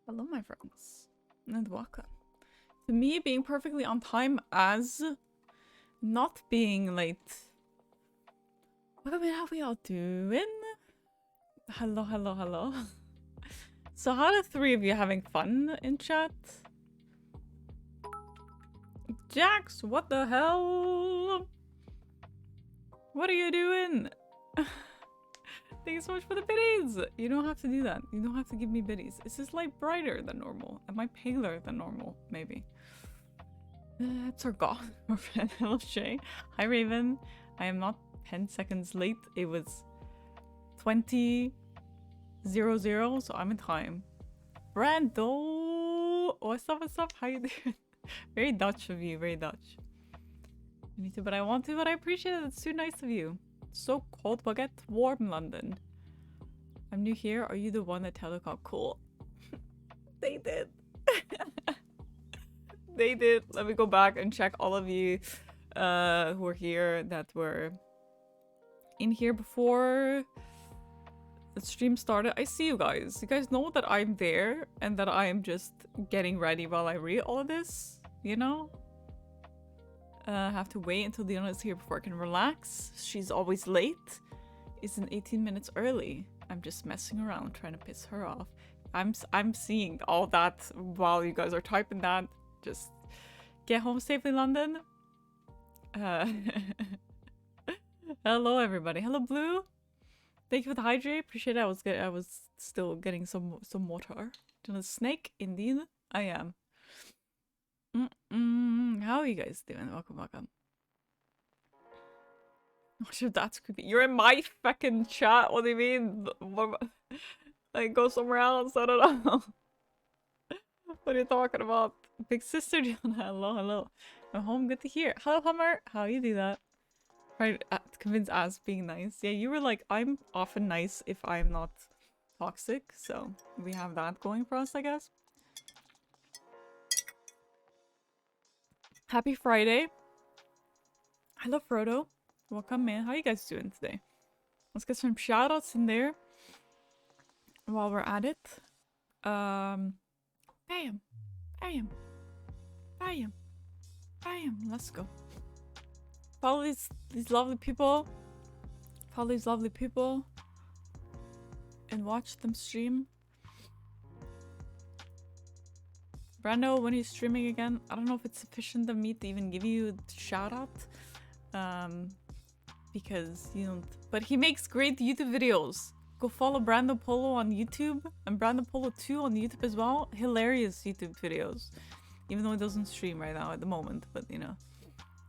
Hello, my friends, and welcome. To me, being perfectly on time as not being late. What are we all doing? Hello, hello, hello. So how are the three of you having fun in chat? Jax, what the hell? What are you doing? Thank you so much for the biddies. You don't have to do that. You don't have to give me biddies. Is this light brighter than normal? Am I paler than normal? Maybe. It's our god. Hello, Shay. Hi, Raven. I am not 10 seconds late. It was 20:00, so I'm in time. Brando! What's up, what's up? How you doing? Very Dutch of you, very Dutch. I need to, but I want to, but I appreciate it. It's too nice of you. It's so cold, but get warm, London. I'm new here. Are you the one that telecom? Cool. They did. They did. Let me go back and check all of you who were here that were in here before the stream started. I see you guys. You guys know that I'm there and that I am just getting ready while I read all of this, you know? I have to wait until Diona is here before I can relax. She's always late. Isn't 18 minutes early. I'm just messing around trying to piss her off. I'm seeing all that while you guys are typing that. Just get home safely, London. Hello, everybody. Hello, Blue. Thank you for the hydrate. Appreciate it. I was still getting some water. Do a snake? Indeed, I am. How are you guys doing? Welcome, welcome. That's creepy. You're in my fucking chat. What do you mean? Like, go somewhere else? I don't know. What are you talking about? Big sister, hello, hello. I'm home, good to hear. Hello, Hummer. How you do that? Right, convince us being nice. Yeah, you were like, I'm often nice if I'm not toxic, so we have that going for us, I guess. Happy Friday. Hello, Frodo. Welcome, man. How you guys doing today? Let's get some shoutouts in there while we're at it. Bam. Bam. Bam. Bam. Let's go. Follow these lovely people. Follow these lovely people. And watch them stream. Brando, when he's streaming again, I don't know if it's sufficient of me to even give you a shout out. Because you don't, but he makes great YouTube videos. Go follow Brando Polo on YouTube and Brando Polo 2 on YouTube as well. Hilarious YouTube videos. Even though it doesn't stream right now at the moment, but you know.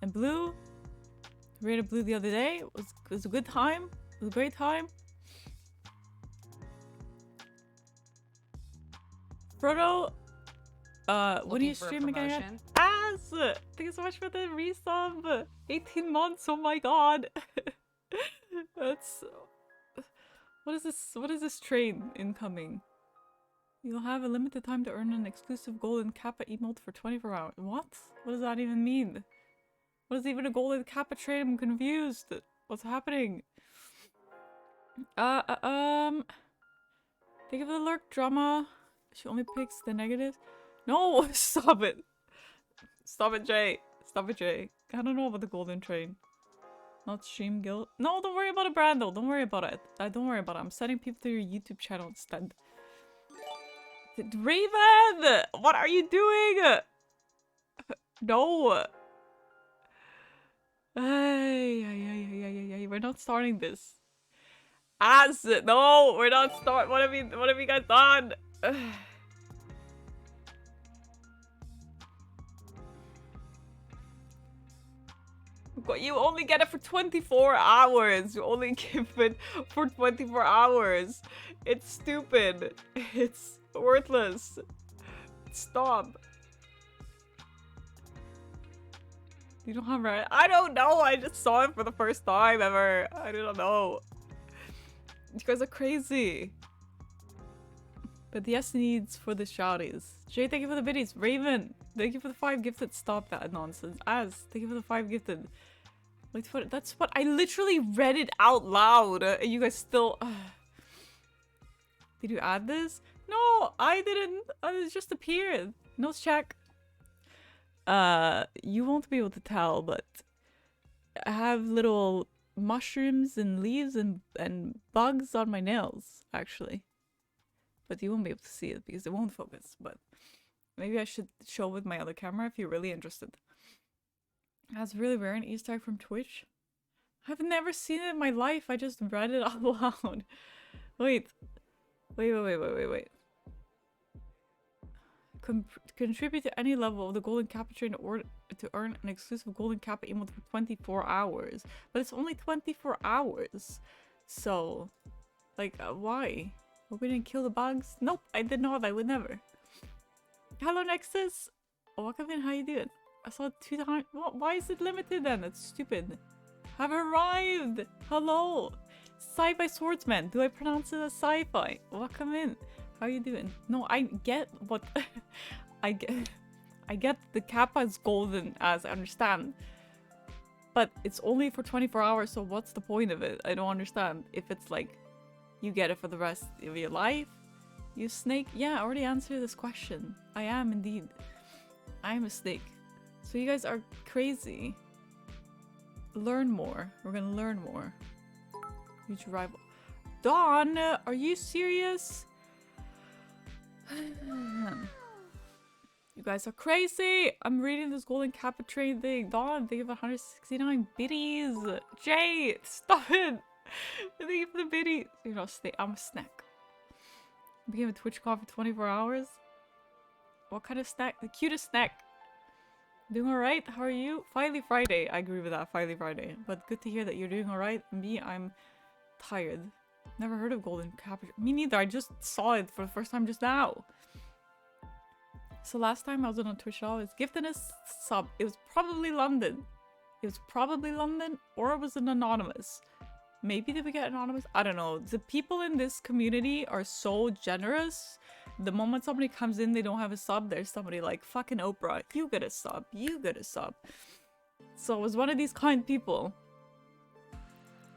And Blue, rated Blue the other day. It was a good time. It was a great time. Frodo, when are you streaming again? As! Thank you so much for the resub! 18 months, oh my god! That's... What is this train incoming? You'll have a limited time to earn an exclusive golden Kappa emote for 24 hours. What? What does that even mean? What is even a golden Kappa train? I'm confused. What's happening? Think of the lurk drama. She only picks the negatives. No! Stop it! Stop it, Jay! Stop it, Jay. I don't know about the golden train. Not stream guild. No, don't worry about it, Brando. Don't worry about it. Don't worry about it. I'm sending people to your YouTube channel instead. Raven! What are you doing? No! Hey, we're not starting this. As no, we're not start. What have you guys done? You only get it for 24 hours. You only give it for 24 hours. It's stupid. It's worthless. Stop. You don't have right. I don't know. I just saw it for the first time ever. I don't know. You guys are crazy. But yes, needs for the shouties. Jay, thank you for the biddies. Raven, thank you for the 5 gifted. Stop that nonsense. Az, thank you for the 5 gifted. Wait for it. That's what I literally read it out loud. And you guys still. Did you add this? No. I didn't. It just appeared. Nose check. You won't be able to tell, but I have little mushrooms and leaves and bugs on my nails, actually. But you won't be able to see it because it won't focus. But maybe I should show with my other camera if you're really interested. That's really rare, an Easter egg from Twitch. I've never seen it in my life. I just read it out loud. Wait. Contribute to any level of the Golden Kappa train in order to earn an exclusive Golden Kappa emote for 24 hours. But it's only 24 hours. So, like, why? Hope we didn't kill the bugs? Nope, I did not. I would never. Hello, Nexus. Welcome in. How you doing? I saw it 2 times. Why is it limited then? That's stupid. I've arrived. Hello. Sci-fi swordsman. Do I pronounce it as sci-fi? Welcome in. How you doing? No, I get what I get the Kappa is golden, as I understand. But it's only for 24 hours, so what's the point of it? I don't understand. If it's like you get it for the rest of your life, you snake. Yeah, I already answered this question. I am indeed. I am a snake. So you guys are crazy. Learn more. We're gonna learn more. Huge rival. Dawn, are you serious? You guys are crazy! I'm reading this Golden Kappa train thing. Dawn, they have 169 biddies. Jay, stop it! They give the biddies. You know, I'm a snack. Became a Twitch call for 24 hours. What kind of snack? The cutest snack. Doing alright? How are you? Finally Friday. I agree with that. Finally Friday. But good to hear that you're doing alright. Me, I'm tired. Never heard of Golden Kappa. Me neither. I just saw it for the first time just now. So last time I was on a Twitch show, I was gifted a sub. It was probably London. It was probably London, or it was an anonymous. Maybe did we get anonymous? I don't know. The people in this community are so generous. The moment somebody comes in, they don't have a sub, there's somebody like, fucking Oprah, you get a sub, you get a sub. So I was one of these kind people.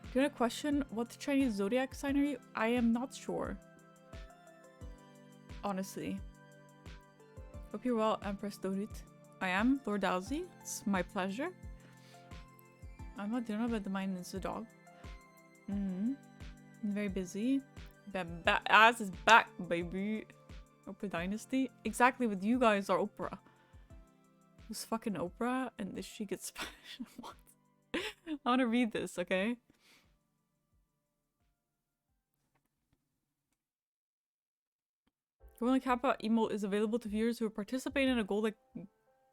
Do you want to question what Chinese zodiac sign are you? I am not sure. Honestly. Hope you're well, Empress Dorit. I am Lord Dowsy. It's my pleasure. I'm not doing about the mine is a dog. I'm very busy. Ass is back, baby. Oprah Dynasty. Exactly what you guys are Oprah. Who's fucking Oprah? And this she gets what? I want to read this, okay? Golden Kappa emote is available to viewers who are participating in a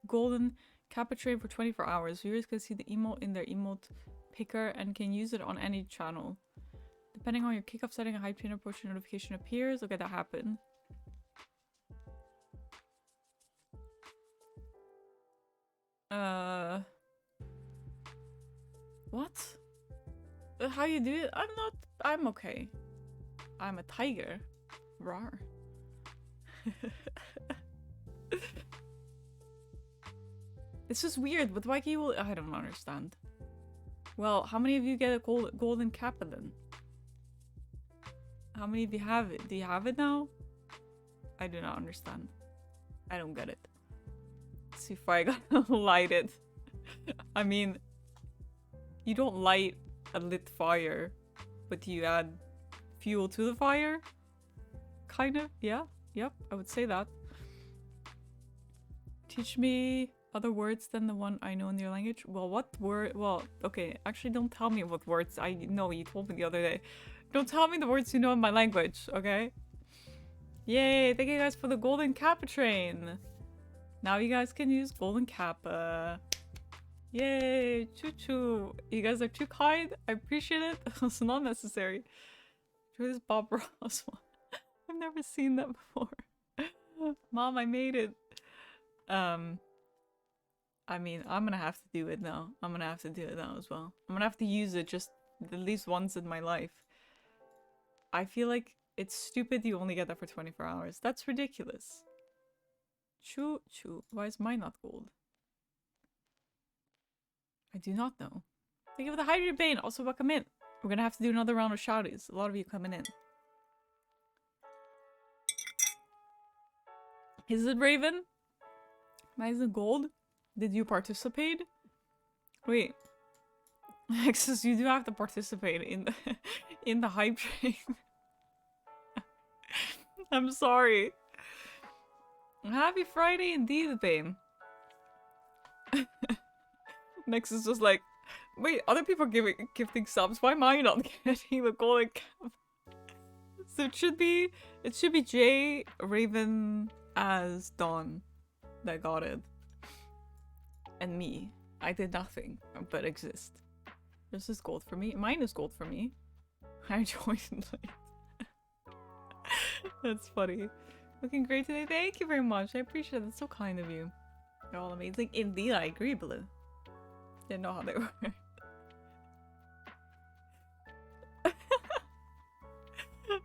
Golden Kappa train for 24 hours. Viewers can see the emote in their emote picker and can use it on any channel. Depending on your kickoff setting, a hype train approach notification appears. Okay, that happened. What? How you do it? I'm okay. I'm a tiger. Rawr. It's just weird, but why can't you? I don't understand. Well, how many of you get a Golden Kappa then? How many of you have it? Do you have it now? I do not understand. I don't get it. Let's see if I gotta light it. I mean, you don't light a lit fire, but you add fuel to the fire? Kind of, yeah. Yep, I would say that. Teach me other words than the one I know in your language. Well, what word? Well, okay, actually don't tell me what words I know. You told me the other day. Don't tell me the words you know in my language, okay? Yay, thank you guys for the Golden Kappa train. Now you guys can use Golden Kappa. Yay, choo-choo. You guys are too kind. I appreciate it. It's not necessary. Try this Bob Ross one. I've never seen that before. Mom, I made it. I mean, I'm gonna have to do it now. I'm gonna have to do it now as well. I'm gonna have to use it just at least once in my life. I feel like it's stupid you only get that for 24 hours. That's ridiculous. Choo choo. Why is mine not gold? I do not know. Thank you for the Hydrogen Bane. Also, welcome in. We're gonna have to do another round of shouties. A lot of you coming in. Is it Raven? Mine is gold. Did you participate? Wait. Nexus, you do have to participate in the in the hype train. I'm sorry. Happy Friday indeed, Bane. Nexus was like, wait, other people are gifting subs. Why am I not getting the golden cap? So it should be Jay, Raven, as Dawn that got it. And me. I did nothing but exist. This is gold for me. Mine is gold for me. I joined late. That's funny. Looking great today. Thank you very much. I appreciate it. That's so kind of you. You're all amazing. Indeed, I agree, Blue. Didn't know how they were.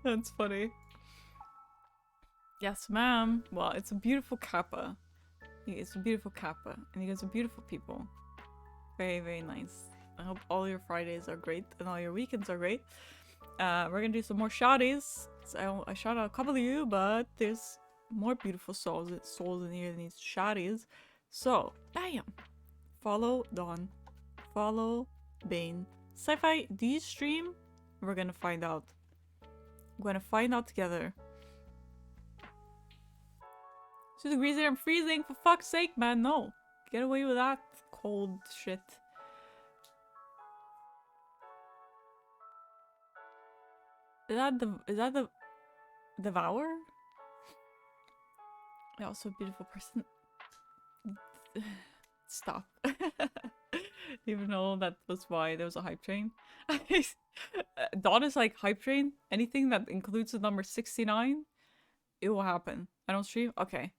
That's funny. Yes, ma'am. Well, it's a beautiful kappa. It's a beautiful kappa. And you guys are beautiful people. Very, very nice. I hope all your Fridays are great and all your weekends are great. We're gonna do some more shouties. So I shout out a couple of you, but there's more beautiful souls in here than these shouties. So, bam! Follow Dawn. Follow Bane. Sci-Fi, do you stream? We're gonna find out. We're gonna find out together. 2 degrees here, I'm freezing! For fuck's sake, man, no! Get away with that cold shit. Is that the Devour? You're also a beautiful person. Stop. Even though that was why there was a hype train. Dawn is like hype train. Anything that includes the number 69, it will happen. I don't stream? Okay.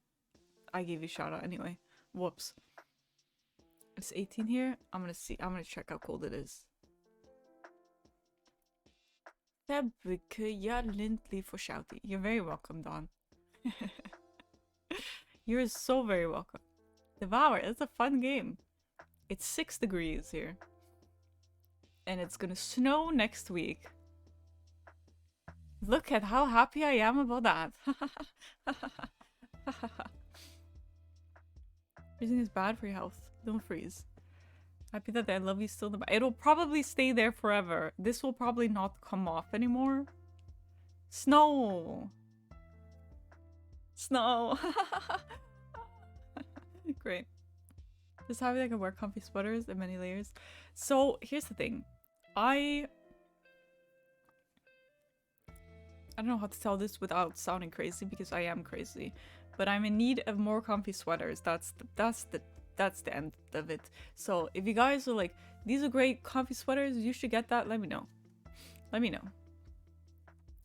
I gave you a shout out anyway. Whoops. It's 18 here. I'm gonna check how cold it is. Lindley for shouty. You're very welcome, Dawn. You're so very welcome. Devour, it's a fun game. It's 6 degrees here. And it's gonna snow next week. Look at how happy I am about that. Freezing is bad for your health. Don't freeze. Happy that I love you still. It'll probably stay there forever. This will probably not come off anymore. Snow! Snow! Great. Just happy I can wear comfy sweaters and many layers. So, here's the thing. I don't know how to tell this without sounding crazy because I am crazy. But I'm in need of more comfy sweaters. That's the end of it. So if you guys are like, these are great comfy sweaters, you should get that, let me know. Let me know.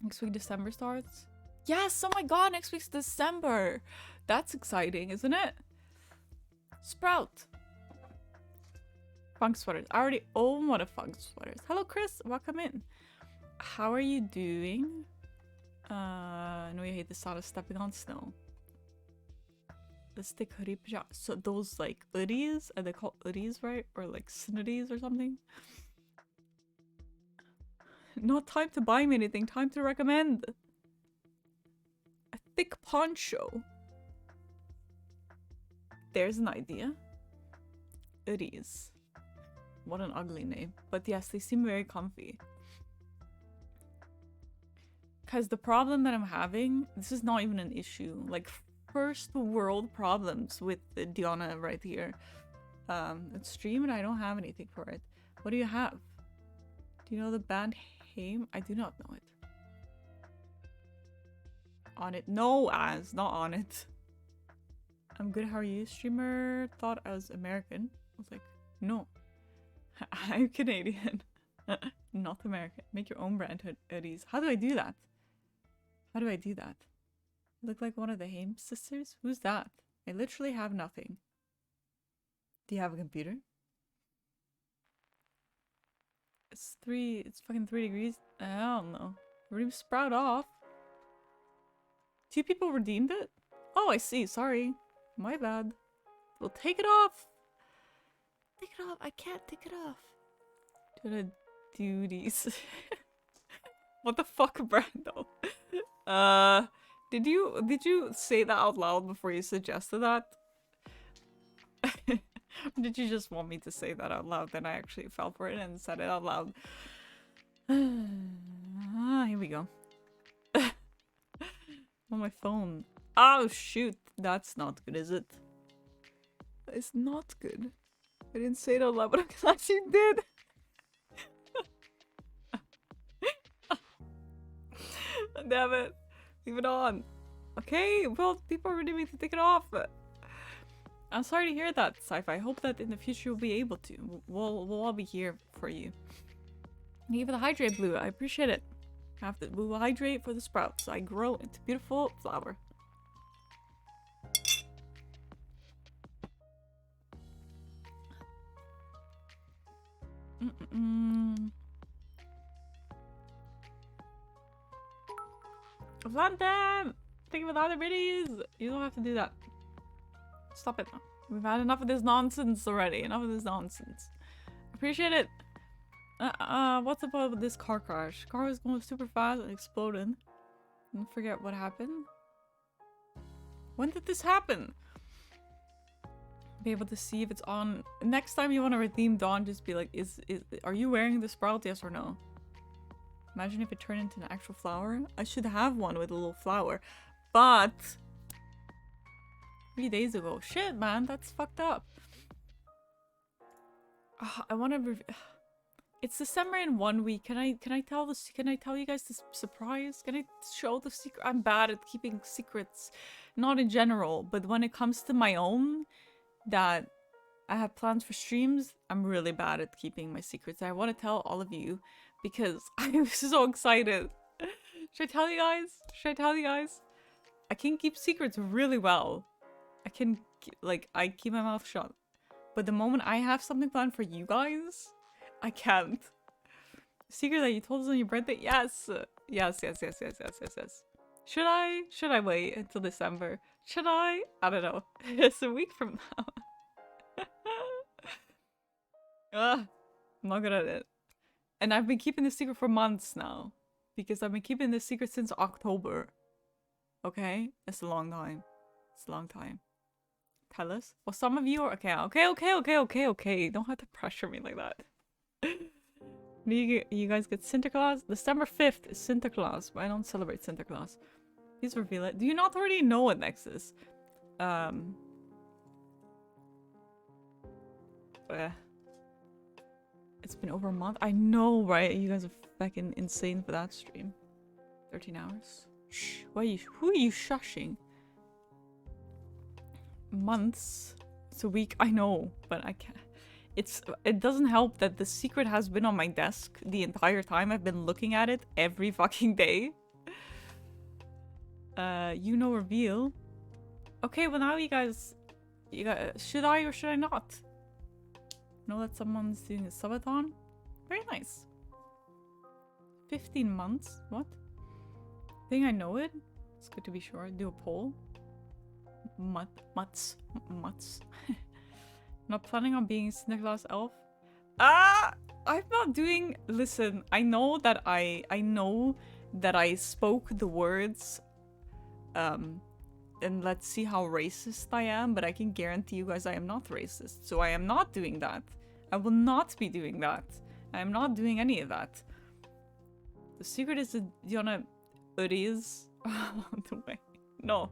Next week December starts? Yes! Oh my god, next week's December! That's exciting, isn't it? Sprout! Funk sweaters. I already own one of Funk sweaters. Hello Chris, welcome in. How are you doing? I know you hate the sound of stepping on snow. Let's take hoodie pajamas. So those like hoodies, are they called hoodies, right? Or like snitties or something? Not time to buy me anything, time to recommend. A thick poncho. There's an idea. Hoodies. What an ugly name. But yes, they seem very comfy. Because the problem that I'm having, this is not even an issue. Like, first world problems with Diana right here. It's stream and I don't have anything for it. What do you have? Do you know the band Haim? I do not know it. On it. No, as not on it. I'm good. How are you, streamer? Thought I was American. I was like, no. I'm Canadian. Not American. Make your own brand hoodies. How do I do that? How do I do that? Look like one of the Haim sisters? Who's that? I literally have nothing. Do you have a computer? It's fucking 3 degrees. I don't know. Redeem Sprout off. 2 people redeemed it? Oh, I see. Sorry. My bad. Well, take it off. Take it off. I can't take it off. Do the duties. What the fuck, Brando? Did you say that out loud before you suggested that? Did you just want me to say that out loud? Then I actually fell for it and said it out loud. Here we go. On my phone. Oh shoot, that's not good, is it? It's not good. I didn't say it out loud, but I'm glad you did. Damn it. Leave it on. Okay, well, people are ready me to take it off. I'm sorry to hear that, Sci-Fi. I hope that in the future you'll be able to. We'll all be here for you. Thank you for the hydrate, Blue. I appreciate it. We will hydrate for the sprouts so I grow into beautiful flower. Vlantem! Thank you for the other biddies! You don't have to do that. Stop it now. We've had enough of this nonsense already. Enough of this nonsense. Appreciate it. What's up with this car crash? Car was going super fast and exploded. Don't forget what happened. When did this happen? Be able to see if it's on. Next time you want to redeem Dawn, just be like, are you wearing the sprout? Yes or no? Imagine if it turned into an actual flower. I should have one with a little flower. But 3 days ago. Shit, man, that's fucked up. I want to. It's December in 1 week. Can I tell this? Can I tell you guys this surprise? Can I show the secret? I'm bad at keeping secrets, not in general, but when it comes to my own, that I have plans for streams, I'm really bad at keeping my secrets. I want to tell all of you because I'm so excited. Should I tell you guys? Should I tell you guys? I can keep secrets really well. I can, like, I keep my mouth shut. But the moment I have something planned for you guys, I can't. Secret that you told us on your birthday? Yes. Yes. Should I wait until December? Should I? I don't know. It's a week from now. I'm not good at it. And I've been keeping this secret for months now. Because I've been keeping this secret since October. Okay? It's a long time. It's a long time. Tell us. Well, some of you are... Okay. Don't have to pressure me like that. You guys get Sinterklaas? December 5th is Sinterklaas, but I don't celebrate Sinterklaas. Please reveal it. Do you not already know what next is? It's been over a month. I know, right? You guys are fucking insane for that stream. 13 hours. Shh. Who are you shushing? Months. It's a week. I know, but I can't. It doesn't help that the secret has been on my desk the entire time. I've been looking at it every fucking day. You know, reveal. Okay, well now you guys, should I or should I not? Know that someone's doing a subathon? Very nice. 15 months? What? Think I know it? It's good to be sure. Do a poll. Mutts. Not planning on being Sinterklaas elf? I'm not doing... Listen, I know that I spoke the words, and let's see how racist I am, but I can guarantee you guys I am not racist. So I am not doing that. I will not be doing that. I am not doing any of that. The secret is that Diona hoodies on the way. No.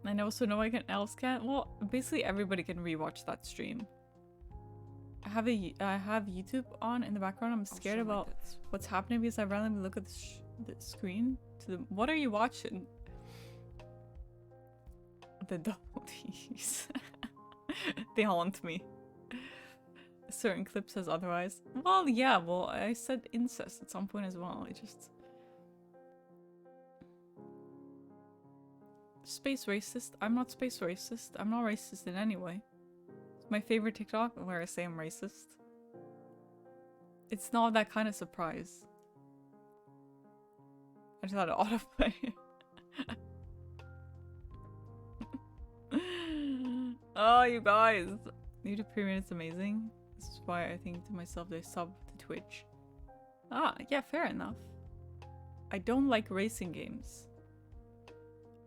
I know, so no one else can. Well, basically everybody can rewatch that stream. I have YouTube on in the background. I'm scared about what's happening because I randomly look at the screen. What are you watching? The dollies. They haunt me. A certain clip says otherwise. Well, yeah. Well, I said incest at some point as well. I just. Space racist. I'm not space racist. I'm not racist in any way. It's my favorite TikTok where I say I'm racist. It's not that kind of surprise. I just had to autoplay. Oh, you guys. YouTube Premium is amazing. This is why I think to myself they sub to Twitch. Ah, yeah, fair enough. I don't like racing games.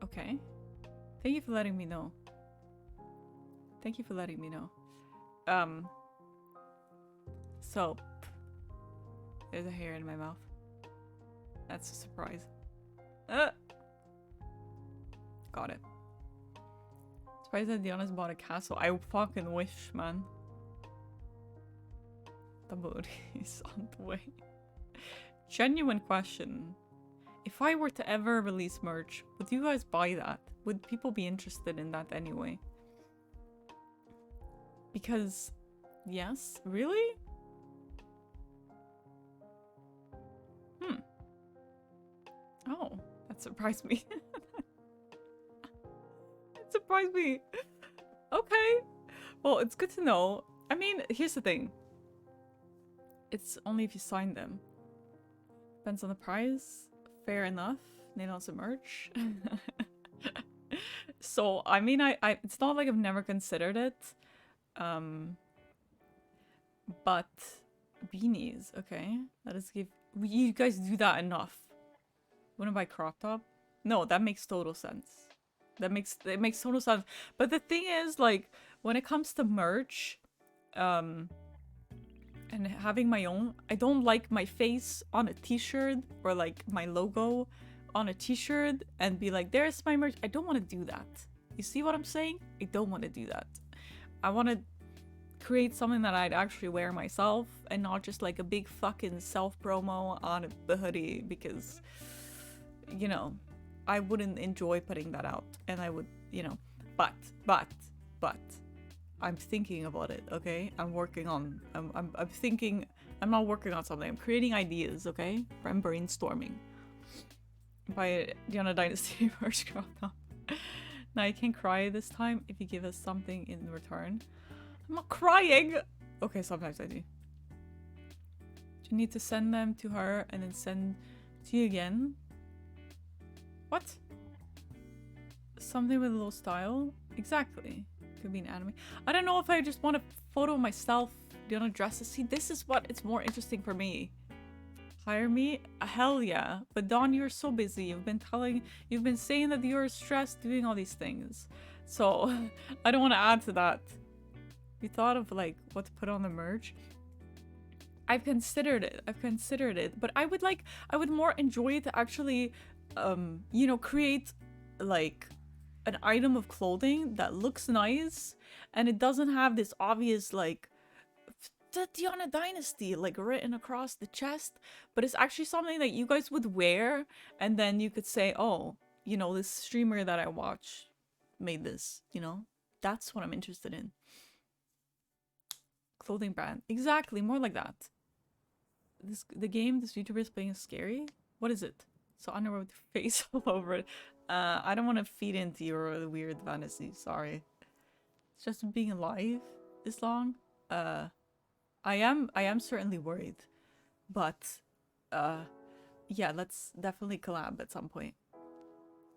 Okay. Thank you for letting me know. Thank you for letting me know. So there's a hair in my mouth. That's a surprise. Got it. Surprised that Diana's bought a castle. I fucking wish, man. The mood is on the way. Genuine question. If I were to ever release merch, would you guys buy that? Would people be interested in that anyway? Because, yes? Really? Oh, that surprised me. It surprised me. Okay. Well, it's good to know. I mean, here's the thing. It's only if you sign them. Depends on the price. Fair enough. Need on some merch. So, I mean, I it's not like I've never considered it. But beanies, okay. Let us give. You guys do that enough. Wanna buy crop top? No, that makes total sense. It makes total sense. But the thing is, like, when it comes to merch, and having my own, I don't like my face on a t-shirt or like my logo on a t-shirt and be like, there's my merch. I don't want to do that. You see what I'm saying? I don't want to do that. I want to create something that I'd actually wear myself and not just like a big fucking self-promo on a hoodie because, you know, I wouldn't enjoy putting that out and I would, you know, but I'm thinking about it, okay? I'm working on, I'm thinking, I'm not working on something, I'm creating ideas, okay? I'm brainstorming. By Diana Dynasty merch crop top. Now you can cry this time if you give us something in return. I'm not crying! Okay, sometimes I do. You need to send them to her and then send to you again. What? Something with a little style? Exactly. Could be an anime. I don't know if I just want a photo of myself doing a dress. See, this is what it's more interesting for me. Hire me? Hell yeah. But Dawn, you're so busy. You've been saying that you're stressed doing all these things. So I don't want to add to that. You thought of like what to put on the merch? I've considered it. But I would more enjoy it to actually, you know, create like an item of clothing that looks nice and it doesn't have this obvious like the Diana Dynasty like written across the chest, but it's actually something that you guys would wear and then you could say, oh, you know, this streamer that I watch made this, you know? That's what I'm interested in. Clothing brand. Exactly, more like that. The game this YouTuber is playing is scary? What is it? So underwear with your face all over it. I don't want to feed into your weird fantasy, sorry. It's just being alive this long. I am certainly worried. But yeah, let's definitely collab at some point.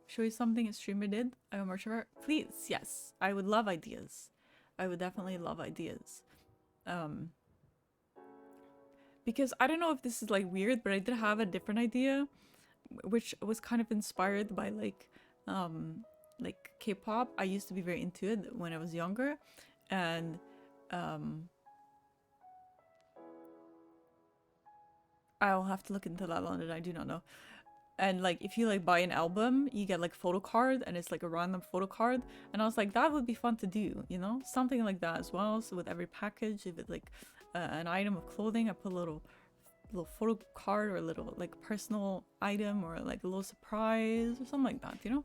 Show you something a streamer did? I'm a merch of her. Please, yes. I would love ideas. I would definitely love ideas. Because I don't know if this is like weird, but I did have a different idea which was kind of inspired by like K-pop. I used to be very into it when I was younger, and I'll have to look into that London. I do not know. And like if you like buy an album, you get like photo card and it's like a random photo card, and I was like, that would be fun to do, you know, something like that as well. So with every package, if it's like an item of clothing, I put a little photo card or a little like personal item or like a little surprise or something like that, you know.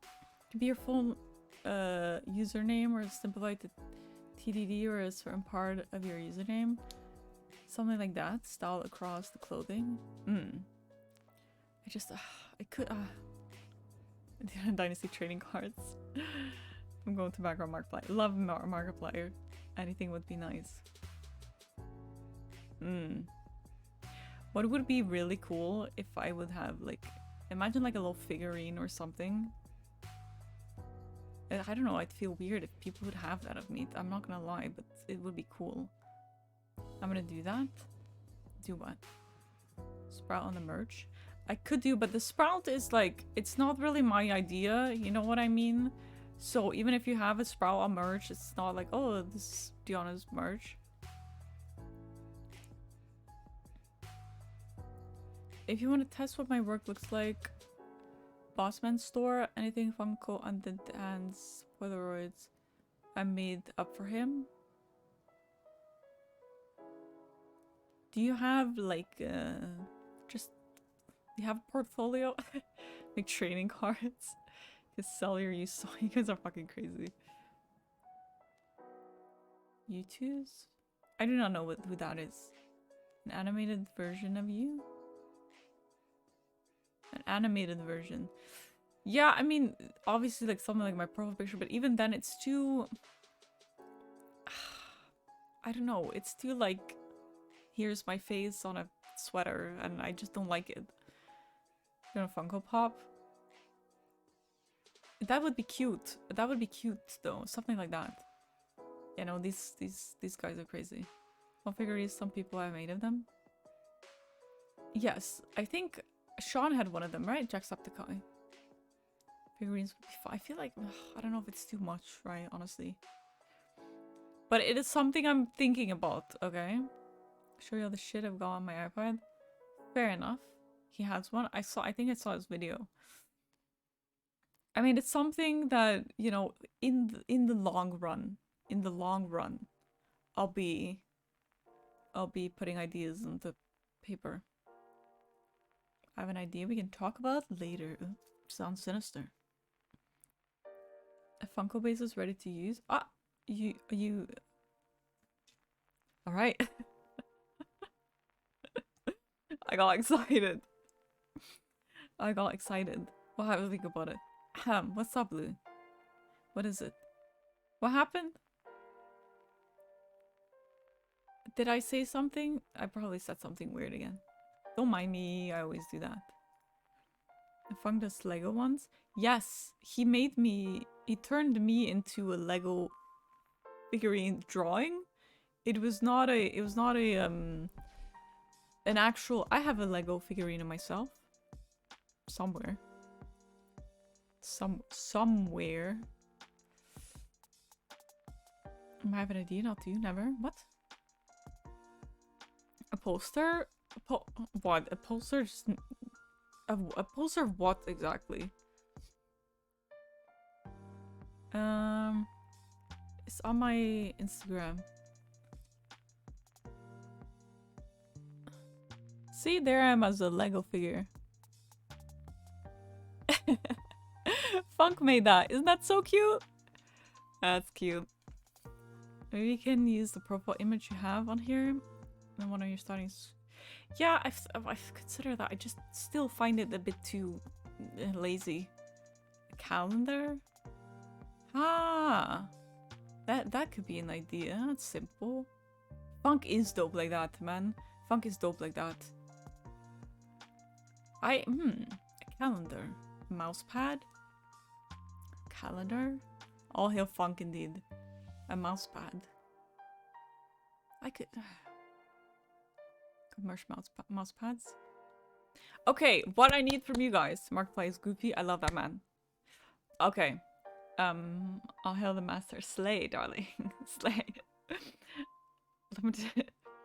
It could be your full username or simplified to TDD or a certain part of your username, something like that. Style across the clothing. I just I could Dynasty trading cards. I'm going to background Markiplier. Love Markiplier. Anything would be nice. What would be really cool if I would have like, imagine like a little figurine or something. I don't know, I'd feel weird if people would have that of me. I'm not gonna lie, but it would be cool. I'm gonna do that. Do what? Sprout on the merch. I could do, but the Sprout is like, it's not really my idea, you know what I mean? So even if you have a Sprout on merch, it's not like, oh, this is Diana's merch. If you want to test what my work looks like, Bossman store, anything Funko and the dance Polaroids I made up for him. Do you have like just you have a portfolio? Like training cards? Just sell your used toys. You guys are fucking crazy. YouTube's? I do not know who that is. An animated version of you? An animated version. Yeah, I mean, obviously like something like my profile picture, but even then it's too... I don't know, it's too like, here's my face on a sweater, and I just don't like it. You know, Funko Pop? That would be cute. That would be cute though, something like that. You know, these guys are crazy. What figures some people have made of them? Yes, I think Sean had one of them, right? Jacksepticeye. Figurines would be fun. I feel like, I don't know if it's too much, right? Honestly. But it is something I'm thinking about, okay? Show you all the shit I've got on my iPad. Fair enough. He has one. I think I saw his video. I mean, it's something that, you know, in the long run, I'll be putting ideas into paper. I have an idea we can talk about later. Ooh, sounds sinister. A Funko base is ready to use. Ah, you. All right. I got excited. I got excited. What have you think about it? What's up, Blue? What is it? What happened? Did I say something? I probably said something weird again. Don't mind me, I always do that. The Funk does Lego ones? Yes, he turned me into a Lego figurine drawing. It was not an actual, I have a Lego figurine of myself. Somewhere. Somewhere. I have an idea, not you, never. What? A poster? What? A poster? Just a poster of what exactly? It's on my Instagram. See, there I am as a Lego figure. Funk made that. Isn't that so cute? That's cute. Maybe you can use the profile image you have on here. And one of your starting. Yeah, I've considered that. I just still find it a bit too lazy. A calendar? Ah, that could be an idea. That's simple. Funk is dope like that, man. Funk is dope like that. A calendar, mouse pad, calendar. All hail Funk indeed. A mouse pad. I could. Merch mouse pads. Okay, what I need from you guys. Marketplace Goopy. I love that man. Okay. I'll hail the master. Slay, darling. Slay.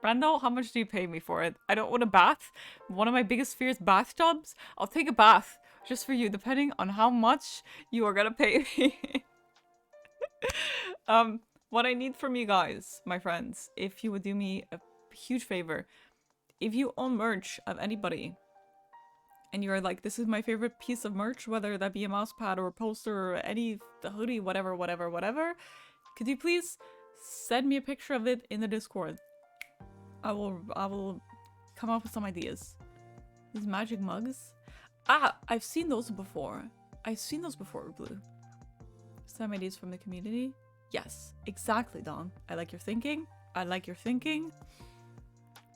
Brando, how much do you pay me for it? I don't want a bath. One of my biggest fears, bathtubs. I'll take a bath just for you, depending on how much you are gonna pay me. What I need from you guys, my friends, if you would do me a huge favor. If you own merch of anybody, and you're like, this is my favorite piece of merch, whether that be a mouse pad or a poster or the hoodie, whatever, could you please send me a picture of it in the Discord? I will come up with some ideas. These magic mugs? Ah, I've seen those before. Blue. Some ideas from the community? Yes, exactly, Don. I like your thinking.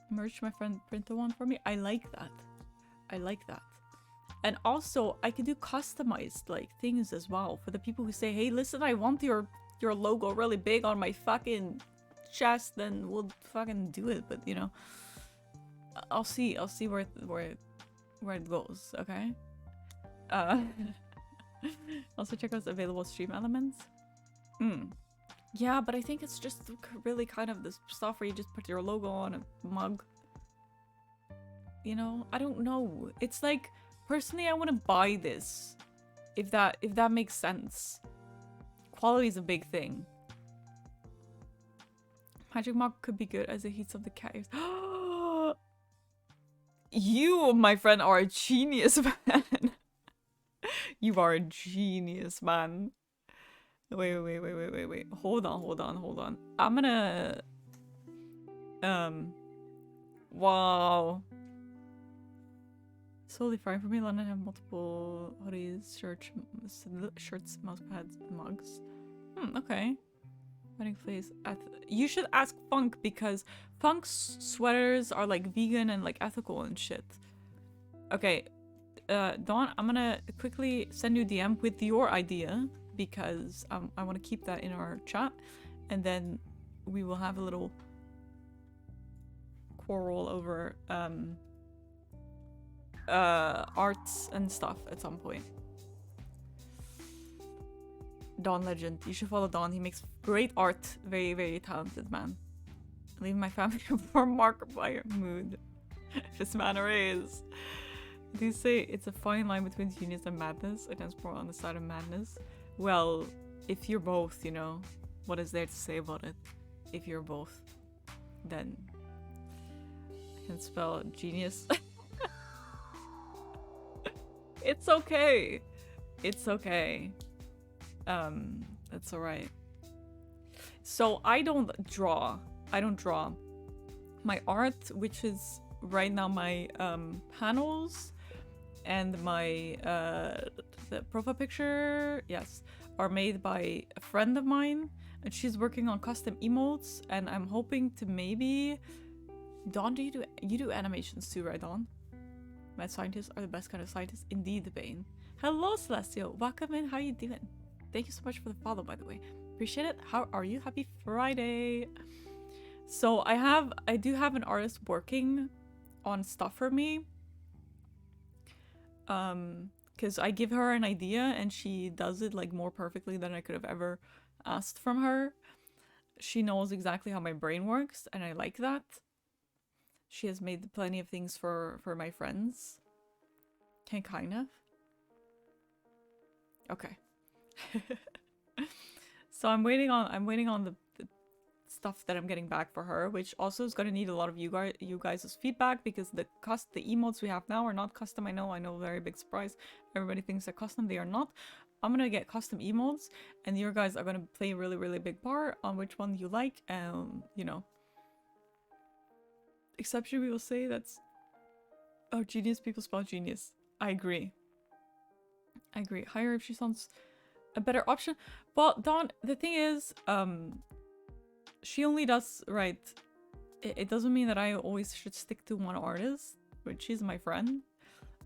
Merch, my friend printed one for me. I like that. And also, I can do customized like things as well for the people who say, hey, listen, I want your logo really big on my fucking chest, then we'll fucking do it. But you know, I'll see where where it goes, okay? Uh, also check out available stream elements. Yeah, but I think it's just really kind of this stuff where you just put your logo on a mug. You know, I don't know. It's like, personally, I want to buy this. If that makes sense. Quality is a big thing. Magic mug could be good as it heats up the caves. You, my friend, are a genius, man. You are a genius, man. Wait. Hold on. I'm gonna... Wow. Solely fine for me. London have multiple hoodies, shirts, mouse pads, mugs. Okay. Wedding place. You should ask Funk because Funk's sweaters are like vegan and like ethical and shit. Okay. Dawn, I'm gonna quickly send you a DM with your idea because I want to keep that in our chat, and then we will have a little quarrel over arts and stuff at some point. Dawn Legend. You should follow Dawn. He makes great art. Very, very talented man. Leave my family for Markiplier mood. This manner is. Do you say it's a fine line between genius and madness? I tend more on the side of madness. Well, if you're both, you know, what is there to say about it? If you're both, then I can spell genius. It's okay. It's okay. That's alright. So I don't draw. My art, which is right now my panels and my the profile picture, yes, are made by a friend of mine, and she's working on custom emotes, and I'm hoping to maybe... Dawn, do you do animations too, right, Dawn? Mad scientists are the best kind of scientists. Indeed, Bane. Hello, Celestial. Welcome in. How you doing? Thank you so much for the follow, by the way. Appreciate it. How are you? Happy Friday. So I do have an artist working on stuff for me. Because I give her an idea and she does it like more perfectly than I could have ever asked from her. She knows exactly how my brain works, and I like that. She has made plenty of things for my friends. Kind of. Okay. So I'm waiting on the stuff that I'm getting back for her, which also is gonna need a lot of you guys' feedback, because the emotes we have now are not custom. I know, very big surprise. Everybody thinks they're custom. They are not. I'm gonna get custom emotes, and you guys are gonna play a really, really big part on which one you like, and you know. Exception, we will say that's... Oh, genius, people spell genius. I agree. Hire if she sounds a better option. Well, Dawn, the thing is, she only does... Right. It doesn't mean that I always should stick to one artist, but she's my friend.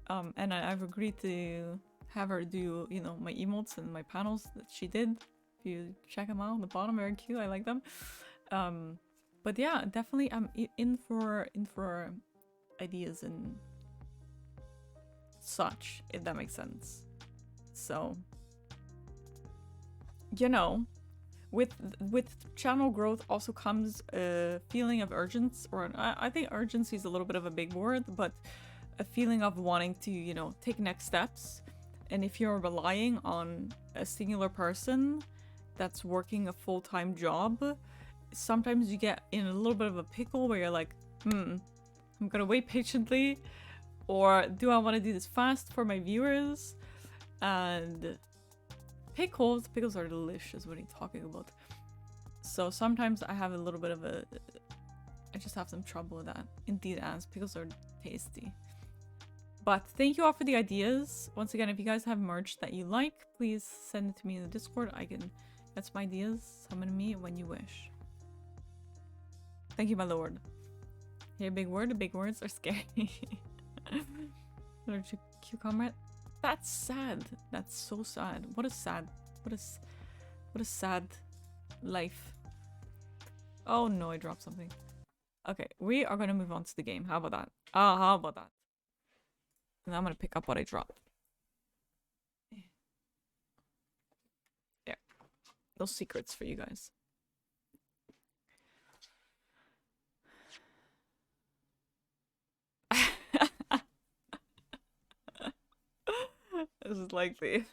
And I've agreed to have her do, you know, my emotes and my panels that she did. If you check them out on the bottom, very cute. I like them. But yeah, definitely I'm in for ideas and such, if that makes sense. So, you know, with channel growth also comes a feeling of urgency, or I think urgency is a little bit of a big word, but a feeling of wanting to, you know, take next steps. And if you're relying on a singular person that's working a full-time job, sometimes you get in a little bit of a pickle where you're like, I'm gonna wait patiently, or do I want to do this fast for my viewers? And pickles are delicious. What are you talking about? So sometimes I have a little bit of I just have some trouble with that. Indeed, as pickles are tasty. But thank you all for the ideas. Once again, if you guys have merch that you like, please send it to me in the Discord. I can get some ideas, summon me when you wish. Thank you, my lord. Hear a big word? The big words are scary. Allergic cucumber. That's sad. That's so sad. What a sad life. Oh no, I dropped something. Okay, we are gonna move on to the game. How about that? How about that? And I'm gonna pick up what I dropped. There. Those secrets for you guys. This is likely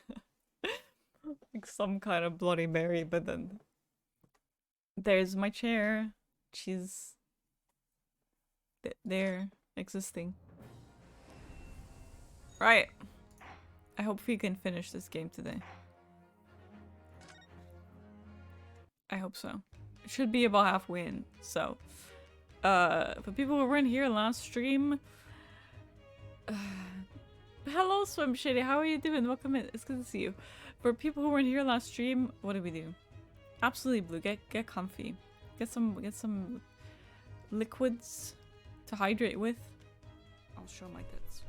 like some kind of Bloody Mary, but then there's my chair. She's there, existing. Right. I hope we can finish this game today. I hope so. It should be about halfway in, so. For people who weren't here last stream, hello Swim Shady, how are you doing? Welcome in, it's good to see you. For people who weren't here last stream, what did we do? Absolutely Blue, get comfy. Get some liquids to hydrate with. I'll show my tits.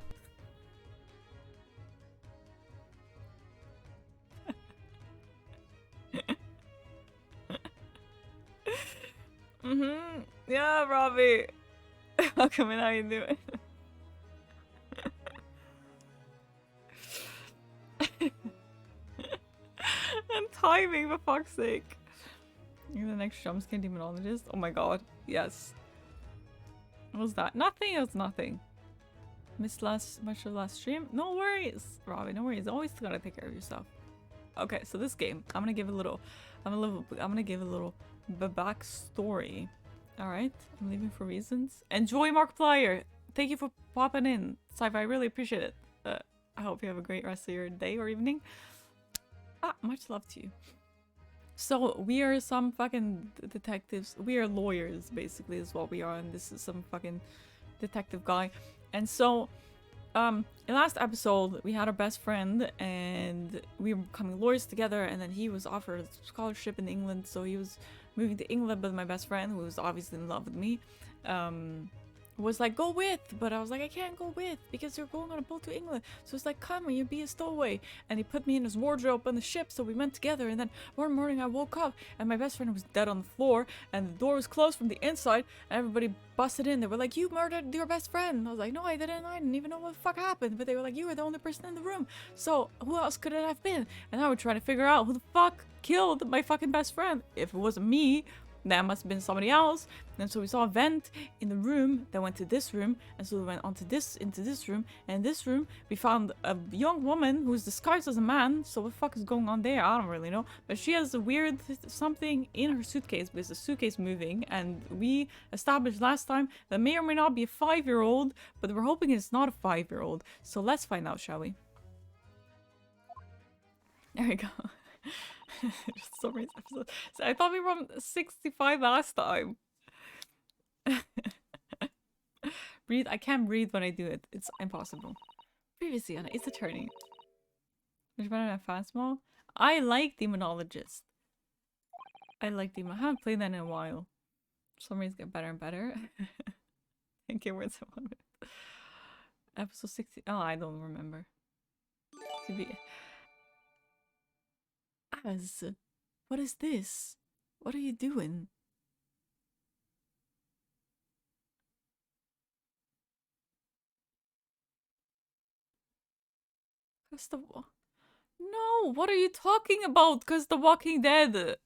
Yeah, Robbie. Welcome in, how you doing? And timing, for fuck's sake. You're the next jumpscare demonologist? Oh my god, yes. What was that? Nothing, it was nothing. Missed much of last stream? No worries, Robbie, no worries. Always gotta take care of yourself. Okay, so this game, I'm gonna give a little backstory. Alright, I'm leaving for reasons. Enjoy Markiplier! Thank you for popping in. Sci-Fi, I really appreciate it. I hope you have a great rest of your day or evening. Much love to you. So, we are some fucking detectives. We are lawyers, basically, is what we are. And this is some fucking detective guy. And so, in last episode, we had our best friend. And we were becoming lawyers together. And then he was offered a scholarship in England. So he was moving to England with my best friend, who was obviously in love with me. Was like, go with, but I was like, I can't go with because you're going on a boat to England. So it's like, come and you be a stowaway. And he put me in his wardrobe on the ship, so we went together. And then one morning I woke up and my best friend was dead on the floor and the door was closed from the inside and everybody busted in. They were like, you murdered your best friend. And I was like, no, I didn't even know what the fuck happened. But they were like, you were the only person in the room. So who else could it have been? And I was trying to figure out who the fuck killed my fucking best friend. If it wasn't me, that must have been somebody else. And so we saw a vent in the room that went to this room, and so we went into this room, and in this room we found a young woman who was disguised as a man. So what the fuck is going on there? I don't really know, but she has a weird something in her suitcase because the suitcase moving, and we established last time that may or may not be a 5-year-old, but we're hoping it's not a 5-year-old. So let's find out, shall we? There we go. Sorry, so I thought we were on 65 last time. Breathe. I can't breathe when I do it. It's impossible. Previously on Ace Attorney. Which better than Phasmo? I like Demonologist. I haven't played that in a while. Some reasons get better and better. Thank you, words of 1 minute. Episode 60. Oh, I don't remember. To be. Az, what is this? What are you doing? No, what are you talking about? Cause The Walking Dead.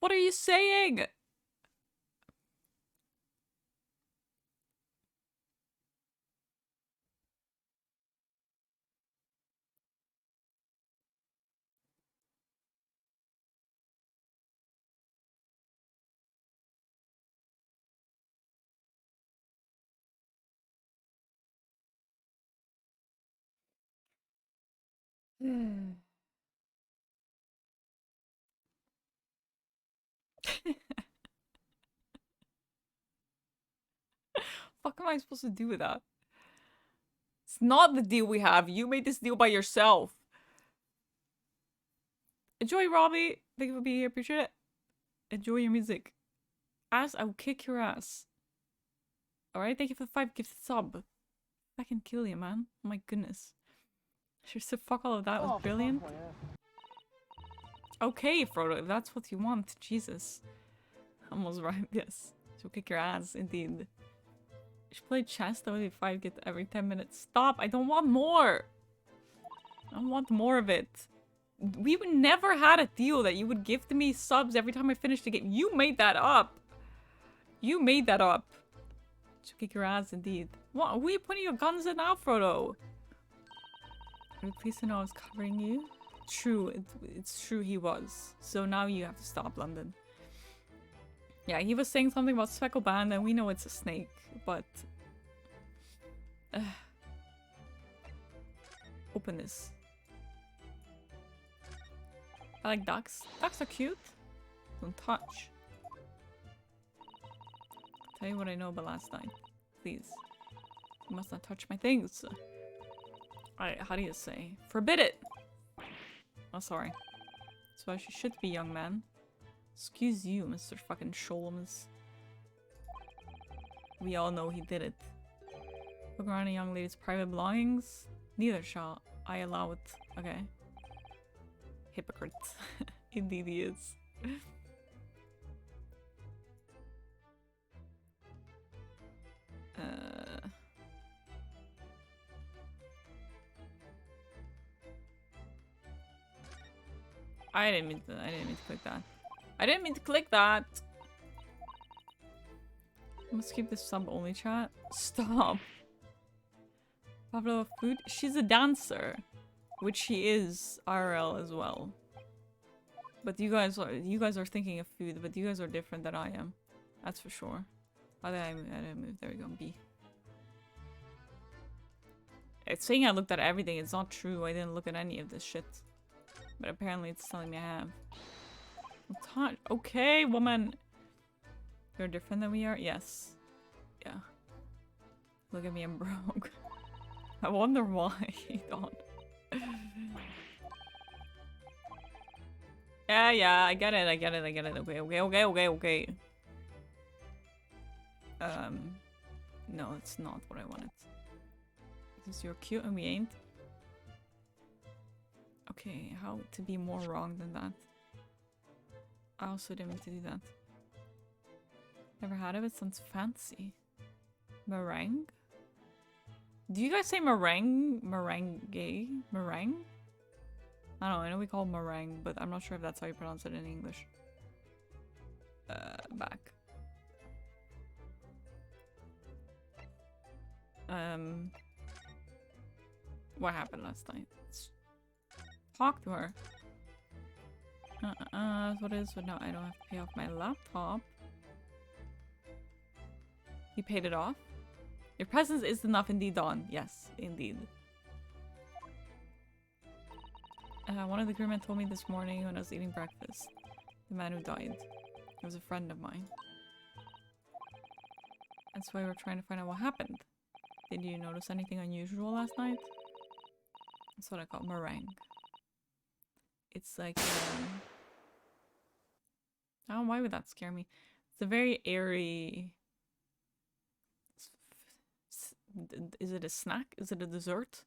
What are you saying? Fuck am I supposed to do with that? It's not the deal we have. You made this deal by yourself. Enjoy, Robbie. Thank you for being here. Appreciate it. Enjoy your music. Ass, I will kick your ass. Alright, thank you for the 5 gifted sub. I can kill you, man. Oh my goodness. Sure said fuck all of that. It was brilliant. Okay, Frodo, if that's what you want. Jesus. Almost right, yes. She'll kick your ass, indeed. should play chess, that way 5 get every 10 minutes. Stop! I don't want more! I don't want more of it. We would never had a deal that you would give to me subs every time I finished the game. You made that up. You made that up. Should kick your ass indeed. What? Who are you putting your guns in now, Frodo? Are you pleased to know I was covering you? True, it's true he was. So now you have to stop, London. Yeah, he was saying something about Speckle Band, and we know it's a snake, but... Open this. I like ducks. Ducks are cute. Don't touch. Tell you what I know about last night. Please. You must not touch my things. Alright, how do you say? Forbid it! Oh, sorry. That's why she should be, young man. Excuse you, Mr. fucking Sholmes. We all know he did it. Look around a young lady's private belongings? Neither shall I allow it. Okay. Hypocrite. Indeed he is. I didn't mean to click that. I didn't mean to click that! I must keep this sub-only chat. Stop. Pablo food? She's a dancer. Which she is IRL as well. But you guys are thinking of food, but you guys are different than I am. That's for sure. I didn't move. There we go. B. It's saying I looked at everything. It's not true. I didn't look at any of this shit. But apparently it's telling me I have. Okay, woman. You're different than we are? Yes. Yeah. Look at me, I'm broke. I wonder why. Don't. Yeah, I get it. Okay. No, it's not what I wanted. Because you're cute and we ain't. Okay, how to be more wrong than that? I also didn't mean to do that. Never had of it, sounds fancy. Meringue? Do you guys say meringue? Merengue? Meringue? I don't know, I know we call it meringue, but I'm not sure if that's how you pronounce it in English. Back. What happened last night? Talk to her. What is it? No, I don't have to pay off my laptop. You paid it off? Your presence is enough indeed, Dawn. Yes, indeed. One of the crewmen told me this morning when I was eating breakfast. The man who died. He was a friend of mine. That's why we're trying to find out what happened. Did you notice anything unusual last night? That's what I call meringue. It's like, I don't know, why would that scare me? It's a very airy... Is it a snack? Is it a dessert?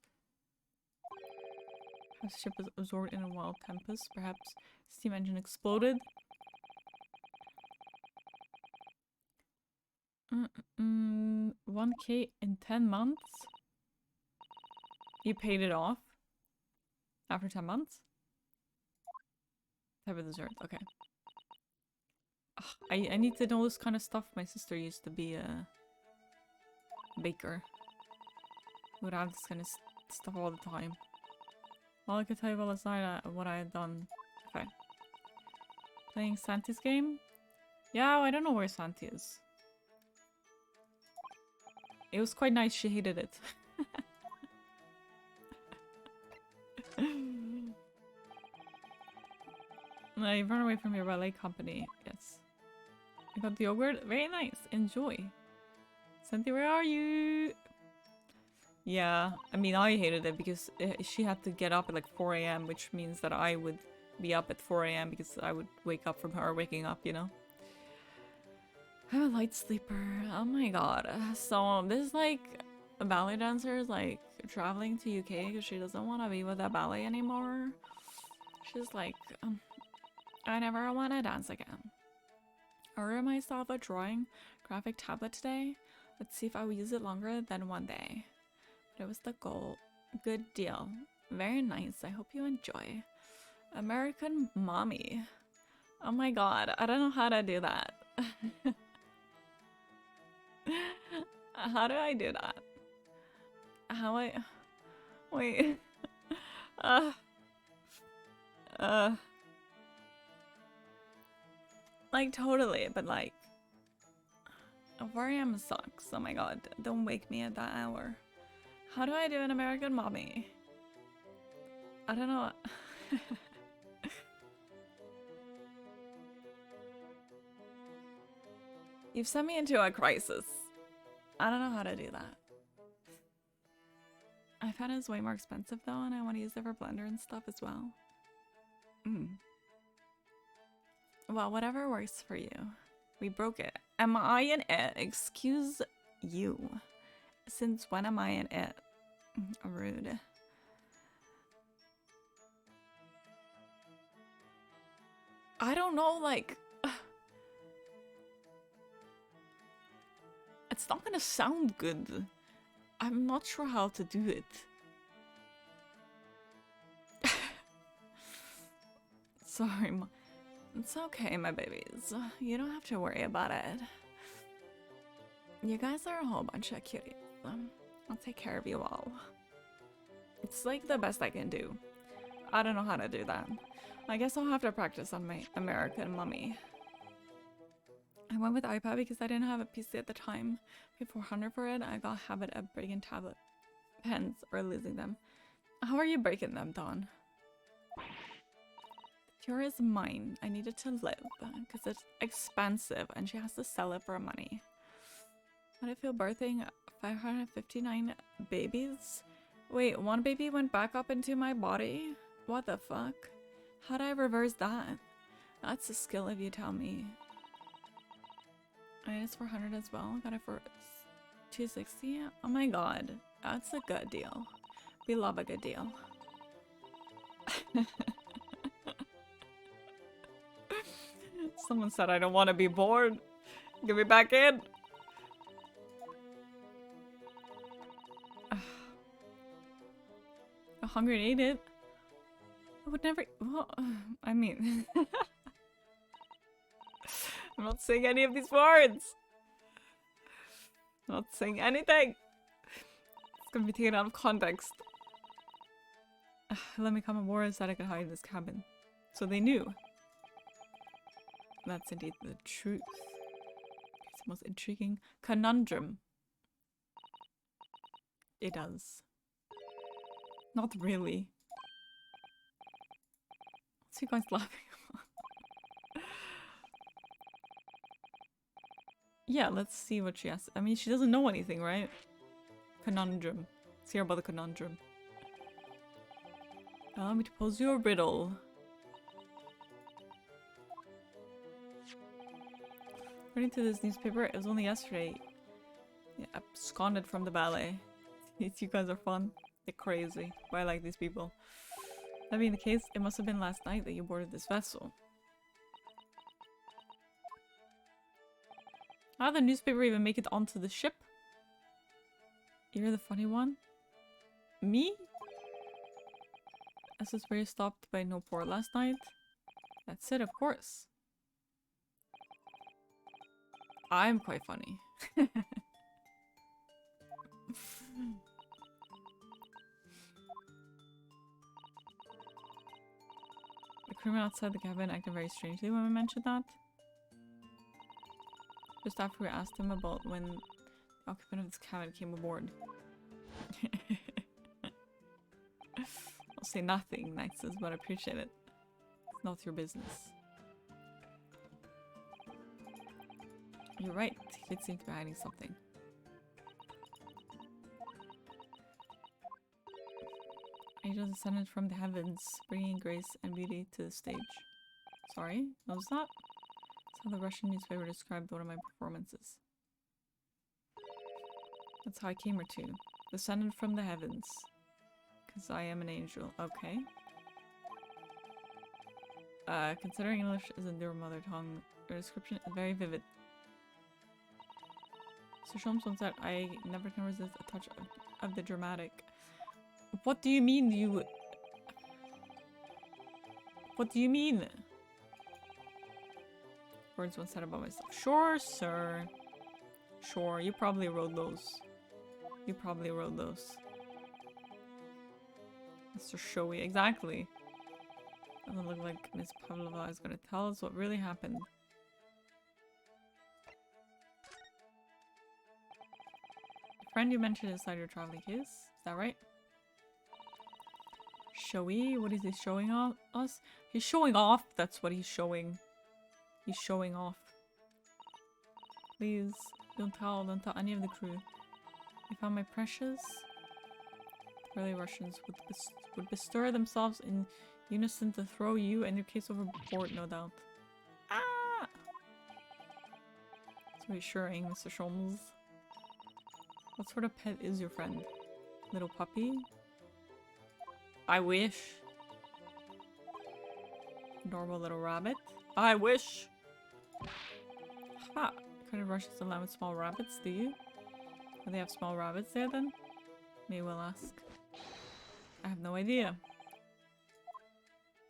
The ship was absorbed in a wild tempest. Perhaps steam engine exploded. 1K in 10 months? You paid it off? After 10 months? Type of dessert, okay. Ugh, I need to know this kind of stuff. My sister used to be a baker. Would have this kind of stuff all the time. All I could tell you about last night, what I had done. Okay. Playing Santi's game? Yeah, I don't know where Santi is. It was quite nice, she hated it. No, you've run away from your ballet company. Yes. You got the yogurt? Very nice. Enjoy. Santi, where are you? Yeah, I mean, I hated it because she had to get up at like 4 AM, which means that I would be up at 4 AM because I would wake up from her waking up, you know? I'm a light sleeper. Oh my god. So, this is like a ballet dancer is like traveling to UK because she doesn't want to be with that ballet anymore. She's like, I never want to dance again. Order myself a drawing graphic tablet today. Let's see if I will use it longer than one day. But it was the goal. Good deal. Very nice. I hope you enjoy. American Mommy. Oh my god, I don't know how to do that. How do I do that? How I... Wait. Like totally, but like... 4 AM sucks. Oh my god, don't wake me at that hour. How do I do an American Mommy? I don't know. You've sent me into a crisis. I don't know how to do that. iPad is way more expensive though, and I want to use it for Blender and stuff as well. Well, whatever works for you. We broke it. Am I in it? Excuse you. Since when am I in it? Rude. I don't know, like... It's not gonna sound good. I'm not sure how to do it. Sorry, it's okay, my babies. You don't have to worry about it. You guys are a whole bunch of cuties. I'll take care of you all. It's like the best I can do. I don't know how to do that. I guess I'll have to practice on my American Mommy. I went with iPad because I didn't have a PC at the time. Paid $400 for it. I got a habit of breaking tablet pens or losing them. How are you breaking them, Dawn? The cure is mine. I need it to live because it's expensive and she has to sell it for money. How do I feel birthing 559 babies? Wait, one baby went back up into my body? What the fuck? How do I reverse that? That's a skill if you tell me. I it's 400 as well. Got it for 260. Oh my god, that's a good deal. We love a good deal. Someone said I don't want to be bored. Get me back in. I'm hungry and ate it. I would never. Well, I mean. I'm not saying any of these words. I'm not saying anything. It's gonna be taken out of context. Let me come aboard so that I could hide in this cabin. So they knew. That's indeed the truth. It's the most intriguing conundrum. It does. Not really. What's you guys laughing about? Yeah, let's see what she has. I mean, she doesn't know anything, right? Conundrum. Let's hear about the conundrum. Allow me to pose you a riddle. According to this newspaper, it was only yesterday. Yeah, absconded from the ballet. You guys are fun. They're crazy. But I like these people. That being the case, it must have been last night that you boarded this vessel. How did the newspaper even make it onto the ship? You're the funny one? Me? This is where you stopped by no port last night? That's it, of course. I'm quite funny. The crewman outside the cabin acted very strangely when we mentioned that. Just after we asked him about when the occupant of this cabin came aboard. I'll say nothing, Nexus, but I appreciate it. It's not your business. You're right, he did seem to be hiding something. Angels descended from the heavens, bringing grace and beauty to the stage. Sorry, what was that? That's how the Russian newspaper described one of my performances. That's how I came here too. Descended from the heavens. Because I am an angel. Okay. Considering English isn't your mother tongue, your description is very vivid. So Mr. Sholmes once said, I never can resist a touch of the dramatic. What do you mean you... What do you mean? Words once said about myself. Sure, sir. Sure, you probably wrote those. You probably wrote those. Mr. Showy, exactly. Doesn't look like Miss Pavlova is gonna tell us what really happened. The friend you mentioned inside your traveling case, is that right? Showy? What is he showing off us? He's showing off, that's what he's showing. He's showing off. Please, don't tell any of the crew. You found my precious? The early Russians would bestir themselves in unison to throw you and your case overboard, no doubt. Ah! It's reassuring, Mr. Sholmes. What sort of pet is your friend? Little puppy? I wish. Adorable little rabbit? I wish! Ha! Kind of rushes along with small rabbits, do you? Do they have small rabbits there then? May well ask. I have no idea.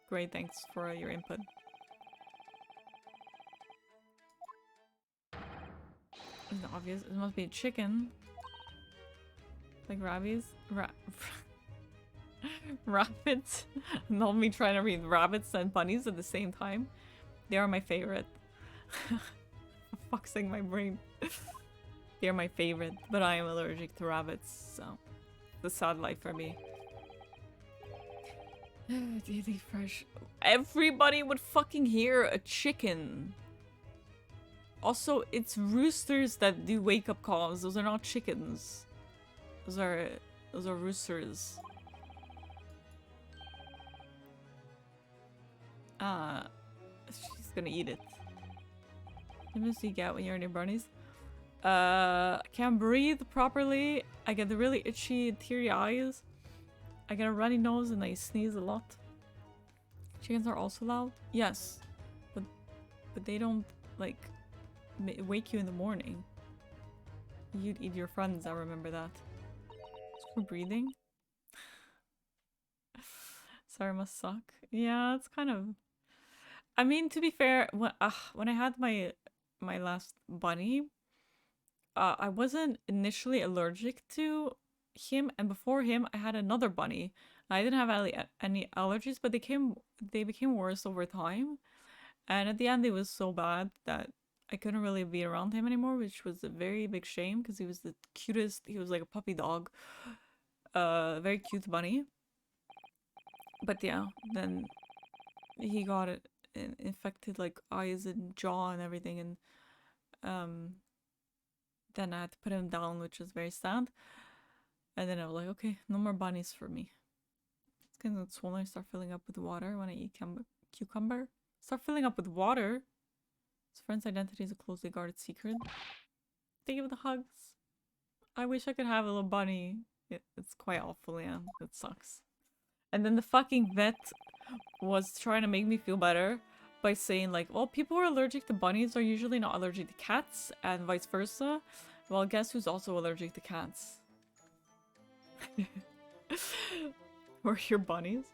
Great, thanks for your input. It's obvious. It must be a chicken. Like rabbits? Rabbits? Not me trying to read rabbits and bunnies at the same time. They are my favorite. Fuxing my brain. They're my favorite, but I am allergic to rabbits, so it's a sad life for me. Daily fresh. Everybody would fucking hear a chicken. Also, it's roosters that do wake-up calls. Those are not chickens. Those are roosters. She's gonna eat it. What do you get when you're near brownies? I can't breathe properly. I get the really itchy, teary eyes. I get a runny nose and I sneeze a lot. Chickens are also loud? Yes. But they don't, like, wake you in the morning. You'd eat your friends, I remember that. For breathing? Sorry, must suck. Yeah, it's kind of... I mean, to be fair, when I had my last bunny, I wasn't initially allergic to him, and before him I had another bunny. I didn't have any allergies, but they became worse over time, and at the end it was so bad that I couldn't really be around him anymore, which was a very big shame because he was the cutest. He was like a puppy dog, very cute bunny. But yeah, then he got it infected, like eyes and jaw and everything, and then I had to put him down, which was very sad. And then I was like, okay, no more bunnies for me. It's gonna get swollen. I start filling up with water when I eat cucumber. Start filling up with water? His friend's identity is a closely guarded secret. Think of the hugs. I wish I could have a little bunny. It's quite awful, yeah. It sucks. And then the fucking vet was trying to make me feel better by saying like, well, people who are allergic to bunnies are usually not allergic to cats, and vice versa. Well, guess who's also allergic to cats? Or your bunnies?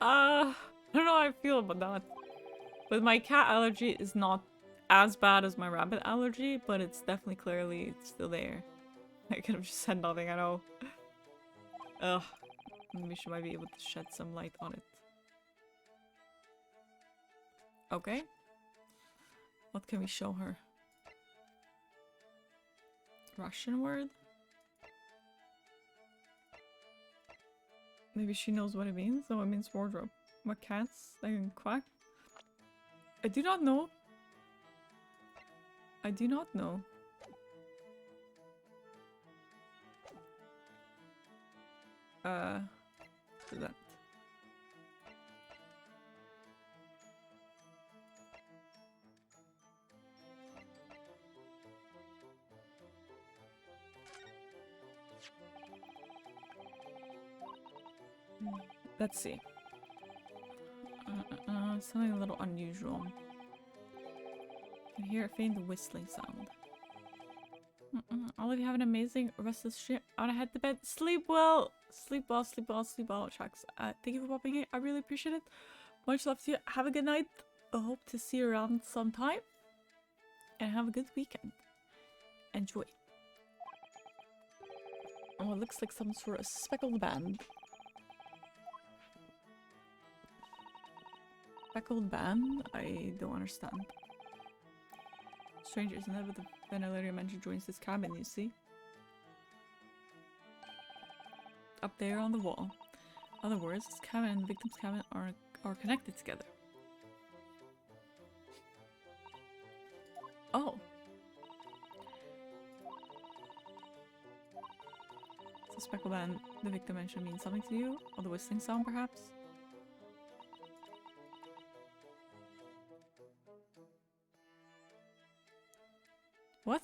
I don't know how I feel about that. But my cat allergy is not as bad as my rabbit allergy, but it's definitely clearly still there. I could have just said nothing, I know. Ugh. Maybe she might be able to shed some light on it. Okay. What can we show her? Russian word? Maybe she knows what it means. So it means wardrobe. What cats? They can quack? I do not know. I do not know. Do that. Let's see. Something a little unusual. I can hear a faint whistling sound. All of you have an amazing rest of the stream. I wanna head to bed. Sleep well. Sleep well, sleep well, sleep well, Shax. Thank you for popping in. I really appreciate it. Much love to you. Have a good night. I hope to see you around sometime. And have a good weekend. Enjoy. Oh, it looks like some sort of speckled band. Speckled band? I don't understand. Strangers, and then with the ventilator mention joins this cabin, you see? Up there on the wall. In other words, this cabin and the victim's cabin are connected together. Oh. So speckled band, the victim mentioned means something to you? Or the whistling sound, perhaps? What?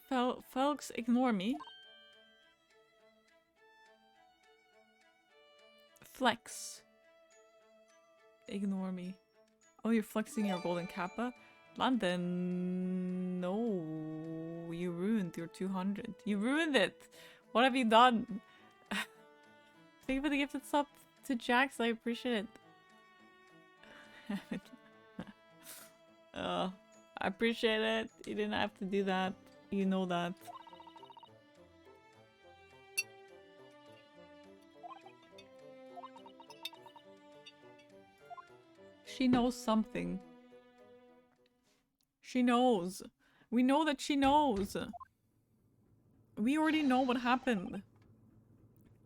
Folks, ignore me. Flex. Ignore me. Oh, you're flexing your golden kappa? London, no. You ruined your 200. You ruined it. What have you done? Thank you for the gifted sub to Jax. I appreciate it. I appreciate it. You didn't have to do that. You know that. She knows something. She knows. We know that she knows. We already know what happened.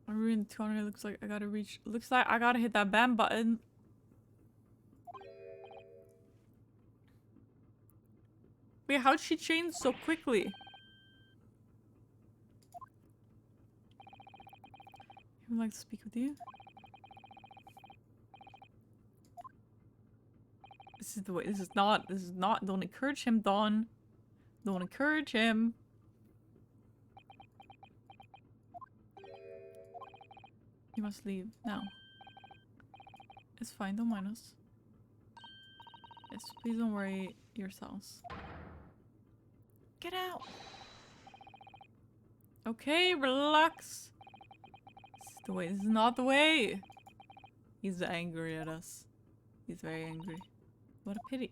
I ruined 200. Looks like I gotta reach. Looks like I gotta hit that BAM button. Wait, how'd she change so quickly? I would like to speak with you. This is the way. This is not. Don't encourage him, Dawn. Don't encourage him. You must leave now. It's fine. Don't mind us. Yes, please don't worry yourselves. Get out. Okay, relax. This is the way. This is not the way. He's angry at us. He's very angry. What a pity.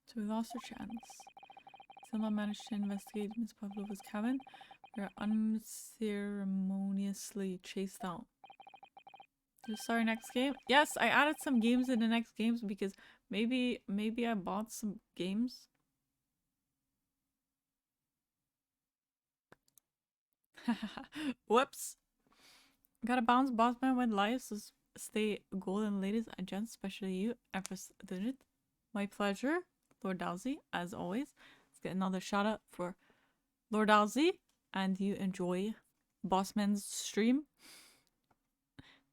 So we lost our chance. Still not managed to investigate Miss Pavlova's cabin. We are unceremoniously chased out. To start our next game? Yes, I added some games in the next games because maybe I bought some games. Whoops. Gotta bounce, Bossman went live, so stay golden, ladies and gents, especially you, Empress Dunit. My pleasure, Lord Dalsey, as always. Let's get another shout out for Lord Dalsey, and you enjoy Bossman's stream.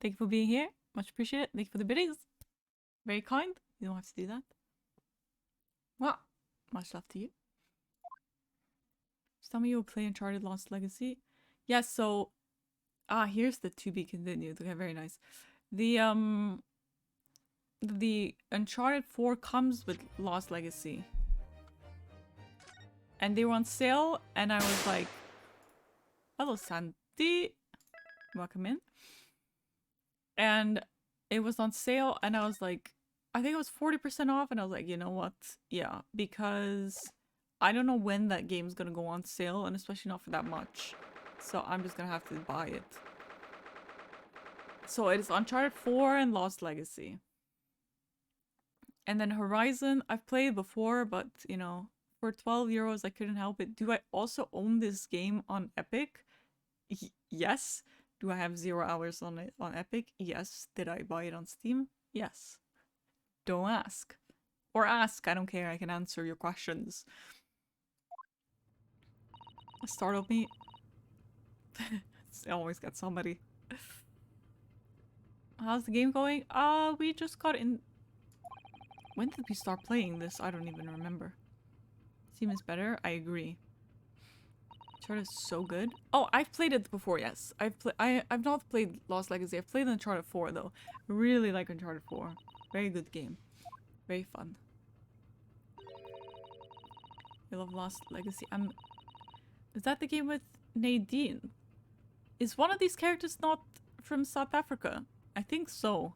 Thank you for being here. Much appreciated. Thank you for the biddies. Very kind. You don't have to do that. Well, much love to you. Just tell me you'll play Uncharted Lost Legacy. Yes, so here's the to be continued. Okay, very nice. The Uncharted 4 comes with Lost Legacy. And they were on sale, and I was like, hello Santi. Welcome in. And it was on sale, and I was like, I think it was 40% off, and I was like, you know what? Yeah, because I don't know when that game's gonna go on sale, and especially not for that much. So I'm just gonna have to buy it. So it is Uncharted 4 and Lost Legacy. And then Horizon, I've played before, but, you know, for 12 euros, I couldn't help it. Do I also own this game on Epic? Yes. Do I have 0 hours on it on Epic? Yes. Did I buy it on Steam? Yes. Don't ask. Or ask, I don't care, I can answer your questions. Startled me. I always get somebody. How's the game going? We just got in. When did we start playing this? I don't even remember. Steam is better, I agree. Uncharted is so good. Oh, I've played it before, yes. I've not played Lost Legacy. I've played Uncharted 4 though. Really like Uncharted 4. Very good game. Very fun. I love Lost Legacy. Is that the game with Nadine? Is one of these characters not from South Africa? I think so.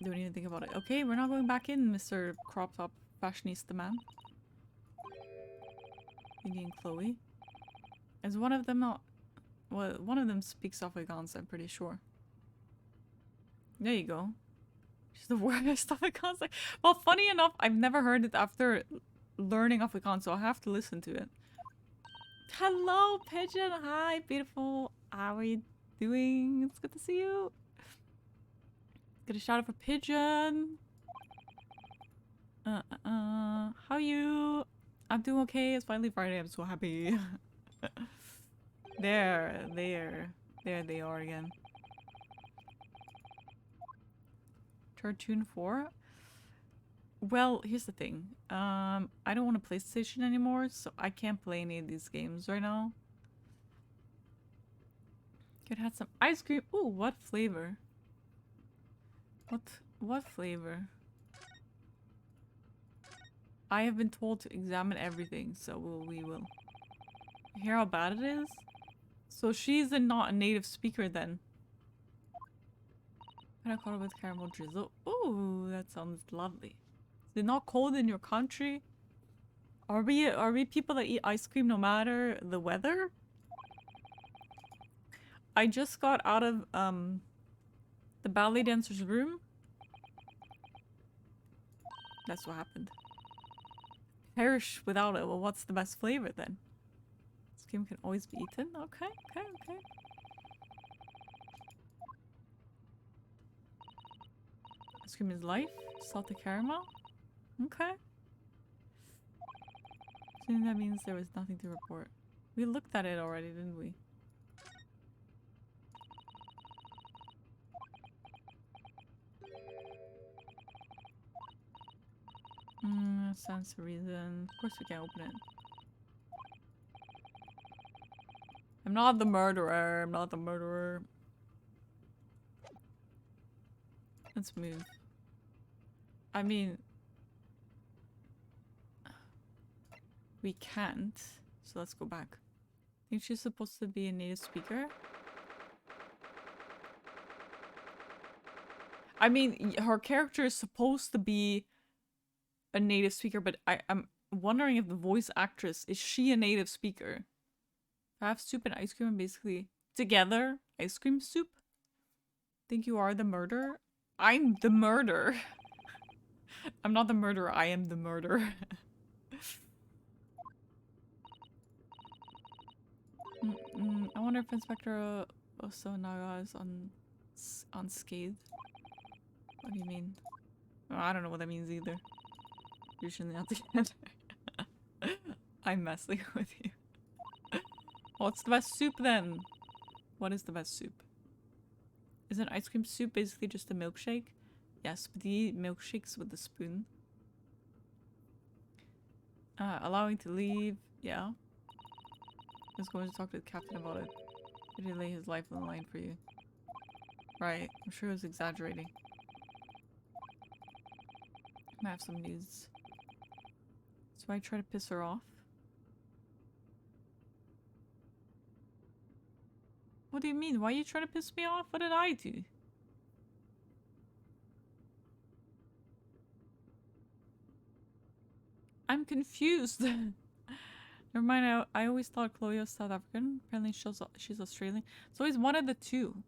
Don't even think about it. Okay, we're not going back in, Mr. Crop Top Fashionista Man. Iggy and Chloe. Is one of them not... Well, one of them speaks Afrikaans, I'm pretty sure. There you go. She's the worst Afrikaans. Well, funny enough, I've never heard it after learning Afrikaans, so I have to listen to it. Hello, Pigeon. Hi, beautiful. How are you doing? It's good to see you. Get a shout out for Pigeon. How are you? I'm doing okay. It's finally Friday. I'm so happy. There they are again. Turtoon 4? Well, here's the thing. I don't want a PlayStation anymore, so I can't play any of these games right now. Could have some ice cream. Ooh, what flavor? What flavor? I have been told to examine everything, so we will. You hear how bad it is? So she's not a native speaker then. Panna cotta with caramel drizzle. Ooh, that sounds lovely. Is it not cold in your country? Are we people that eat ice cream no matter the weather? I just got out of the ballet dancer's room. That's what happened. Perish without it. Well, what's the best flavor then? This game can always be eaten. Okay. Ice cream is life. Salted caramel. Okay. So that means there was nothing to report. We looked at it already, didn't we? Stands to reason. Of course we can't open it. I'm not the murderer. I'm not the murderer. Let's move. I mean... We can't. So let's go back. I think she's supposed to be a native speaker. I mean, her character is supposed to be a native speaker, but I'm wondering if the voice actress, is she a native speaker? I have soup and ice cream and basically together. Ice cream soup? Think you are the murderer? I'm the murderer. I'm not the murderer, I am the murderer. I wonder if Inspector Osonaga is unscathed. What do you mean? Oh, I don't know what that means either. Usually not together. I'm messing with you. What's the best soup then? What is the best soup? Isn't ice cream soup basically just a milkshake? Yes, but you eat milkshakes with a spoon. Allowing to leave. Yeah. I was going to talk to the captain about it. Did he lay his life on the line for you? Right. I'm sure he was exaggerating. I have some news. So I try to piss her off. What do you mean? Why are you trying to piss me off? What did I do? I'm confused. Never mind, I always thought Chloe was South African. Apparently she's Australian. So he's one of the two.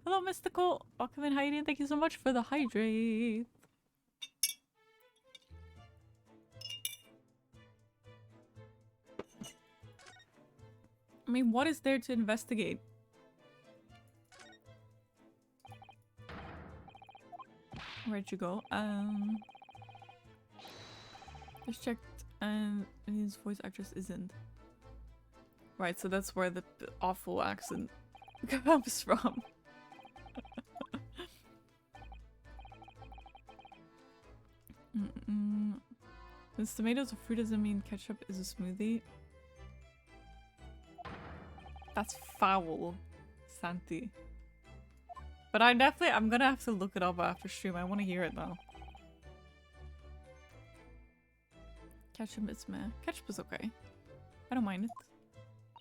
Hello, Mystical. Welcome in, Heidi, and thank you so much for the hydrate. I mean, what is there to investigate? Where'd you go? Just checked, and his voice actress isn't. Right, so that's where the awful accent comes from. Since tomatoes are fruit doesn't mean ketchup is a smoothie. That's foul, Santi. But I'm gonna have to look it up after stream. I want to hear it now. Ketchup is meh. Ketchup is okay. I don't mind it.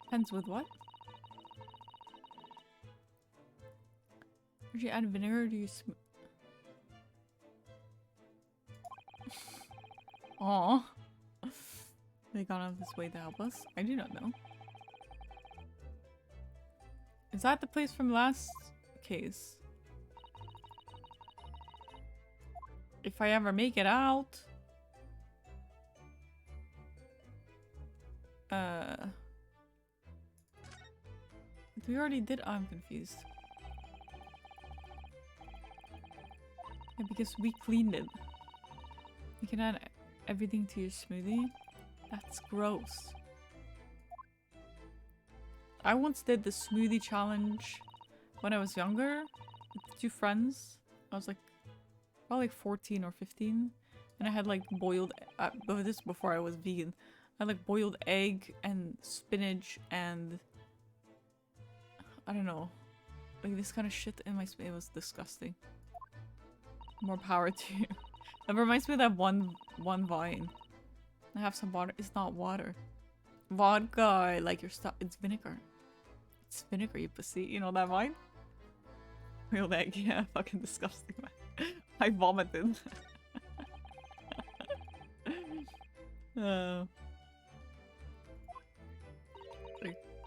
Depends with what. Would you add vinegar or do you Aww. They gone out of this way to help us? I do not know. Is that the place from last case? If I ever make it out. We already did. I'm confused. Yeah, because we cleaned it. You can add everything to your smoothie. That's gross. I once did the smoothie challenge when I was younger with 2 friends. I was like probably like 14 or 15, and I had like boiled. But this before I was vegan. I had like boiled egg and spinach and I don't know, like this kind of shit in my smoothie. It was disgusting. More power to you. That reminds me of that one vine. I have some water. It's not water. Vodka, like your stuff. It's vinegar. It's vinegar, you pussy. You know that vine? Real egg, yeah, fucking disgusting, man. I vomited.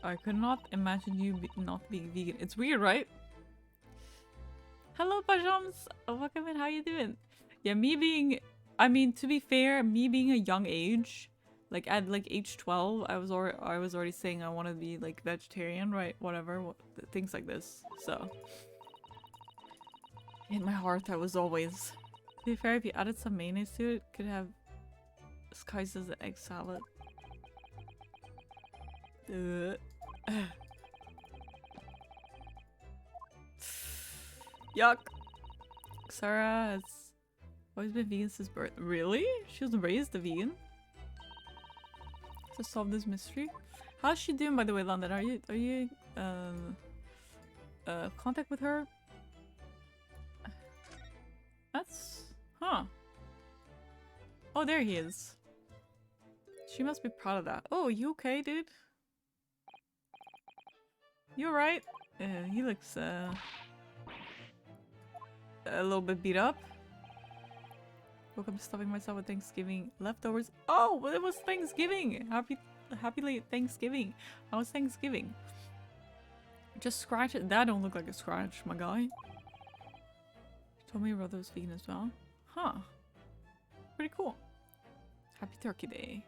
I could not imagine you not being vegan. It's weird, right? Hello, Pajams. Welcome in. How you doing? Yeah, I mean, to be fair, me being a young age, like at like age 12, I was already saying I want to be like vegetarian, right? Whatever, things like this. So in my heart, I was always. To be fair, if you added some mayonnaise to it, could have disguised as an egg salad. Yuck. Sarah has always been vegan since birth. Really? She was raised a vegan? To solve this mystery. How's she doing, by the way, London? Are you contact with her? That's huh. Oh, there he is. She must be proud of that. Oh, you okay, dude? You alright? He looks a little bit beat up. Woke up stuffing myself with Thanksgiving leftovers. Oh, well, it was Thanksgiving. Happy late Thanksgiving. How was Thanksgiving? Just scratch it. That don't look like a scratch, my guy. You told me your brother was vegan as well. Huh. Pretty cool. Happy Turkey Day.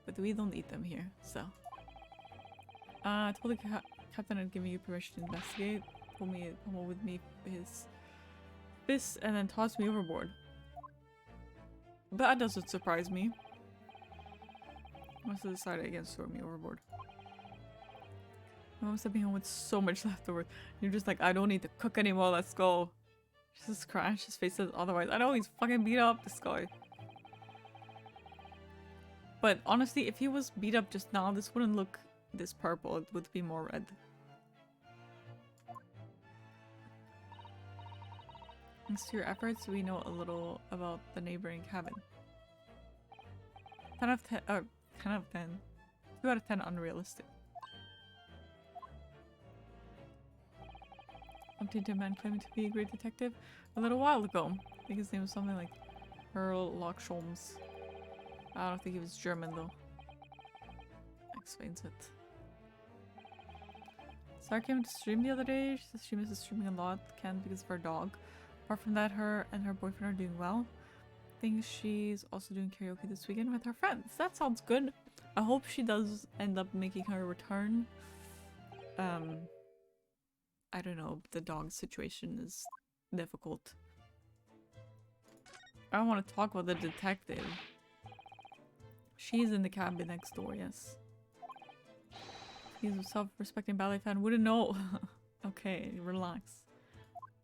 But we don't eat them here, so. I told the captain I'd given you permission to investigate. Told me to pummel with me his fist and then tossed me overboard. That doesn't surprise me. Must have decided against throwing me overboard. My mom sent me home with so much leftover. You're just like, I don't need to cook anymore, let's go. Just crash his face says otherwise. I know he's fucking beat up, this guy. But honestly, if he was beat up just now, this wouldn't look this purple. It would be more red. Thanks to your efforts, we know a little about the neighboring cabin. 10 out of 10, or 10 out of 10. 2 out of 10 unrealistic. Updated a man claiming to be a great detective a little while ago. I think his name was something like Earl Locksholms. I don't think he was German though. Explains it. Sarah came to stream the other day. She says she misses streaming a lot. Can't because of her dog. Apart from that, her and her boyfriend are doing well. I think she's also doing karaoke this weekend with her friends. That sounds good. I hope she does end up making her return. I don't know. The dog situation is difficult. I don't want to talk about the detective. She's in the cabin next door, yes. He's a self-respecting ballet fan. Wouldn't know. Okay, relax.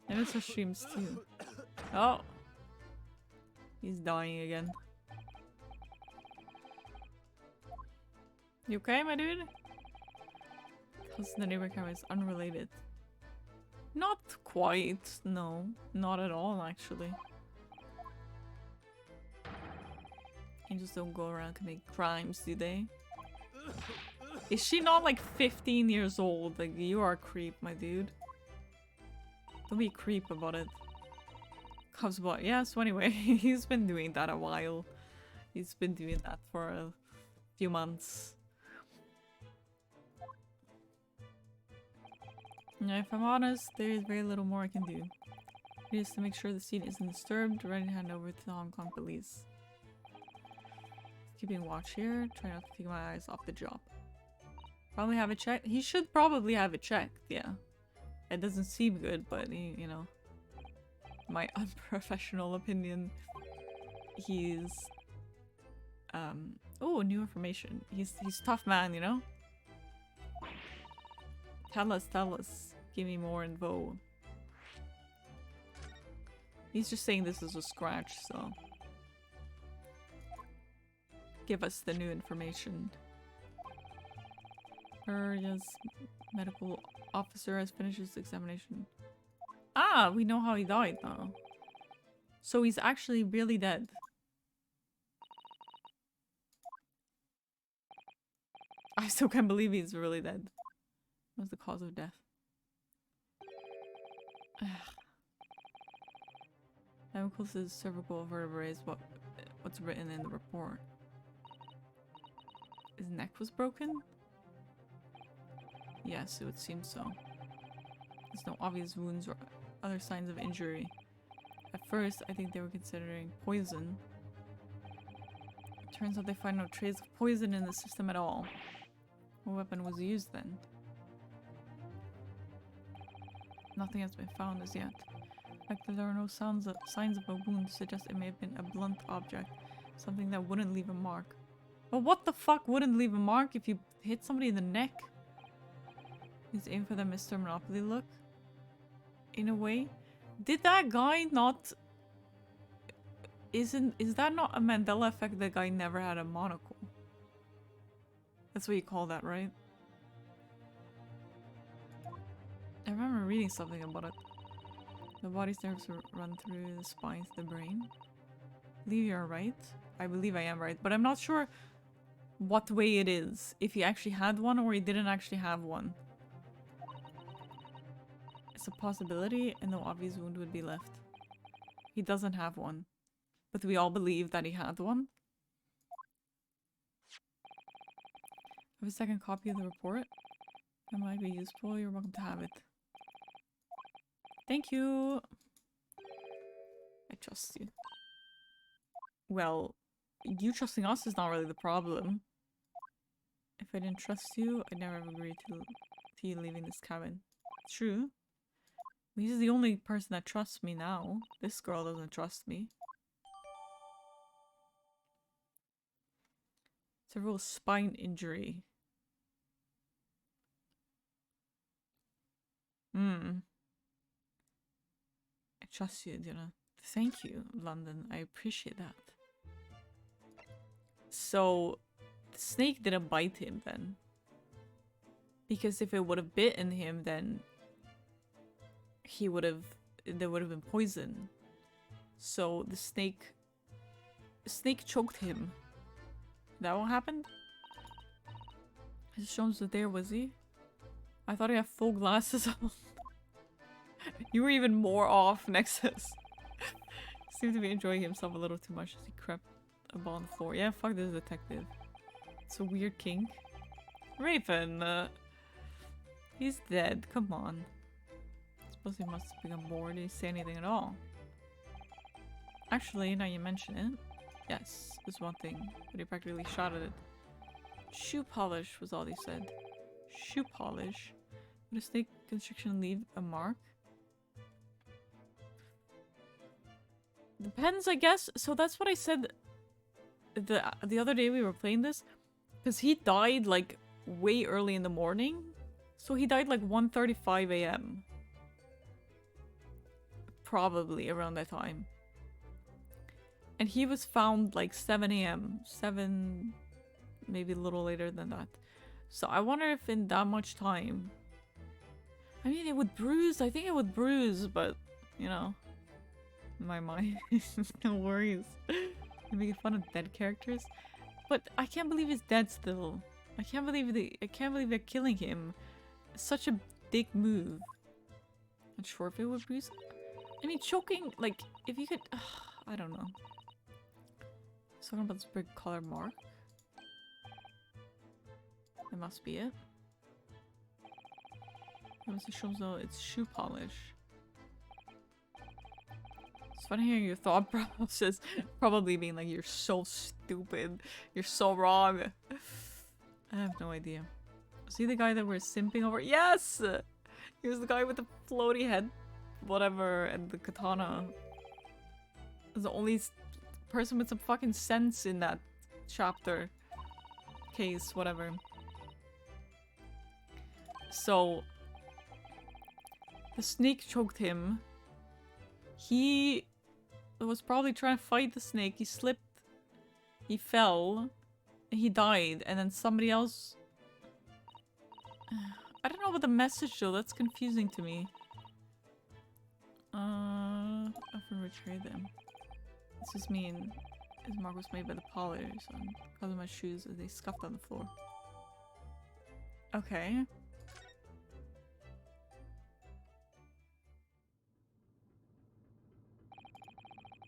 And it's her streams too. Oh! He's dying again. You okay, my dude? Because the neighbor camera is unrelated. Not quite. No, not at all, actually. Angels don't go around committing crimes, do they? Is she not like 15 years old? Like, you are a creep, my dude. Don't be a creep about it. Cubs bot. Yeah, so anyway, he's been doing that a while. He's been doing that for a few months. Yeah, if I'm honest, there is very little more I can do. Just to make sure the scene isn't disturbed, ready to hand over to the Hong Kong police. Keeping watch here, try not to take my eyes off the job. Probably have it checked. He should probably have it checked, yeah. It doesn't seem good, but he, you know, my unprofessional opinion, he's oh, new information. He's tough man, you know? Tell us. Give me more info. He's just saying this is a scratch, so give us the new information. Yes, medical officer has finished his examination. Ah, we know how he died now. So he's actually really dead. I still can't believe he's really dead. What's the cause of death? Amicus' cervical vertebrae is what's written in the report. His neck was broken? Yes, it would seem so. There's no obvious wounds or other signs of injury. At first, I think they were considering poison. Turns out they find no trace of poison in the system at all. What weapon was used then? Nothing has been found as yet. In fact, there are no signs of a wound to suggest it may have been a blunt object. Something that wouldn't leave a mark. But what the fuck wouldn't leave a mark if you hit somebody in the neck? He's aiming for the Mr. Monopoly look. In a way. Did that guy not... Is that not a Mandela effect? The guy never had a monocle. That's what you call that, right? I remember reading something about it. The body's nerves run through the spine to the brain. I believe you're right. I believe I am right, but I'm not sure what way it is. If he actually had one or he didn't actually have one. It's a possibility and no obvious wound would be left. He doesn't have one. But we all believe that he had one. I have a second copy of the report. That might be useful. You're welcome to have it. Thank you. I trust you. Well, you trusting us is not really the problem. If I didn't trust you, I'd never have agreed to you leaving this cabin. True. He's the only person that trusts me now. This girl doesn't trust me. Several spine injury. I trust you, Diana. Thank you, London. I appreciate that. So, the snake didn't bite him then. Because if it would have bitten him, then there would have been poison. So the snake choked him. That what happened? It shows that there was he. I thought he had full glasses on. You were even more off, Nexus. Seemed to be enjoying himself a little too much as he crept up on the floor. Yeah, fuck this detective. It's a weird kink. Raven, he's dead. Come on. I suppose he must have become bored. Did he say anything at all? Actually, now you mention it. Yes, there's one thing. But he practically shot at it. Shoe polish was all he said. Shoe polish? Would a snake constriction leave a mark? Depends, I guess. So that's what I said the other day we were playing this. Because he died like way early in the morning. So he died like 1:35 a.m. Probably around that time. And he was found like 7 a.m. 7 maybe a little later than that. So I wonder if in that much time... I mean, it would bruise. I think it would bruise, but, you know, in my mind, no worries. I'm making fun of dead characters. But I can't believe he's dead still. I can't believe they're killing him. It's such a big move. Not sure if it would bruise. I mean, choking, like, if you could... I don't know. He's talking about this big color mark. That must be it. It shows though it's shoe polish. It's funny hearing your thought process probably being like, you're so stupid. You're so wrong. I have no idea. See the guy that we're simping over? Yes! He was the guy with the floaty head, whatever, and the katana. He's the only person with some fucking sense in that chapter. Case, whatever. So... the snake choked him. He was probably trying to fight the snake. He slipped. He fell. And he died. And then somebody else... I don't know about the message though. That's confusing to me. I have to retrade them. This is mean. His mark was made by the polish on because of my shoes as they scuffed on the floor. Okay.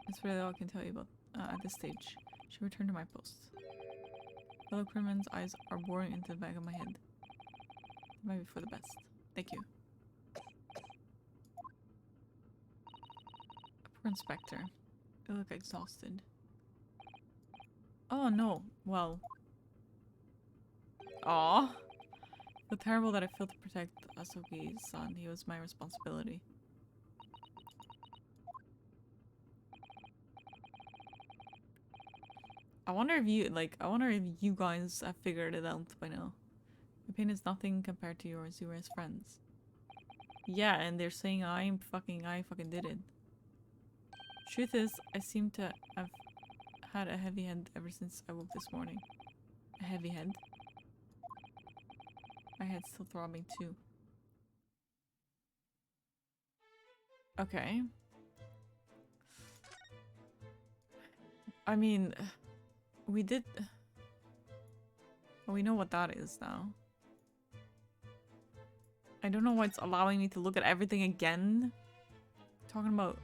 That's really all I can tell you about at this stage. Should return to my post. Fellow crewman's eyes are boring into the back of my head. It might be for the best. Thank you. Poor inspector. They look exhausted. Oh no. Well. Aww. The terrible that I feel to protect Asoki's son. He was my responsibility. I wonder if you guys have figured it out by now. My pain is nothing compared to yours. You were as friends. Yeah, and they're saying I fucking did it. Truth is, I seem to have had a heavy head ever since I woke this morning. A heavy head? My head's still throbbing too. Okay. I mean... we did... well, we know what that is now. I don't know why it's allowing me to look at everything again. Talking about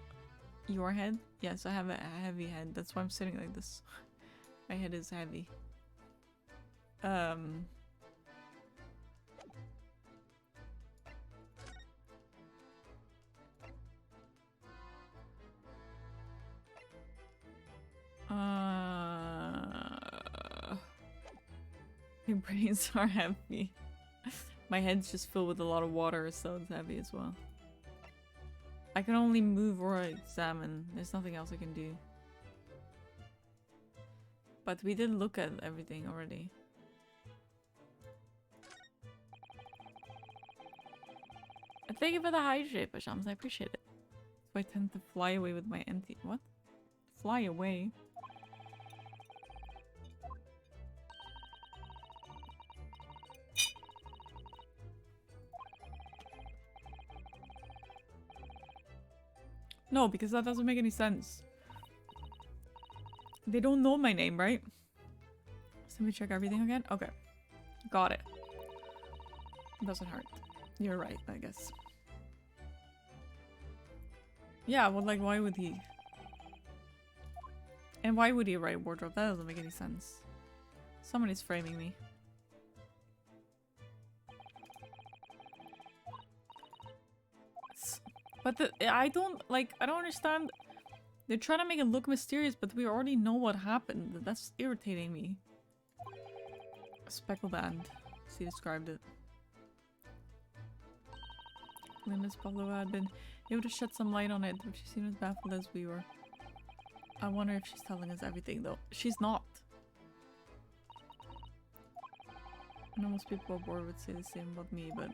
your head? Yes, I have a heavy head. That's why I'm sitting like this. My head is heavy. My brains are heavy. My head's just filled with a lot of water, so it's heavy as well. I can only move or examine. There's nothing else I can do. But we did look at everything already. Thank you for the hydrate, Pashams. I appreciate it. So I tend to fly away with my empty... what? Fly away? No, because that doesn't make any sense. They don't know my name, right? So let me check everything again. Okay. Got it. Doesn't hurt. You're right, I guess. Yeah, well, like, why would he? And why would he write wardrobe? That doesn't make any sense. Somebody's framing me. But I don't understand. They're trying to make it look mysterious, but we already know what happened. That's irritating me. Speckled and she described it. When Miss Pavlova had been able to shed some light on it, but she seemed as baffled as we were. I wonder if she's telling us everything, though. She's not. I know most people aboard would say the same about me, but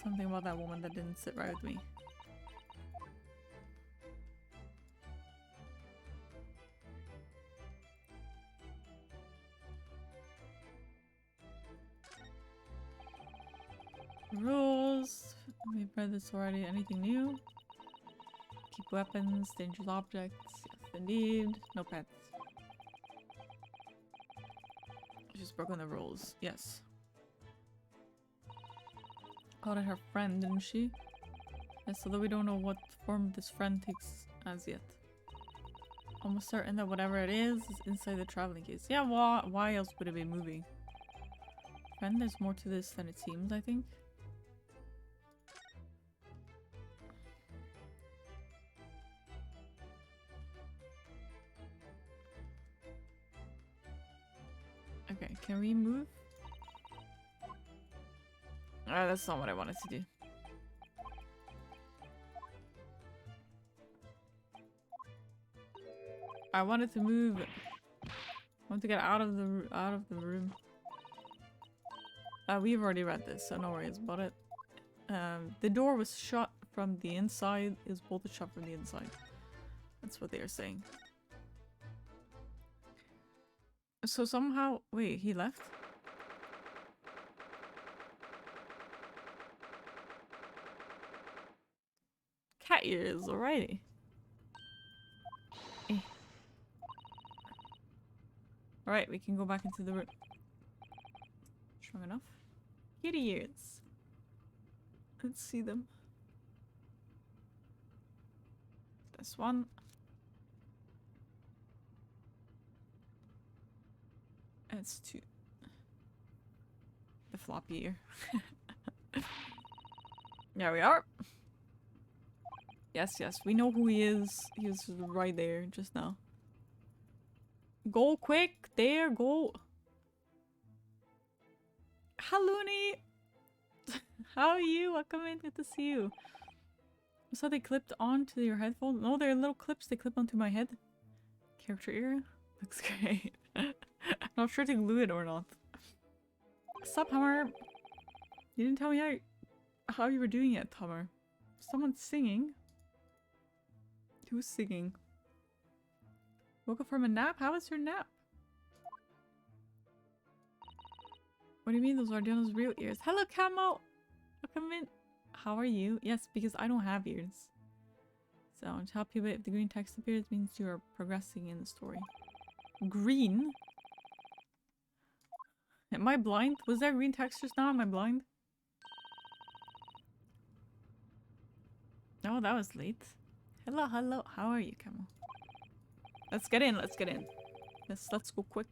something about that woman that didn't sit right with me. Rules. We've read this already. Anything new? Keep weapons, dangerous objects. Yes, indeed. No pets. She's broken the rules. Yes. Called it her friend, didn't she? Yes, although we don't know what form this friend takes as yet. Almost certain that whatever it is inside the traveling case. Yeah, why else would it be moving? Friend, there's more to this than it seems, I think. Okay, can we move? That's not what I wanted to do. I wanted to move. I want to get out of the room. We've already read this, so no worries about it. The door was shut from the inside. It was bolted shut from the inside. That's what they are saying. So somehow... Wait, he left? Cat ears, alrighty. Eh. Alright, we can go back into the room. Strong enough. Kitty ears. Let's see them. This one. It's 2. The floppy ear. There we are. Yes, we know who he is. He was right there just now. Go quick! There, go! Halloony! How are you? Welcome in, good to see you. So they clipped onto your headphones? No, they're little clips they clip onto my head. Character ear? Looks great. I'm not sure to glue it or not. Sup, Hammer? You didn't tell me how you were doing it, Hammer. Someone's singing. Who's singing? Woke up from a nap? How was your nap? What do you mean those are Dion's real ears? Hello, Camo! Welcome in. How are you? Yes, because I don't have ears. So, to help you, if the green text appears, it means you are progressing in the story. Green? Am I blind? Was there green text just now? Am I blind? Oh, that was late. Hello. How are you, Camo? Let's get in. Let's go quick.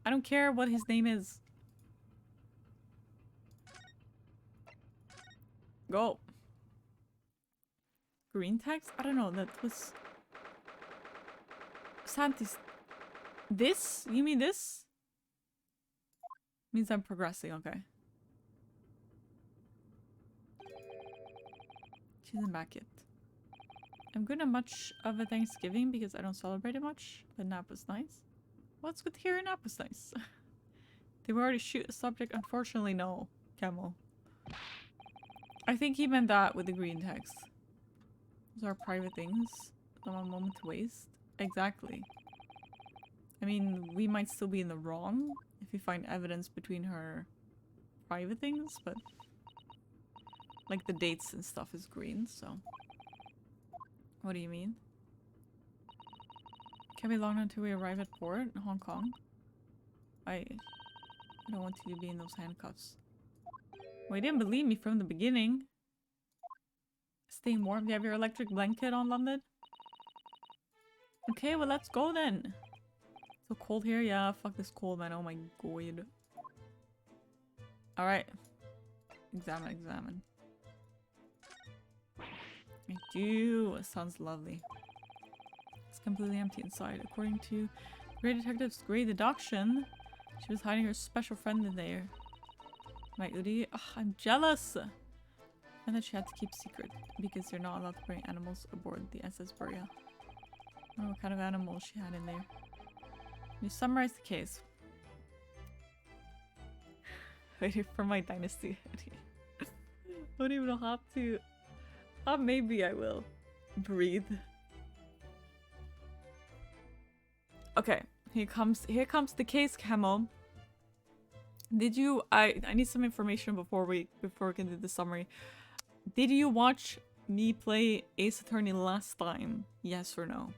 I don't care what his name is. Go. Green text? I don't know. That was... Santis. This? You mean this? Means I'm progressing. Okay. She isn't back yet. I'm good at much of a Thanksgiving because I don't celebrate it much. But nap was nice. Well, it's good to hear a nap was nice. Did we already shoot a subject? Unfortunately, no. Camel. I think he meant that with the green text. Those are private things. Not a moment to waste. Exactly. I mean, we might still be in the wrong if we find evidence between her private things, but... Like the dates and stuff is green, so... What do you mean? Can be long until we arrive at port in Hong Kong. I don't want you to be in those handcuffs. Well, you didn't believe me from the beginning. Staying warm? Do you have your electric blanket on, London? Okay, well let's go then. So cold here? Yeah, fuck this cold, man. Oh my god. Alright. Examine. I do. It sounds lovely. It's completely empty inside. According to Great Detective's great deduction, she was hiding her special friend in there. My Udi. Ugh, I'm jealous! And that she had to keep secret because you're not allowed to bring animals aboard the SS Buria. I don't know what kind of animals she had in there. Can you summarize the case? Waiting for my dynasty. I don't even know how to... maybe I will. Breathe. Okay, here comes the case, Camo. Did you? I need some information before we can do the summary. Did you watch me play Ace Attorney last time? Yes or no?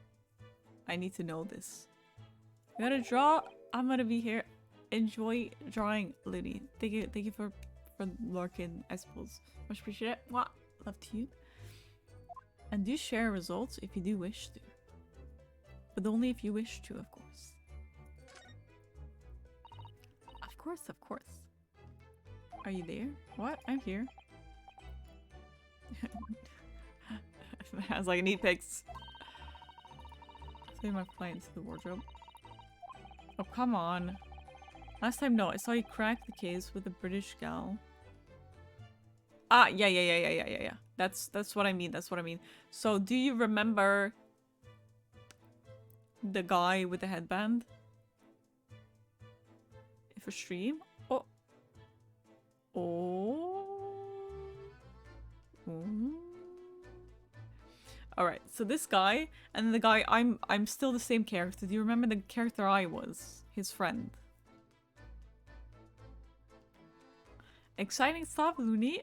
I need to know this. You gotta draw. I'm gonna be here. Enjoy drawing, Liddy. Thank you for lurking, I suppose. Much appreciate it. Mwah. Love to you. And do share results if you do wish to. But only if you wish to, of course. Of course, of course. Are you there? What? I'm here. I was like, I need pics. Save my flight into the wardrobe. Oh, come on. Last time, no. I saw you crack the case with the British gal. Ah, yeah. That's what I mean. That's what I mean. So, do you remember the guy with the headband? For stream? Oh. Oh. Alright, so this guy, and the guy, I'm still the same character. Do you remember the character I was? His friend. Exciting stuff, Looney.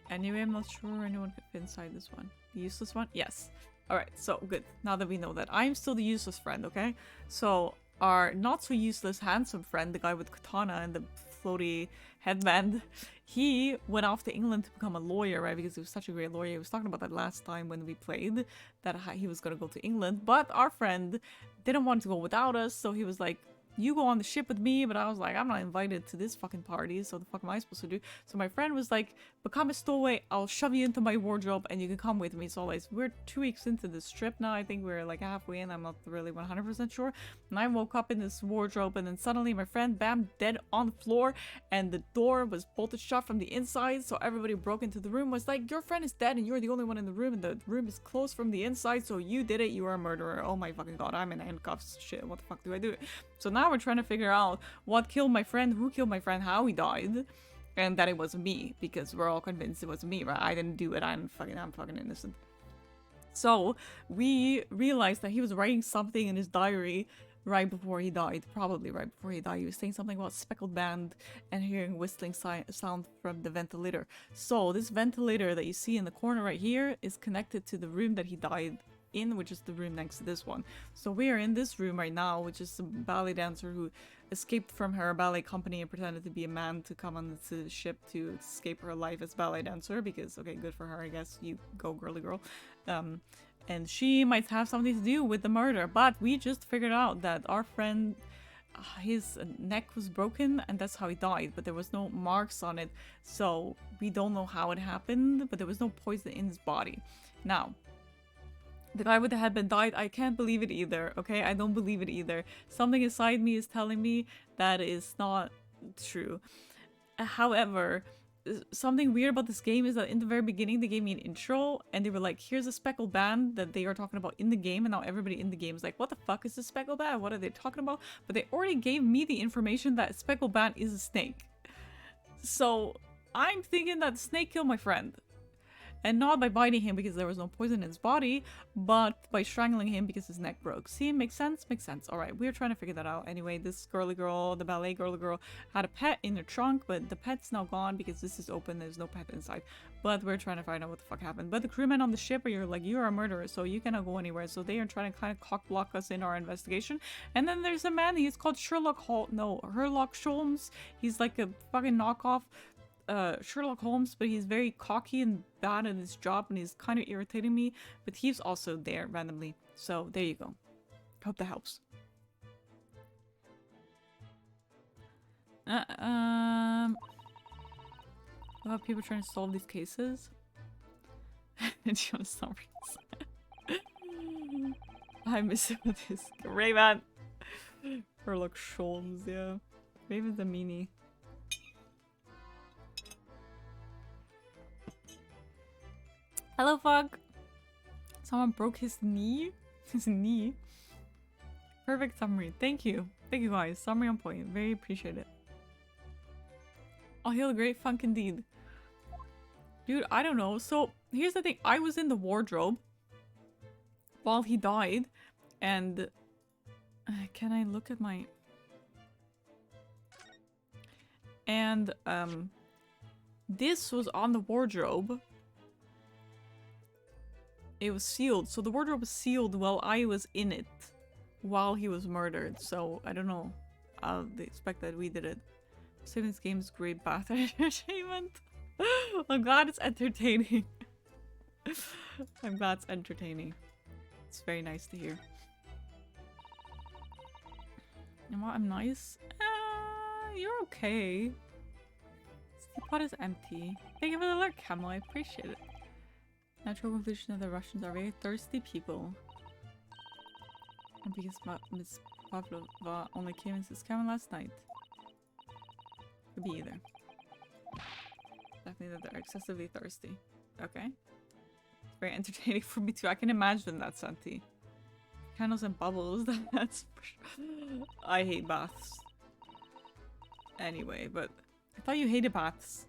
Anyway, I'm not sure anyone could fit inside this one. The useless one? Yes. Alright, so good. Now that we know that. I'm still the useless friend, okay? So, our not so useless handsome friend, the guy with katana and the floaty headband, he went off to England to become a lawyer, right? Because he was such a great lawyer. He was talking about that last time when we played, that he was gonna go to England. But our friend didn't want to go without us, so he was like, you go on the ship with me, but I was like, I'm not invited to this fucking party, so the fuck am I supposed to do? So my friend was like, become a stowaway, I'll shove you into my wardrobe and you can come with me. So like, we're 2 weeks into this trip now. I think we're like halfway in, I'm not really 100% sure. And I woke up in this wardrobe and then suddenly my friend, bam, dead on the floor, and the door was bolted shut from the inside, so everybody broke into the room, was like, your friend is dead and you're the only one in the room and the room is closed from the inside, so you did it, you are a murderer. Oh my fucking god, I'm in handcuffs. Shit, what the fuck do I do? So now we're trying to figure out what killed my friend, who killed my friend, how he died, and that it was me, because we're all convinced it was me, right? I didn't do it, I'm fucking innocent. So we realized that he was writing something in his diary right before he died, probably right before he died. He was saying something about speckled band and hearing whistling sound from the ventilator. So this ventilator that you see in the corner right here is connected to the room that he died in, which is the room next to this one. So we are in this room right now, which is a ballet dancer who escaped from her ballet company and pretended to be a man to come on the ship to escape her life as ballet dancer, because okay, good for her, I guess. You go, girly girl. And she might have something to do with the murder, but we just figured out that our friend, his neck was broken and that's how he died, but there was no marks on it, so we don't know how it happened, but there was no poison in his body. Now, the guy with the headband died. I can't believe it either, okay? I don't believe it either. Something inside me is telling me that is not true. However, something weird about this game is that in the very beginning they gave me an intro and they were like, here's a speckled band that they are talking about in the game, and now everybody in the game is like, what the fuck is this speckled band? What are they talking about? But they already gave me the information that speckled band is a snake. So I'm thinking that the snake killed my friend. And not by biting him because there was no poison in his body, but by strangling him because his neck broke. See, makes sense? Makes sense. Alright, we're trying to figure that out. Anyway, this girly girl, the ballet girly girl, had a pet in her trunk, but the pet's now gone because this is open, there's no pet inside. But we're trying to find out what the fuck happened. But the crewmen on the ship are like, you're a murderer, so you cannot go anywhere. So they are trying to kind of cock block us in our investigation. And then there's a man, he's called Sherlock Holmes. He's like a fucking knockoff Sherlock Holmes, but he's very cocky and bad at his job and he's kind of irritating me, but he's also there randomly. So there you go. Hope that helps. A lot of people trying to solve these cases. And she was some reason. I miss him with his Raven. Sherlock Holmes, yeah. Raven's a meanie. Hello, Fog. Someone broke his knee? His knee? Perfect summary. Thank you. Thank you, guys. Summary on point. Very appreciate it. Oh, he'll a great funk indeed. Dude, I don't know. So, here's the thing. I was in the wardrobe while he died. And... can I look at my... And this was on the wardrobe. It was sealed, so the wardrobe was sealed while I was in it, while he was murdered. So I don't know. They expect that we did it. Saving this game is great bath entertainment. I'm glad it's entertaining. I'm glad it's entertaining. It's very nice to hear. You know what? I'm nice. You're okay. The pot is empty. Thank you for the alert, Camel. I appreciate it. Natural conclusion that the Russians are very thirsty people. And because Miss Pavlova only came into this cabin last night. Could be either. Definitely that they're excessively thirsty. Okay. Very entertaining for me too. I can imagine that, Santi. Candles and bubbles. That's for sure. I hate baths. Anyway, but I thought you hated baths.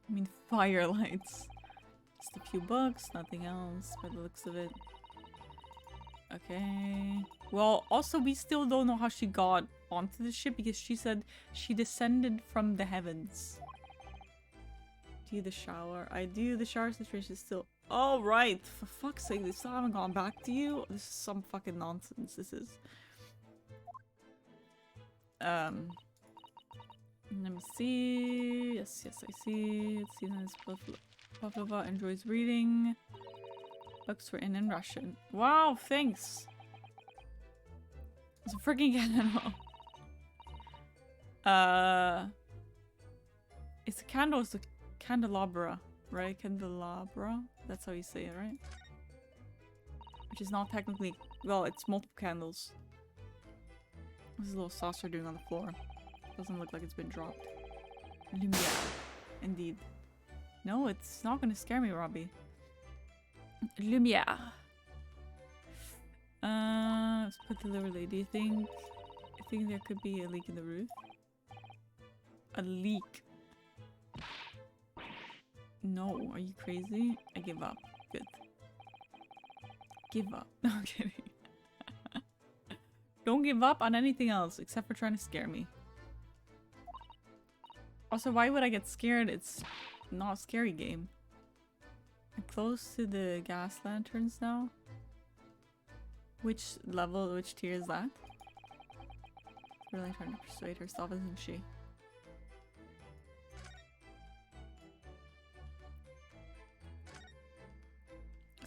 I mean, firelights. Just a few bucks, nothing else by the looks of it. Okay. Well, also we still don't know how she got onto the ship because she said she descended from the heavens. Do the shower. I do. The shower situation is still... Oh, right. For fuck's sake, they still haven't gone back to you? This is some fucking nonsense. This is... Let me see. Yes, yes, I see. It seems as Pavlova enjoys reading. Books written in Russian. Wow, thanks. It's a freaking candle. It's a candle. It's a candelabra, right? Candelabra. That's how you say it, right? Which is not technically... Well, it's multiple candles. What's this little saucer doing on the floor? Doesn't look like it's been dropped. Lumiere. Indeed. No, it's not gonna scare me, Robbie. Lumiere. Let's put the liver lady. I think there could be a leak in the roof. A leak. No, are you crazy? I give up. Good. Give up. No, I'm kidding. Don't give up on anything else except for trying to scare me. Also, why would I get scared? It's not a scary game. I'm close to the gas lanterns now. Which level, which tier is that? Really trying to persuade herself, isn't she?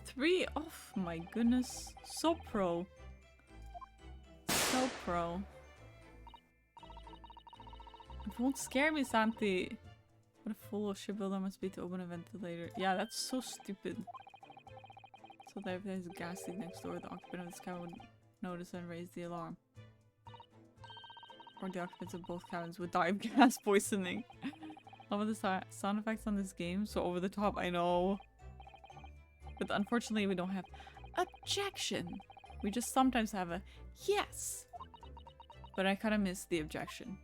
Three? Oh my goodness. So pro. So pro. It won't scare me, Santi. What a fool a shipbuilder must be to open a ventilator. Yeah, that's so stupid. So that if there's a gas leak next door, the occupant of this cabin would notice and raise the alarm. Or the occupants of both cabins would die of gas poisoning. Some of the sound effects on this game, so over the top, I know. But unfortunately, we don't have objection. We just sometimes have a yes. But I kind of miss the objection.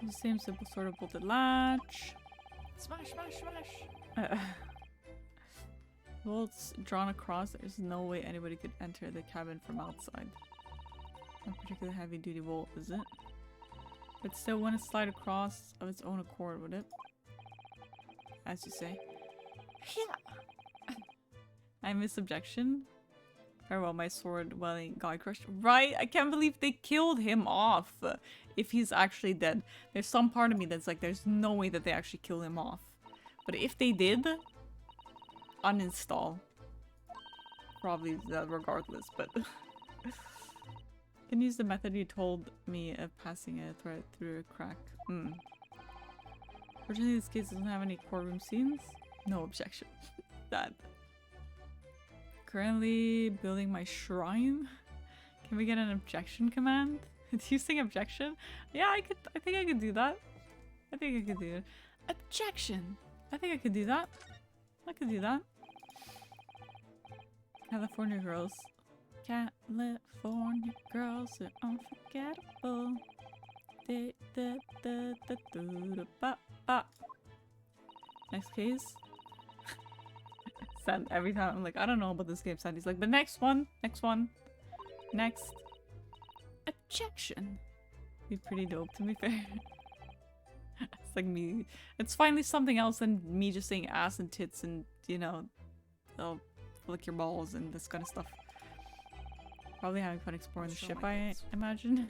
The same simple sort of bolted latch. Smash, smash, smash. Bolts drawn across. There's no way anybody could enter the cabin from outside. Not particularly heavy duty bolt, is it? But still wouldn't slide across of its own accord, would it? As you say. Yeah. I miss objection. Farewell, my sword welding guy crushed. Right? I can't believe they killed him off. If he's actually dead. There's some part of me that's like, there's no way that they actually kill him off. But if they did, uninstall. Probably regardless, but... Can use the method you told me of passing a thread through a crack. Fortunately, this case doesn't have any courtroom scenes. No objection. That. Currently building my shrine. Can we get an objection command? Do you sing objection? Yeah, I think I could do that. I think I could do it. Objection! I think I could do that. I could do that. California girls. California girls are unforgettable. Next case. sent every time. I'm like, I don't know about this game sent. He's like, but next one, next one, next. Objection. Be pretty dope, to be fair. It's like me. It's finally something else than me just saying ass and tits and, you know, they'll flick your balls and this kind of stuff. Probably having fun exploring the ship, I imagine.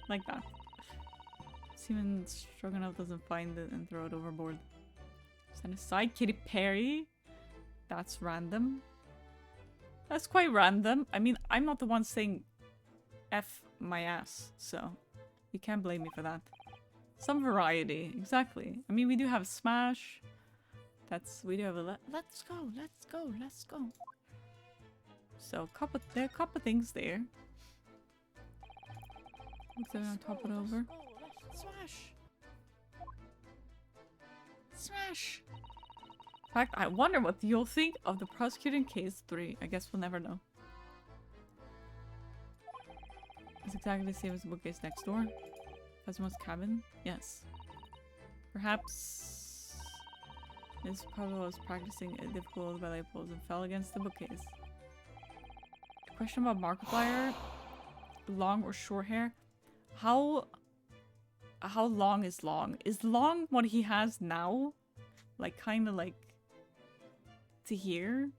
Like that. Seaman Stroganoff doesn't find it and throw it overboard. Send aside Katy Perry. That's random. That's quite random. I mean, I'm not the one saying F my ass, so you can't blame me for that. Some variety, exactly. I mean, we do have Smash. We do have a let's go. So there are a couple things there. Looks like I'm gonna top it over. Smash! Smash! In fact, I wonder what you'll think of the prosecuting case 3. I guess we'll never know. It's exactly the same as the bookcase next door. Cosmo's cabin? Yes. Perhaps Miss Pablo was practicing a difficult ballet pose and fell against the bookcase. Question about Markiplier. Long or short hair? How long is long? Is long what he has now? Like, kind of like to here?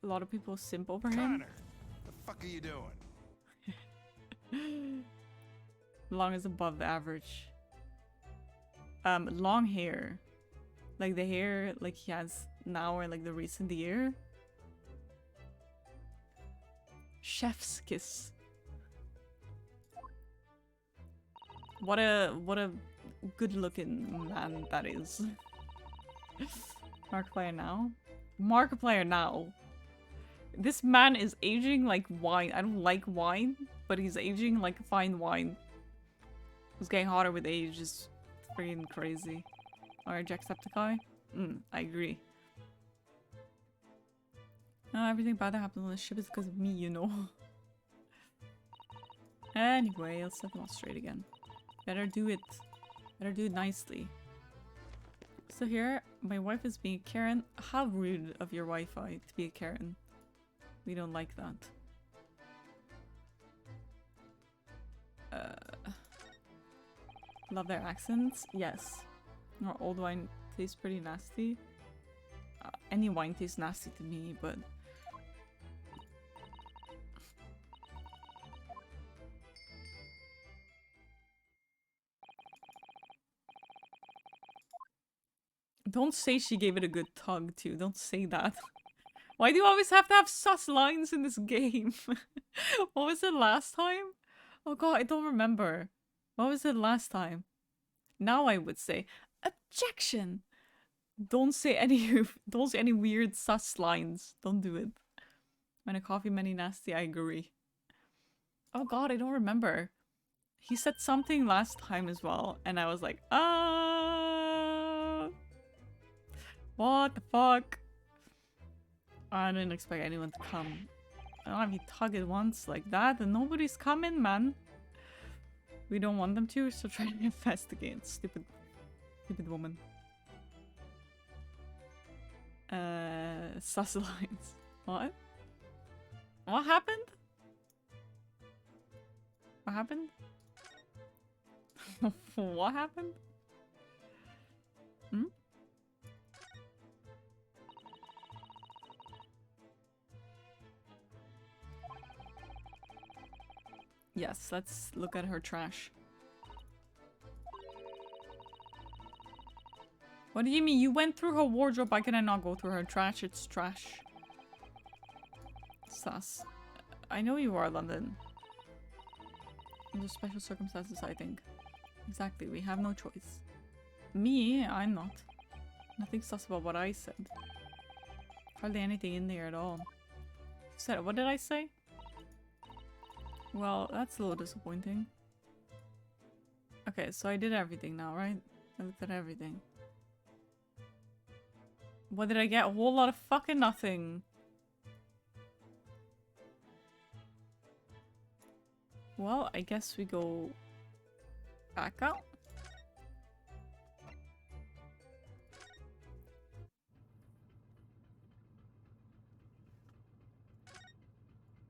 A lot of people simp over him. Connor, the fuck are you doing? Long is above the average. Long hair. Like the hair like he has now or like the recent year. Chef's kiss. What a good looking man that is. Markiplier now? Markiplier now. This man is aging like wine. I don't like wine, but he's aging like fine wine. He's getting hotter with age, is freaking crazy. Alright, Jacksepticeye? I agree. No, everything bad that happens on the ship is because of me, you know. Anyway, let's set them all straight again. Better do it. Better do it nicely. So here, my wife is being a Karen. How rude of your Wi-Fi to be a Karen. We don't like that. Love their accents? Yes. Our old wine tastes pretty nasty. Any wine tastes nasty to me, but... Don't say she gave it a good tug, too. Don't say that. Why do you always have to have sus lines in this game? What was it last time? Oh god, I don't remember. What was it last time? Now I would say, objection! Don't say any weird sus lines. Don't do it. When a coffee many nasty, I agree. Oh god, I don't remember. He said something last time as well, and I was like, what the fuck? I didn't expect anyone to come. Oh, if you tug it once like that, and nobody's coming, man. We don't want them to, so try to investigate. Stupid woman. Sus lines. What? What happened? What happened? What happened? Hmm? Yes, let's look at her trash. What do you mean? You went through her wardrobe. Why can I not go through her trash? It's trash. Sus. I know you are, London. Under special circumstances, I think. Exactly, we have no choice. Me? I'm not. Nothing sus about what I said. Hardly anything in there at all. What did I say? Well, that's a little disappointing. Okay, so I did everything now, right? I looked at everything. What did I get? A whole lot of fucking nothing. Well, I guess we go back out.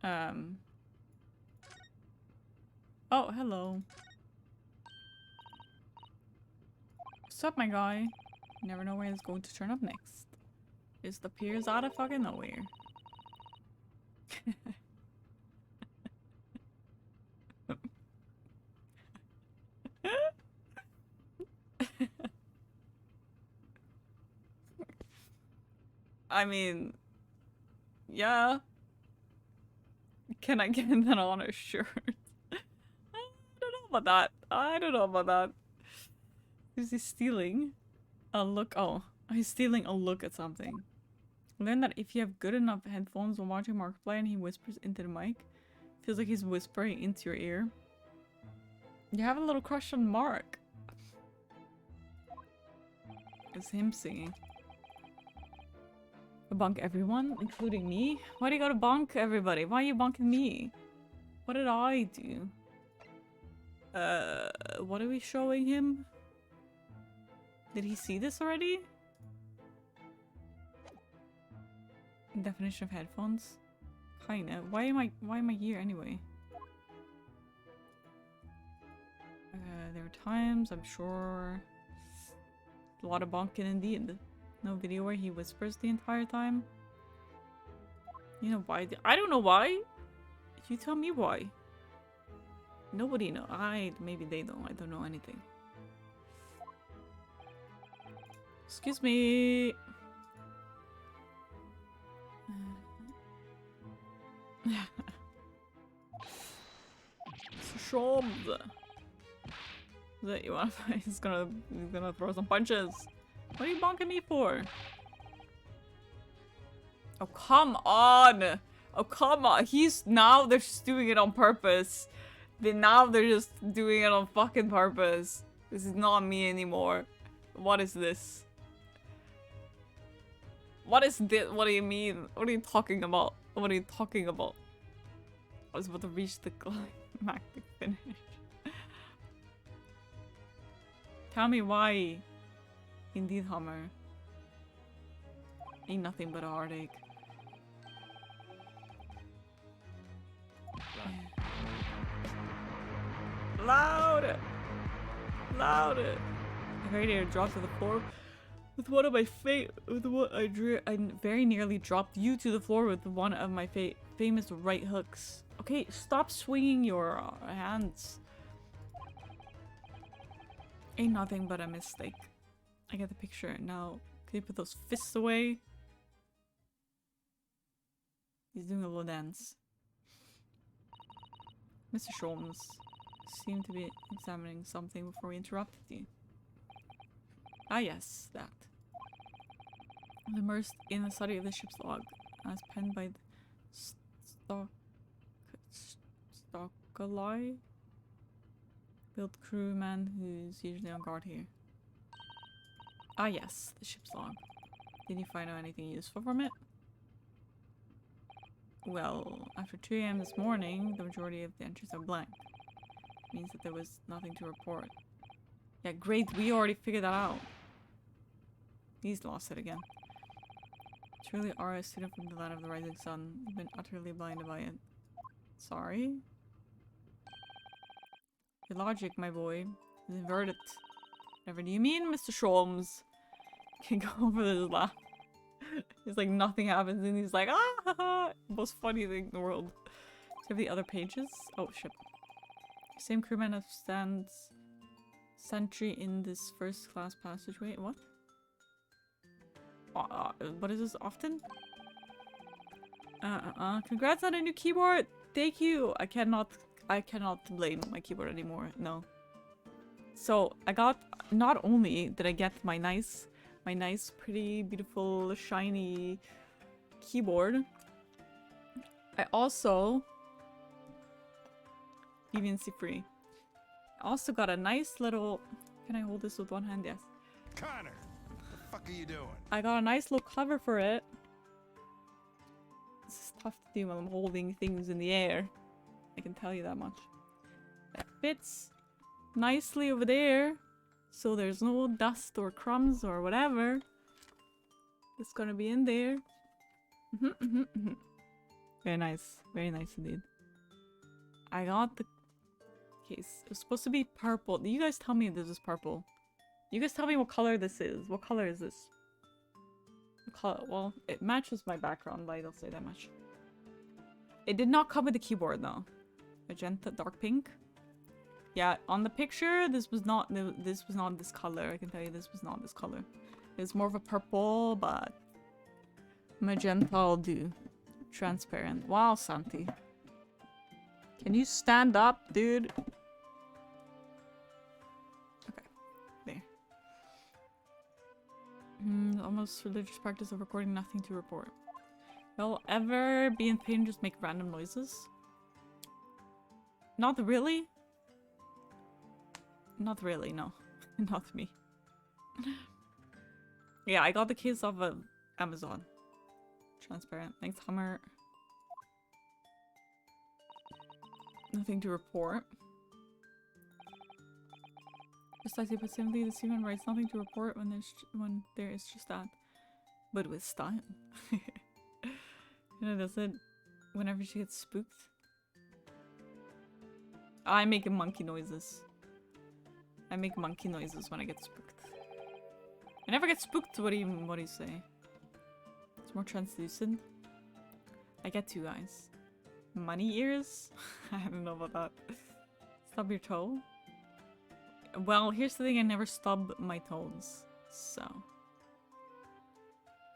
Oh, hello. What's up, my guy? You never know where it's going to turn up next. Just appears out of fucking nowhere. I mean, yeah. Can I get that on a shirt? I don't know about that. I don't know about that. Is he stealing a look? Oh, he's stealing a look at something. Learn that if you have good enough headphones when watching Markiplier and he whispers into the mic, feels like he's whispering into your ear. You have a little crush on Mark. It's him singing. Bonk everyone, including me? Why do you gotta bonk everybody? Why are you bonking me? What did I do? What are we showing him? Did he see this already? Definition of headphones? Kinda. Why am I here anyway? There are times, I'm sure. A lot of bonking indeed. No video where he whispers the entire time. You know why? I don't know why. You tell me why. Nobody know. Maybe they don't. I don't know anything. Excuse me. Shromed. That you want? He's gonna throw some punches. What are you bonking me for? Oh, come on! Oh, come on! They're just doing it on purpose. Now they're just doing it on fucking purpose. This is not me anymore. What is this? What is this? What do you mean? What are you talking about? What are you talking about? I was about to reach the climactic finish. Tell me why. Indeed, Hummer. Ain't nothing but a heartache. Loud! Loud! I very nearly dropped to the floor with one of my I very nearly dropped you to the floor with one of my famous right hooks. Okay, stop swinging your hands. Ain't nothing but a mistake. I get the picture. Now, can you put those fists away? He's doing a little dance. Mr. Sholmes seemed to be examining something before we interrupted you. Ah yes, that. I was immersed in the study of the ship's log, as penned by the Stockalai, built crewman who's usually on guard here. Ah yes, the ship's log. Did you find out anything useful from it? Well, after 2 AM this morning, the majority of the entries are blank. It means that there was nothing to report. Yeah, great, we already figured that out. He's lost it again. Truly are a student from the land of the rising sun. You've been utterly blinded by it. Sorry? Your logic, my boy, is inverted. Whatever do you mean, Mr. Sholmes? Can go over this laugh. It's like nothing happens and he's like, ah, ha, ha. Most funny thing in the world. Do you have the other pages? Oh, shit. Same crewman stands sentry in this first class passageway. What? What is this often? Congrats on a new keyboard! Thank you! I cannot blame my keyboard anymore. No. So, I got, not only did I get my nice, pretty, beautiful, shiny keyboard, I also, deviancy free. I also got a nice little, can I hold this with one hand? Yes. Connor, what the fuck are you doing? I got a nice little cover for it. This is tough to do while I'm holding things in the air. I can tell you that much. That fits nicely over there, so there's no dust or crumbs or whatever. It's gonna be in there. Very nice. Very nice indeed. I got the case. It was supposed to be purple. You guys tell me this is purple. You guys tell me what color this is. What color is this? What color? Well, it matches my background, but I don't say that much. It did not come with the keyboard though. Magenta, dark pink. Yeah, on the picture, this was not this color. I can tell you this was not this color. It's more of a purple, but magenta will do. Transparent. Wow, Santi. Can you stand up, dude? Okay, there. Almost religious practice of recording nothing to report. You'll ever be in pain and just make random noises? Not really? Not really, no. Not me. Yeah, I got the case off of Amazon. Transparent. Thanks, Hummer. Nothing to report. Precisely, but simply the human writes nothing to report when there is just that. But with style. You know, does it whenever she gets spooked? I make monkey noises. I make monkey noises when I get spooked. I never get spooked. What do you say? It's more translucent. I get two eyes. Money ears? I don't know about that. Stub your toe? Well, here's the thing. I never stub my toes. So.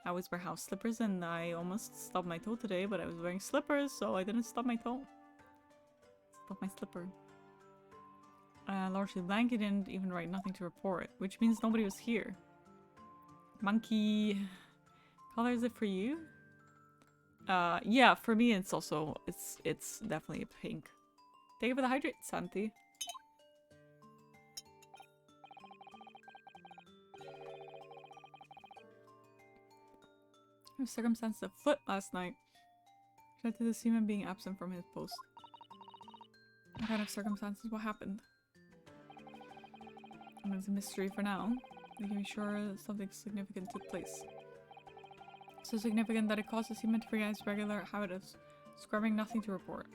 I always wear house slippers and I almost stubbed my toe today, but I was wearing slippers, so I didn't stub my toe. Stub my slipper. Largely blank, he didn't even write nothing to report, which means nobody was here. Monkey. Color is it for you? Yeah, for me it's also, it's definitely a pink. Thank you for the hydrate, Santi. I was circumstanced a foot last night. Led to the seaman being absent from his post. What kind of circumstances? What happened? It's a mystery for now. We can be sure something significant took place. So significant that it caused the seaman to forget his regular habit of scrubbing nothing to report.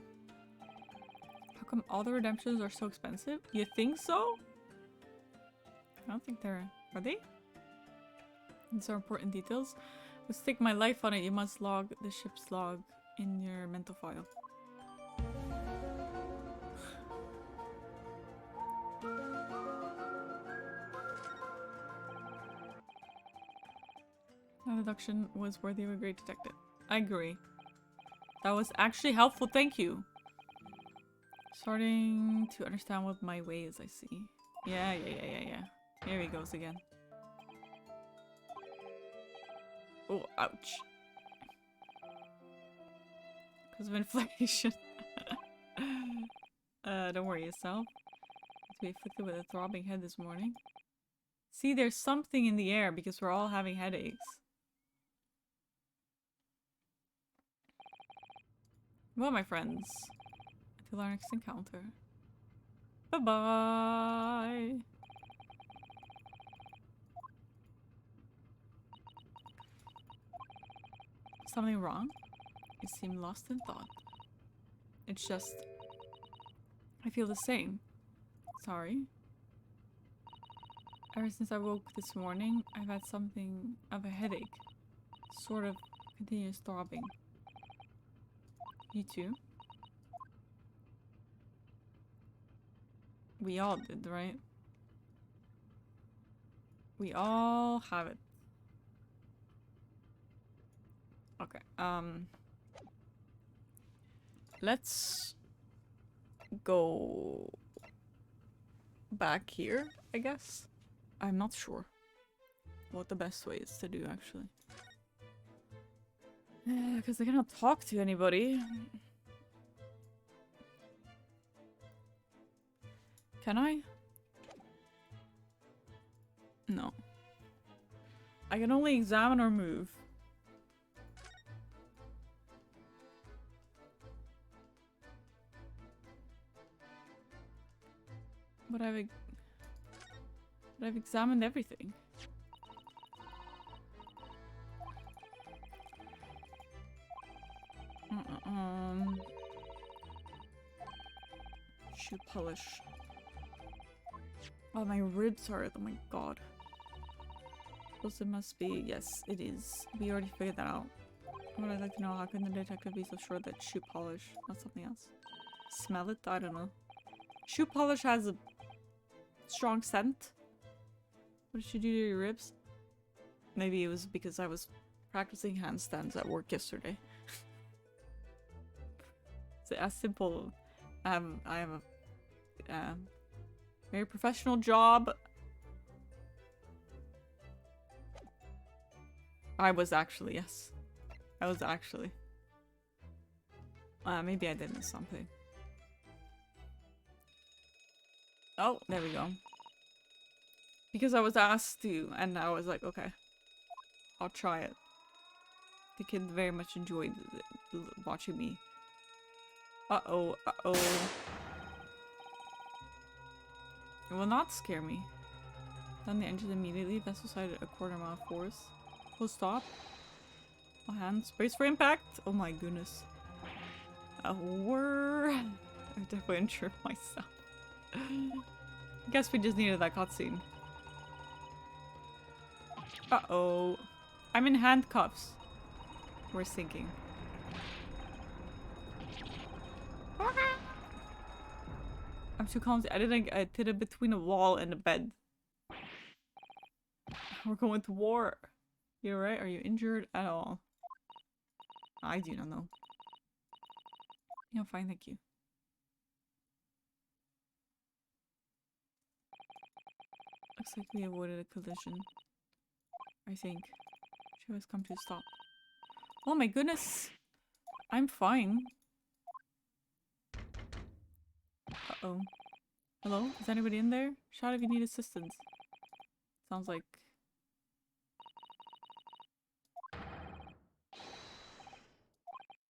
How come all the redemptions are so expensive? You think so? I don't think they're... Are they? These are important details. To stake my life on it, you must log the ship's log in your mental file. That deduction was worthy of a great detective. I agree. That was actually helpful, thank you. Starting to understand what my way is, I see. Yeah. Here he goes again. Oh, ouch. Because of inflation. Don't worry yourself. To be afflicted with a throbbing head this morning. See, there's something in the air because we're all having headaches. Well, my friends. Until our next encounter. Bye-bye. Something wrong? You seem lost in thought. It's just... I feel the same. Sorry. Ever since I woke this morning, I've had something of a headache. Sort of continuous throbbing. You too? We all did, right? We all have it. Okay, let's go back here, I guess. I'm not sure what the best way is to do, actually. Because I cannot talk to anybody. Can I? No. I can only examine or move. But I've examined everything. Shoe polish. Oh, my ribs hurt. Oh my god. Suppose it must be. Yes, it is. We already figured that out. What I'd like to know, how can the detective be so sure that shoe polish, not something else? Smell it? I don't know. Shoe polish has a strong scent. What did you do to your ribs? Maybe it was because I was practicing handstands at work yesterday. It's as simple. I have a very professional job. I was actually, yes. I was actually. Maybe I did miss something. Oh, there we go. Because I was asked to, and I was like, okay, I'll try it. The kid very much enjoyed watching me. Uh-oh, uh-oh. It will not scare me. Down the engine immediately. Vessel sighted a quarter-mile force. Full stop. All hands. Brace for impact. Oh my goodness. I definitely injured myself. Guess we just needed that cutscene. Uh-oh. I'm in handcuffs. We're sinking. I'm too calm. I did it between a wall and a bed. We're going to war. You alright? Are you injured at all? I do not know. Yeah, fine, thank you. Looks like we avoided a collision. I think. She has come to a stop. Oh my goodness! I'm fine. Uh-oh. Hello? Is anybody in there? Shout if you need assistance. Sounds like...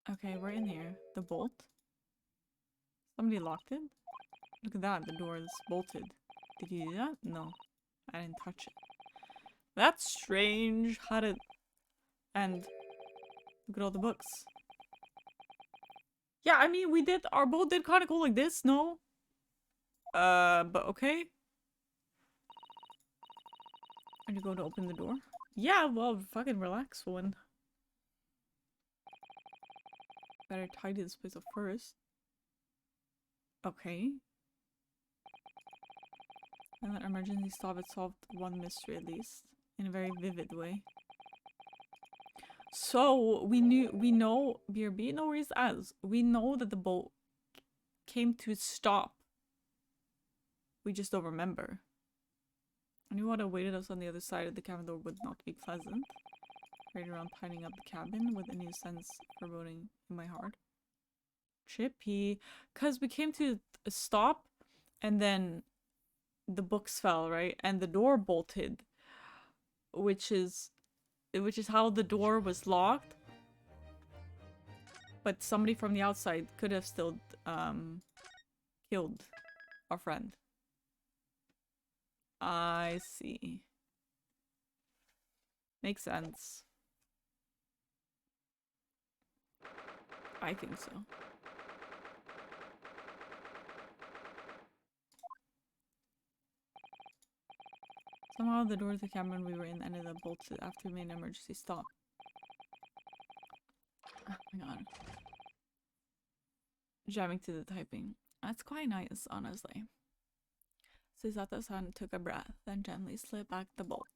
Okay, we're in here. The bolt? Somebody locked it? Look at that, the door is bolted. Did you do that? No. I didn't touch it. That's strange. How did... And... Look at all the books. Yeah, I mean, we did... Our boat did kind of go like this, no? But okay. Are you going to open the door? Yeah, well, fucking relax, woman. Better tidy this place up first. Okay. And that emergency stop, it solved one mystery at least. In a very vivid way. So, we know, BRB, no worries as. We know that the boat came to a stop. We just don't remember. I knew what awaited us on the other side of the cabin door would not be pleasant. Right around tidying up the cabin with a new sense of foreboding in my heart. Trippy. Because we came to a stop and then the books fell, right? And the door bolted. Which is how the door was locked. But somebody from the outside could have still killed our friend. I see. Makes sense. I think so. Somehow the door to the cabin we were in ended up bolted after we made an emergency stop. Oh my god. Jamming to the typing. That's quite nice, honestly. Susato-san took a breath, then gently slid back the bolt.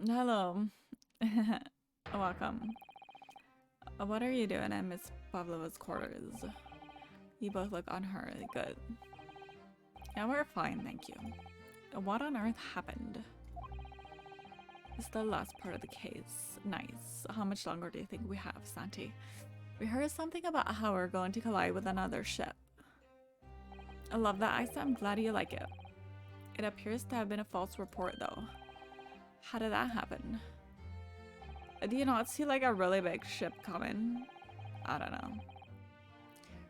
Hello. Welcome. What are you doing in Miss Pavlova's quarters? You both look unhurried. Good. Yeah, we're fine, thank you. What on earth happened? It's the last part of the case. Nice. How much longer do you think we have, Santi? We heard something about how we're going to collide with another ship. I love that, Isa. I'm glad you like it. It appears to have been a false report, though. How did that happen? Do you not see like a really big ship coming? I don't know.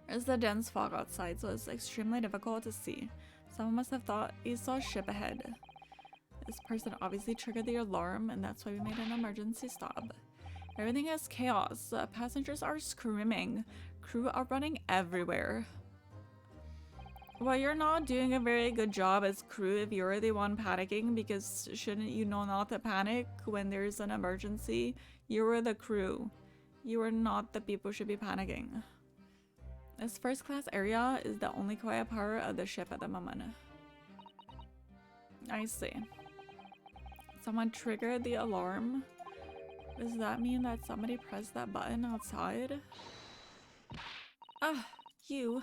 There's the dense fog outside, so it's extremely difficult to see. Someone must have thought he saw a ship ahead. This person obviously triggered the alarm, and that's why we made an emergency stop. Everything is chaos. Passengers are screaming. crew are running everywhere. Well, you're not doing a very good job as crew if you're the one panicking, because shouldn't you know not to panic when there's an emergency? You were the crew. You are not the people who should be panicking. This first class area is the only quiet part of the ship at the moment. I see. Someone triggered the alarm. Does that mean that somebody pressed that button outside? Ah, you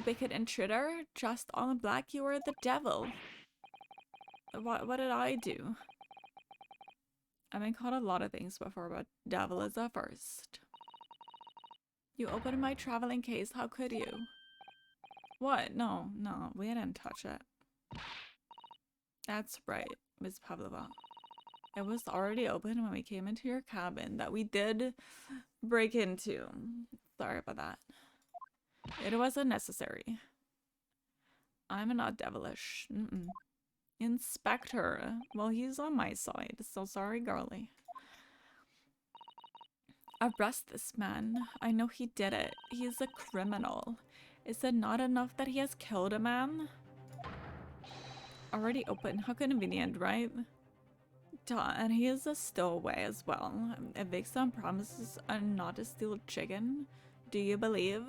wicked intruder, dressed all in black, you are the devil. What did I do? I've been called a lot of things before, but devil is the first. You opened my traveling case, how could you? What? No, we didn't touch it. That's right, Miss Pavlova. It was already open when we came into your cabin that we did break into. Sorry about that. It wasn't necessary. I'm not devilish. Inspector. Well, he's on my side, so sorry, girly. Arrest this man. I know he did it. He's a criminal. Is it not enough that he has killed a man? Already open. How convenient, right? Duh, and he is a stowaway as well. Evicts on promises not to steal chicken. Do you believe?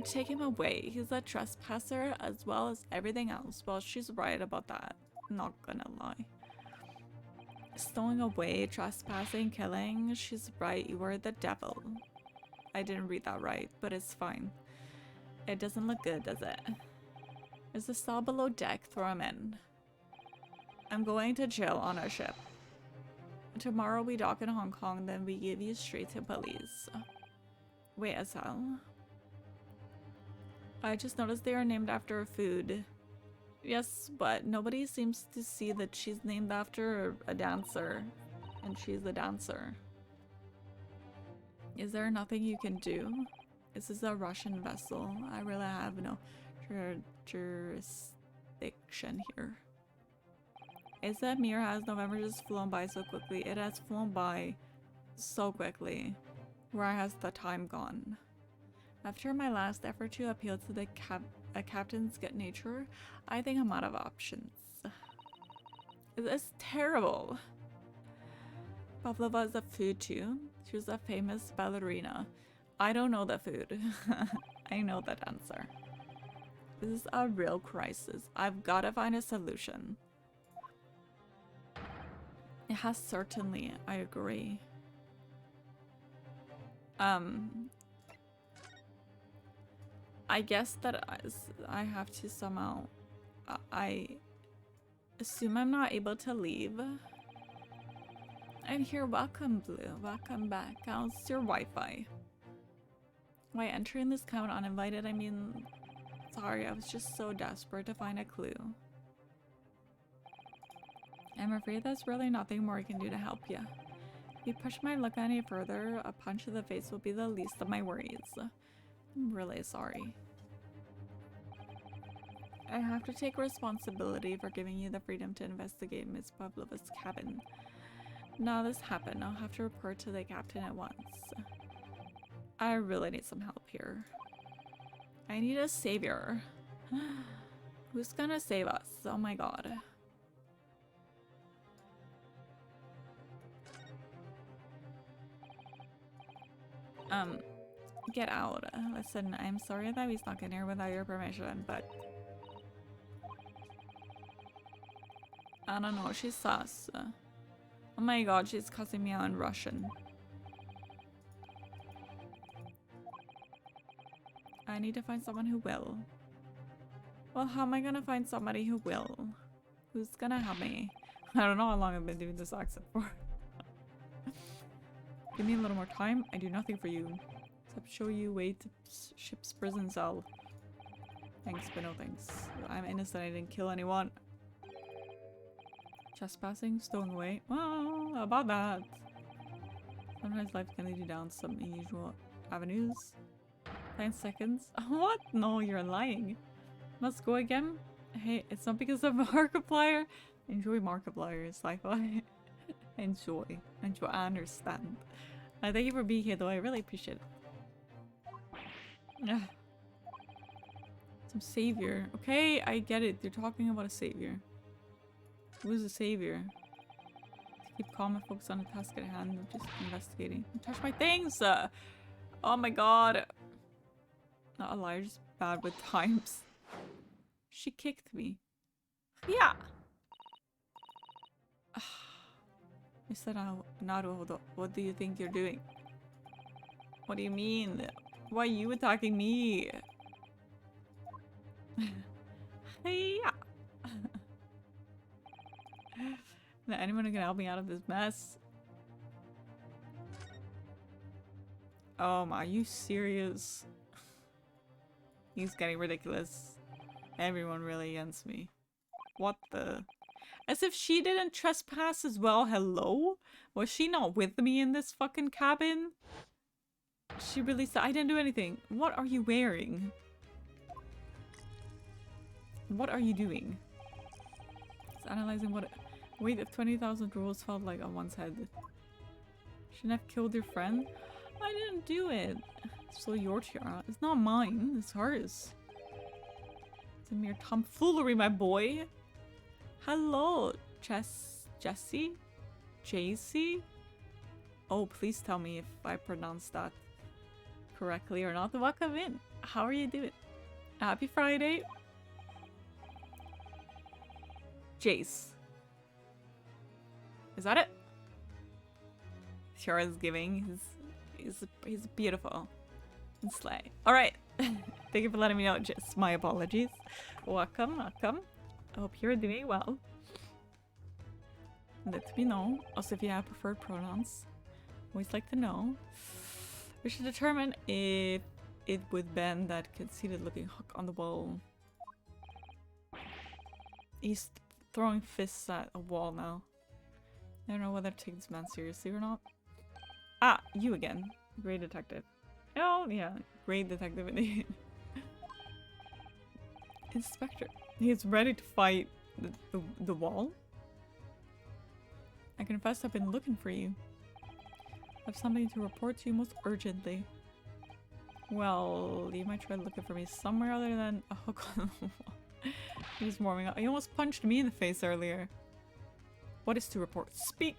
Take him away. He's a trespasser as well as everything else. Well, she's right about that. Not gonna lie. Stowing away, trespassing, killing. She's right. You were the devil. I didn't read that right, but it's fine. It doesn't look good, does it? There's a cell below deck. Throw him in. I'm going to jail on our ship. Tomorrow we dock in Hong Kong, then we give you straight to police. Wait, a cell? I just noticed they are named after a food. Yes, but nobody seems to see that she's named after a dancer. And she's a dancer. Is there nothing you can do? This is a Russian vessel. I really have no jurisdiction here. Is that Mir has November just flown by so quickly? It has flown by so quickly. Where has the time gone? After my last effort to appeal to the captain's good nature, I think I'm out of options. It's terrible. Pavlova is a food too. She was a famous ballerina. I don't know the food. I know the dancer. This is a real crisis. I've got to find a solution. It has certainly, I agree. I guess that I have to somehow, I assume I'm not able to leave. I'm here. Welcome, Blue. Welcome back. How's your Wi-Fi? Why entering this count uninvited? I mean, sorry, I was just so desperate to find a clue. I'm afraid there's really nothing more I can do to help you. If you push my luck any further, a punch to the face will be the least of my worries. I'm really sorry. I have to take responsibility for giving you the freedom to investigate Miss Pavlova's cabin. Now this happened, I'll have to report to the captain at once. I really need some help here. I need a savior. Who's gonna save us? Oh my god. Get out. Listen, I'm sorry that we snuck in here without your permission, but I don't know, she's sus. Oh my god, she's cussing me out in Russian. I need to find someone who will. Well, how am I gonna find somebody who will? Who's gonna help me? I don't know how long I've been doing this accent for. Give me a little more time. I do nothing for you. Except show you way to ship's prison cell. Thanks, but no thanks. I'm innocent. I didn't kill anyone. Trespassing, stowing away. Well, how about that? Sometimes life can lead you down some unusual avenues. 9 seconds. What? No, you're lying. Must go again? Hey, it's not because of Markiplier. Enjoy Markiplier, sci-fi. Enjoy. Enjoy. I understand. Thank you for being here, though. I really appreciate it. Some savior. Okay, I get it. You're talking about a savior. Who's a savior? Keep calm and focus on the task at hand. I'm just investigating. Don't touch my things! Oh my god. Not a liar, just bad with times. She kicked me. Yeah! Mr. Naruhodo, what do you think you're doing? What do you mean? Why are you attacking me? Yeah. Is anyone who can help me out of this mess? Are you serious? He's getting ridiculous. Everyone really against me. What the? As if she didn't trespass as well. Hello? Was she not with me in this fucking cabin? She really said I didn't do anything. What are you wearing? What are you doing? It's analyzing what weight of 20,000 rules felt like on one's head. Shouldn't have killed your friend? I didn't do it. It's still your tiara. It's not mine. It's hers. It's a mere tomfoolery, my boy. Hello, Jessie? JC? Oh, please tell me if I pronounced that correctly or not. Welcome in. How are you doing? Happy Friday. Jace. Is that it? Sure is giving. He's beautiful. And slay. Alright. Thank you for letting me know, Jace. My apologies. Welcome, welcome. I hope you're doing well. Let me know. Also, if you have preferred pronouns. Always like to know. We should determine if it would bend that conceited looking hook on the wall. He's throwing fists at a wall now. I don't know whether to take this man seriously or not. Ah, you again. Great detective. Oh, yeah. Great detective indeed. Inspector. He's ready to fight the wall. I confess I've been looking for you. I have something to report to you most urgently. Well, you might try looking for me somewhere other than a hook on the wall. He's warming up. He almost punched me in the face earlier. What is to report? Speak!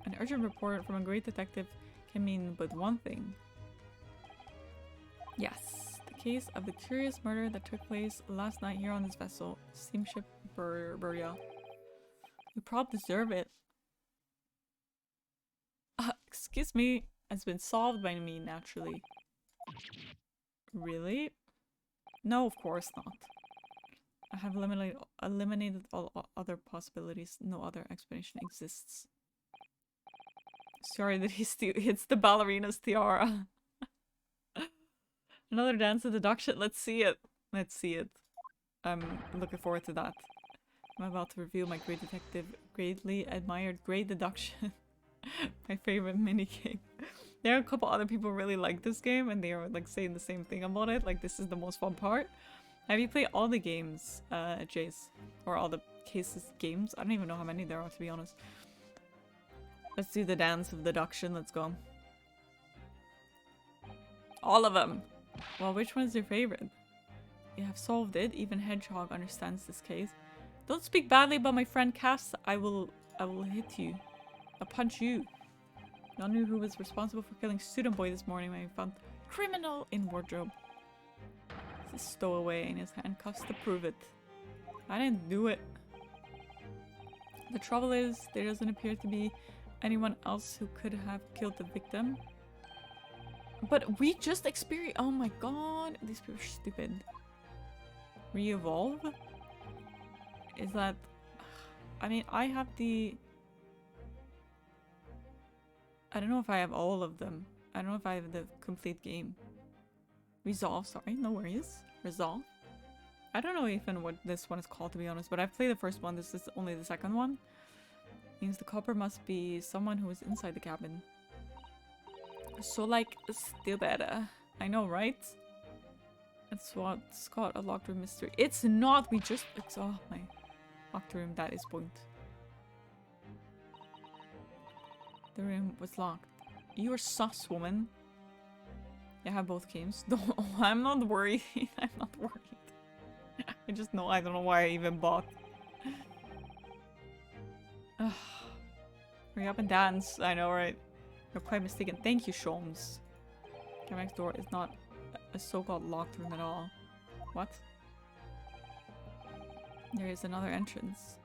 An urgent report from a great detective can mean but one thing. Yes, the case of the curious murder that took place last night here on this vessel, steamship Burial. You probably deserve it. Excuse me, has been solved by me naturally. Really? No, of course not. I have eliminated all other possibilities. No other explanation exists. Sorry that it's the ballerina's tiara. Another dance of deduction. Let's see it. Let's see it. I'm looking forward to that. I'm about to reveal my great detective, greatly admired great deduction. My favorite minigame. There are a couple other people who really like this game and they are like saying the same thing about it. Like this is the most fun part. Have you played all the games, Jace? Or all the cases games? I don't even know how many there are, to be honest. Let's do the dance of deduction. Let's go. All of them. Well, which one is your favorite? You have solved it. Even Hedgehog understands this case. Don't speak badly about my friend Cass. I will hit you. I'll punch you. None knew who was responsible for killing Student Boy this morning when we found criminal in wardrobe. He's a stowaway in his handcuffs to prove it. I didn't do it. The trouble is, there doesn't appear to be anyone else who could have killed the victim. But we just experienced— oh my god, these people are stupid. Re-evolve? Is that— I mean, I have the— I don't know if I have all of them. I don't know if I have the complete game. Resolve, sorry, no worries. Resolve. I don't know even what this one is called, to be honest, but I've played the first one. This is only the second one. Means the copper must be someone who is inside the cabin. So, like, still better. I know, right? It's what Scott, a locked room mystery. It's not! We just— it's— oh my. Locked room, that is point. The room was locked. You are sus, woman. I have both games. Don't. Oh, I'm not worried. I'm not worried. I just know. I don't know why I even bought. Ugh. Hurry up and dance. I know, right? You're quite mistaken. Thank you, Sholmes. The next door is not a so-called locked room at all. What? There is another entrance.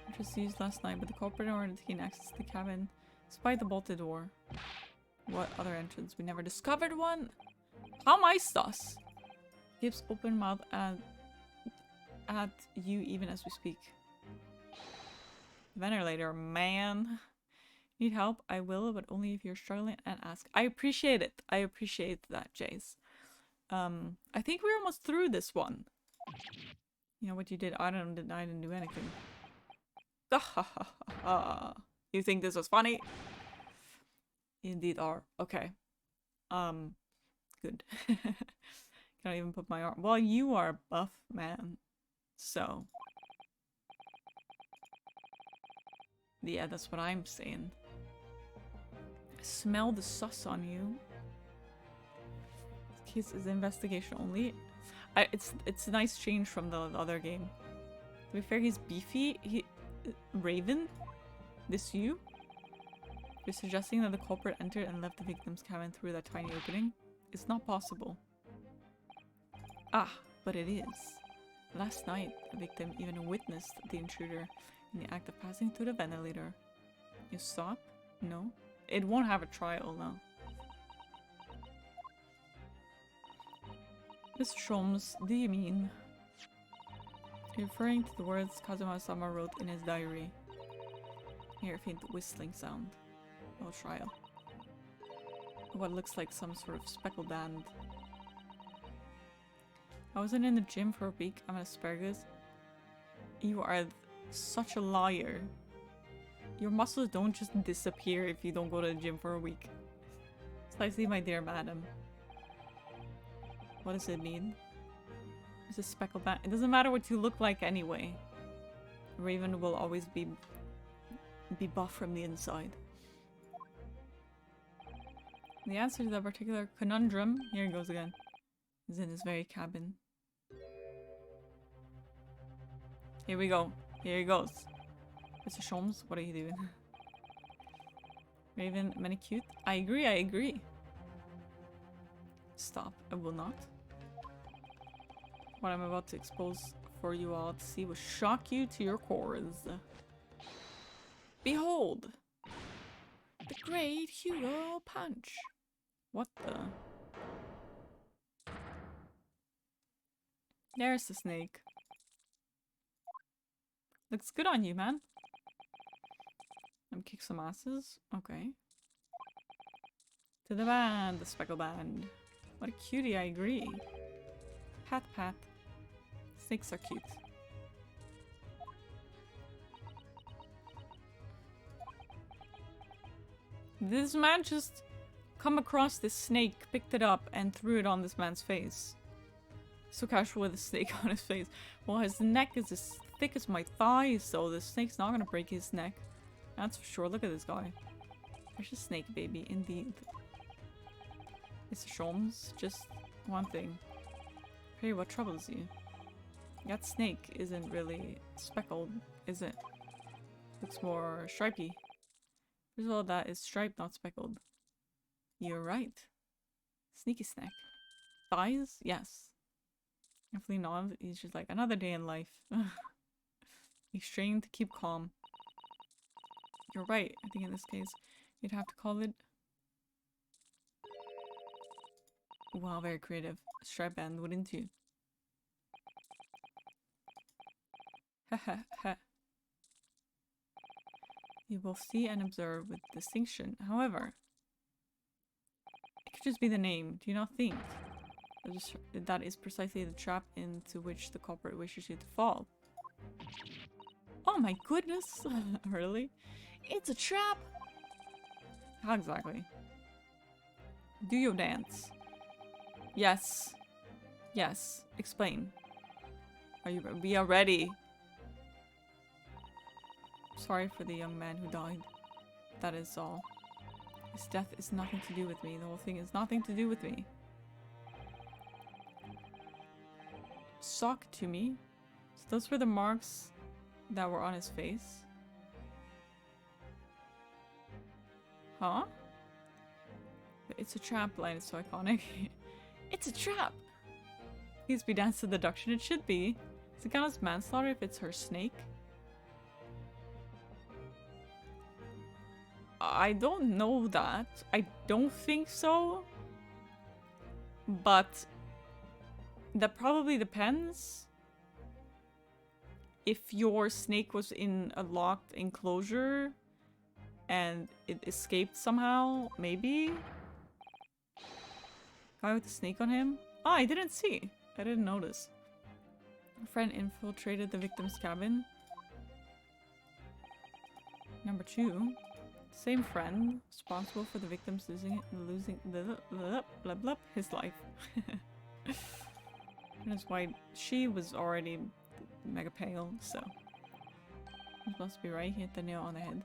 Entrance used last night, but the culprit in order to gain access to the cabin despite the bolted door. What other entrance? We never discovered one? How am I sus? Gibbs open mouth at you even as we speak. Ventilator, man. Need help? I will, but only if you're struggling and ask. I appreciate it. I appreciate that, Jace. I think we're almost through this one. You know what you did? I didn't do anything. You think this was funny? Indeed are. Okay. Good. Can't even put my arm. Well, you are a buff man. So. Yeah, that's what I'm saying. I smell the sus on you. This case is investigation only. It's a nice change from the other game. To be fair, he's beefy. Raven? This you? You're suggesting that the culprit entered and left the victim's cabin through that tiny opening? It's not possible. Ah, but it is. Last night, the victim even witnessed the intruder in the act of passing through the ventilator. You stop? No? It won't have a trial now. Mr. Sholmes, do you mean? You're referring to the words Kazuma-sama wrote in his diary. Hear a faint whistling sound. No trial. What looks like some sort of speckled band. I wasn't in the gym for a week. I'm an asparagus. You are such a liar. Your muscles don't just disappear if you don't go to the gym for a week. Precisely, my dear madam. What does it mean? It's a speckled band. It doesn't matter what you look like anyway. Raven will always be buff from the inside. The answer to that particular conundrum, here it goes again, is in this very cabin. Here we go. Here he goes. Mr. Sholmes, what are you doing? Raven, many cute. I agree, I agree. Stop. I will not. What I'm about to expose for you all to see will shock you to your cores. Behold! The Great Hugo Punch! What the? There's the snake. Looks good on you, man. Kick some asses. Okay. To the band, the speckle band. What a cutie, I agree. Pat pat. Snakes are cute. This man just come across this snake, picked it up, and threw it on this man's face. So casual with a snake on his face. Well, his neck is as thick as my thighs, so the snake's not gonna break his neck. That's for sure. Look at this guy. There's a snake, baby. Indeed. Mr. Sholmes, just one thing. Hey, what troubles you? That snake isn't really speckled, is it? Looks more stripy. First of all, that is striped, not speckled. You're right. Sneaky snack. Thighs? Yes. Definitely not. He's just like, another day in life. He's trained to keep calm. You're right. I think in this case, you'd have to call it... Wow, very creative. Stripe band, wouldn't you? Ha. You will see and observe with distinction. However, it could just be the name. Do you not think that is precisely the trap into which the culprit wishes you to fall? Oh my goodness! Really? It's a trap! How exactly? Do your dance. Yes. Yes. Explain. We are ready. Sorry for the young man who died. That is all. His death is nothing to do with me. The whole thing is nothing to do with me. Sock to me. So those were the marks that were on his face. Huh? It's a trap line, it's so iconic. It's a trap! Please be dance to the deduction, it should be. Does it count as manslaughter if it's her snake? I don't know that. I don't think so. But that probably depends. If your snake was in a locked enclosure and it escaped somehow, maybe? Guy with the snake on him? Oh, I didn't see. I didn't notice. A friend infiltrated the victim's cabin. Number 2. Same friend, responsible for the victims losing his life. That's why she was already mega pale, so it must be right. He hit the nail on the head.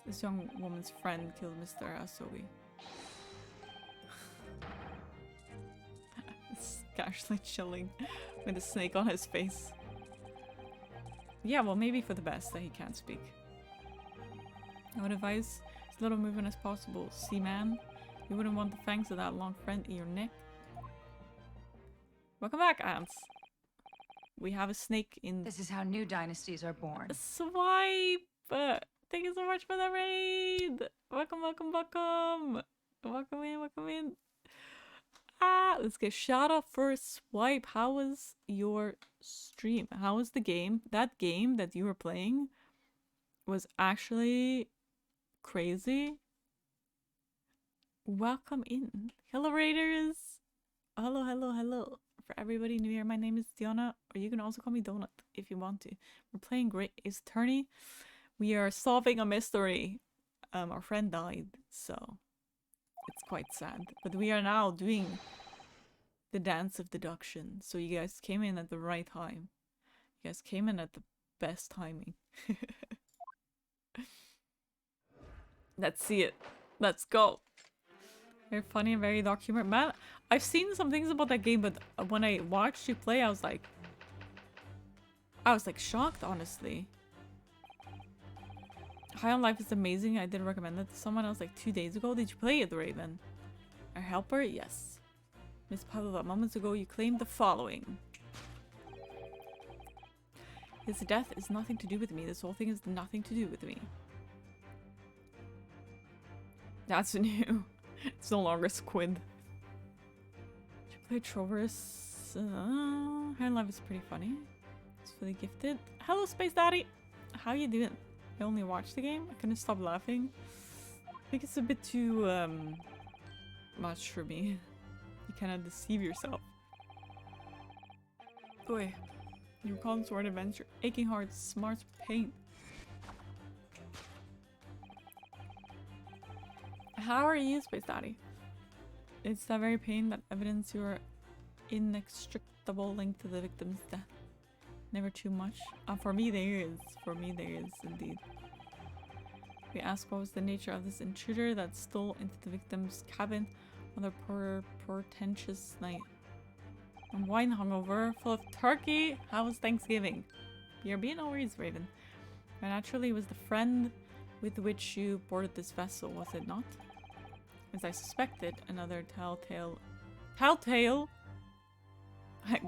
This young woman's friend killed Mr. Asogi. It's casually chilling with a snake on his face. Yeah, well, maybe for the best that he can't speak. I would advise as little movement as possible. See, man, you wouldn't want the fangs of that long friend in your neck. Welcome back, ants. We have a snake in. This is how new dynasties are born. Swipe! Thank you so much for the raid! Welcome, welcome, welcome! Welcome in, welcome in. Ah, let's get shout out for Swipe. How was your stream? How was the game? That game that you were playing was actually crazy. Welcome in. Hello, raiders! Hello, hello, hello. For everybody new here, my name is Diana, or you can also call me Donut if you want to. We're playing Great Ace Attorney. We are solving a mystery. Our friend died, so it's quite sad. But we are now doing the dance of deduction. So you guys came in at the right time. You guys came in at the best timing. Let's see it. Let's go. Very funny and very dark humor. Man, I've seen some things about that game, but when I watched you play, I was like shocked, honestly. High on Life is amazing. I did recommend it to someone else like 2 days ago. Did you play it, Raven? Our helper? Yes. Miss Padova, moments ago you claimed the following. His death is nothing to do with me. This whole thing is nothing to do with me. That's new. It's no longer Squid. Did you play Troverus? High on Life is pretty funny. It's really gifted. Hello, Space Daddy! How you doing? I only watched the game. I couldn't stop laughing. I think it's a bit too much for me. You cannot deceive yourself. Boy, you recall Sword Adventure. Aching heart, smart pain. How are you, Space Daddy? It's that very pain that evidence your inextricable link to the victim's death. Never too much. For me there is. For me there is indeed. We ask what was the nature of this intruder that stole into the victim's cabin on their portentous night. I'm wine hungover, full of turkey. How was Thanksgiving? BRB, no worries, Raven. And naturally, it was the friend with which you boarded this vessel, was it not? As I suspected, another telltale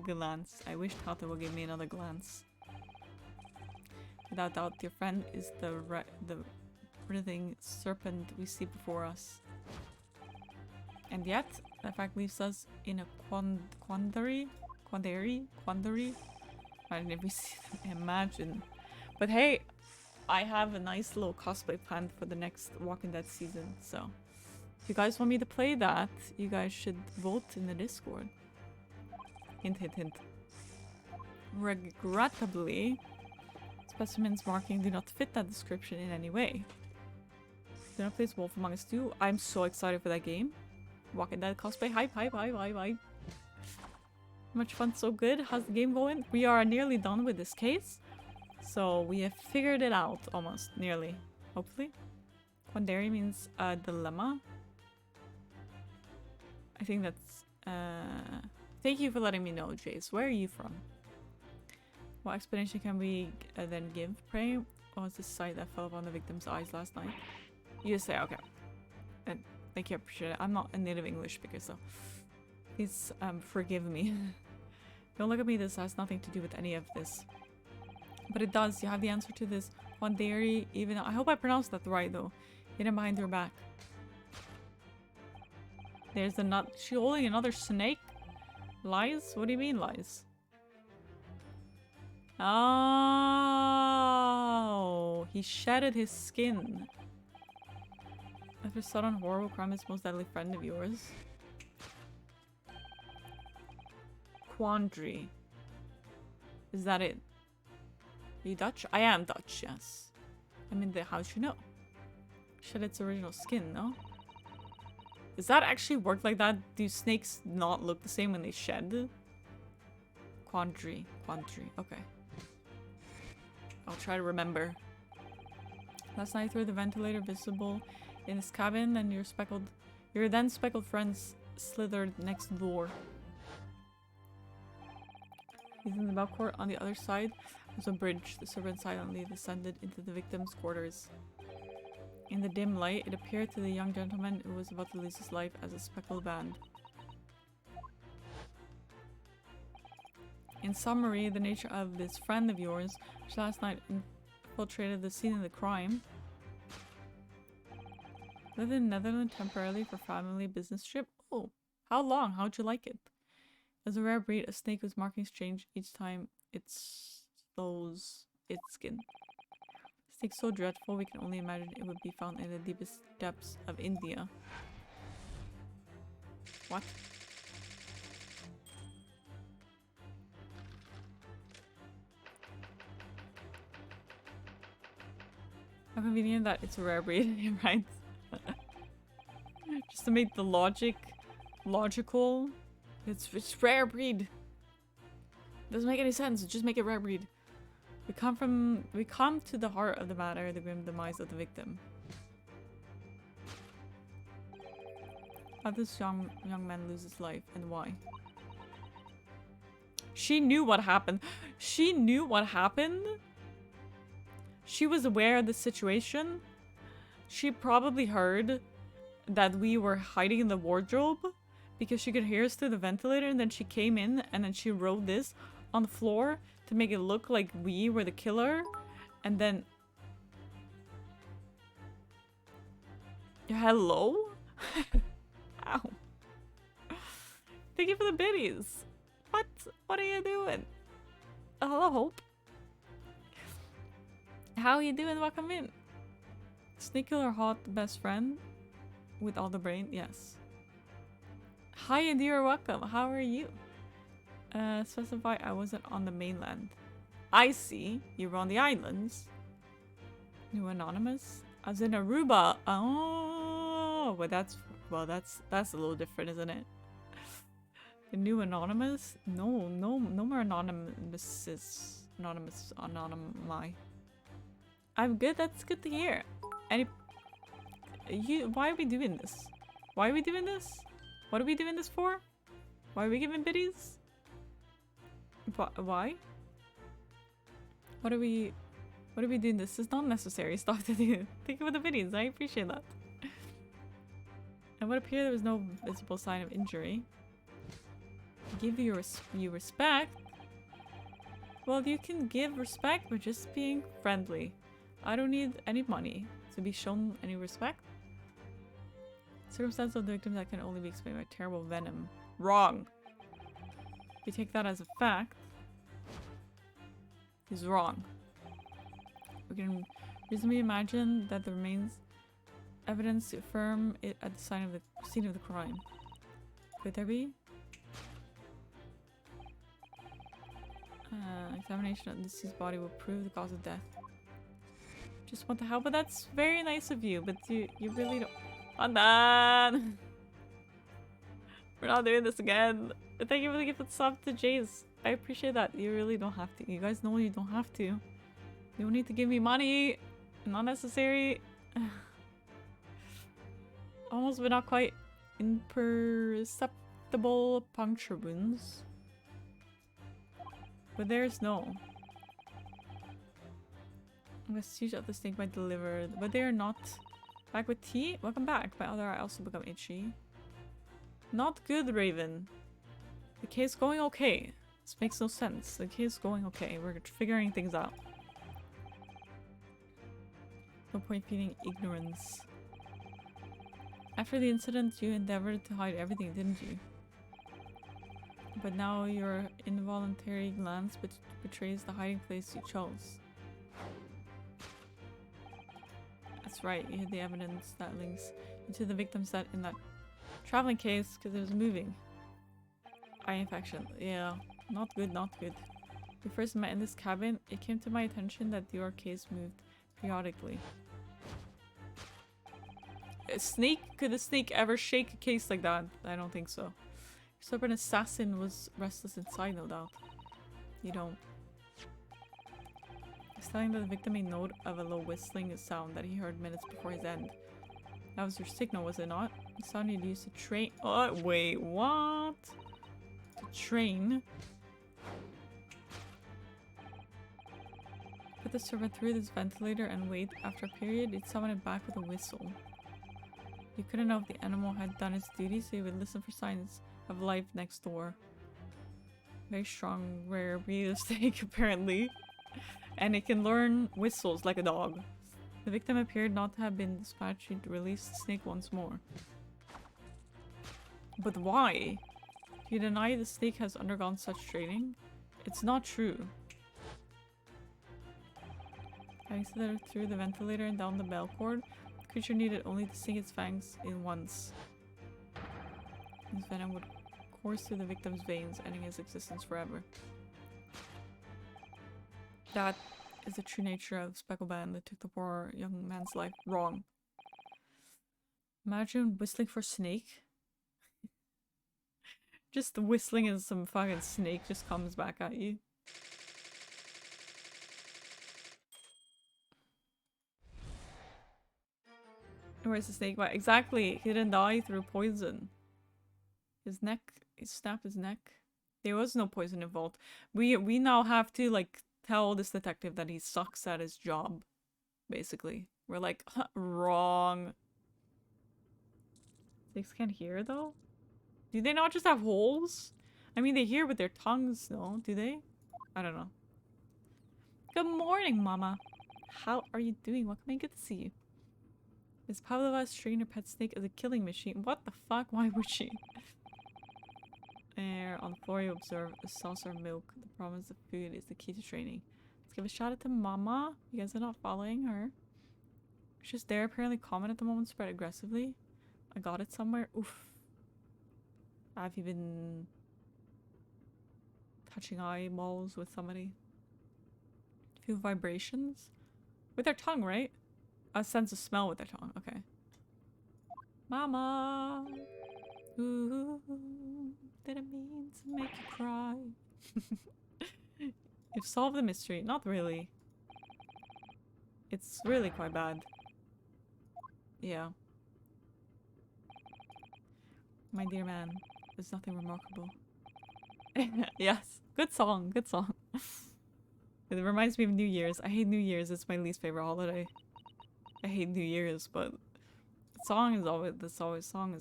glance. I wish Telltale would give me another glance. Without doubt, your friend is the writhing serpent we see before us. And yet, that fact leaves us in a quandary. I didn't even imagine. But hey, I have a nice little cosplay planned for the next Walking Dead season, so if you guys want me to play that, you guys should vote in the Discord. Hint, hint, hint. Regrettably, specimens marking do not fit that description in any way. Do not place Wolf Among Us 2. I'm so excited for that game. Walking Dead cosplay. Hype, hype, hype, hype, hype. Much fun, so good. How's the game going? We are nearly done with this case. So we have figured it out, almost, nearly. Hopefully. Quandary means dilemma. I think that's thank you for letting me know, Jace. Where are you from? What explanation can we then give? Pray. Oh, it's the sight that fell upon the victim's eyes last night. You just say okay. And thank you, I appreciate it. I'm not a native English speaker, so please forgive me. Don't look at me, this has nothing to do with any of this. But it does, you have the answer to this. Quandary, even I hope I pronounced that right though. Hidden behind your back. There's the nut. She holding another snake? Lies? What do you mean lies? Oh, he shedded his skin. After sudden horrible crime, his most deadly friend of yours. Quandary. Is that it? Are you Dutch? I am Dutch, yes. I mean, how'd you know? Shed its original skin, no? Does that actually work like that? Do snakes not look the same when they shed? Quandary. Quandary. Okay. I'll try to remember. Last night through the ventilator visible in his cabin, and your then speckled friends slithered next door. Using the balcony on the other side was a bridge. The servant silently descended into the victim's quarters. In the dim light, it appeared to the young gentleman who was about to lose his life as a speckled band. In summary, the nature of this friend of yours, which last night infiltrated the scene of the crime, lived in Netherlands temporarily for family business trip. Oh, how long? How'd you like it? As a rare breed, a snake whose markings change each time it slows its skin. A snake so dreadful we can only imagine it would be found in the deepest depths of India. What? How convenient that it's a rare breed, right? Just to make the logical. It's rare breed. Doesn't make any sense. Just make it rare breed. We come to the heart of the matter, the grim demise of the victim. How did this young man lose his life, and why? She knew what happened. She knew what happened. She was aware of the situation. She probably heard that we were hiding in the wardrobe because she could hear us through the ventilator, and then she came in and then she wrote this on the floor to make it look like we were the killer. And then... Hello? Ow. Thank you for the biddies. What? What are you doing? Hello, Hope. How you doing? Welcome in. Snake killer hot best friend with all the brain. Yes. Hi and you're welcome. How are you? Specify I wasn't on the mainland. I see. You were on the islands. New anonymous. I was in Aruba. Oh, but that's a little different, isn't it? The new anonymous? No more anonymous. Anonymi. I'm good. That's good to hear. Why are we doing this? Why are we doing this? What are we doing this for? Why are we giving biddies? Why? What are we doing? This is not necessary stuff to do. Thank you for the biddies. I appreciate that. It would appear there was no visible sign of injury. Give you respect? Well, you can give respect by just being friendly. I don't need any money to be shown any respect. Circumstance of the victim that can only be explained by terrible venom. Wrong. If you take that as a fact, he's wrong. We can reasonably imagine that there remains evidence to affirm it at the scene of the crime. Could there be? Examination of the deceased body will prove the cause of death. Just want to help, but that's very nice of you, but you really don't. On that. We're not doing this again. Thank you for the gift sub to Jace. I appreciate that. You really don't have to. You guys know you don't have to. You don't need to give me money. Not necessary. Almost but not quite. Imperceptible puncture wounds. But there's no. Vestige of the snake might deliver, but they are not. Back with tea? Welcome back. My other eye also become itchy. Not good, Raven. The case going okay. This makes no sense. The case going okay. We're figuring things out. No point feeding ignorance. After the incident, you endeavored to hide everything, didn't you? But now your involuntary glance betrays the hiding place you chose. That's right, you hid the evidence that links you to the victim's set in that traveling case because it was moving. Eye infection. Yeah, not good, not good. We first met in this cabin. It came to my attention that your case moved periodically. A snake? Could a snake ever shake a case like that? I don't think so. Your stubborn assassin was restless inside, no doubt. You don't. He's telling that the victim made note of a low whistling sound that he heard minutes before his end. That was your signal, was it not? The sound you'd use to train— oh, wait, what? To train? Put the servant through this ventilator and wait. After a period, you'd summon it back with a whistle. You couldn't know if the animal had done its duty, so you would listen for signs of life next door. Very strong, rare breed of snake, apparently. And it can learn whistles like a dog. The victim appeared not to have been dispatched to release the snake once more. But why? Do you deny the snake has undergone such training? It's not true. Having slithered through the ventilator and down the bell cord, the creature needed only to sink its fangs in once. His venom would course through the victim's veins, ending his existence forever. That is the true nature of Speckleband that took the poor young man's life. Wrong. Imagine whistling for snake. Just whistling and some fucking snake just comes back at you. Where's the snake bite? Exactly! He didn't die through poison. His neck— he snapped his neck. There was no poison involved. We now have to like tell this detective that he sucks at his job. Basically. We're like, wrong. Snakes can't hear though? Do they not just have holes? I mean, they hear with their tongues, no? Do they? I don't know. Good morning, Mama. How are you doing? Welcome and good to see you. Miss Pavlova trained her pet snake as a killing machine. What the fuck? Why would she? There, on the floor you observe a saucer of milk. The promise of food is the key to training. Let's give a shout out to Mama. You guys are not following her. She's just there, apparently common at the moment, spread aggressively. I got it somewhere. Oof. Have you been touching eyeballs with somebody? Feel vibrations? With their tongue, right? A sense of smell with their tongue. Okay. Mama! Ooh, didn't mean to make you cry. You've solved the mystery. Not really. It's really quite bad. Yeah. My dear man, there's nothing remarkable. Yes. Good song. Good song. It reminds me of New Year's. I hate New Year's. It's my least favorite holiday. I hate New Year's, but song is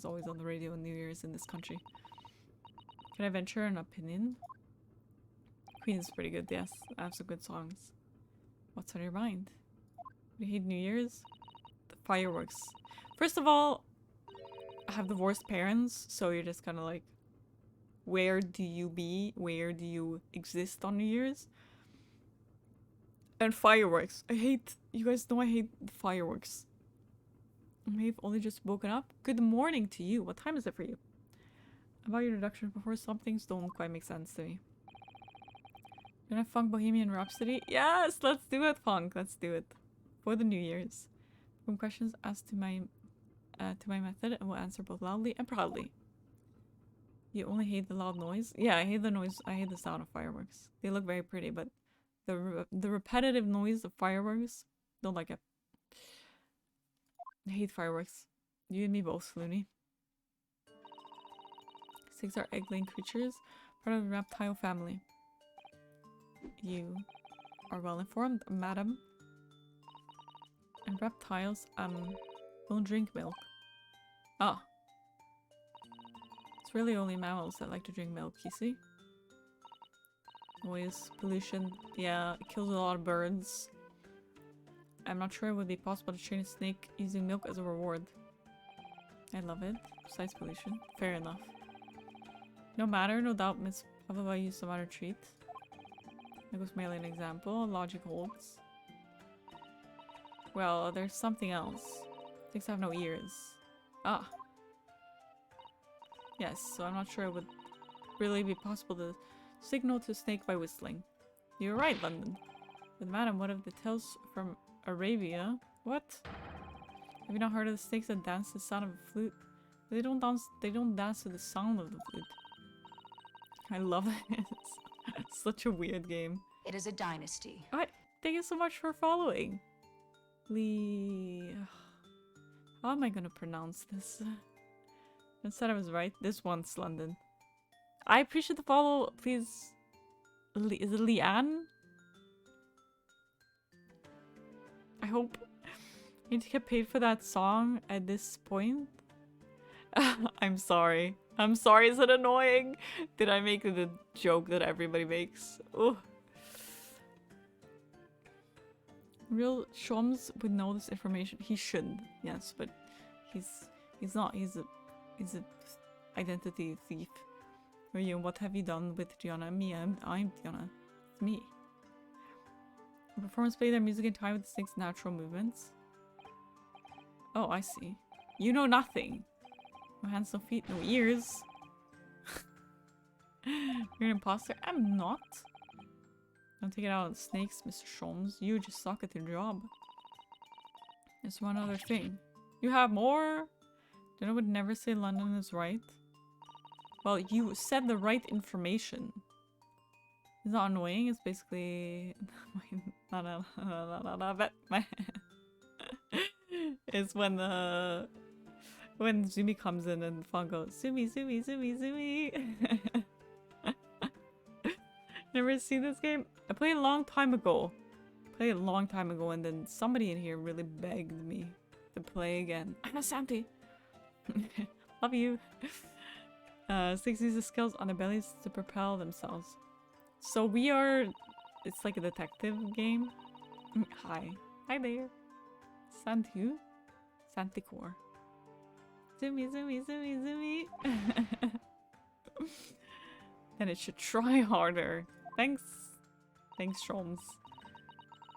always on the radio on New Year's in this country. Can I venture an opinion? Queen is pretty good, yes. I have some good songs. What's on your mind? You hate New Year's? The fireworks. First of all, I have divorced parents, so you're just kind of like, where do you be? Where do you exist on New Year's? And fireworks. You guys know I hate fireworks. I may have only just woken up. Good morning to you. What time is it for you? About your introduction before, some things don't quite make sense to me. You wanna funk Bohemian Rhapsody? Yes, let's do it, funk. Let's do it. For the New Year's. From questions asked to my method, and will answer both loudly and proudly. You only hate the loud noise? Yeah, I hate the noise. I hate the sound of fireworks. They look very pretty, but the repetitive noise of fireworks, don't like it. I hate fireworks. You and me both, Looney. Snakes are egg-laying creatures, part of the reptile family. You are well informed, madam. And reptiles, don't drink milk. Ah. It's really only mammals that like to drink milk, you see? Noise, pollution, yeah, it kills a lot of birds. I'm not sure it would be possible to train a snake using milk as a reward. I love it. Besides pollution. Fair enough. No matter, no doubt Miss Pavlova used some other treat. That was merely an example. Logic holds. Well, there's something else. Snakes have no ears. Ah. Yes, so I'm not sure it would really be possible to signal to a snake by whistling. You're right, London. But madam, what of the tales from Arabia? What? Have you not heard of the snakes that dance to the sound of a flute? They don't dance to the sound of the flute. I love it. It's such a weird game. It is a dynasty. Thank you so much for following. Lee... How am I gonna pronounce this? Instead I was right. This one's London. I appreciate the follow. Please... Is it Leanne? I hope I need to get paid for that song at this point. I'm sorry. I'm sorry, is it annoying? Did I make the joke that everybody makes? Oh. Real Shoms would know this information. He should, yes, but he's not. He's a identity thief. Who are you? What have you done with Gianna? Me, I'm Gianna. It's me. The performers play their music in time with the snake's natural movements. Oh, I see. You know nothing. No hands, no feet, no ears. You're an imposter? I'm not. Don't take it out on snakes, Mr. Sholmes. You just suck at your job. There's one other thing. You have more? Jenna would never say London is right. Well, you said the right information. It's not annoying, it's basically... It's when Zumi comes in and Fawn goes, Zumi, Zumi, Zumi, Zumi. Never seen this game? I played a long time ago. And then somebody in here really begged me to play again. I'm a Santi. Love you. Snakes use the scales on their bellies to propel themselves. So we are... It's like a detective game. Hi. Hi there. Santu. Santicor. Zoomy, zoomy, zoomy, zoomy. Then it should try harder. Thanks. Thanks, Sholmes.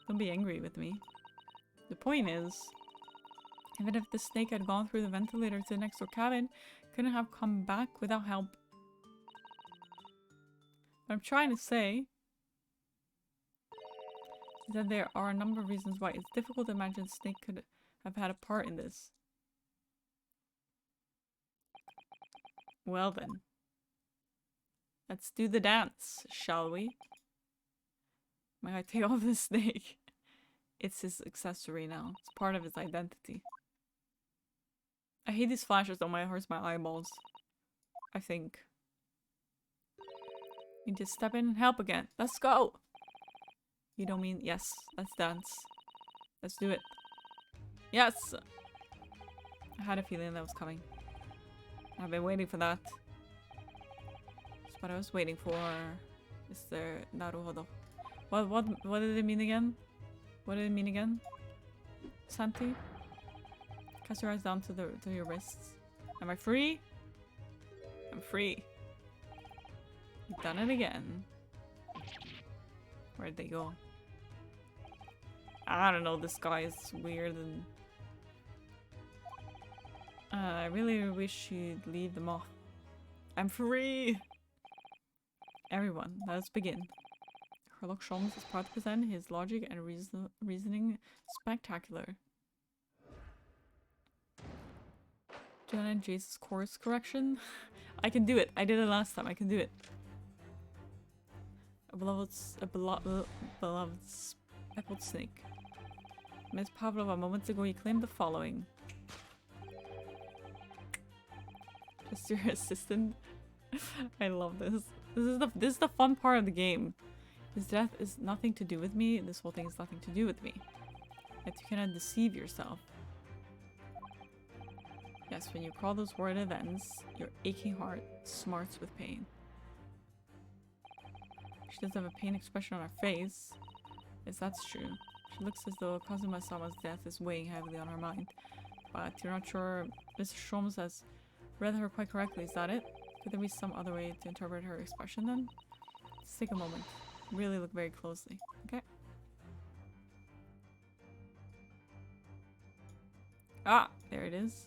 Don't be angry with me. The point is, even if the snake had gone through the ventilator to the next door cabin, couldn't have come back without help. What I'm trying to say is that there are a number of reasons why it's difficult to imagine a snake could have had a part in this. Well then. Let's do the dance, shall we? May I take off the snake? It's his accessory now. It's part of his identity. I hate these flashes though, it hurts my eyeballs. I think. We need to step in and help again. Let's go! You don't mean yes. Let's dance. Let's do it. Yes! I had a feeling that was coming. I've been waiting for that. That's what I was waiting for. Mr. Naruhodo. What did it mean again? What did it mean again? Santi? Cast your eyes down to your wrists. Am I free? I'm free. You've done it again. Where'd they go? I don't know, this guy is weird and... I really wish you'd leave them off. I'm free! Everyone, let us begin. Sherlock Sholmes is proud to present his logic and reasoning spectacular. Jenna and Jace's course correction? I can do it. I did it last time. I can do it. A beloved speckled snake. Miss Pavlova, moments ago you claimed the following. Just your assistant. I love this. This is the fun part of the game. His death is nothing to do with me. This whole thing is nothing to do with me. Yet you cannot deceive yourself. Yes, when you call those horrid events, your aching heart smarts with pain. She does have a pain expression on her face. Yes, that's true. She looks as though Kazuma-sama's death is weighing heavily on her mind. But you're not sure Mr. Sholmes has read her quite correctly, is that it? Could there be some other way to interpret her expression then? Let's take a moment. Really look very closely. Okay. Ah, there it is.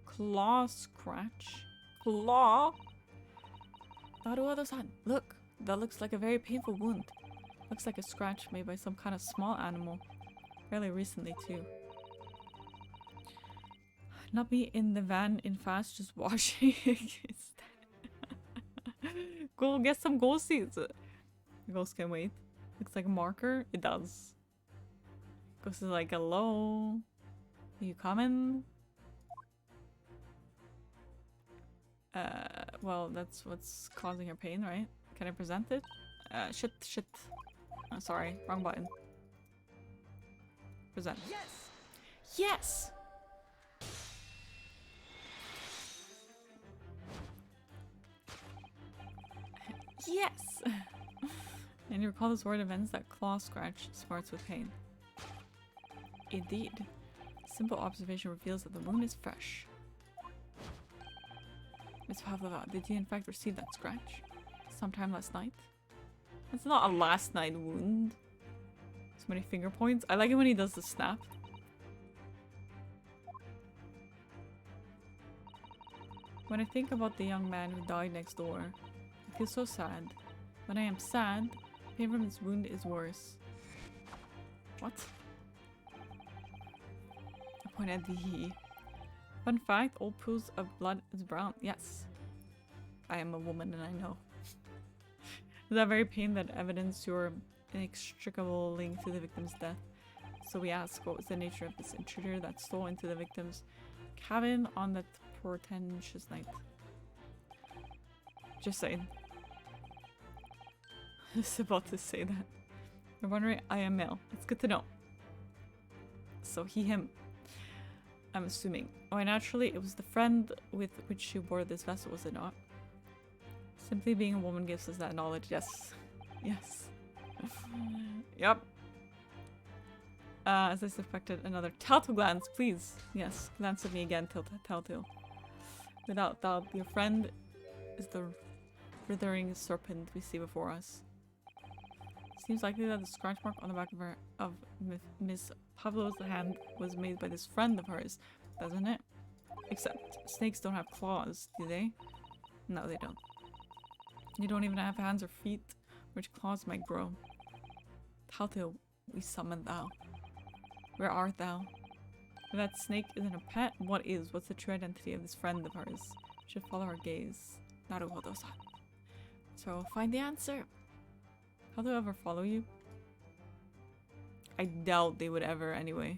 Claw scratch. Claw? Naruhodo-san, look. That looks like a very painful wound. Looks like a scratch made by some kind of small animal. Fairly recently, too. Not me in the van in fast, just washing. Go get some ghost seeds. Ghost can wait. Looks like a marker. It does. Ghost is like, hello. Are you coming? Well, that's what's causing her pain, right? Can I present it? Shit. Oh, sorry, wrong button. Present. Yes! Yes! Yes! And you recall those word events that claw scratch smarts with pain. Indeed. Simple observation reveals that the wound is fresh. Miss Pavlova, did you in fact receive that scratch? Sometime last night? It's not a last night wound. So many finger points. I like it when he does the snap. When I think about the young man who died next door, I feel so sad. When I am sad, pain from this wound is worse. What? I point at the he. Fun fact, all pools of blood is brown. Yes. I am a woman and I know. Is that very pain that evidence your inextricable link to the victim's death? So we ask, what was the nature of this intruder that stole into the victim's cabin on that portentous night? Just saying. I was about to say that. You're wondering, I am male. It's good to know. So he, him. I'm assuming. Oh, and naturally, it was the friend with which she boarded this vessel, was it not? Simply being a woman gives us that knowledge. Yes. Yes. Yep. As I suspected, another telltale glance, please. Yes, glance at me again, telltale. Without doubt, your friend is the writhing serpent we see before us. Seems likely that the scratch mark on the back of Miss Pavlova's hand was made by this friend of hers, doesn't it? Except snakes don't have claws, do they? No, they don't. You don't even have hands or feet, which claws might grow. Telltale, we summon thou. Where art thou? If that snake isn't a pet, what is? What's the true identity of this friend of hers? Should follow her gaze. Naruhodo-san. So find the answer. How do I ever follow you? I doubt they would ever anyway.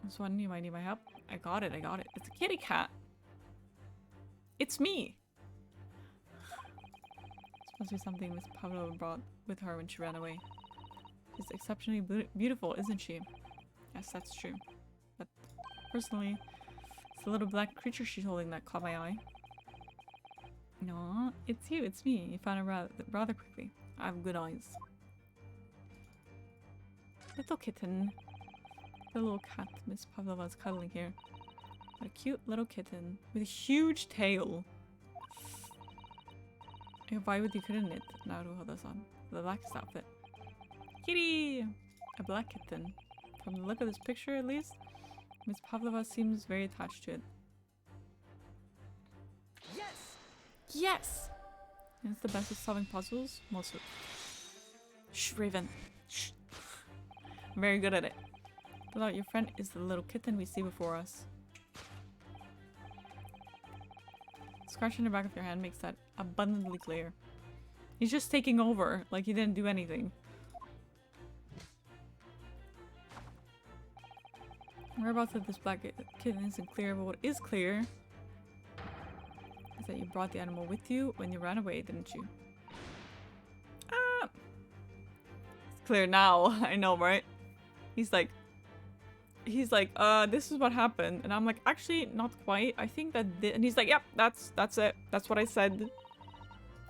This one, you might need my help. I got it. It's a kitty cat. It's me. This must be something Miss Pavlova brought with her when she ran away. She's exceptionally beautiful, isn't she? Yes, that's true. But personally, it's the little black creature she's holding that caught my eye. No, it's you, it's me. You found it rather quickly. I have good eyes. Little kitten. The little cat Miss Pavlova's cuddling here. A cute little kitten with a huge tail. I could buy with you, couldn't it? Naruhodo-san. The blackest outfit. Kitty! A black kitten. From the look of this picture, at least, Miss Pavlova seems very attached to it. Yes! Yes! And it's the best at solving puzzles? Most of it. Shh, Raven. Shh. I'm very good at it. Without your friend is the little kitten we see before us. Scratching the back of your hand makes that Abundantly clear. He's just taking over, like he didn't do anything. Whereabouts of this black kitten isn't clear, but what is clear is that you brought the animal with you when you ran away, didn't you? Ah! It's clear now. I know, right? He's like, this is what happened. And I'm like, actually, not quite. I think that and he's like, yep, that's it. That's what I said.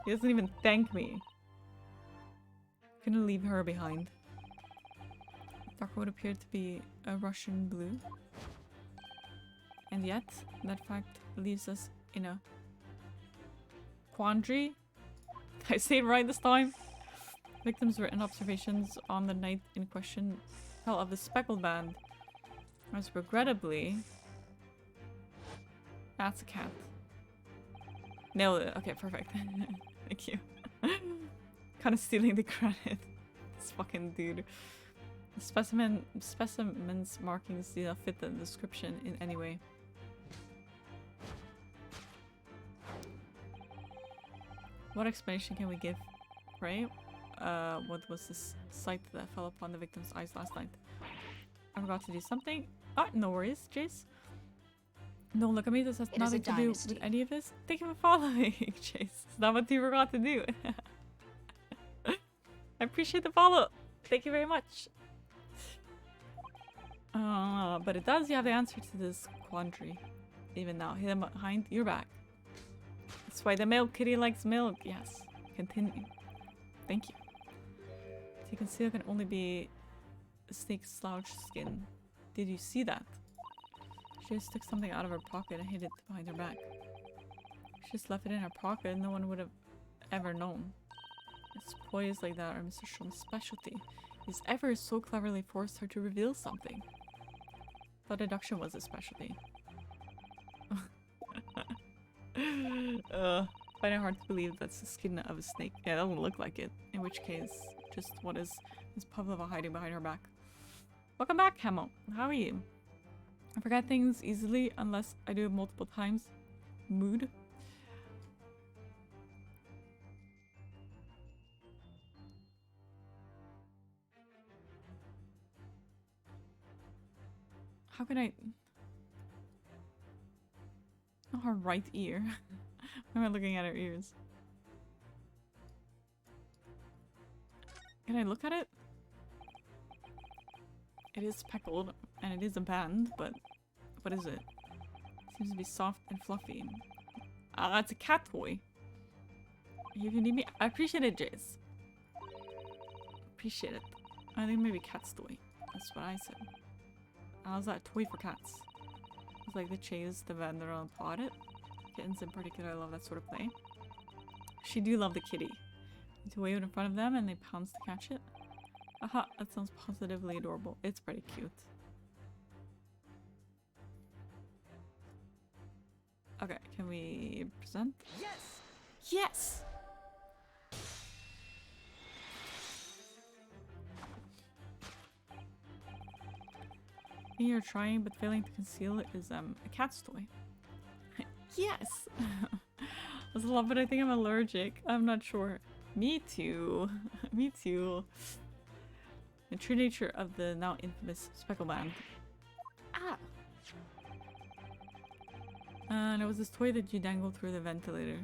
He doesn't even thank me. Gonna leave her behind. Dark would appear to be a Russian blue. And yet, that fact leaves us in a quandary. Did I say it right this time? Victims' written observations on the night in question tell of the speckled band. As regrettably... That's a cat. Nailed it. Okay, perfect. Thank you. Kind of stealing the credit. This fucking dude. The specimen's markings do not fit the description in any way. What explanation can we give, right? What was this sight that fell upon the victim's eyes last night? I forgot to do something. Oh, no worries, Jace. Don't look at me, this has nothing to do with any of this. Thank you for following, Jace. It's not what you forgot to do. I appreciate the follow. Thank you very much. But it does, you have the answer to this quandary. Even now, hidden behind your back. That's why the male kitty likes milk. Yes. Continue. Thank you. To conceal can only be a snake's slouch skin. Did you see that? She just took something out of her pocket and hid it behind her back. She just left it in her pocket and no one would have ever known. It's poise like that are Mr. Strom's specialty. He's ever so cleverly forced her to reveal something. But deduction was his specialty. Find it hard to believe that's the skin of a snake. Yeah, that doesn't look like it. In which case, just what is Miss Pavlova hiding behind her back? Welcome back, Hemo. How are you? I forget things easily unless I do it multiple times. Mood. How can I... Oh, her right ear. Why am I looking at her ears? Can I look at it? It is speckled, and it is a band, but what is it? Seems to be soft and fluffy. Ah, it's a cat toy. If you need me, I appreciate it, Jace. Appreciate it. I think maybe cat's toy. That's what I said. How's that toy for cats? It's like the chase, the vendor on potted. Kittens in particular, I love that sort of play. She do love the kitty. To wave it in front of them and they pounce to catch it. Aha, that sounds positively adorable. It's pretty cute. Okay, can we present? Yes! Yes! You're trying but failing to conceal it is a cat's toy. Yes! I love it. I think I'm allergic. I'm not sure. Me too. Me too. The true nature of the now infamous speckle band. Ah! And it was this toy that you dangled through the ventilator.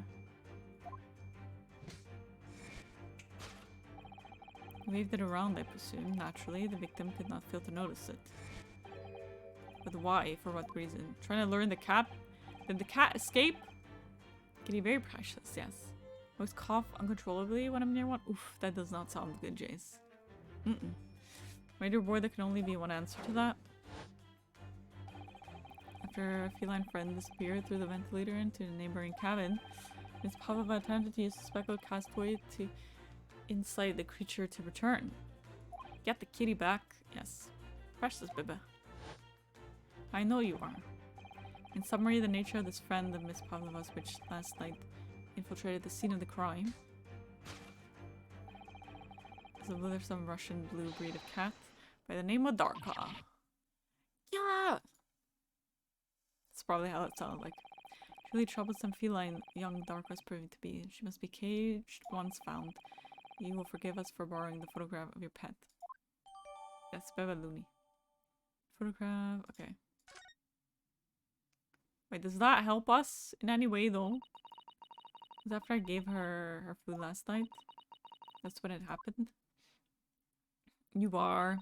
You waved it around, I presume. Naturally, the victim could not fail to notice it. But why? For what reason? Trying to lure in the cat? Did the cat escape? Kitty very precious, yes. Always cough uncontrollably when I'm near one. Oof, that does not sound good, Jace. My dear boy, there can only be one answer to that. After a feline friend disappeared through the ventilator into the neighboring cabin, Miss Pavlova attempted to use the speckled cat's toy to incite the creature to return. Get the kitty back. Yes. Precious baby. I know you are. In summary, the nature of this friend of Miss Pavlova's, which last night infiltrated the scene of the crime, is a withersome Russian blue breed of cat by the name of Darka. Yeah! That's probably how it sounds like. Truly troublesome feline young Dark was proving to be. She must be caged once found. You will forgive us for borrowing the photograph of your pet. Yes, Beba Looney. Photograph, okay. Wait, does that help us in any way though? Because after I gave her her food last night, that's when it happened. You are.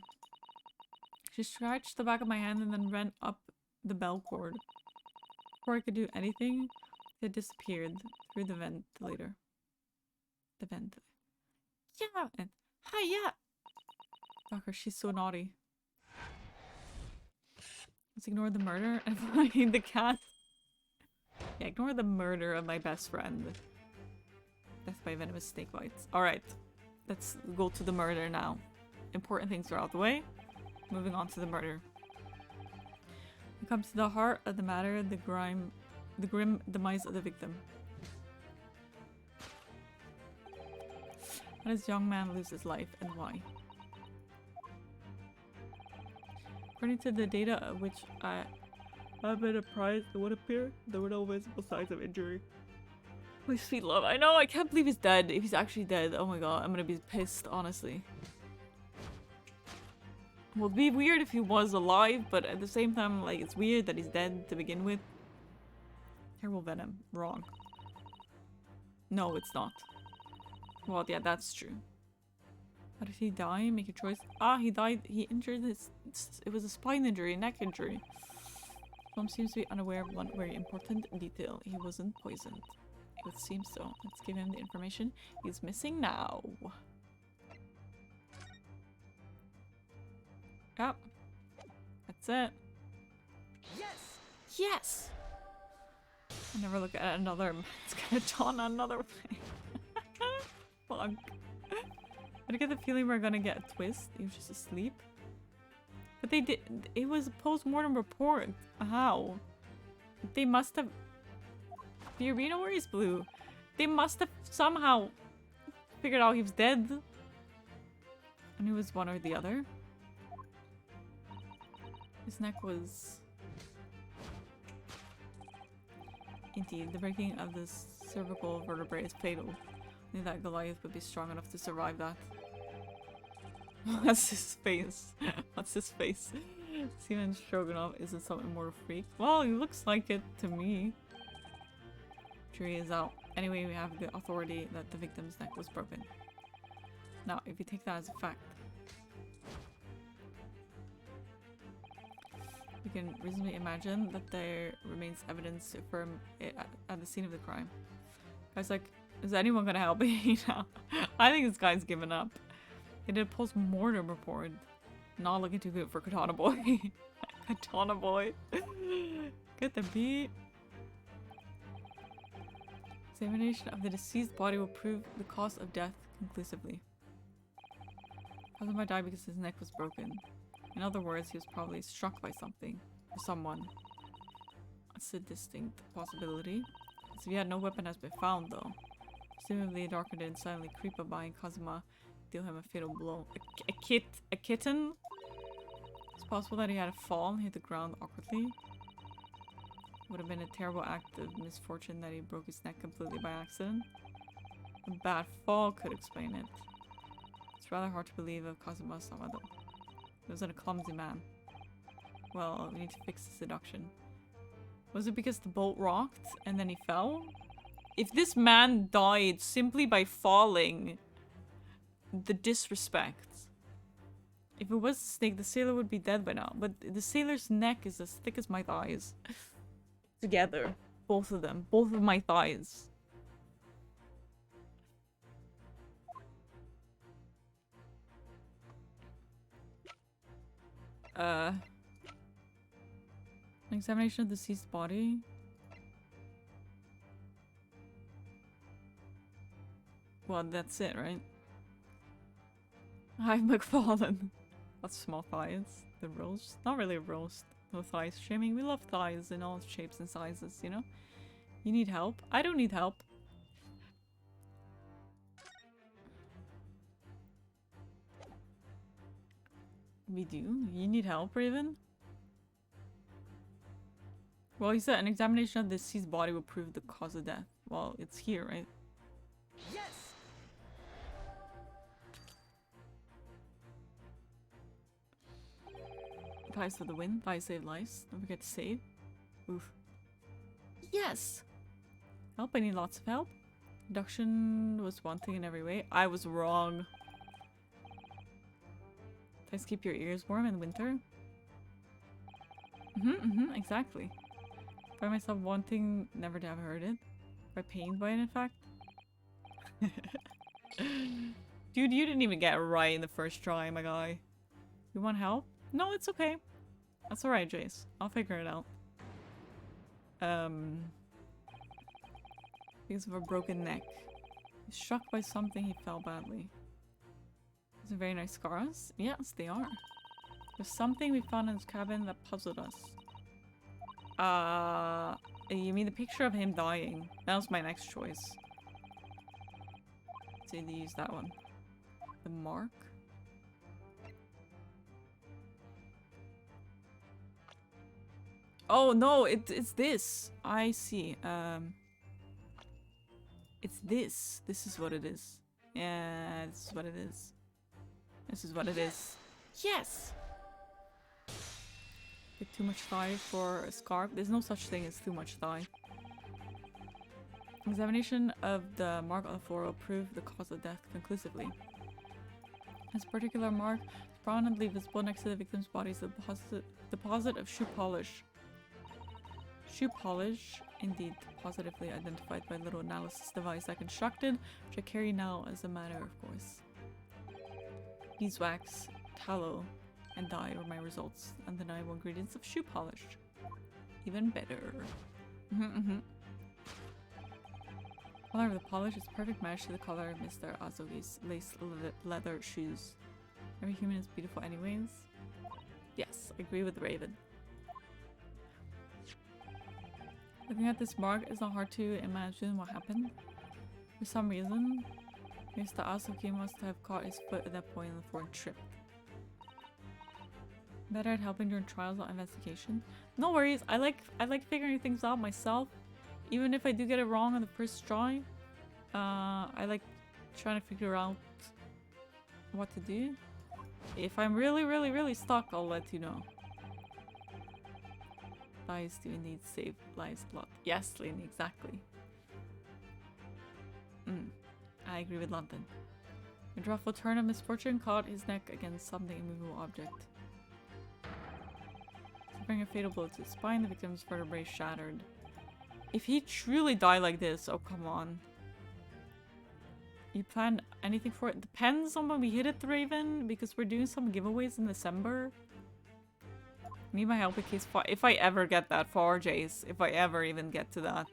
She scratched the back of my hand and then ran up the bell cord. Before I could do anything, it disappeared through the ventilator. The vent. Yeah! And hi, yeah! Fucker, she's so naughty. Let's ignore the murder and find the cat. Yeah, ignore the murder of my best friend. Death by venomous snake bites. Alright, let's go to the murder now. Important things are out the way. Moving on to the murder. It comes to the heart of the matter, the grim demise of the victim. How does young man lose his life and why? According to the data of which I have been apprised, it would appear there were no visible signs of injury. My sweet love. I know, I can't believe he's dead. If he's actually dead, oh my god, I'm gonna be pissed, honestly. Well, it'd be weird if he was alive, but at the same time, like, it's weird that he's dead to begin with. Terrible venom. Wrong. No, it's not. Well, yeah, that's true. How did he die? Make a choice. Ah, he died. He injured his... It was a spine injury, neck injury. Tom seems to be unaware of one very important detail. He wasn't poisoned. It would seem so. Let's give him the information he's missing now. Yep. That's it. Yes! Yes! I never look at another skeleton another way. Fuck. I get the feeling we're gonna get a twist. He was just asleep. But they did. It was a post-mortem report. How? They must have. Fiorino, where is Blue? They must have somehow figured out he was dead. And it was one or the other. His neck was. Indeed, the breaking of the cervical vertebrae is fatal. Only that Goliath would be strong enough to survive that. What's his face? What's his face? Steven Stroganoff isn't some immortal freak. Well, he looks like it to me. Jury is out. Anyway, we have the authority that the victim's neck was broken. Now, if you take that as a fact, we can reasonably imagine that there remains evidence to affirm it at the scene of the crime. Guy's like, is anyone gonna help me now? I think this guy's given up. They did a post-mortem report. Not looking too good for Katana Boy. Katana Boy. Get the beat. Examination of the deceased body will prove the cause of death conclusively. Cousin might die because his neck was broken. In other words, he was probably struck by something or someone. That's a distinct possibility. As if yet no weapon has been found though. Presumably Darker didn't silently creep up behind Kazuma, deal him a fatal blow. A kitten? It's possible that he had a fall and hit the ground awkwardly. Would have been a terrible act of misfortune that he broke his neck completely by accident. A bad fall could explain it. It's rather hard to believe of Kazuma Samado. He wasn't a clumsy man. Well, we need to fix the seduction. Was it because the boat rocked and then he fell? If this man died simply by falling, the disrespect. If it was a snake, the sailor would be dead by now. But the sailor's neck is as thick as my thighs. Together. Both of them. Both of my thighs. An examination of the deceased body. Well, that's it, right? Hi, McFarlane. That's small thighs. The roast. Not really a roast. No thighs shaming. We love thighs in all shapes and sizes, you know? You need help? I don't need help. We do? You need help, Raven? Well, he said an examination of the deceased body will prove the cause of death. Well, it's here, right? Yes. Ties for the win. Ties save lives. Don't forget to save. Oof. Yes! Help, I need lots of help. Reduction was one thing in every way. I was wrong. Ties keep your ears warm in winter. Exactly. Find myself wanting never to have heard it. Or pained by it, in fact. Dude, you didn't even get it right in the first try, my guy. You want help? No, it's okay. That's alright, Jace. I'll figure it out. Because of a broken neck. He's struck by something, he fell badly. These are very nice scars. Yes, they are. There's something we found in his cabin that puzzled us. You mean the picture of him dying? That was my next choice. So you use that one. The mark? Oh no, it's this. I see. It's this. This is what it is. Yeah, this is what it is. This is what it is. Yes! Get too much thigh for a scarf. There's no such thing as too much thigh. Examination of the mark on the floor will prove the cause of death conclusively. This particular mark is prominently visible next to the victim's body is a deposit of shoe polish. Shoe polish, indeed positively identified by a little analysis device I constructed, which I carry now as a matter of course. Beeswax, tallow, and dye were my results. Undeniable ingredients of shoe polish. Even better. Color of the polish is perfect match to the color of Mr. Azogi's lace leather shoes. Every human is beautiful anyways. Yes, I agree with Raven. Looking at this mark, it's not hard to imagine what happened. For some reason, Mr. Asogi must have caught his foot at that point on the floor and tripped. Better at helping during trials or investigation. No worries, I like figuring things out myself. Even if I do get it wrong on the first try. I like trying to figure out what to do. If I'm really stuck, I'll let you know. Lies do indeed save lives a lot. Yes, Lynn, exactly. I agree with London. A dreadful turn of misfortune caught his neck against something immovable object. Suffering a fatal blow to his spine, the victim's vertebrae shattered. If he truly died like this, oh come on. You plan anything for it? Depends on when we hit it, Raven, because we're doing some giveaways in December. Need my help in case if I ever get that far, Jace. If I ever even get to that.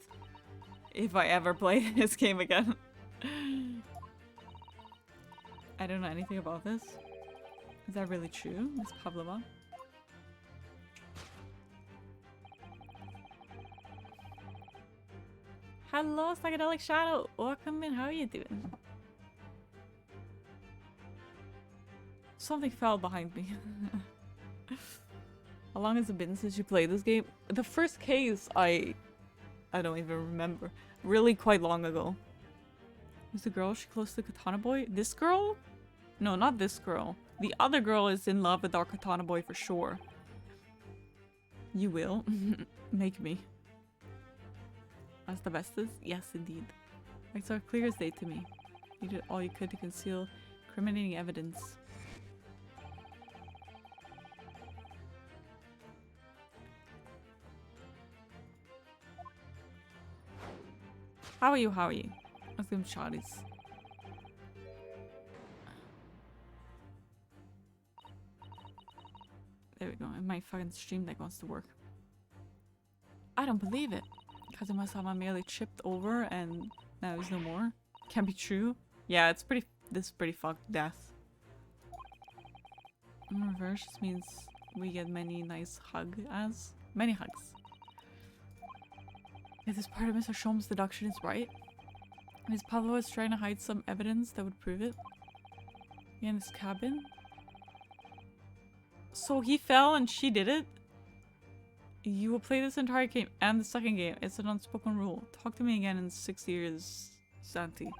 If I ever play this game again. I don't know anything about this. Is that really true, Miss Pavlova? Hello, Psychedelic Shadow! Welcome in, how are you doing? Something fell behind me. How long has it been since you played this game? The first case I don't even remember. Really quite long ago. Who's the girl? She close to Katana Boy? This girl? No, not this girl. The other girl is in love with our Katana Boy for sure. You will. Make me. As the bestest? Yes, indeed. Facts are clear as day to me. You did all you could to conceal incriminating evidence. How are you? How are you? Let's give him shotties. There we go. And my fucking stream deck wants to work. I don't believe it. Kazuma-sama merely chipped over and now there's no more. Can't be true. Yeah, it's pretty. This is pretty fucked death. In reverse, this means we get many nice many hugs. If this part of Mr. Shom's deduction is right, Ms. Pavlova is trying to hide some evidence that would prove it. In his cabin. So he fell and she did it? You will play this entire game and the second game. It's an unspoken rule. Talk to me again in 6 years, Santi.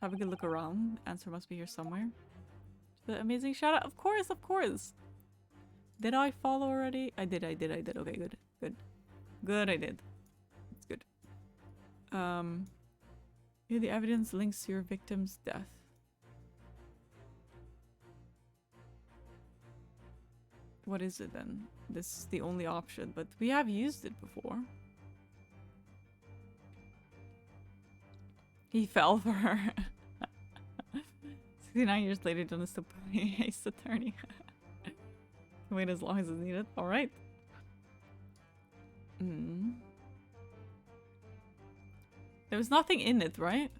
Have a good look around. Answer must be here somewhere. The amazing shout out. Of course, of course. Did I follow already? I did. Okay, good. Good, I did. It's good. Here the evidence links to your victim's death. What is it then? This is the only option, but we have used it before. He fell for her. 69 years later, John is still playing Ace Attorney. Wait as long as it's needed. Alright. There was nothing in it, right?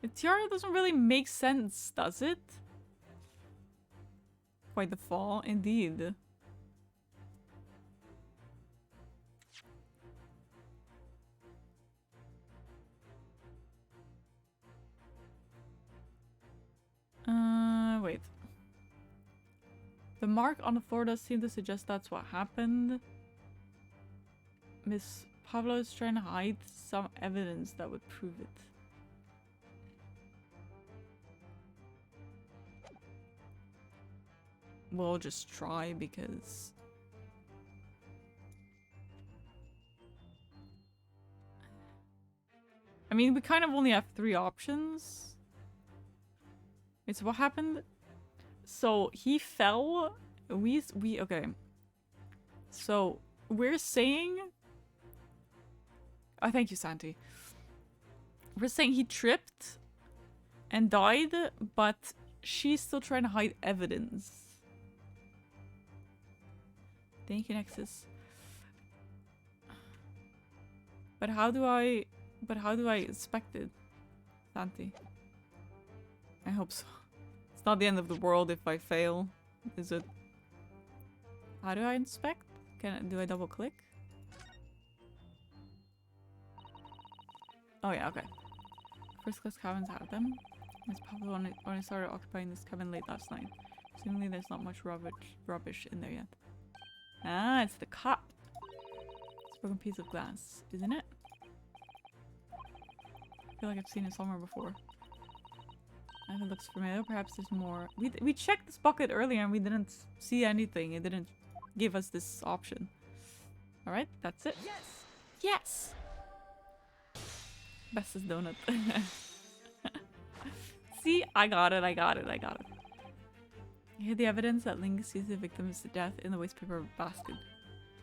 The tiara doesn't really make sense, does it? Quite the fall, indeed. Wait. The mark on the floor does seem to suggest that's what happened. Miss Pavlova is trying to hide some evidence that would prove it. We'll just try because... I mean, we kind of only have 3 options. Wait, so what happened? So he fell. Okay. So we're saying. Oh, thank you, Santi. We're saying he tripped and died, but she's still trying to hide evidence. Thank you, Nexus. But how do I inspect it, Santi? I hope so. It's not the end of the world if I fail, is it? How do I inspect? Do I double click? Oh yeah, okay. First class cabins have them. Miss Pavlova only started occupying this cabin late last night. Seemingly there's not much rubbish in there yet. Ah, it's the cop. It's a broken piece of glass, isn't it? I feel like I've seen it somewhere before. If it looks familiar, perhaps there's more. We checked this bucket earlier and we didn't see anything. It didn't give us this option. Alright, that's it. Yes! Yes! Bestest donut. See? I got it. Here the evidence that Link sees the victim's death in the wastepaper basket.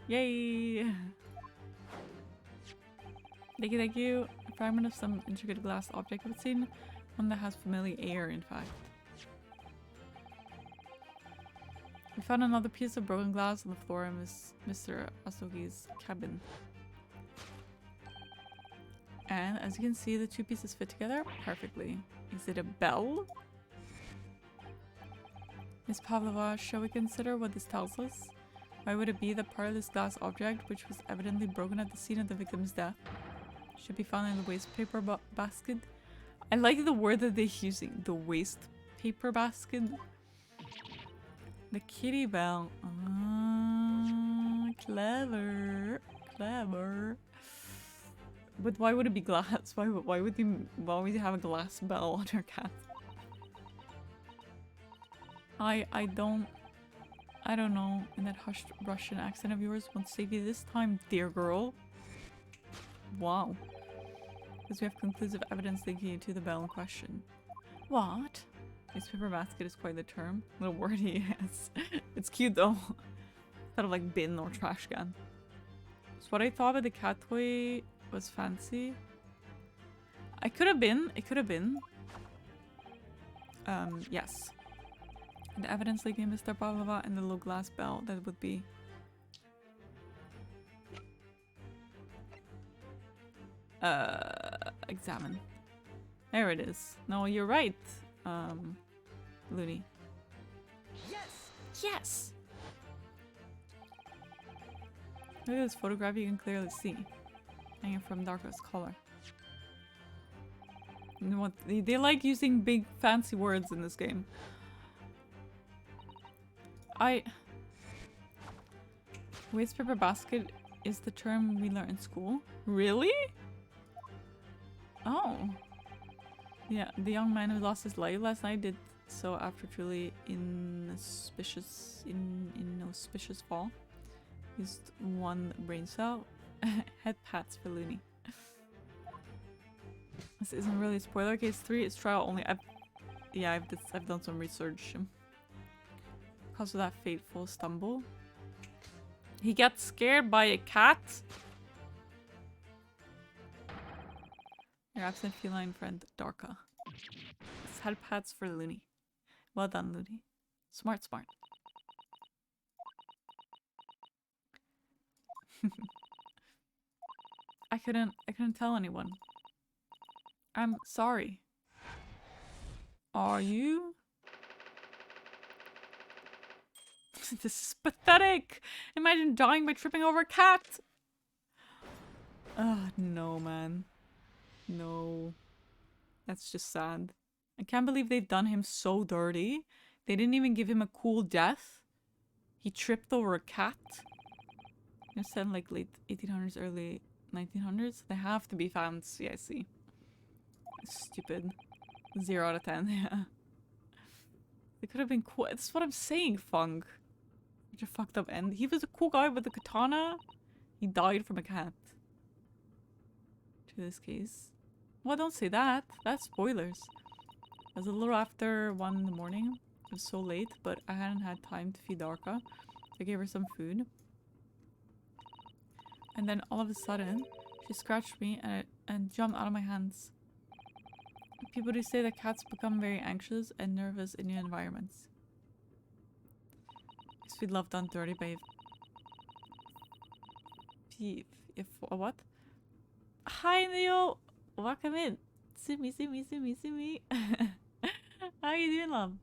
Yay! Thank you. A fragment of some intricate glass object I've seen. One that has familiar air, in fact. We found another piece of broken glass on the floor in Mr. Asogi's cabin. And as you can see, the 2 pieces fit together perfectly. Is it a bell? Miss Pavlova, shall we consider what this tells us? Why would it be that part of this glass object, which was evidently broken at the scene of the victim's death, should be found in the waste paper basket? I like the word that they're using. The waste paper basket. The kitty bell. Ah, clever. Clever. But why would it be glass? Why would you have a glass bell on your cat? I don't know. In that hushed Russian accent of yours, won't save you this time, dear girl. Wow. Because we have conclusive evidence linking you to the bell in question. What? Newspaper basket is quite the term. Little wordy, yes. It's cute though. Instead of like bin or trash can. So what I thought about the cat toy was fancy. It could have been. Yes. The evidence linking Mr. Pavlova and the little glass bell, that would be... examine. There it is. No, you're right, Looney. Yes! Yes! Look at this photograph, you can clearly see. Hanging from darkest color. You know what? They like using big fancy words in this game. Waste paper basket is the term we learn in school. Really? Oh. Yeah, the young man who lost his life last night did so after truly inauspicious fall. Used one brain cell. Head pats for Looney. This isn't really a spoiler. Case 3 is trial only. I've done some research. Because of that fateful stumble. He gets scared by a cat. Your absent feline friend, Darka. It's head pats for Looney. Well done, Looney. Smart, smart. I couldn't tell anyone. I'm sorry. Are you? This is pathetic! Imagine dying by tripping over a cat! Ugh, no, man. No. That's just sad. I can't believe they've done him so dirty. They didn't even give him a cool death. He tripped over a cat. I said like late 1800s, early 1900s. They have to be fancy, I see. Stupid. 0 out of 10, yeah. They could have been cool. That's what I'm saying, Funk. Such a fucked up end. He was a cool guy with the katana. He died from a cat. To this case. Well, don't say that. That's spoilers. It was a little after 1 in the morning. It was so late, but I hadn't had time to feed Darka. I gave her some food. And then all of a sudden, she scratched me and jumped out of my hands. People do say that cats become very anxious and nervous in new environments. Sweet love done dirty by if what? Hi Neo! Welcome in! See me. How you doing, love?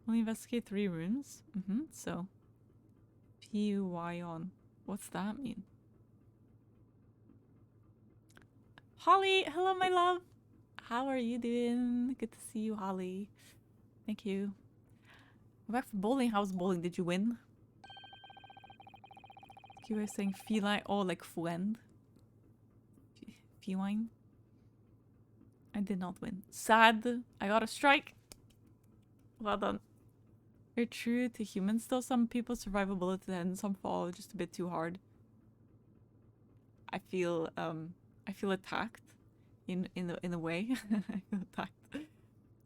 Only investigate 3 rooms. So PUY on. What's that mean? Holly! Hello, my love! How are you doing? Good to see you, Holly. Thank you. We're back from bowling. How's bowling? Did you win? You were saying feline. Oh, like friend. Feline. I did not win. Sad. I got a strike. Well done. Very true to humans though. Some people survive a bullet to the head and some fall just a bit too hard. I feel attacked in a way. I feel attacked.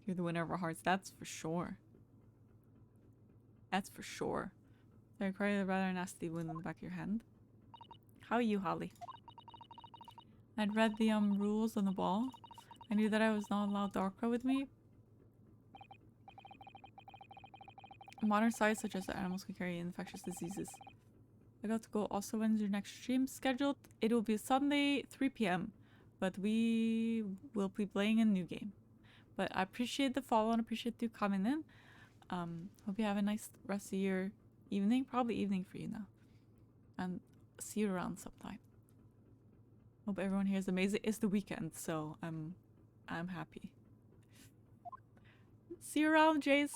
You're the winner of our hearts. That's for sure. That's for sure. So I cried a rather nasty wound on the back of your hand. How are you, Holly? I'd read the rules on the wall. I knew that I was not allowed Darka with me. Modern science suggests that animals can carry infectious diseases. I got to go. Also, when's your next stream scheduled? It will be Sunday, 3 p.m. But we will be playing a new game. But I appreciate the follow and appreciate you coming in. Hope you have a nice rest of your evening. Probably evening for you now. And see you around sometime. Hope everyone here is amazing. It's the weekend, so I'm happy. See you around, Jace.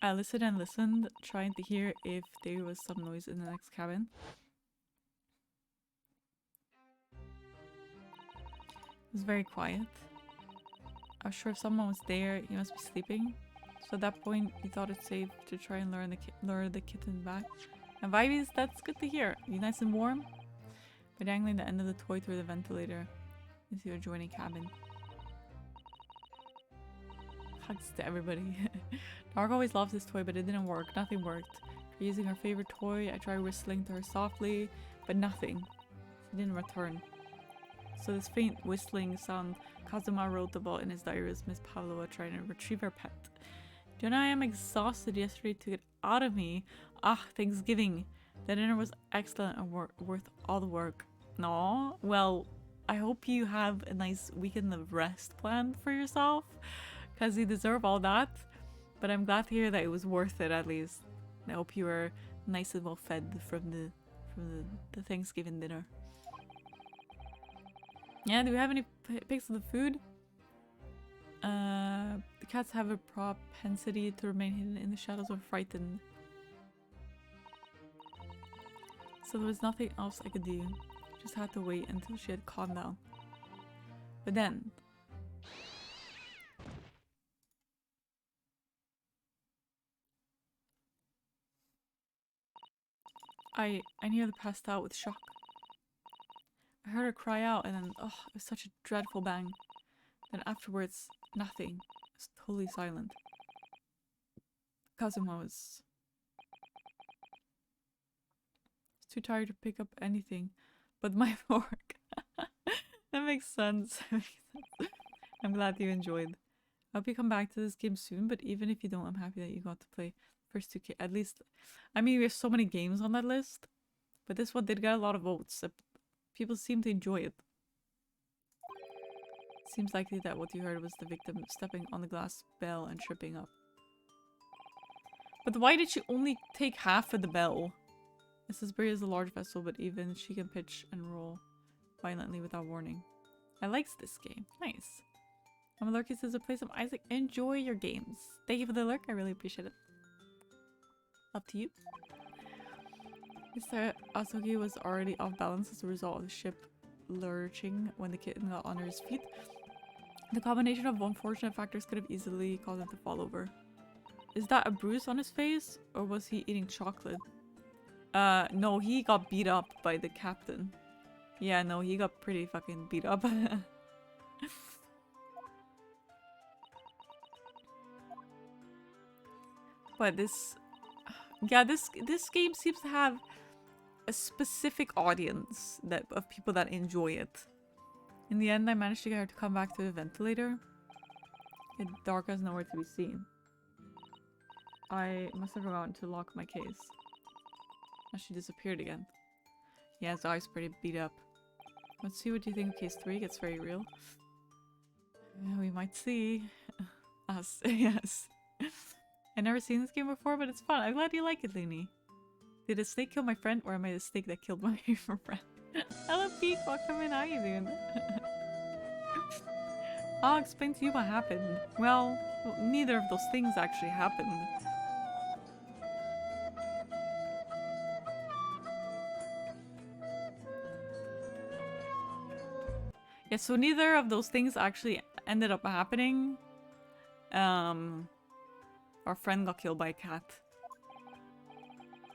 I listened and listened, trying to hear if there was some noise in the next cabin. It was very quiet. I was sure if someone was there, he must be sleeping. So at that point, we thought it safe to try and lure the kitten back. And Vivies, that's good to hear. You nice and warm? By dangling the end of the toy through the ventilator into your adjoining cabin. Hugs to everybody. Dark always loves this toy, but it didn't work. Nothing worked. For using her favorite toy, I tried whistling to her softly, but nothing. She didn't return. So this faint whistling sound Kazuma wrote about in his diary as Miss Pavlova trying to retrieve her pet. Jonah, I am exhausted. Yesterday took it out of me. Ah, Thanksgiving. The dinner was excellent and worth all the work. No, well, I hope you have a nice weekend of rest planned for yourself, because you deserve all that. But I'm glad to hear that it was worth it at least. I hope you were nice and well fed from the Thanksgiving dinner. Yeah, do we have any pics of the food? The cats have a propensity to remain hidden in the shadows when frightened. So there was nothing else I could do. Just had to wait until she had calmed down. But then... I nearly passed out with shock. I heard her cry out and then, oh, it was such a dreadful bang. Then afterwards, nothing. It was totally silent. Kazuma was too tired to pick up anything but my fork. That makes sense. I'm glad you enjoyed. I hope you come back to this game soon, but even if you don't, I'm happy that you got to play first 2K. At least, I mean, we have so many games on that list, but this one did get a lot of votes. People seem to enjoy it. Seems likely that what you heard was the victim stepping on the glass bell and tripping up. But why did she only take half of the bell? Mrs. Berry is a large vessel, but even she can pitch and roll violently without warning. I likes this game. Nice. I'm a lurky says to play some Isaac. Enjoy your games. Thank you for the lurk. I really appreciate it. Up to you. Mr. Asogi was already off balance as a result of the ship lurching when the kitten got under his feet. The combination of unfortunate factors could have easily caused him to fall over. Is that a bruise on his face? Or was he eating chocolate? No, he got beat up by the captain. Yeah, no, he got pretty fucking beat up. But this... Yeah, this game seems to have a specific audience that of people that enjoy it. In the end, I managed to get her to come back to the ventilator. It's dark as nowhere to be seen. I must have forgotten to lock my case. Now she disappeared again. Yeah, his eye's pretty beat up. Let's see what you think of case 3 gets very real. Yeah, we might see. Us, yes. I've never seen this game before, but it's fun. I'm glad you like it, Looney. Did a snake kill my friend, or am I the snake that killed my friend? Hello, Peak. Welcome in. How are you doing? I'll explain to you what happened. Well, neither of those things actually happened. Yeah, so neither of those things actually ended up happening. Our friend got killed by a cat.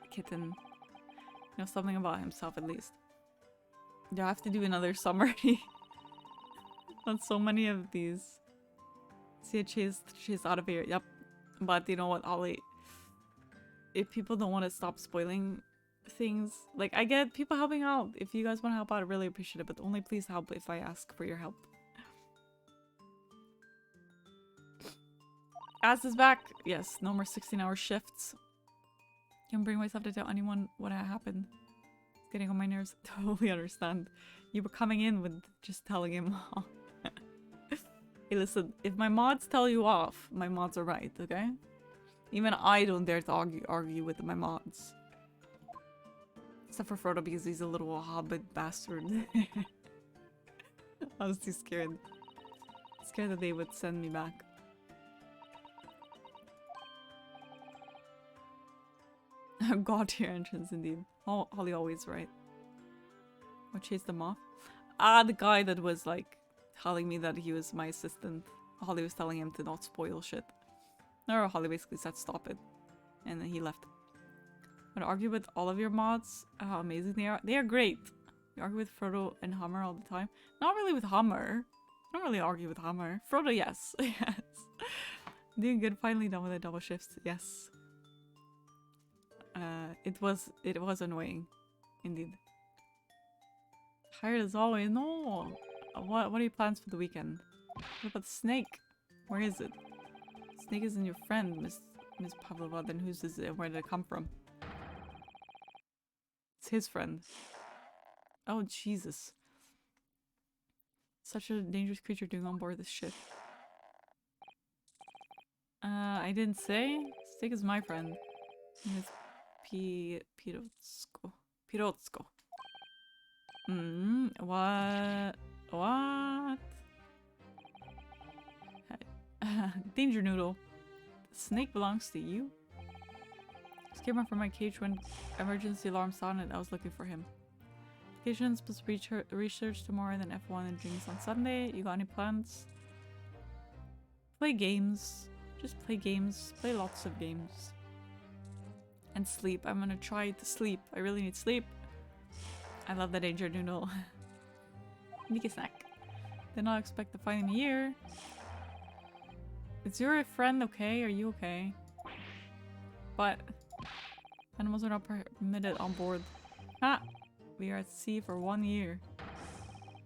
A kitten. You know, something about himself at least. Do I have to do another summary on so many of these? See a chase out of here. Yep. But you know what, Ollie? If people don't want to stop spoiling things, like, I get people helping out. If you guys want to help out, I really appreciate it, but only please help if I ask for your help. Az is back. Yes, no more 16-hour shifts. Can't bring myself to tell anyone what happened. It's getting on my nerves. Totally understand. You were coming in with just telling him off. Hey, listen, if my mods tell you off, my mods are right, okay? Even I don't dare to argue with my mods. Except for Frodo because he's a little hobbit bastard. I was too scared. Scared that they would send me back. God tier entrance indeed. Holly always right. What chased them off? Ah, the guy that was like telling me that he was my assistant. Holly was telling him to not spoil shit. Or Holly basically said stop it. And then he left. I argue with all of your mods how amazing they are. They are great. You argue with Frodo and Hummer all the time. Not really with Hummer. I don't really argue with Hummer. Frodo, yes. Yes. Doing good. Finally done with the double shifts. Yes. It was annoying, indeed. Tired as always. No. What are your plans for the weekend? What about the snake? Where is it? Snake isn't your friend, Miss Pavlova. Then whose is it? Where did it come from? It's his friend. Oh Jesus! Such a dangerous creature doing on board this ship. I didn't say. Snake is my friend. It's Pirotsko. Pirotsko. What? What? Danger Noodle. The snake belongs to you. Just came out from my cage when emergency alarm sounded. I was looking for him. Vacations plus research tomorrow, then F1 and drinks on Sunday. You got any plans? Play games. Just play games. Play lots of games. And sleep. I'm gonna try to sleep. I really need sleep. I love the Danger Noodle. Sneaky snack. Did not expect to find him here. Is your friend okay? Are you okay? But animals are not permitted on board. Ah! We are at sea for 1 year.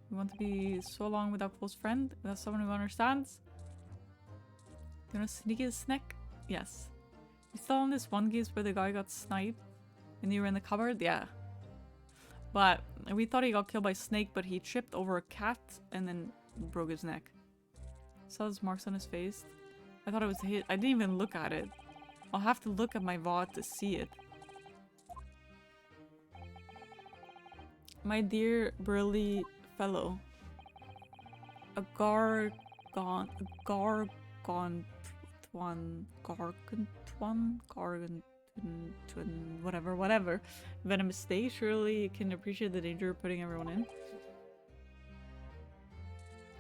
We want to be so long without close friend, without someone who understands. You want to sneaky snack? Yes. You still on this one case where the guy got sniped and you were in the cupboard? Yeah. But we thought he got killed by a snake, but he tripped over a cat and then broke his neck. Saw his marks on his face. I thought it was hit. I didn't even look at it. I'll have to look at my VOD to see it. My dear burly fellow. A gargantuan, whatever. Venomous state. Surely you can appreciate the danger of putting everyone in.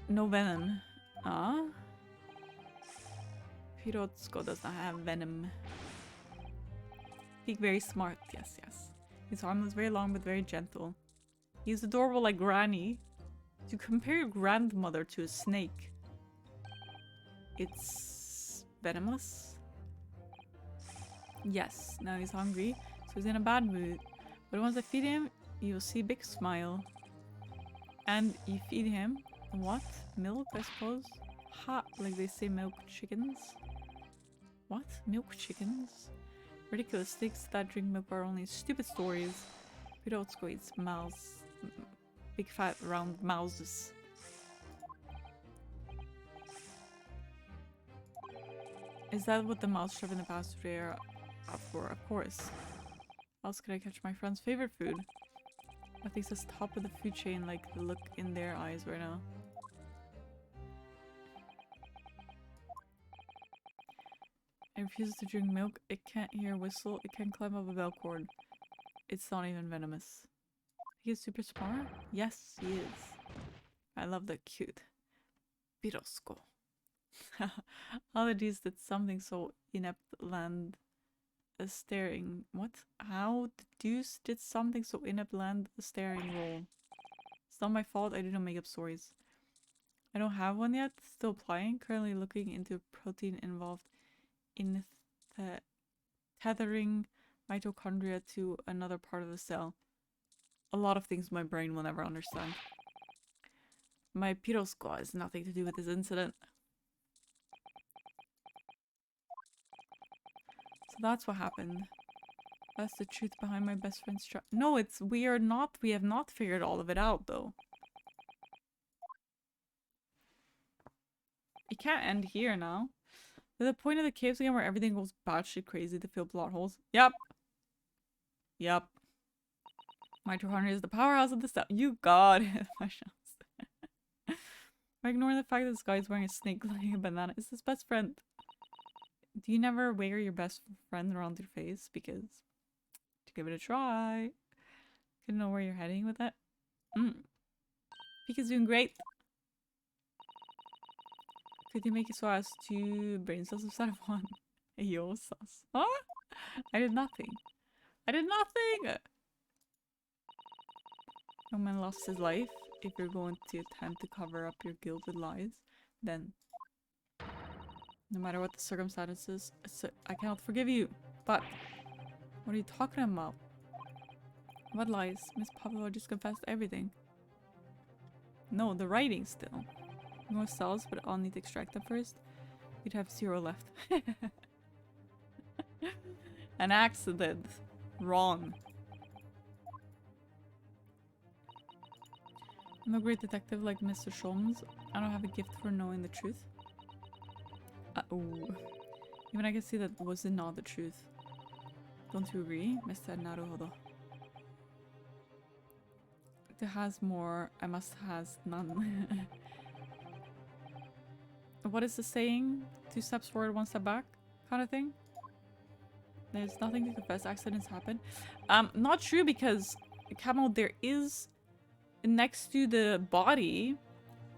No venom. Ah? Pirotsko does not have venom. He's very smart. Yes, yes. His arm is very long but very gentle. He's adorable like Granny. To compare your grandmother to a snake. It's venomous. Yes, now he's hungry, so he's in a bad mood. But once I feed him, you'll see a big smile. And you feed him what? Milk, I suppose? Ha, like they say milk chickens. What? Milk chickens? Ridiculous. Snakes that drink milk are only stupid stories. Pirotsko eats mouse. Big fat round mouses. Is that what the mouse shove in the pastry are up for? Of course. How else could I catch my friend's favorite food? I think it's top of the food chain, like the look in their eyes right now. It refuses to drink milk. It can't hear a whistle. It can't climb up a bell cord. It's not even venomous. He's super smart? Yes, he is. I love the cute Pirotsko. How the deuce did something so inept land a staring? What? How the deuce did something so inept land a staring roll? It's not my fault. I do not make up stories. I don't have one yet. Still applying. Currently looking into protein involved in tethering mitochondria to another part of the cell. A lot of things my brain will never understand. My Pirotsko has nothing to do with this incident. So that's what happened. That's the truth behind my best friend's No, we have not figured all of it out though. It can't end here now. To the point of the caves again where everything goes batshit crazy to fill plot holes. Yep. Yep. Mitochondria is the powerhouse of the cell. You got it. By ignoring the fact that this guy is wearing a snake like a banana. It's his best friend. Do you never wear your best friend around your face? Because to give it a try. Couldn't know where you're heading with that. Pika's doing great. Could you make it so as to brain cells instead of one? Yo, sus. Huh? I did nothing. I did nothing! Young man lost his life. If you're going to attempt to cover up your guilt with lies, then no matter what the circumstances, I cannot forgive you. But what are you talking about? What lies? Miss Pavlova just confessed everything. No, the writing still. More cells, but I'll need to extract them first. You'd have 0 left. An accident. Wrong. I'm a great detective like Mr. Sholmes. I don't have a gift for knowing the truth. Uh-oh. Even I can see that was not the truth. Don't you agree, Mr. Naruhodo? It has more. I must has none. What is the saying? 2 steps forward, 1 step back kind of thing? There's nothing to confess, accidents happen. Not true, because Camel, there is next to the body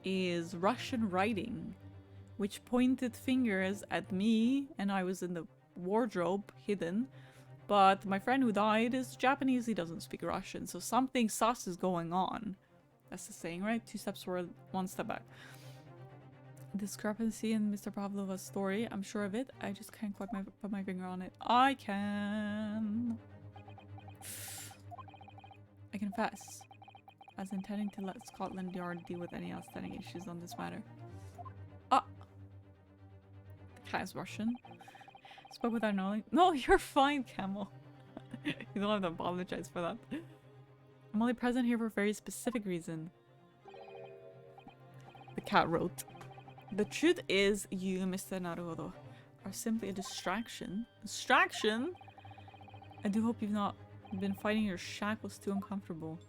is Russian writing, which pointed fingers at me, and I was in the wardrobe hidden. But my friend who died is Japanese, he doesn't speak Russian, so something sus is going on. That's the saying, right? 2 steps forward, 1 step back. Discrepancy in Mr. Pavlova's story, I'm sure of it. I just can't quite put my finger on it. I can. I confess. As intending to let Scotland Yard deal with any outstanding issues on this matter. Ah! The cat is Russian. Spoke without knowing. No, you're fine, Camel. You don't have to apologize for that. I'm only present here for a very specific reason. The cat wrote. The truth is, you, Mr. Naruhodo, are simply a distraction. Distraction? I do hope you've not been finding your shackles too uncomfortable.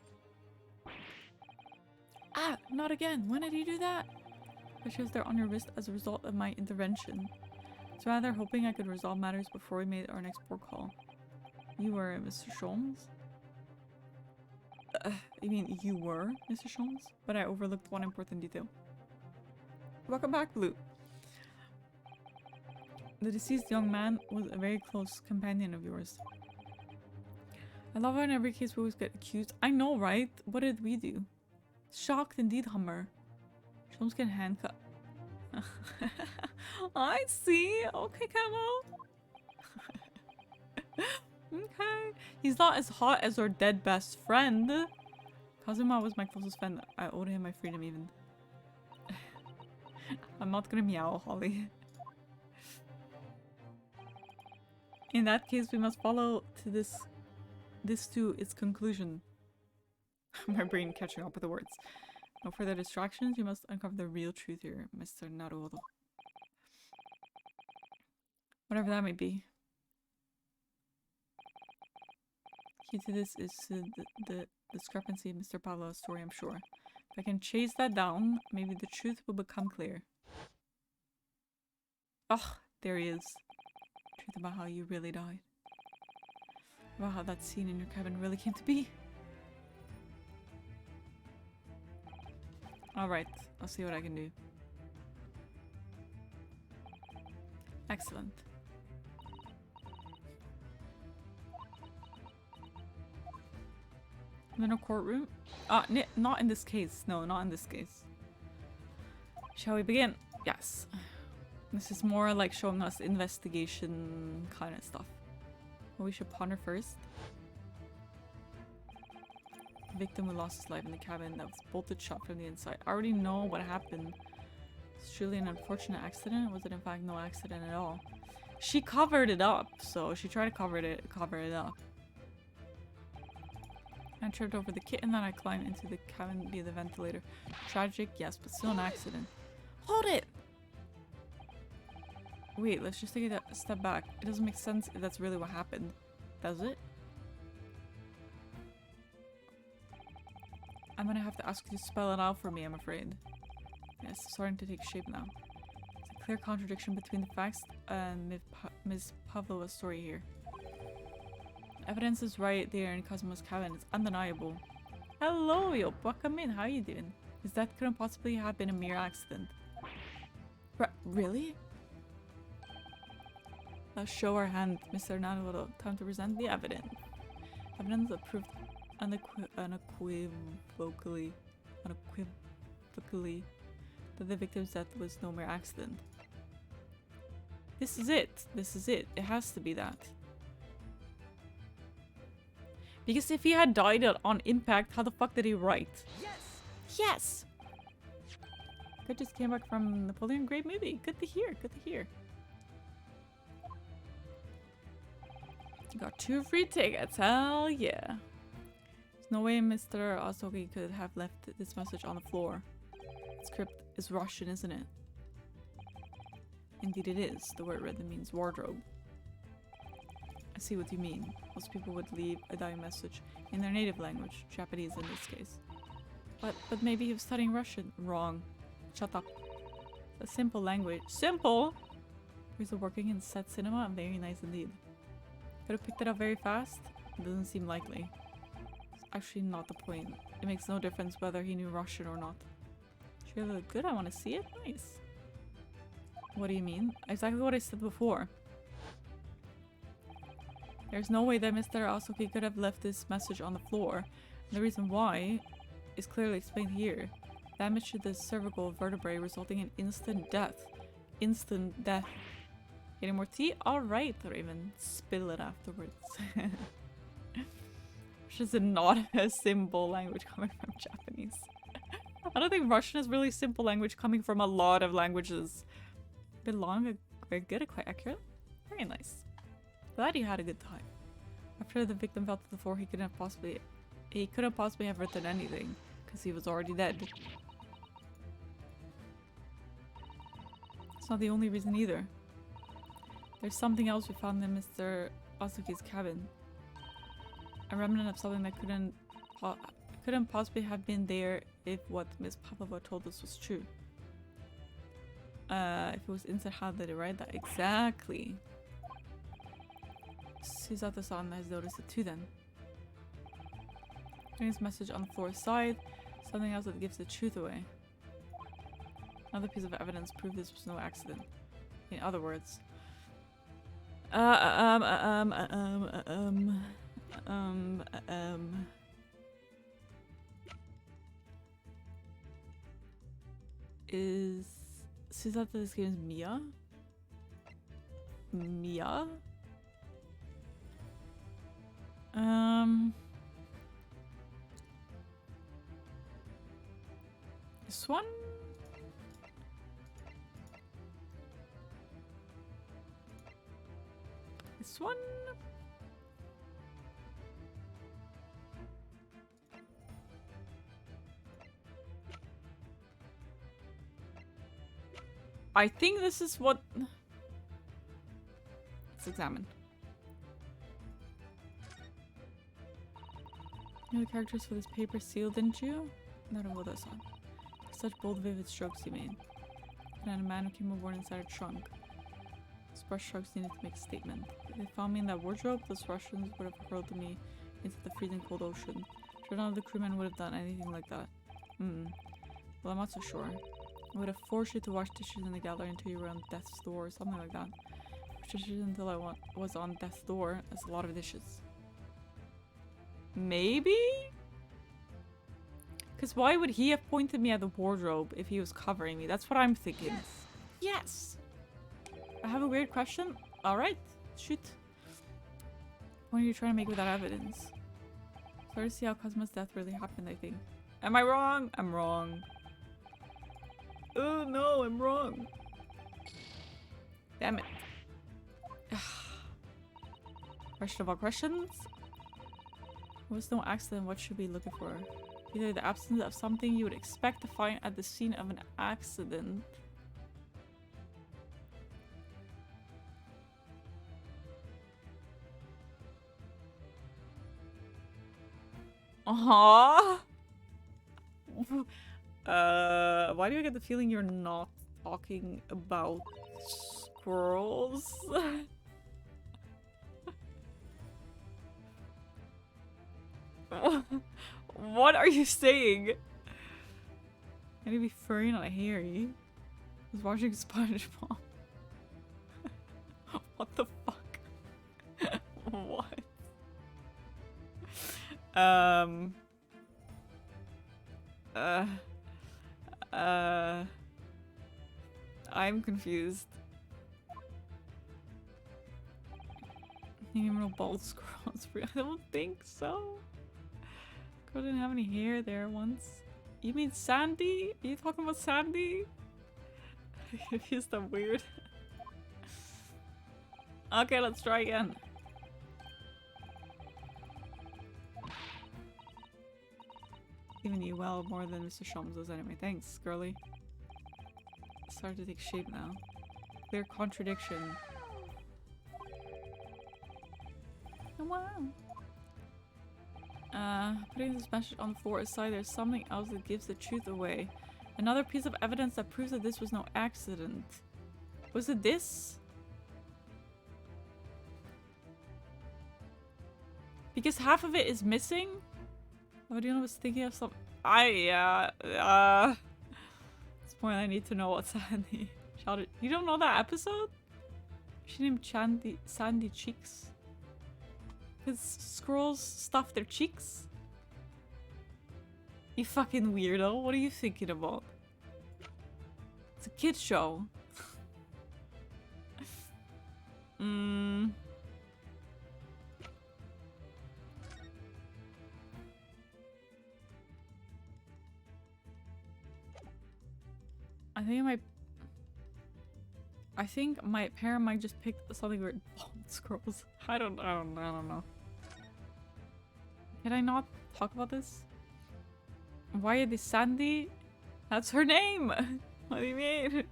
Ah, not again. When did you do that? It shows they're on your wrist as a result of my intervention. So rather hoping I could resolve matters before we made our next port call. You were Mr. Sholmes? I mean, you were Mr. Sholmes? But I overlooked one important detail. Welcome back, Blue. The deceased young man was a very close companion of yours. I love how in every case we always get accused. I know, right? What did we do? Shocked indeed, Hummer. Sholmes can handcuff. I see. Okay, Camel. Okay. He's not as hot as our dead best friend. Kazuma was my closest friend. I owed him my freedom even. I'm not gonna meow, Holly. In that case, we must follow to this to its conclusion. My brain catching up with the words. No further distractions. You must uncover the real truth here, Mr. Naruhodo. Whatever that may be. Key to this is the discrepancy in Mr. Pavlova's story, I'm sure. If I can chase that down, maybe the truth will become clear. Oh, there he is. Truth about how you really died. About how that scene in your cabin really came to be. Alright, I'll see what I can do. Excellent. In a courtroom? Not in this case. No, not in this case. Shall we begin? Yes. This is more like showing us investigation kind of stuff. What we should ponder first. The victim who lost his life in the cabin that was bolted shut from the inside. I already know what happened. It's truly an unfortunate accident. Was it in fact no accident at all? She covered it up, so she tried to cover it up. I tripped over the kitten that I climbed into the cabin via the ventilator. Tragic, yes, but still an accident. Hold it! Wait, let's just take a step back. It doesn't make sense if that's really what happened. Does it? I'm gonna have to ask you to spell it out for me, I'm afraid. Yeah, it's starting to take shape now. It's a clear contradiction between the facts and Ms. Pavlova's story here. Evidence is right there in Kazuma's cabin. It's undeniable. Hello, yo, welcome in. How are you doing? His death couldn't possibly have been a mere accident. Really? Let's show our hand, Mr. Naruhodo. Time to present the evidence. Evidence that proved unequivocally that the victim's death was no mere accident. This is it. This is it. It has to be that. Because if he had died on impact, how the fuck did he write? Yes! Yes! Good, just came back from Napoleon. Great movie. Good to hear. Good to hear. You got 2 free tickets. Hell yeah. There's no way Mr. Asogi could have left this message on the floor. The script is Russian, isn't it? Indeed it is. The word written means wardrobe. I see what you mean. Most people would leave a dying message in their native language, Japanese in this case. But maybe he was studying Russian. Wrong. Shut up. A simple language. Simple? Is it working in set cinema? Very nice indeed. Could have picked it up very fast? It doesn't seem likely. It's actually not the point. It makes no difference whether he knew Russian or not. Trailer look good? I want to see it? Nice. What do you mean? Exactly what I said before. There's no way that Mr. Asoki could have left this message on the floor. And the reason why is clearly explained here. Damage to the cervical vertebrae resulting in instant death. Instant death. Getting more tea? Alright, Raven. Spill it afterwards. Which is not a simple language coming from Japanese. I don't think Russian is really simple language coming from a lot of languages. A bit long, very good, quite accurate. Very nice. Glad you had a good time. After the victim fell to the floor, he couldn't possibly have written anything, because he was already dead. It's not the only reason either. There's something else we found in Mr. Asoki's cabin. A remnant of something that couldn't possibly have been there if what Miss Pavlova told us was true. If it was inside, how did it write that? Exactly. Susato-san has noticed it too then. Putting his message on the floor aside, something else that gives the truth away. Another piece of evidence proved this was no accident. In other words, is Susato's name is Mia? Mia? This one? This one? I think this is what... Let's examine. You know the characters for this paper seal, didn't you? Not about this one. Such bold, vivid strokes you made. And a man who came aboard inside a trunk. Those brush strokes needed to make a statement. If they found me in that wardrobe, those Russians would have hurled me into the freezing cold ocean. Sure, none of the crewmen would have done anything like that. Well, I'm not so sure. I would have forced you to wash dishes in the gallery until you were on death's door or something like that. Wash dishes until I was on death's door. That's a lot of dishes. Maybe? Because why would he have pointed me at the wardrobe if he was covering me? That's what I'm thinking. Yes! I have a weird question. Alright, shoot. What are you trying to make with that evidence? Sorry to see how Kazuma's death really happened, I think. Am I wrong? I'm wrong. Oh no, I'm wrong. Damn it. Question of all questions? There was no accident. What should we be looking for? Either the absence of something you would expect to find at the scene of an accident. Why do I get the feeling you're not talking about squirrels? What are you saying? I need to be furry, not hairy. I was watching SpongeBob. What the fuck? What? I'm confused. You even know bald squirrels? I don't think so. Girl didn't have any hair there once. You mean Sandy? Are you talking about Sandy? He's that weird. Okay, let's try again. Even you well more than Mr. Shums does anyway. Thanks, girly. It's starting to take shape now. Clear contradiction. Oh, wow. Putting this message on the floor aside, there's something else that gives the truth away. Another piece of evidence that proves that this was no accident. Was it this? Because half of it is missing? Audino was thinking of some. At this point, I need to know what's Sandy. Shouted. You don't know that episode? She named Sandy Cheeks. Because squirrels stuff their cheeks? You fucking weirdo. What are you thinking about? It's a kid's show. I think my parent might just pick something weird. Squirrels. I don't know. Can I not talk about this? Why are they Sandy? That's her name! What do you mean?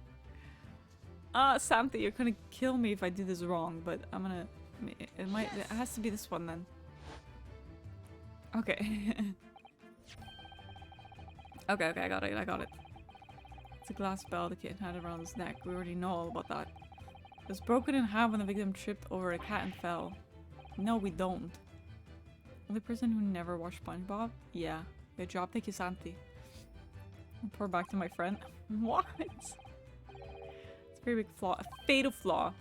Samantha, you're gonna kill me if I do this wrong, but I'm gonna... It has to be this one then. Okay. okay, I got it. It's a glass bell the kid had around his neck. We already know all about that. It was broken in half when the victim tripped over a cat and fell. No, we don't. Only person who never watched SpongeBob? Yeah. Good job, thank you, Santi. I'll pour back to my friend. What? It's a very big flaw. A fatal flaw.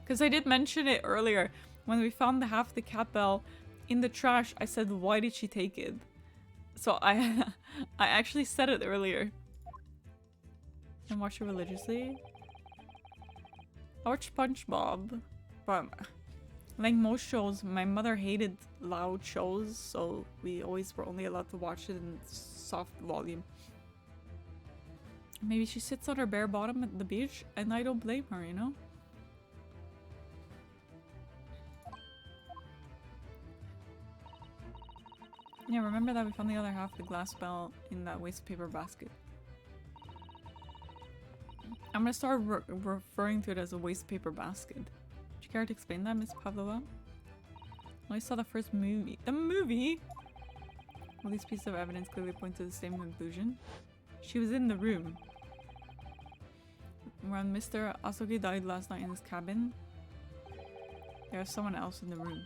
Because I did mention it earlier. When we found the half of the cat bell in the trash, I said, why did she take it? So I actually said it earlier. And watch it religiously. I watched SpongeBob. But like most shows, my mother hated loud shows, so we always were only allowed to watch it in soft volume. Maybe she sits on her bare bottom at the beach, and I don't blame her, you know? Yeah, remember that we found the other half of the glass bell in that waste paper basket. I'm gonna start referring to it as a waste paper basket. Would you care to explain that, Miss Pavlova? I saw the first movie. The movie? All these pieces of evidence clearly point to the same conclusion. She was in the room. When Mr. Asogi died last night in his cabin, there was someone else in the room.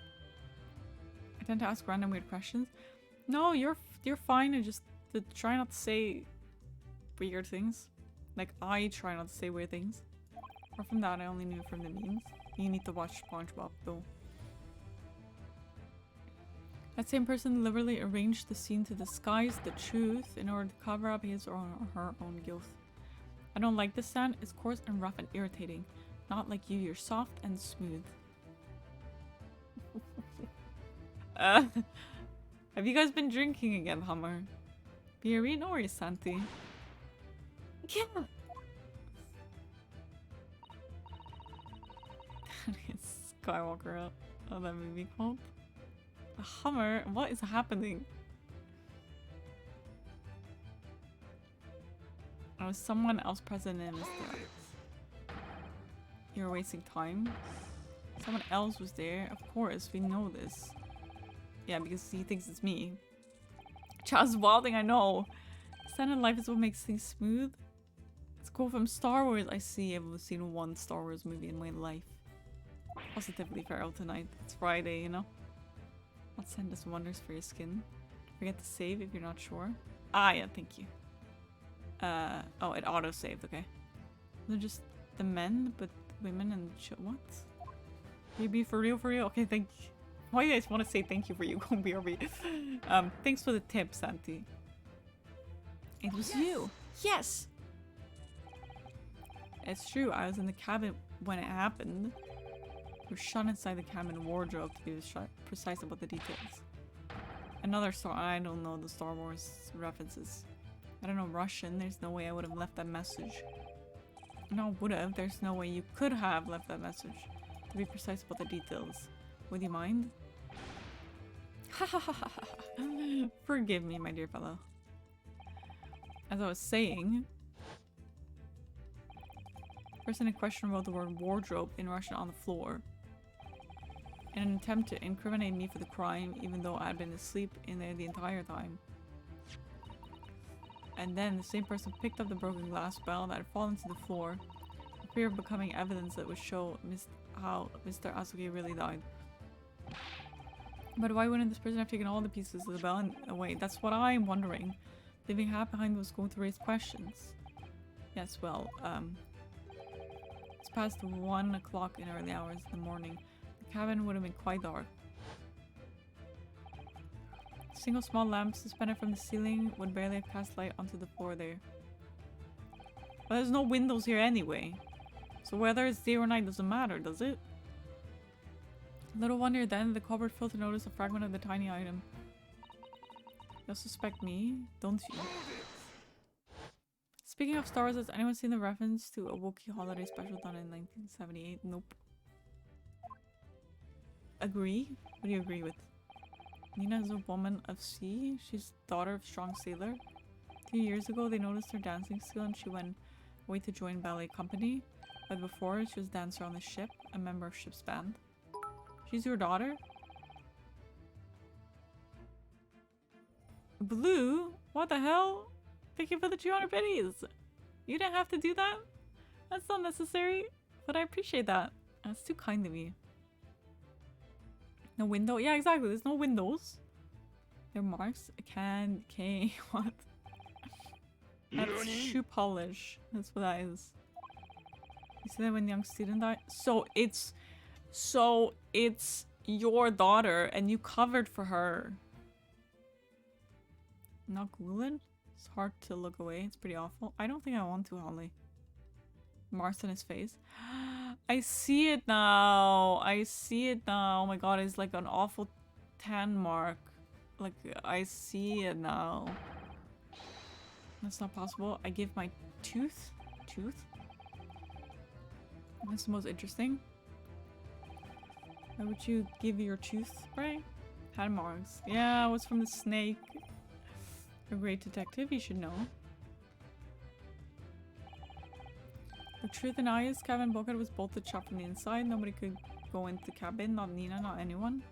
I tend to ask random weird questions. No, you're fine. I just try not to say weird things. Like, I try not to say weird things. Apart from that, I only knew from the memes. You need to watch SpongeBob, though. That same person deliberately arranged the scene to disguise the truth in order to cover up his or her own guilt. I don't like this sound. It's coarse and rough and irritating. Not like you. You're soft and smooth. Have you guys been drinking again, Hummer? Pierino or Santi? Yeah. Skywalker up. Oh, that movie called? The Hummer? What is happening? Oh, someone else present in this direct. You're wasting time. Someone else was there. Of course, we know this. Yeah, because he thinks it's me. Charles Wilding, I know. Standard life is what makes things smooth. It's cool from Star Wars. I see. I've seen one Star Wars movie in my life. Positively feral tonight. It's Friday, you know? I'll send us wonders for your skin. Don't forget to save if you're not sure. Ah, yeah, thank you. Oh, it auto-saved, okay. They're just the men, but women and what? Maybe for real? Okay, thank you. Why do you guys want to say thank you for you? Go BRB. Thanks for the tip, Santi. It was you. Yes! It's true, I was in the cabin when it happened. We're shut inside the cabin wardrobe to be precise about the details. Another Star- I don't know the Star Wars references. I don't know Russian, there's no way I would have left that message. No, would have. There's no way you could have left that message. To be precise about the details. Would you mind? Forgive me, my dear fellow. As I was saying, the person in question wrote the word wardrobe in Russian on the floor. In an attempt to incriminate me for the crime, even though I had been asleep in there the entire time. And then the same person picked up the broken glass bell that had fallen to the floor. The fear of becoming evidence that would show how Mr. Azuki really died. But why wouldn't this person have taken all the pieces of the bell away? That's what I'm wondering. Leaving half behind was going to raise questions. Yes, well, it's past 1 o'clock in early hours in the morning. The cabin would have been quite dark. A single small lamp suspended from the ceiling would barely have cast light onto the floor there. But there's no windows here anyway. So whether it's day or night doesn't matter, does it? Little wonder then the cupboard filled to notice a fragment of the tiny item. You'll suspect me, don't you? Speaking of Star Wars, has anyone seen the reference to a Wookiee holiday special done in 1978? Nope. Agree? What do you agree with? Nina is a woman of sea. She's daughter of strong sailor. 2 years ago, they noticed her dancing skill and she went away to join ballet company. But before, she was dancer on the ship, a member of ship's band. She's your daughter? Blue? What the hell? Thank you for the 200 pennies. You didn't have to do that? That's not necessary, but I appreciate that. That's too kind of you. No window? Yeah, exactly. There's no windows. There are marks. What? That's shoe polish. That's what that is. You see that when the young student died? So it's your daughter and you covered for her. Not Googling? It's hard to look away. It's pretty awful. I don't think I want to, Holly. Mars on his face. I see it now. I see it now. Oh my god, it's like an awful tan mark. Like, I see it now. That's not possible. I give my tooth? That's the most interesting. Why would you give your tooth, right? Had marks. Yeah, it was from the snake. A great detective, you should know. The truth and I is cabin bulkhead was bolted shut from the inside. Nobody could go into the cabin. Not Nina, not anyone.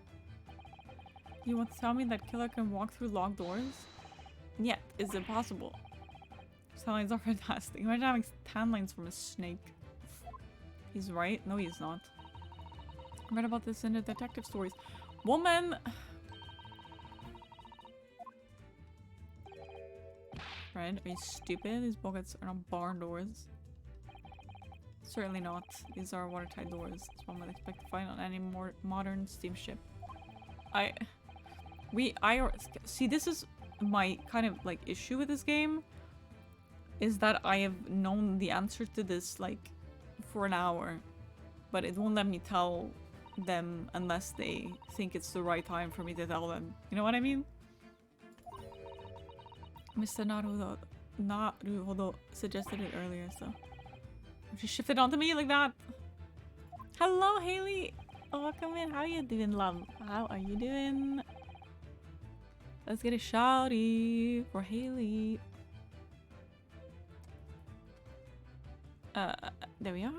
You want to tell me that killer can walk through locked doors? Yeah, is it possible? Tan lines are fantastic. Imagine having tan lines from a snake. He's right. No, he's not. I read about this in the detective stories. Woman! Fred, are you stupid? These bulkheads are not barn doors. Certainly not. These are watertight doors. That's one would expect to find on any more modern steamship. See, this is my kind of like issue with this game. Is that I have known the answer to this like for an hour. But it won't let me tell them unless they think it's the right time for me to tell them. You know what I mean? Mr. Naruhodo suggested it earlier, so she shifted onto me like that. Hello, Haley. Welcome in. How are you doing, love? How are you doing? Let's get a shouty for Haley. There we are.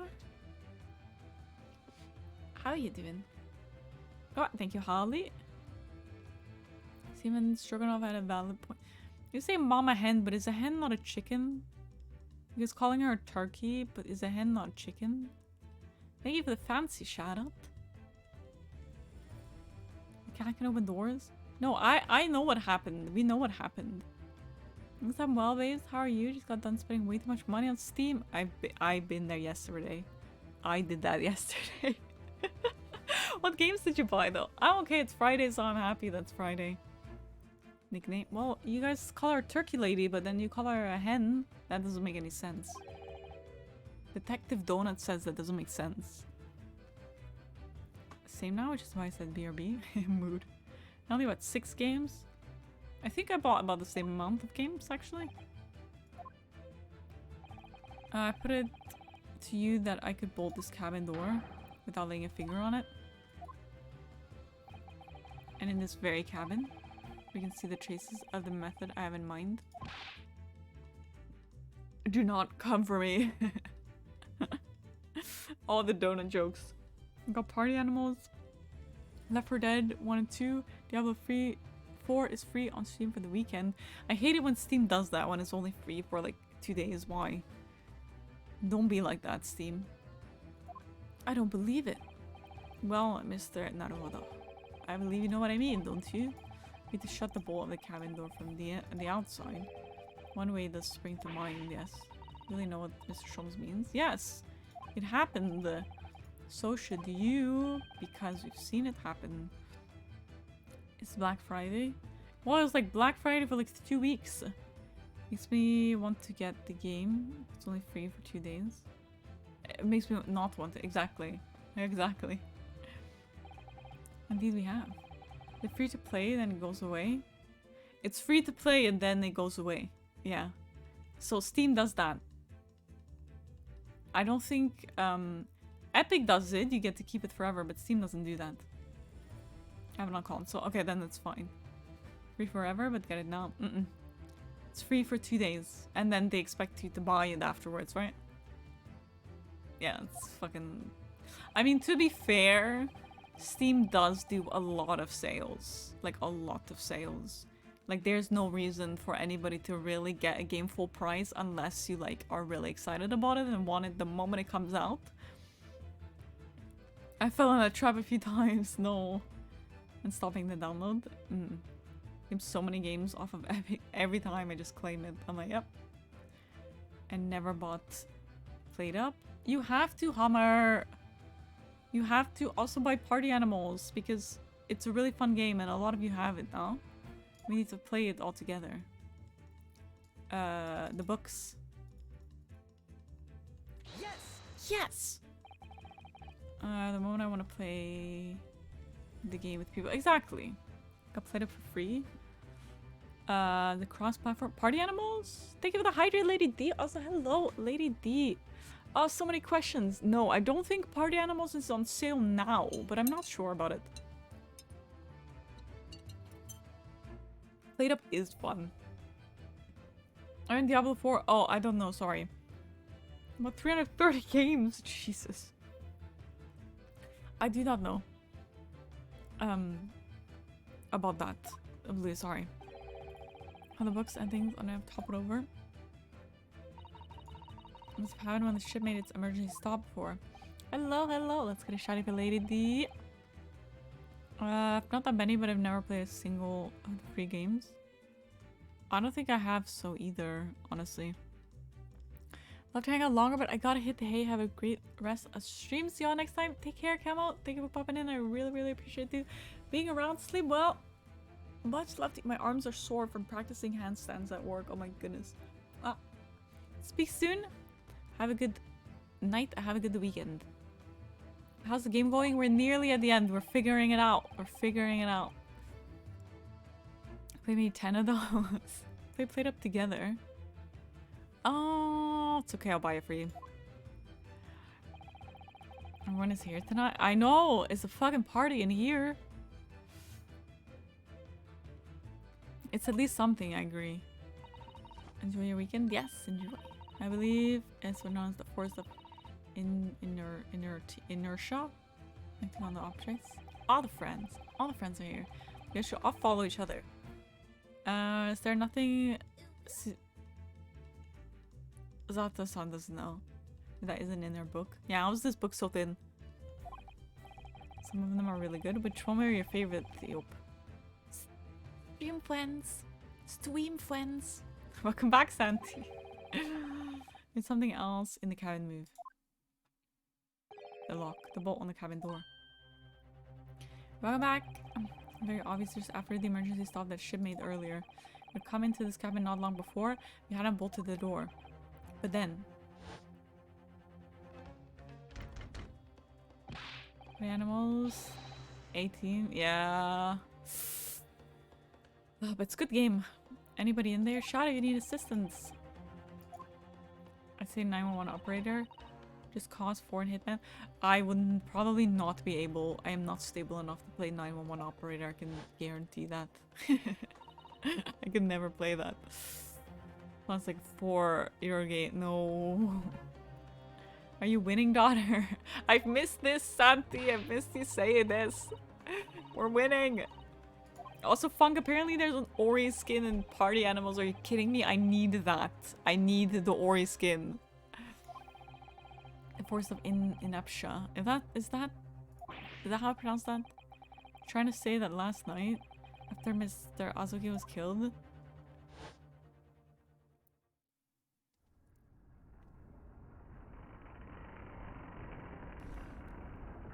How are you doing? Oh, thank you, Holly. Seaman Stroganoff had a valid point. You say mama hen, but is a hen not a chicken? Because calling her a turkey, but is a hen not a chicken? Thank you for the fancy shout out. The cat can open doors? No, I know what happened. We know what happened. Things I'm well, babes. How are you? Just got done spending way too much money on Steam. I've been there yesterday. I did that yesterday. What games did you buy though? I'm okay. It's Friday, so I'm happy that's Friday. Nickname? Well, you guys call her Turkey Lady, but then you call her a hen. That doesn't make any sense. Detective Donut says that doesn't make sense. Same now, which is why I said BRB. Mood. Only what, 6 games? I think I bought about the same amount of games, actually. I put it to you that I could bolt this cabin door without laying a finger on it. And in this very cabin, we can see the traces of the method I have in mind. Do not come for me. All the donut jokes. We got Party Animals, Left 4 Dead 1 and 2, Diablo 3, 4 is free on Steam for the weekend. I hate it when Steam does that, when it's only free for like 2 days. Why? Don't be like that, Steam. I don't believe it. Well, Mr. Naruhodo, I believe you know what I mean, don't you? You need to shut the bolt of the cabin door from the outside. One way does spring to mind, yes. Really know what Mr. Sholmes means? Yes! It happened. So should you, because we've seen it happen. It's Black Friday. Well, it was like Black Friday for like 2 weeks. Makes me want to get the game. It's only free for 2 days. It makes me not want it. Exactly. Exactly. Indeed we have. It's free to play, then it goes away. It's free to play and then it goes away. Yeah. So Steam does that. I don't think Epic does it. You get to keep it forever, but Steam doesn't do that. I have it on console. Okay, then that's fine. Free forever, but get it now. It's free for 2 days. And then they expect you to buy it afterwards, right? Yeah, it's fucking... I mean, to be fair, Steam does do a lot of sales. Like, a lot of sales. Like, there's no reason for anybody to really get a game full price unless you, like, are really excited about it and want it the moment it comes out. I fell in that trap a few times. No. And stopping the download. There's so many games off of Epic. Every time I just claim it. I'm like, yep. And never bought Played Up. You have to, Hammer. You have to also buy Party Animals because it's a really fun game and a lot of you have it now. We need to play it all together. The books. Yes. Yes! The moment I want to play the game with people. Exactly. Got Played Up for free. The cross-platform Party Animals? Thank you for the hydrate, Lady D. Also, hello, Lady D. Oh, so many questions. No, I don't think Party Animals is on sale now, but I'm not sure about it. Played Up is fun. I'm in Diablo 4. Oh, I don't know, sorry. About 330 games. Jesus. I do not know. About that. I'm really sorry. How the books and things on top it over. Must have happened when the ship made its emergency stop before. Hello, hello. Let's get a shotty for Lady D. Not that many, but I've never played a single of the free games. I don't think I have so either, honestly. Love to hang out longer, but I gotta hit the hay. Have a great rest of stream. See y'all next time. Take care, Camo. Thank you for popping in. I really, really appreciate you being around. Sleep well. Much love to you. My arms are sore from practicing handstands at work. Oh my goodness. Speak soon. Have a good night. Have a good weekend. How's the game going? We're nearly at the end. We're figuring it out. We're figuring it out. Play me 10 of those. They played up together. Oh, it's okay. I'll buy it for you. Everyone is here tonight. I know. It's a fucking party in here. It's at least something. I agree. Enjoy your weekend. Yes, enjoy. I believe it's what known as the force of inertia. Acting on the objects. All the friends are here. You guys should all follow each other. Is there nothing? Zato-san doesn't know. That isn't in their book. Yeah, how is this book so thin? Some of them are really good. Which one were your favorite, Theop? Stream friends. Stream friends. Welcome back, Santi. There's something else in the cabin move. The lock. The bolt on the cabin door. Welcome back. Very obvious just after the emergency stop that ship made earlier. We'd come into this cabin not long before. We hadn't bolted the door. But then... Animals... 18? Yeah... Oh, but it's a good game. Anybody in there? Shout if you need assistance. I'd say 911 operator. Just cause 4 and hitman. I would probably not be able. I am not stable enough to play 911 operator. I can guarantee that. I could never play that. Plus like 4 Eurogate. No. Are you winning, daughter? I've missed this, Santi. I've missed you saying this. We're winning. Also, Funk, apparently there's an Ori skin in Party Animals. Are you kidding me? I need that. I need the Ori skin. The Forest of Inapsha. Is that how I pronounce that? Trying to say that last night, after Mr. Azuki was killed.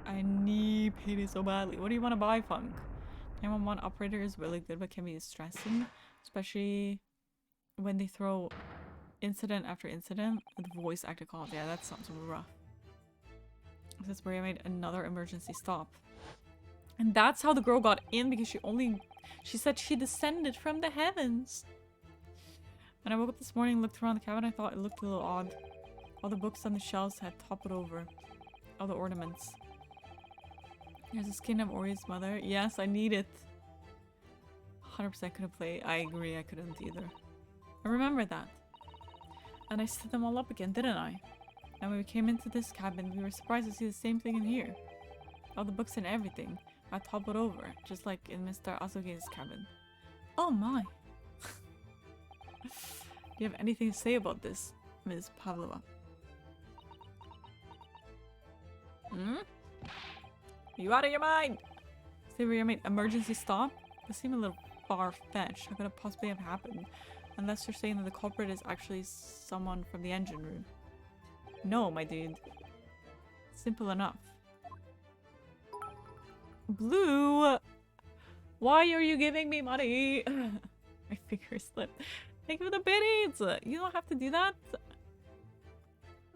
I need payday so badly. What do you want to buy, Funk? 911 operator is really good, but can be distressing, especially when they throw incident after incident with voice actor calls. Yeah, that sounds rough. This is where I made another emergency stop. And that's how the girl got in, because she said she descended from the heavens. When I woke up this morning and looked around the cabin, I thought it looked a little odd. All the books on the shelves had toppled over. All the ornaments. There's a skin of Ori's mother. Yes, I need it. 100% couldn't play. I agree, I couldn't either. I remember that. And I set them all up again, didn't I? And when we came into this cabin, we were surprised to see the same thing in here. All the books and everything had toppled over, just like in Mr. Azuki's cabin. Oh my! Do you have anything to say about this, Ms. Pavlova? Hmm? You out of your mind? Say where you made emergency stop? This seemed a little far-fetched. How could it possibly have happened? Unless you're saying that the culprit is actually someone from the engine room. No, my dude. Simple enough. Blue! Why are you giving me money? My finger slipped. Thank you for the biddies! You don't have to do that.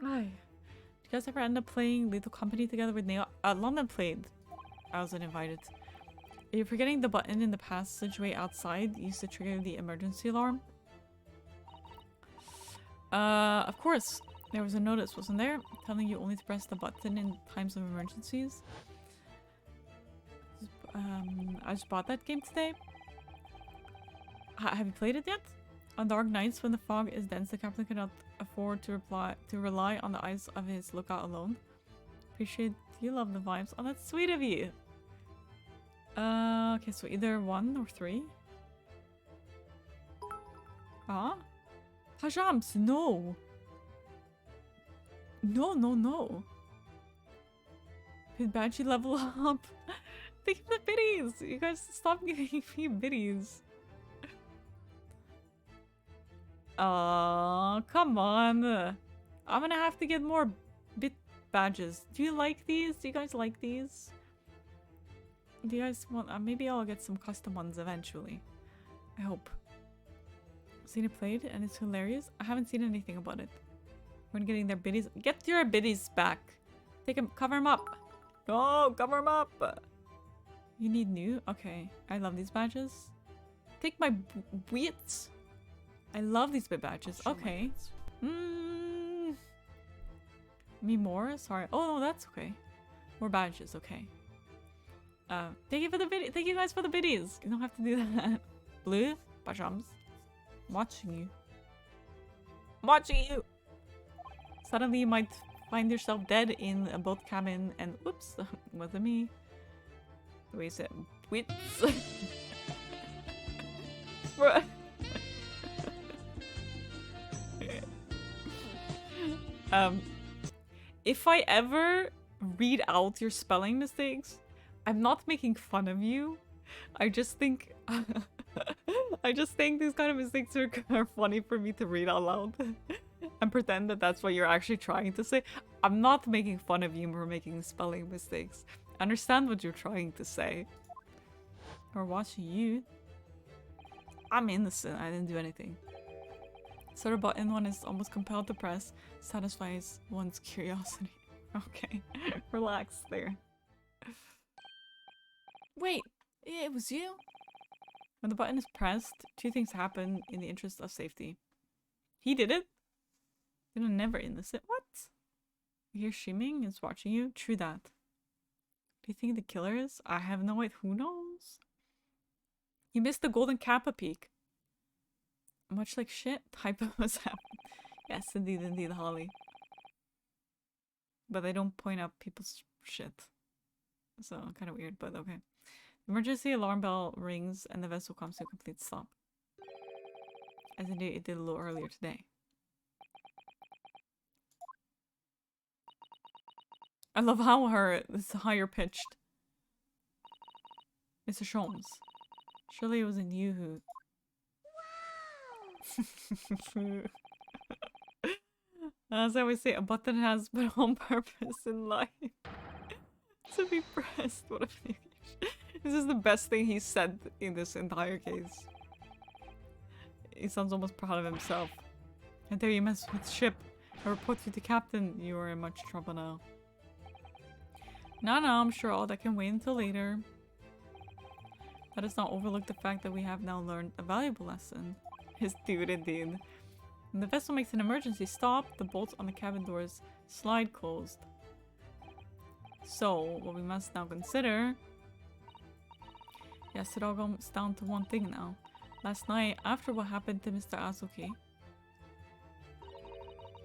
Ay. Did you guys ever end up playing Lethal Company together with Neo? London played. I wasn't invited. Are you forgetting the button in the passageway outside used to trigger the emergency alarm? Of course. There was a notice, wasn't there? Telling you only to press the button in times of emergencies. I just bought that game today. Have you played it yet? On dark nights when the fog is dense, the captain cannot afford to rely on the eyes of his lookout alone. Appreciate you love the vibes. Oh, that's sweet of you. Okay, so either 1 or 3. Ah? Hajams, no! No, no, no. Did Banshee level up? Thank you for the biddies! You guys stop giving me biddies. Oh, come on. I'm gonna have to get more bit badges. Do you like these? Do you guys like these? Do you guys want... maybe I'll get some custom ones eventually. I hope. Seen it played and it's hilarious. I haven't seen anything about it. When getting their biddies. Get your biddies back. Take them. Cover them up. No, cover them up. You need new? Okay. I love these badges. Take my wheats. I love these bit badges. Okay. Me more? Sorry. Oh, no, that's okay. More badges. Okay. Thank you for the biddies. Thank you guys for the biddies. You don't have to do that. Blue? Pajams. I'm watching you. I'm watching you! Suddenly you might find yourself dead in a boat cabin and oops, wasn't me. The way you said wits. If I ever read out your spelling mistakes, I'm not making fun of you. I just think these kind of mistakes are funny for me to read out loud and pretend that that's what you're actually trying to say. I'm not making fun of you for making spelling mistakes. I understand what you're trying to say. Or watching you. I'm innocent. I didn't do anything. Sort of button one is almost compelled to press. Satisfies one's curiosity. Okay. Relax there. Wait. It was you? When the button is pressed, 2 things happen in the interest of safety. He did it? You're never innocent. What? You hear Shiming is watching you? True that. Do you think the killer is? I have no idea. Who knows? You missed the golden kappa peak. Much like shit, typo was happening. Yes, indeed, Holly. But they don't point out people's shit. So, kind of weird, but okay. Emergency alarm bell rings and the vessel comes to a complete stop. As indeed it did a little earlier today. I love how it's higher pitched. Mr. Sholmes. Surely it wasn't you who... As I always say, a button has but one purpose in life. To be pressed. What a figure. This is the best thing he said in this entire case. He sounds almost proud of himself. And there you mess with ship. I report you to captain. You are in much trouble now. No, I'm sure all that can wait until later. Let us not overlook the fact that we have now learned a valuable lesson. His dude indeed. When the vessel makes an emergency stop, the bolts on the cabin doors slide closed. So, what we must now consider... Yes, it all comes down to one thing now. Last night, after what happened to Mr. Azuki,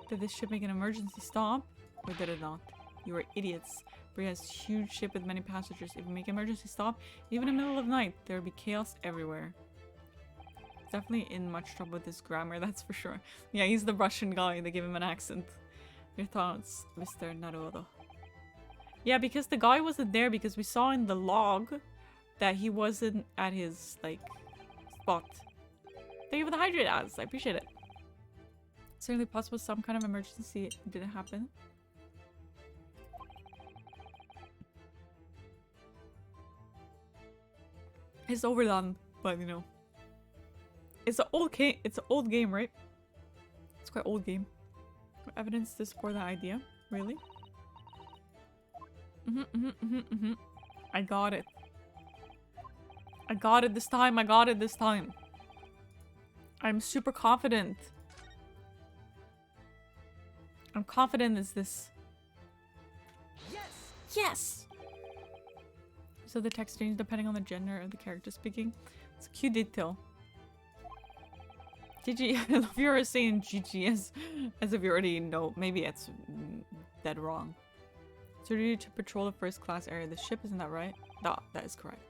did this ship make an emergency stop? Or did it not? You are idiots. Bria has a huge ship with many passengers. If we make an emergency stop, even in the middle of the night, there will be chaos everywhere. Definitely in much trouble with his grammar, that's for sure. Yeah, he's the Russian guy. They give him an accent. Your thoughts, Mr. Naruto? Yeah, because the guy wasn't there because we saw in the log that he wasn't at his, like, spot. Thank you for the hydrate ads. I appreciate it. Certainly possible some kind of emergency didn't happen. It's overdone, but you know. It's an old game, right? It's quite old game. Evidence to support that idea. Really? I got it. I got it this time. I got it this time. I'm super confident. I'm confident it's this. Yes! Yes! So the text change depending on the gender of the character speaking. It's a cute detail. GG. I love you are saying GG as if you already know. Maybe it's dead wrong. So you need to patrol the first class area of the ship, isn't that right? No, that is correct.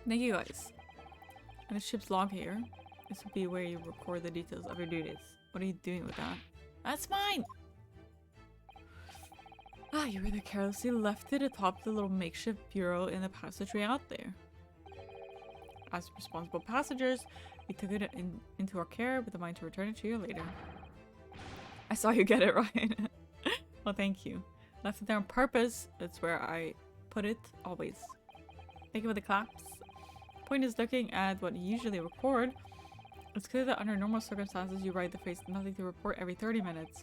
Thank you guys. And the ship's log here. This will be where you record the details of your duties. What are you doing with that? That's mine! Ah, you rather carelessly left it atop the little makeshift bureau in the passageway out there. As responsible passengers, we took it into our care with a mind to return it to you later. I saw you get it right. Well, thank you. Left it there on purpose. That's where I put it always. Thank you for the claps. Point is looking at what you usually record. It's clear that under normal circumstances you write the phrase nothing to report every 30 minutes.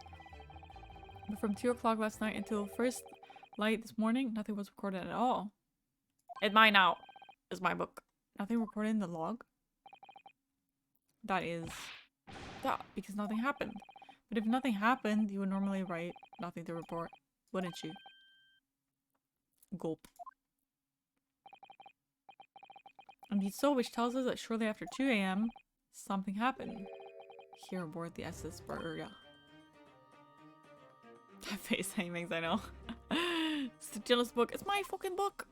But from 2 o'clock last night until first light this morning, nothing was recorded at all. It's mine now. Is my book. Nothing recorded in the log? That is... that, because nothing happened. But if nothing happened, you would normally write nothing to report, wouldn't you? Gulp. Indeed so, which tells us that shortly after 2 a.m., something happened. Here aboard the SS Barura. That face that he makes, I know. It's the jealous book. It's my fucking book!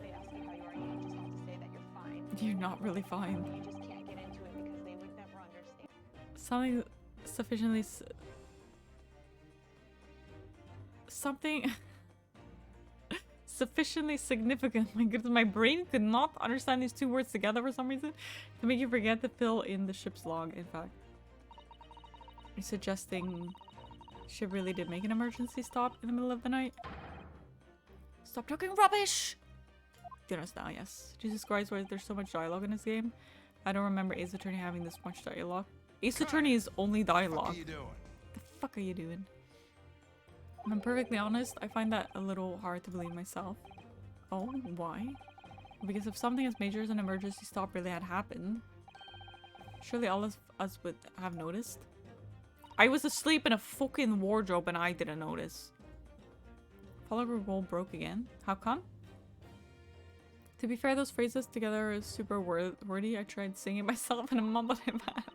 They ask you how you are, you just have to say that you're fine. You're not really fine. You just can't get into it because they would never understand. Something sufficiently... something... sufficiently significant. My goodness, my brain could not understand these two words together for some reason. To make you forget to fill in the ship's log, in fact. You're suggesting... ship really did make an emergency stop in the middle of the night? Stop talking rubbish! Goodness now, yes. Jesus Christ, why is there so much dialogue in this game? I don't remember Ace Attorney having this much dialogue. Ace Attorney is only dialogue. What are you doing? The fuck are you doing? If I'm perfectly honest, I find that a little hard to believe myself. Oh, why? Because if something as major as an emergency stop really had happened, surely all of us would have noticed. I was asleep in a fucking wardrobe and I didn't notice. Follower roll broke again. How come? To be fair, those phrases together are super wordy. I tried singing myself and I mumbled it back.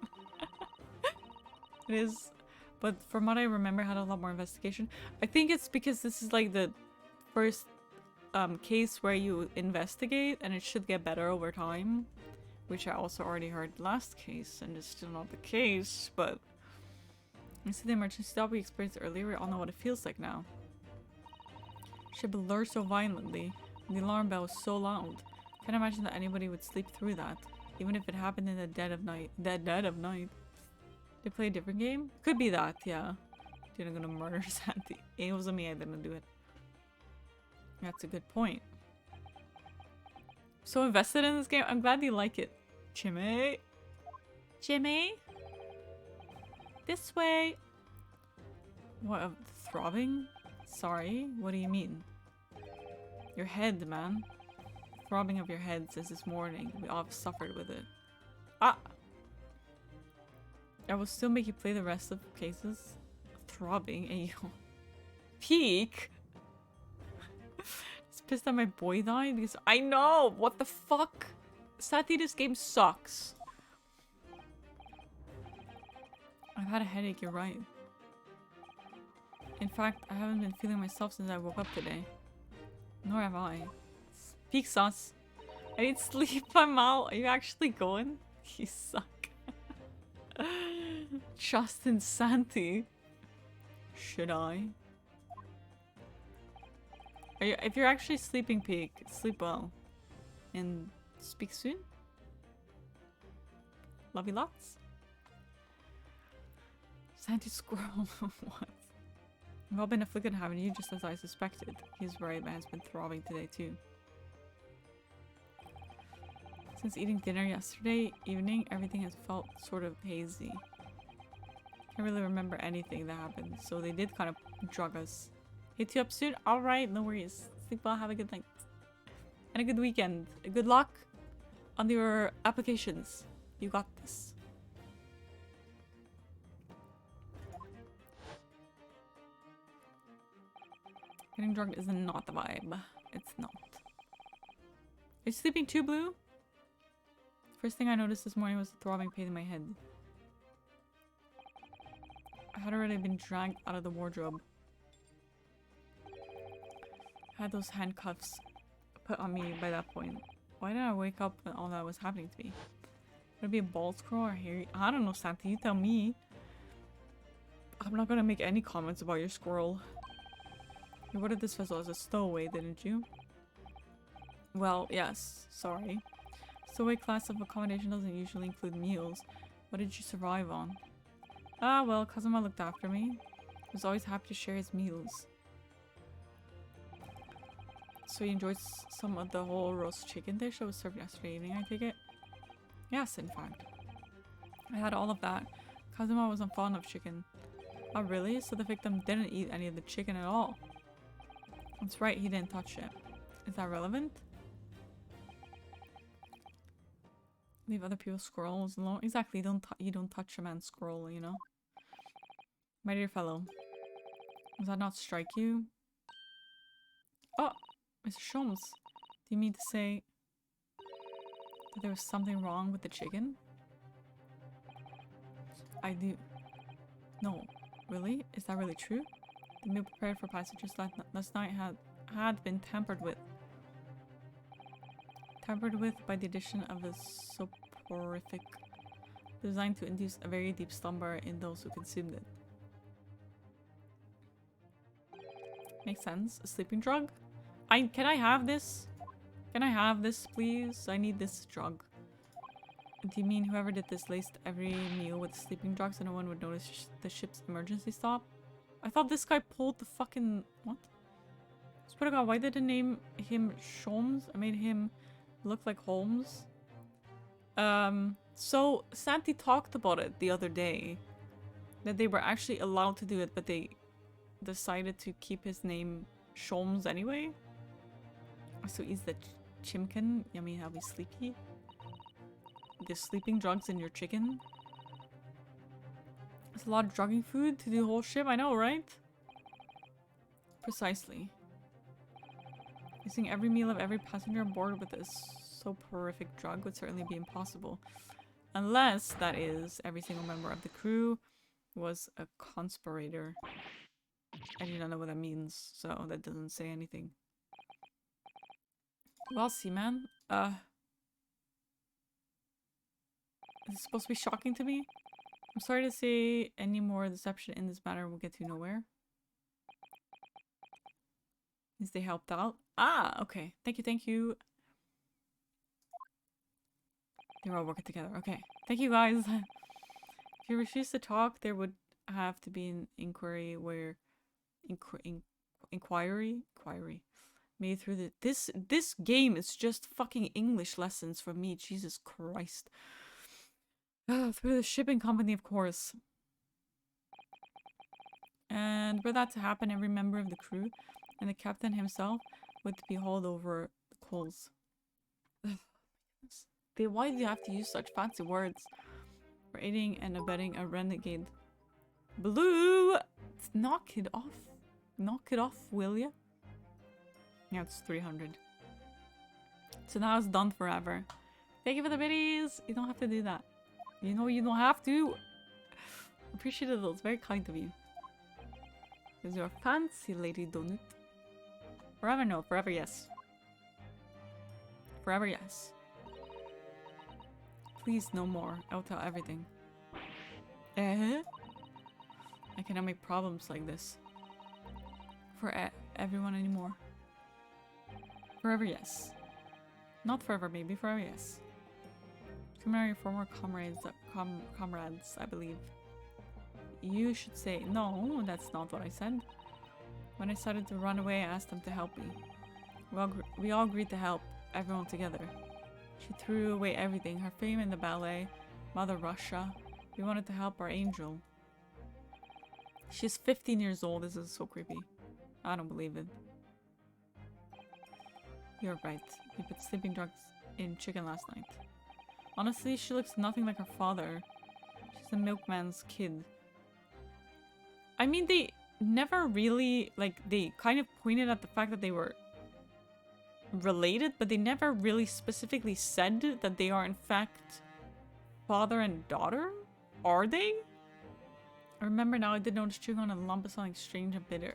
It is, but from what I remember, I had a lot more investigation. I think it's because this is like the first case where you investigate and it should get better over time, which I also already heard last case, and it's still not the case, but instead of the emergency stop we experienced earlier, we all know what it feels like now. Ship lurched so violently, and the alarm bell was so loud. Can't imagine that anybody would sleep through that, even if it happened in the dead of night. Dead of night. They play a different game? Could be that, yeah. Dude, I'm gonna murder Santi. It wasn't me, I didn't do it. That's a good point. So invested in this game. I'm glad you like it. Jimmy? Jimmy? This way. What, throbbing? Sorry, what do you mean? Your head, man. Throbbing of your head since this morning. We all have suffered with it. Ah! I will still make you play the rest of cases. Throbbing, and you peak. It's pissed that my boy died because I know what the fuck. Sadly, this game sucks. I've had a headache. You're right. In fact, I haven't been feeling myself since I woke up today. Nor have I. Peak sus. I need sleep. I'm out. Are you actually going? You suck. Justin Santi. Should I? Are you, if you're actually sleeping, Peak, sleep well. And speak soon. Love you lots. Santi Squirrel. What? We've all been afflicted, haven't you? Just as I suspected. He's right, man's been throbbing today too. Since eating dinner yesterday evening, everything has felt sort of hazy. Can't really remember anything that happened, so they did kind of drug us. Hit you up soon? Alright, no worries. Sleep well, have a good night. And a good weekend. Good luck on your applications. You got this. Getting drunk is not the vibe. It's not. Are you sleeping too, Blue? First thing I noticed this morning was the throbbing pain in my head. I had already been dragged out of the wardrobe. I had those handcuffs put on me by that point. Why didn't I wake up when all that was happening to me? Would it be a bald scroll or hairy? I don't know, Santi. You tell me. I'm not gonna make any comments about your squirrel. You ordered this vessel as a stowaway, didn't you? Well, yes. Sorry. Stowaway class of accommodation doesn't usually include meals. What did you survive on? Ah, well, Kazuma looked after me. He was always happy to share his meals. So you enjoyed some of the whole roast chicken dish that was served yesterday evening, I take it? Yes, in fact. I had all of that. Kazuma wasn't fond of chicken. Oh, really? So the victim didn't eat any of the chicken at all? That's right, he didn't touch it. Is that relevant? Leave other people's squirrels alone. Exactly, you don't touch a man's squirrel, you know? My dear fellow. Does that not strike you? Oh! Mr. Sholmes. Do you mean to say that there was something wrong with the chicken? I do. No. Really? Is that really true? The meal prepared for passengers last night had been tampered with. Tampered with by the addition of a soporific designed to induce a very deep slumber in those who consumed it. Makes sense. A sleeping drug? Can I have this? Can I have this, please? I need this drug. Do you mean whoever did this laced every meal with sleeping drugs so no one would notice the ship's emergency stop? I thought this guy pulled the fucking... What? Swear to God, why did they name him Sholmes? I made him look like Holmes. So Santi talked about it the other day. That they were actually allowed to do it, but they decided to keep his name Sholmes anyway. So he's the chimkin. Yummy, I'll be sleepy. The sleeping drugs in your chicken. It's a lot of drugging food to do the whole ship. I know, right? Precisely. Using every meal of every passenger on board with a soporific drug would certainly be impossible. Unless, that is, every single member of the crew was a conspirator. I do not know what that means, so that doesn't say anything. Well, see, man. Is it supposed to be shocking to me? I'm sorry to say any more deception in this matter will get you nowhere. Means they helped out. Ah, okay. Thank you, thank you. They're all working together. Okay. Thank you, guys. If you refuse to talk, there would have to be an inquiry where... Inquiry made through the... This game is just fucking English lessons for me. Jesus Christ. Through the shipping company, of course. And for that to happen, every member of the crew and the captain himself would be hauled over the coals. Why do you have to use such fancy words? For aiding and abetting a renegade. Blue! Knock it off. Knock it off, will ya? Yeah, it's 300. So now it's done forever. Thank you for the biddies! You don't have to do that. You know you don't have to! Appreciate it though, it's very kind of you. Because you're a fancy lady donut. Forever no, forever yes. Forever yes. Please no more, I'll tell everything. I cannot make problems like this. For everyone anymore. Forever yes. Not forever maybe, forever yes. To marry your former comrades, I believe. You should say, no, that's not what I said. When I started to run away, I asked them to help me. We all agreed to help, everyone together. She threw away everything, her fame in the ballet, Mother Russia. We wanted to help our angel. She's 15 years old, this is so creepy. I don't believe it. You're right, you put sleeping drugs in chicken last night. Honestly, she looks nothing like her father. She's a milkman's kid. I mean, they never really, like, they kind of pointed at the fact that they were related, but they never really specifically said that they are in fact father and daughter? Are they? I remember now I did notice chewing on a lump of something strange and bitter.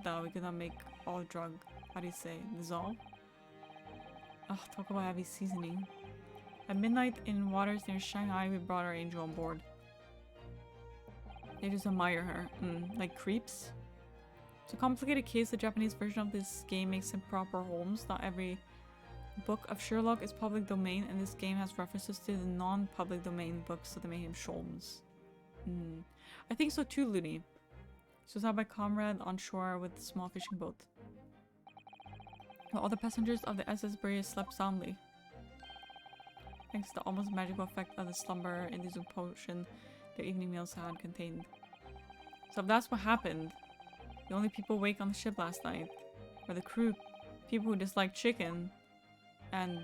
Though we could not make all drug, how do you say, dissolve? Ugh, talk about heavy seasoning. At midnight in waters near Shanghai, we brought our angel on board. They just admire her. Like creeps? It's a complicated case. The Japanese version of this game makes him proper Holmes. Not every book of Sherlock is public domain, and this game has references to the non-public domain books that made him Sholmes. I think so too, Looney. She was out by comrade on shore with a small fishing boat. While all the passengers of the SS Berea slept soundly. Thanks to the almost magical effect of the slumber-inducing potion their evening meals had contained. So if that's what happened, the only people awake on the ship last night were the crew, people who dislike chicken, and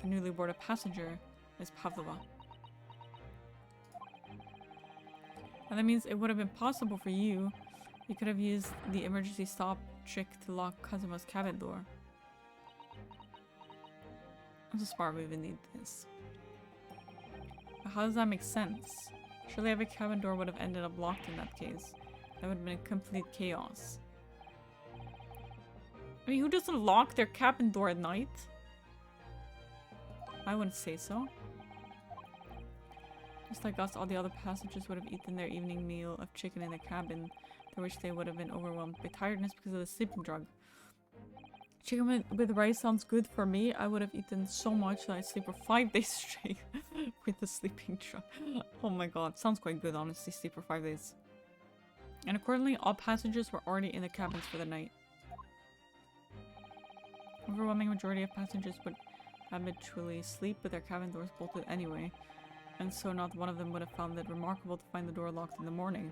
the newly boarded passenger, Miss Pavlova. And that means it would have been possible for you. You could have used the emergency stop trick to lock Kazuma's cabin door. I'm so smart we even need this. But how does that make sense? Surely every cabin door would have ended up locked in that case. That would have been complete chaos. I mean, who doesn't lock their cabin door at night? I wouldn't say so. Just like us, all the other passengers would have eaten their evening meal of chicken in the cabin, to which they would have been overwhelmed by tiredness because of the sleeping drug. Chicken with rice sounds good for me. I would have eaten so much that I sleep for 5 days straight with the sleeping drug. Oh my god, sounds quite good, honestly, sleep for 5 days. And accordingly, all passengers were already in the cabins for the night. Overwhelming majority of passengers would habitually sleep with their cabin doors bolted anyway, and so not one of them would have found it remarkable to find the door locked in the morning.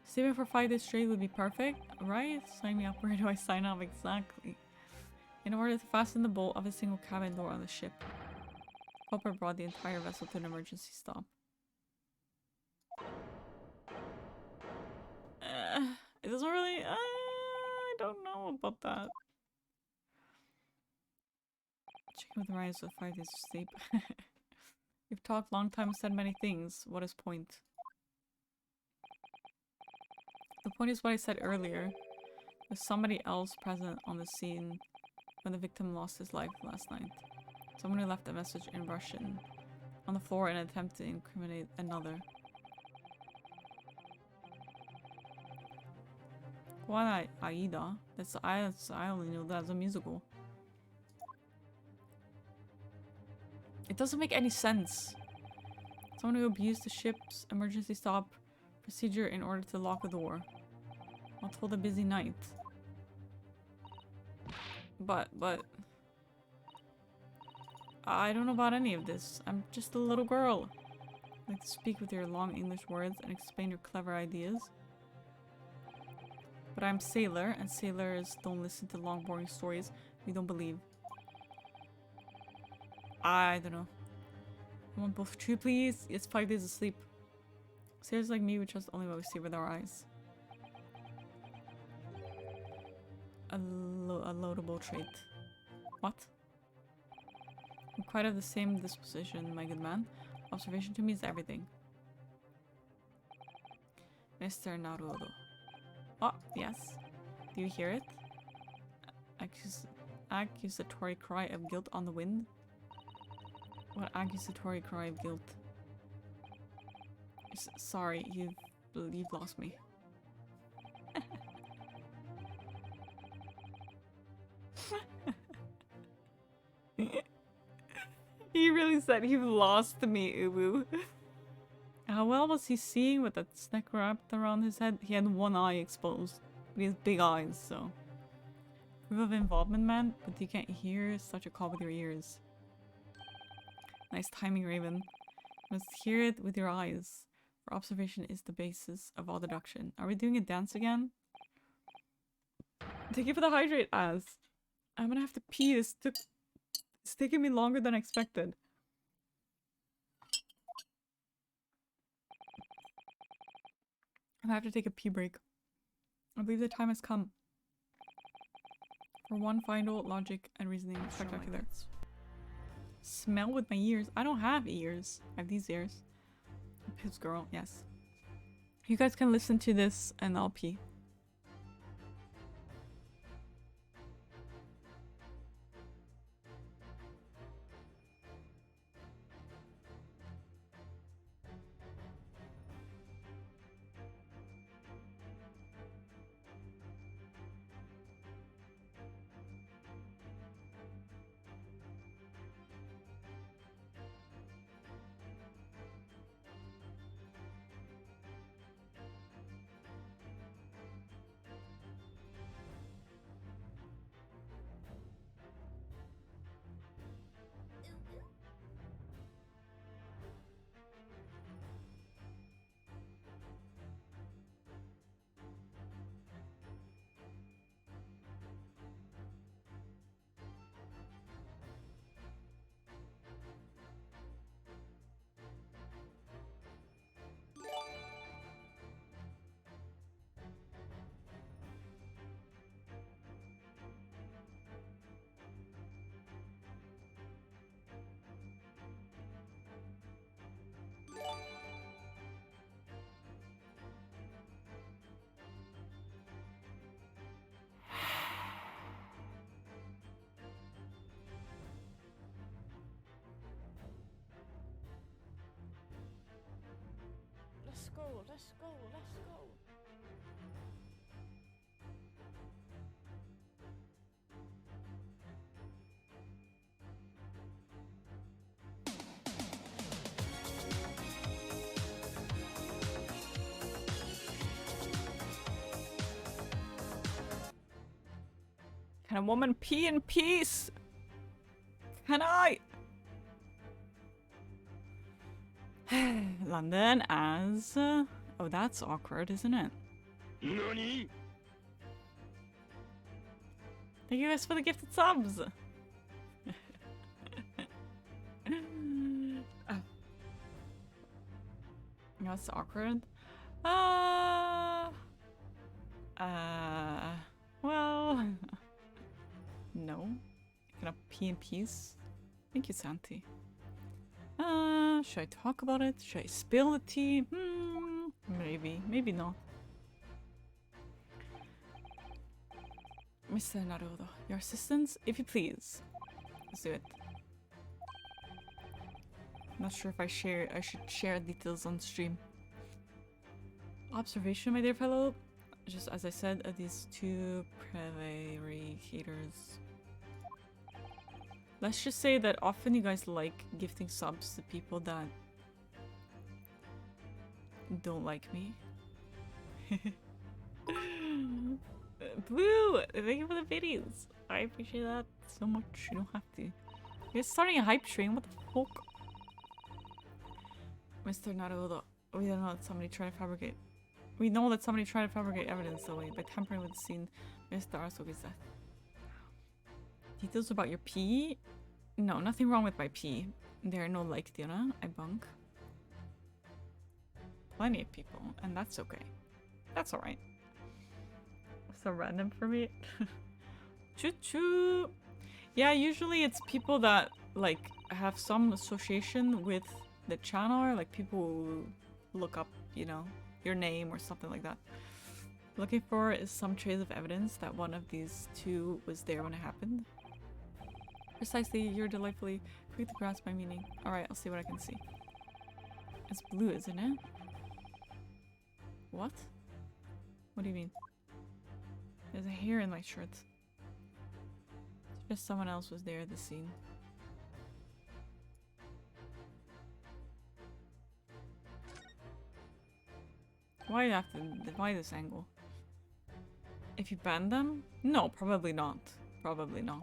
Sleeping for 5 days straight would be perfect, right? Sign me up. Where do I sign up exactly? In order to fasten the bolt of a single cabin door on the ship, Hopper brought the entire vessel to an emergency stop. It doesn't really... I don't know about that. Chicken with rice with 5 days of sleep. We've talked long time, said many things. What is point? The point is what I said earlier. There's somebody else present on the scene when the victim lost his life last night. Someone who left a message in Russian on the floor in an attempt to incriminate another. What Aida? I only know that as a musical. It doesn't make any sense. Someone who abused the ship's emergency stop procedure in order to lock the door. Not told a busy night. But I don't know about any of this. I'm just a little girl. I like to speak with your long English words and explain your clever ideas. But I'm sailor, and sailors don't listen to long boring stories we don't believe. I don't know. I want both true, please. It's 5 days of sleep. Sailors like me, we trust only what we see with our eyes. A loadable trait. What? I'm quite of the same disposition, my good man. Observation to me is everything. Mr. Naruto. Oh, yes. Do you hear it? Accusatory cry of guilt on the wind? What accusatory cry of guilt? Sorry, you've lost me. He really said you've lost me, Ubu. How well was he seeing with that snake wrapped around his head? He had one eye exposed, but he has big eyes, so. Proof of involvement, man, but you can't hear such a call with your ears. Nice timing, Raven. You must hear it with your eyes, for observation is the basis of all deduction. Are we doing a dance again? Thank you for the hydrate, Az. I'm gonna have to pee. It's taking me longer than expected. I have to take a pee break. I believe the time has come. For one final logic and reasoning spectacular. Smell with my ears. I don't have ears. I have these ears. Piss girl, yes. You guys can listen to this and I'll pee. Let's go, let's go, let's go. Can a woman pee in peace? Can I? London as... oh, that's awkward, isn't it? NANI? Thank you guys for the gifted subs! That's awkward. Well... no. Can I pee in peace? Thank you, Santi. Should I talk about it? Should I spill the tea? Maybe. Maybe not. Mr. Naruto, your assistance, if you please. Let's do it. Not sure if I should share details on stream. Observation, my dear fellow. Just as I said, these two prevaricators. Let's just say that often you guys like gifting subs to people that don't like me. Blue! Thank you for the videos. I appreciate that so much. You don't have to. You're starting a hype train. What the fuck? Mr. Naruto. We don't know that somebody tried to fabricate. We know that somebody tried to fabricate evidence that way by tampering with the scene. Mr. Asobi's death. Details about your pee? No, nothing wrong with my pee. There are no like Diona. I bunk. Plenty of people, and that's okay. That's alright. So random for me. Choo choo! Yeah, usually it's people that like have some association with the channel, or like people who look up, you know, your name or something like that. Looking for is some trace of evidence that one of these two was there when it happened. Precisely, you're delightfully quick to grasp my meaning. Alright, I'll see what I can see. It's blue, isn't it? What? What do you mean? There's a hair in my shirt. It's just someone else was there at the scene. Why do you have to divide this angle? If you ban them? No, probably not. Probably not.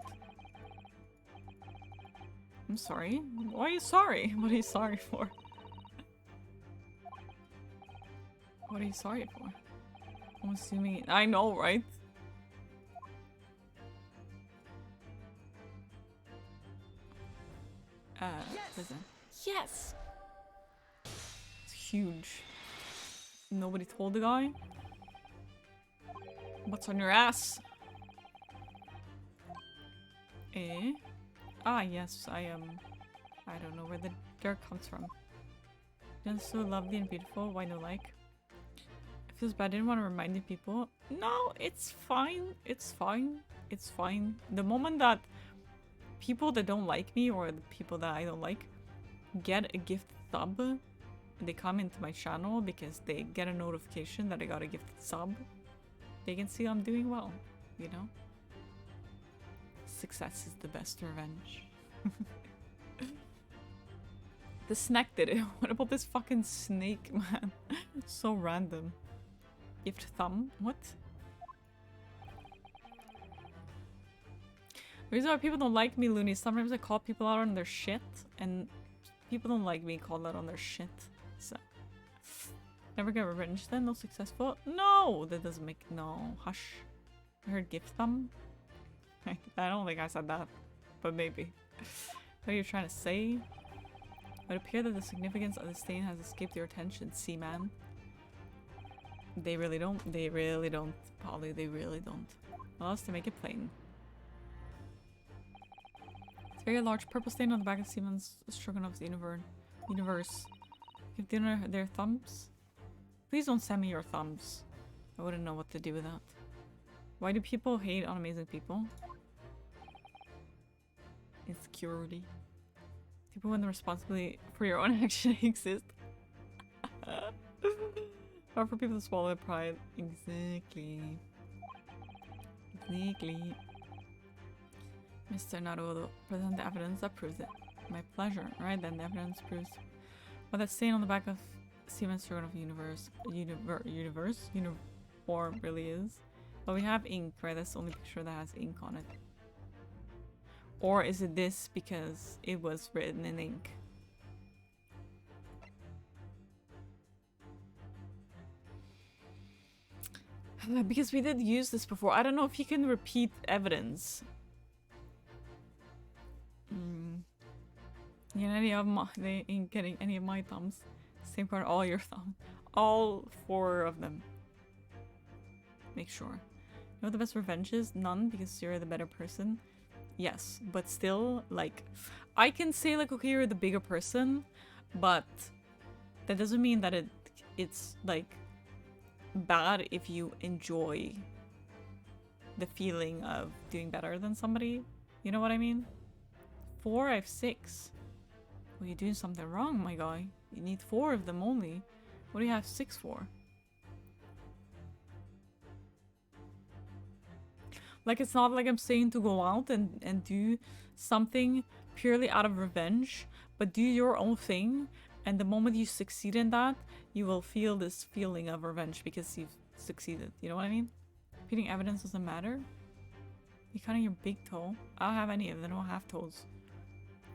I'm sorry. Why are you sorry? What are you sorry for? What are you sorry for? I'm assuming... I know, right? Prison. Yes! It's huge. Nobody told the guy? What's on your ass? Eh? Ah, yes, I don't know where the dirt comes from. You're so lovely and beautiful, why no like? It feels bad, I didn't want to remind you people. No, it's fine. It's fine. It's fine. The moment that people that don't like me or the people that I don't like get a gift sub, they come into my channel because they get a notification that I got a gifted sub, they can see I'm doing well, you know? Success is the best revenge. The snack did it. What about this fucking snake, man? So random. Gift thumb? What? The reason why people don't like me, Looney, sometimes I call people out on their shit, and people don't like me called out on their shit. So, never get revenge then? No successful? No! That doesn't make... No. Hush. I heard gift thumb? I don't think I said that, but maybe. What are you trying to say? It would appear that the significance of the stain has escaped your attention, Seaman. They really don't. They really don't. Polly, they really don't. Well, else to make it plain. It's a very large purple stain on the back of Seaman's Stroganov's universe. Give dinner their thumbs? Please don't send me your thumbs. I wouldn't know what to do with that. Why do people hate on amazing people? Insecurity. People when the responsibility for your own action exists. Hard for people to swallow their pride. Exactly. Exactly. Mr. Naruto, present the evidence that proves it. My pleasure. Right then, the evidence proves what that stain on the back of Steven Stroganov uniform really is. But we have ink, right? That's the only picture that has ink on it. Or is it this because it was written in ink? Because we did use this before. I don't know if you can repeat evidence. Yeah, they ain't getting any of my thumbs. Same part, all your thumbs. All 4 of them. Make sure. You know what the best revenge is? None, because you're the better person. Yes, but still, like, I can say, like, okay, you're the bigger person, but that doesn't mean that it's, like, bad if you enjoy the feeling of doing better than somebody. You know what I mean? 4, I have 6. Well, you're doing something wrong, my guy. You need 4 of them only. What do you have 6 for? Like, it's not like I'm saying to go out and do something purely out of revenge, but do your own thing, and the moment you succeed in that, you will feel this feeling of revenge because you've succeeded. You know what I mean? Repeating evidence doesn't matter. You counting your big toe? I don't have any of them. I don't have toes.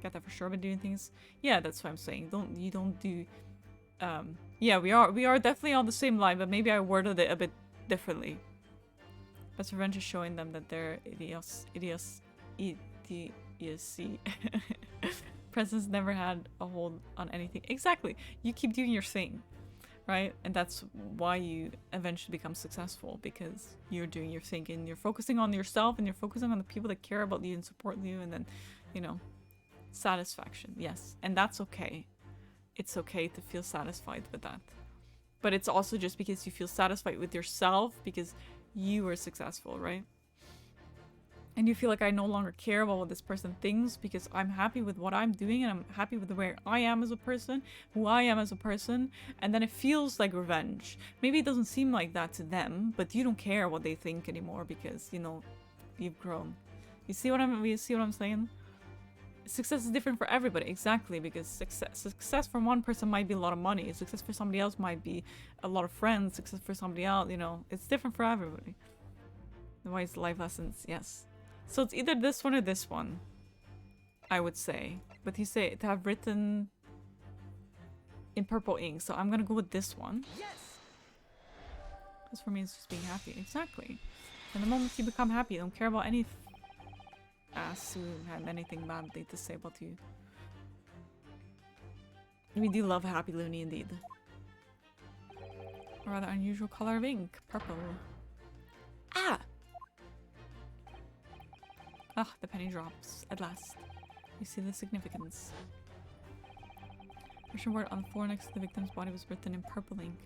Got that for sure. But doing things, yeah, that's what I'm saying. You don't do. Yeah, we are definitely on the same line, but maybe I worded it a bit differently. Best revenge is showing them that their idiocy presence never had a hold on anything. Exactly. You keep doing your thing, right? And that's why you eventually become successful, because you're doing your thing and you're focusing on yourself and you're focusing on the people that care about you and support you, and then, you know, satisfaction. Yes, and that's okay. It's okay to feel satisfied with that. But it's also just because you feel satisfied with yourself because you were successful, right? And you feel like I no longer care about what this person thinks because I'm happy with what I'm doing and I'm happy with where I am as a person, who I am as a person, and then it feels like revenge. Maybe it doesn't seem like that to them, but you don't care what they think anymore because, you know, you've grown. You see what I'm saying? Success is different for everybody, exactly, because success from one person might be a lot of money, success for somebody else might be a lot of friends, success for somebody else, you know, it's different for everybody. Otherwise, life lessons, yes. So it's either this one or this one, I would say. But you say to have written in purple ink, so I'm gonna go with this one. Yes. This for me is just being happy, exactly. And the moment you become happy, you don't care about any ass who had anything badly to say about you. We do love a happy loony indeed. A rather unusual color of ink, purple. Ah! Ah, the penny drops, at last. You see the significance. The word on the floor next to the victim's body was written in purple ink.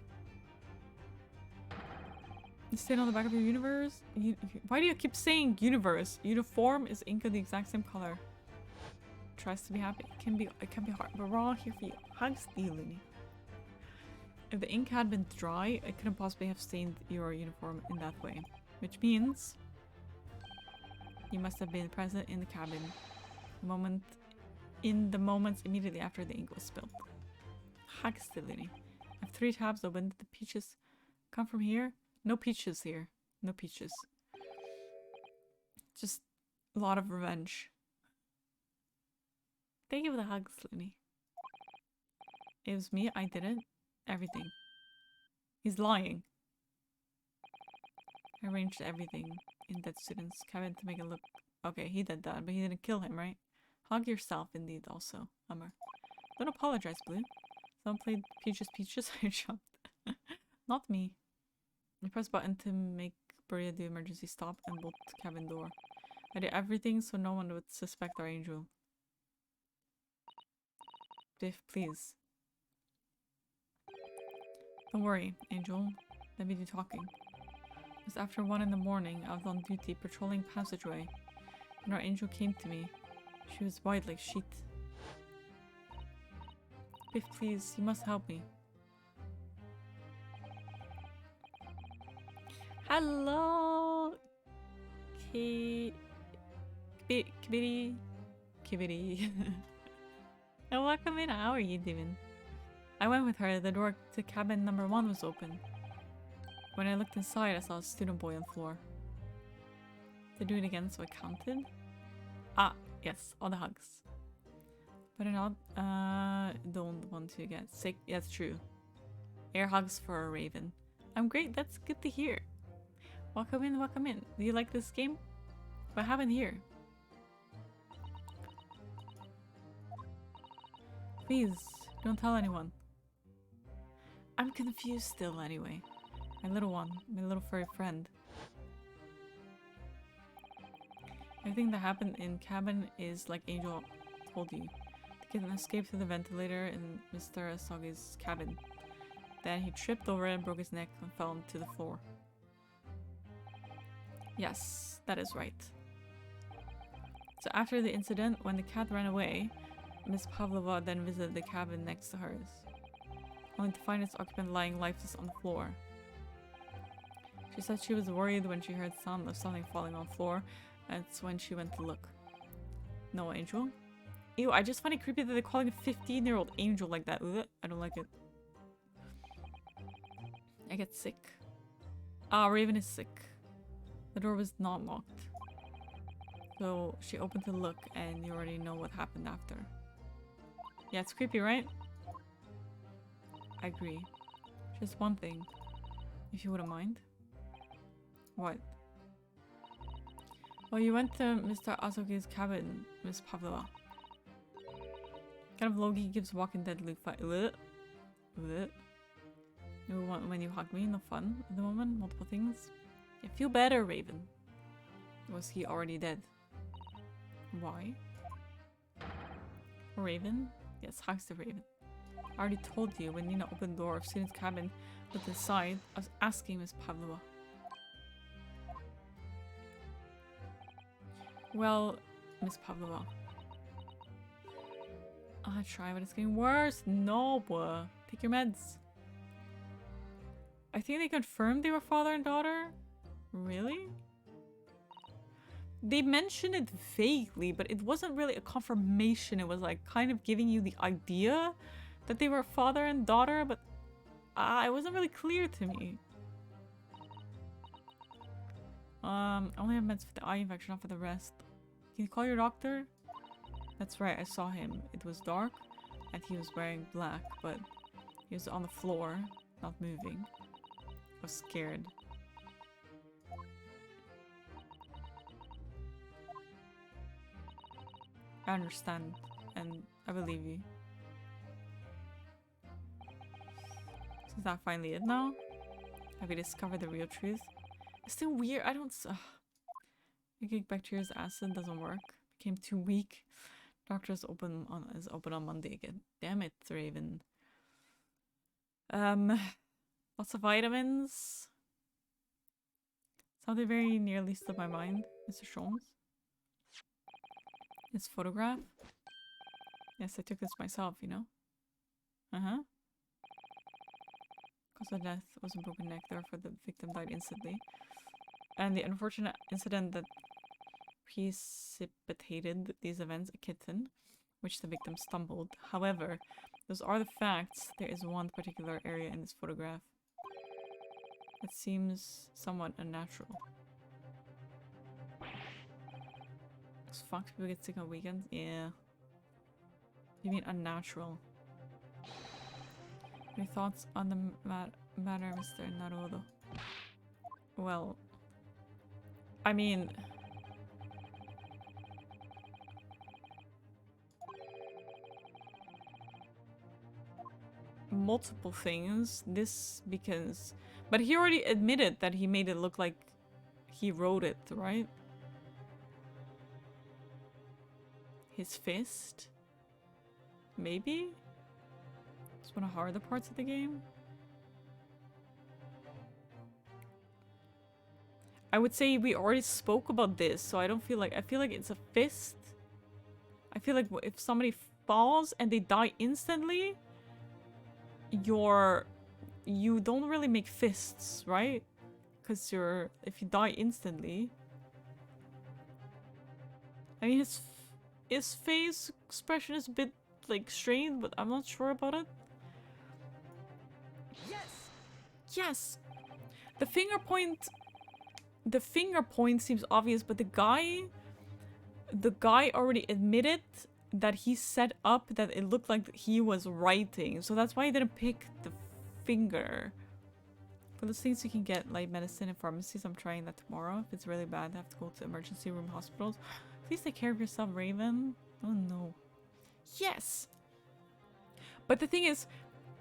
You stayed on the back of your universe? Why do you keep saying universe? Uniform is ink of the exact same color. Tries to be happy. It can be hard, but we're all here for you. Hugs, you loony. If the ink had been dry, it couldn't possibly have stained your uniform in that way. Which means you must have been present in the cabin in the moments immediately after the ink was spilled. Hugs, the loony. I have 3 tabs open. Did the peaches come from here? No peaches here. No peaches. Just a lot of revenge. Thank you for the hugs, Looney. It was me. I did it. Everything. He's lying. I arranged everything in that student's cabin to make it look... Okay, he did that, but he didn't kill him, right? Hug yourself, indeed, also. Hummer. Don't apologize, Blue. Someone played Peaches. I jumped. Not me. I pressed button to make Buria do emergency stop and bolt cabin door. I did everything so no one would suspect our angel. Biff, please. Don't worry, Angel. Let me do talking. It was after 1 in the morning. I was on duty patrolling passageway. And our angel came to me. She was white like sheet. Biff, please, you must help me. Hello, Kibiri. And welcome in. How are you doing? I went with her. The door to cabin number 1 was open. When I looked inside, I saw a student boy on the floor. They do it again, so I counted. Ah, yes, all the hugs. But I don't want to get sick. Yeah, it's true. Air hugs for a raven. I'm great. That's good to hear. Welcome in, welcome in. Do you like this game? What happened here? Please, don't tell anyone. I'm confused still anyway. My little one, my little furry friend. Everything that happened in cabin is like Angel told you. The kitten escaped through the ventilator in Mr. Asagi's cabin. Then he tripped over it and broke his neck and fell to the floor. Yes, that is right. So after the incident, when the cat ran away, Miss Pavlova then visited the cabin next to hers, only to find its occupant lying lifeless on the floor. She said she was worried when she heard sound of something falling on the floor, and it's when she went to look. No Angel? Ew, I just find it creepy that they're calling a 15-year-old Angel like that. Ugh, I don't like it. I get sick. Ah, Raven is sick. The door was not locked. So she opened to look, and you already know what happened after. Yeah, it's creepy, right? I agree. Just one thing, if you wouldn't mind. What? Well, you went to Mr. Asoki's cabin, Miss Pavlova. Kind of Loki gives Walking Dead Luke fight. When you hug me, no fun at the moment. Multiple things. Yeah, feel better, Raven. Was he already dead? Why? Raven? Yes, hugs the Raven. I already told you when Nina opened the door of Susan's cabin, looked inside, I was asking Miss Pavlova. Well, Miss Pavlova. I try, but it's getting worse. No, boy. Take your meds. I think they confirmed they were father and daughter. Really? They mentioned it vaguely, but it wasn't really a confirmation. It was like kind of giving you the idea that they were father and daughter, but it wasn't really clear to me. I only have meds for the eye infection, not for the rest. Can you call your doctor? That's right, I saw him. It was dark and he was wearing black, but he was on the floor, not moving. I was scared. I understand, and I believe you. So is that finally it now? Have we discovered the real truth? It's still weird. I don't. Making bacteria's acid doesn't work. Became too weak. Doctor is open on Monday again. Damn it, Raven. Lots of vitamins. Something very nearly slipped my mind, Mr. Sholmes. This photograph? Yes, I took this myself, you know? Uh-huh. Cause of death was a broken neck, therefore the victim died instantly. And the unfortunate incident that precipitated these events, a kitten, which the victim stumbled. However, those are the facts. There is one particular area in this photograph that seems somewhat unnatural. Fuck, people get sick on weekends? Yeah. You mean unnatural? Any thoughts on the matter, Mr. Naruto? Well, I mean... multiple things. This because... But he already admitted that he made it look like he wrote it, right? His fist? Maybe? It's one of the harder parts of the game. I would say we already spoke about this, so I don't feel like... I feel like it's a fist. I feel like if somebody falls and they die instantly, you don't really make fists, right? Because if you die instantly... I mean, his face expression is a bit, like, strained, but I'm not sure about it. Yes! Yes! The finger point seems obvious, but the guy already admitted that he set up that it looked like he was writing. So that's why he didn't pick the finger. For those things you can get, like medicine in pharmacies, I'm trying that tomorrow. If it's really bad, I have to go to emergency room hospitals. Please take care of yourself, Raven. Oh no. Yes! But the thing is,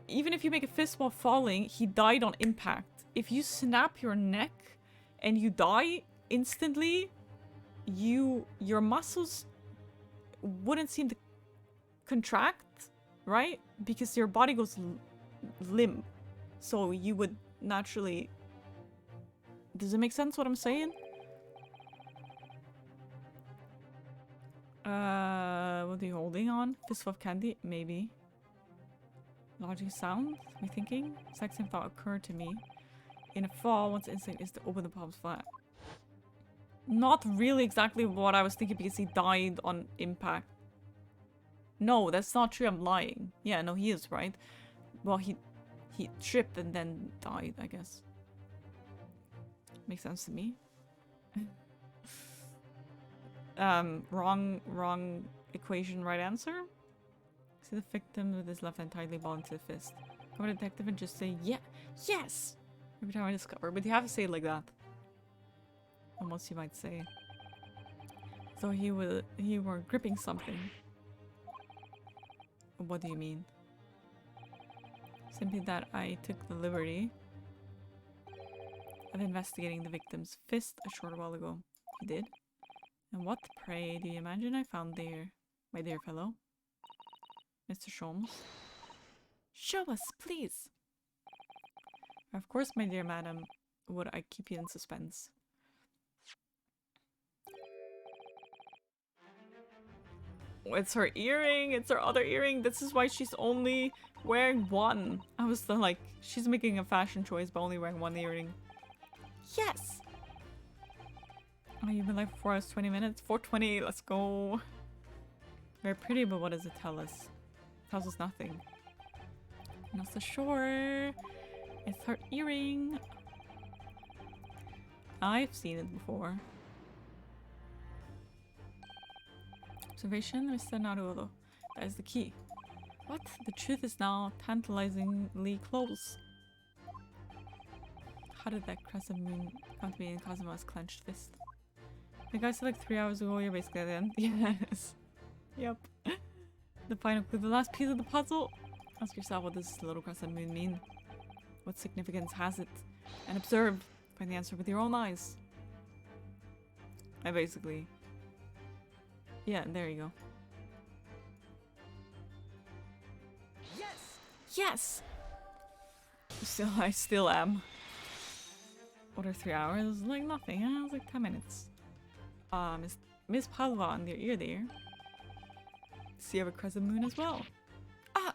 even if you make a fist while falling, he died on impact. If you snap your neck and you die instantly, your muscles wouldn't seem to contract, right? Because your body goes limp. So you would naturally... Does it make sense what I'm saying? What are you holding on? Fistful of candy? Maybe. Logic sound? Me thinking? Exact same thought occurred to me. In a fall, one's instinct is to open the palms flat. Not really exactly what I was thinking because he died on impact. No, that's not true. I'm lying. Yeah, no, he is, right? Well, he tripped and then died, I guess. Makes sense to me. Wrong equation, right answer? See the victim with his left hand tightly balled into the fist. Come on, detective, and just say, yeah, yes! Every time I discover, but you have to say it like that. Almost you might say. So he were gripping something. What do you mean? Simply that I took the liberty of investigating the victim's fist a short while ago. You did? And what, pray, do you imagine I found there, my dear fellow? Mr. Sholmes? Show us, please! Of course, my dear madam, would I keep you in suspense. It's her earring, it's her other earring. This is why she's only wearing one. I was still like, she's making a fashion choice by only wearing one earring. Yes! Oh, you've been like for 4 hours, 20 minutes? 4:20, let's go. Very pretty, but what does it tell us? It tells us nothing. Not so sure. It's her earring. I've seen it before. Observation, Mr. Naruto. That is the key. What? The truth is now tantalizingly close. How did that crescent moon come to be in Kazuma's clenched fist? The guy said like 3 hours ago, you're basically at the end. Yes. Yep. The final clue, the last piece of the puzzle. Ask yourself, what does this little crescent moon mean? What significance has it? And observe. Find the answer with your own eyes. I basically... Yeah, there you go. Yes! Yes! I still am. What are 3 hours? Like nothing, huh? It was like 10 minutes. Miss Padova on your ear there. See, you have a crescent moon as well. Ah!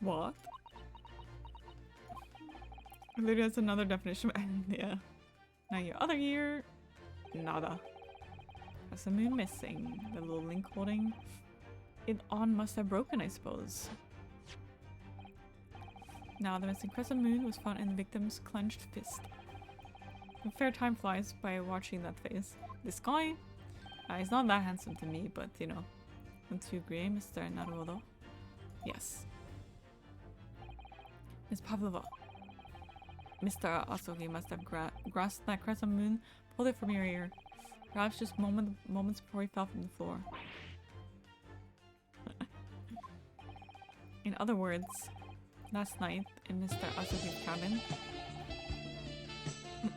What? Literally, that's another definition. Yeah. Now your other ear, nada. Crescent moon missing. The little link holding it on must have broken, I suppose. Now the missing crescent moon was found in the victim's clenched fist. A fair time flies by watching that face. This guy, he's not that handsome to me, but you know. Don't you agree, Mr. Naruto? Yes. Miss Pavlova. Mr. Asogi must have grasped that crescent moon, pulled it from your ear. Perhaps just moments before he fell from the floor. In other words, last night in Mr. Asogi's cabin.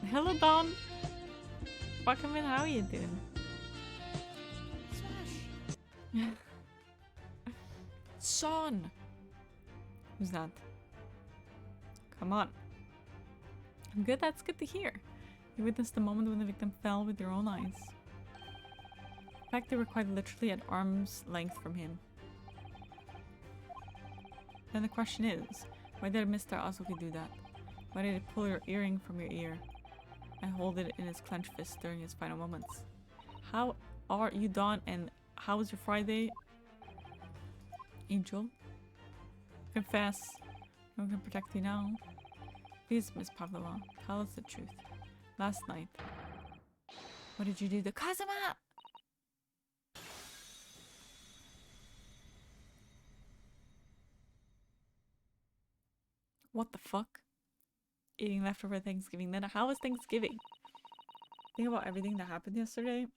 Hello, Don! Welcome in, how are you doing? Smash! Sean! Who's that? Come on. I'm good, that's good to hear. You witnessed the moment when the victim fell with your own eyes. In fact, they were quite literally at arm's length from him. Then the question is, why did Mr. Asogi do that? Why did he pull your earring from your ear and hold it in his clenched fist during his final moments? How are you, Dawn, and how was your Friday? Angel? Confess. No one can protect you now. Please, Miss Pavlova, tell us the truth. Last night, what did you do to Kazuma? What the fuck? Eating leftover Thanksgiving dinner. How was Thanksgiving? Think about everything that happened yesterday.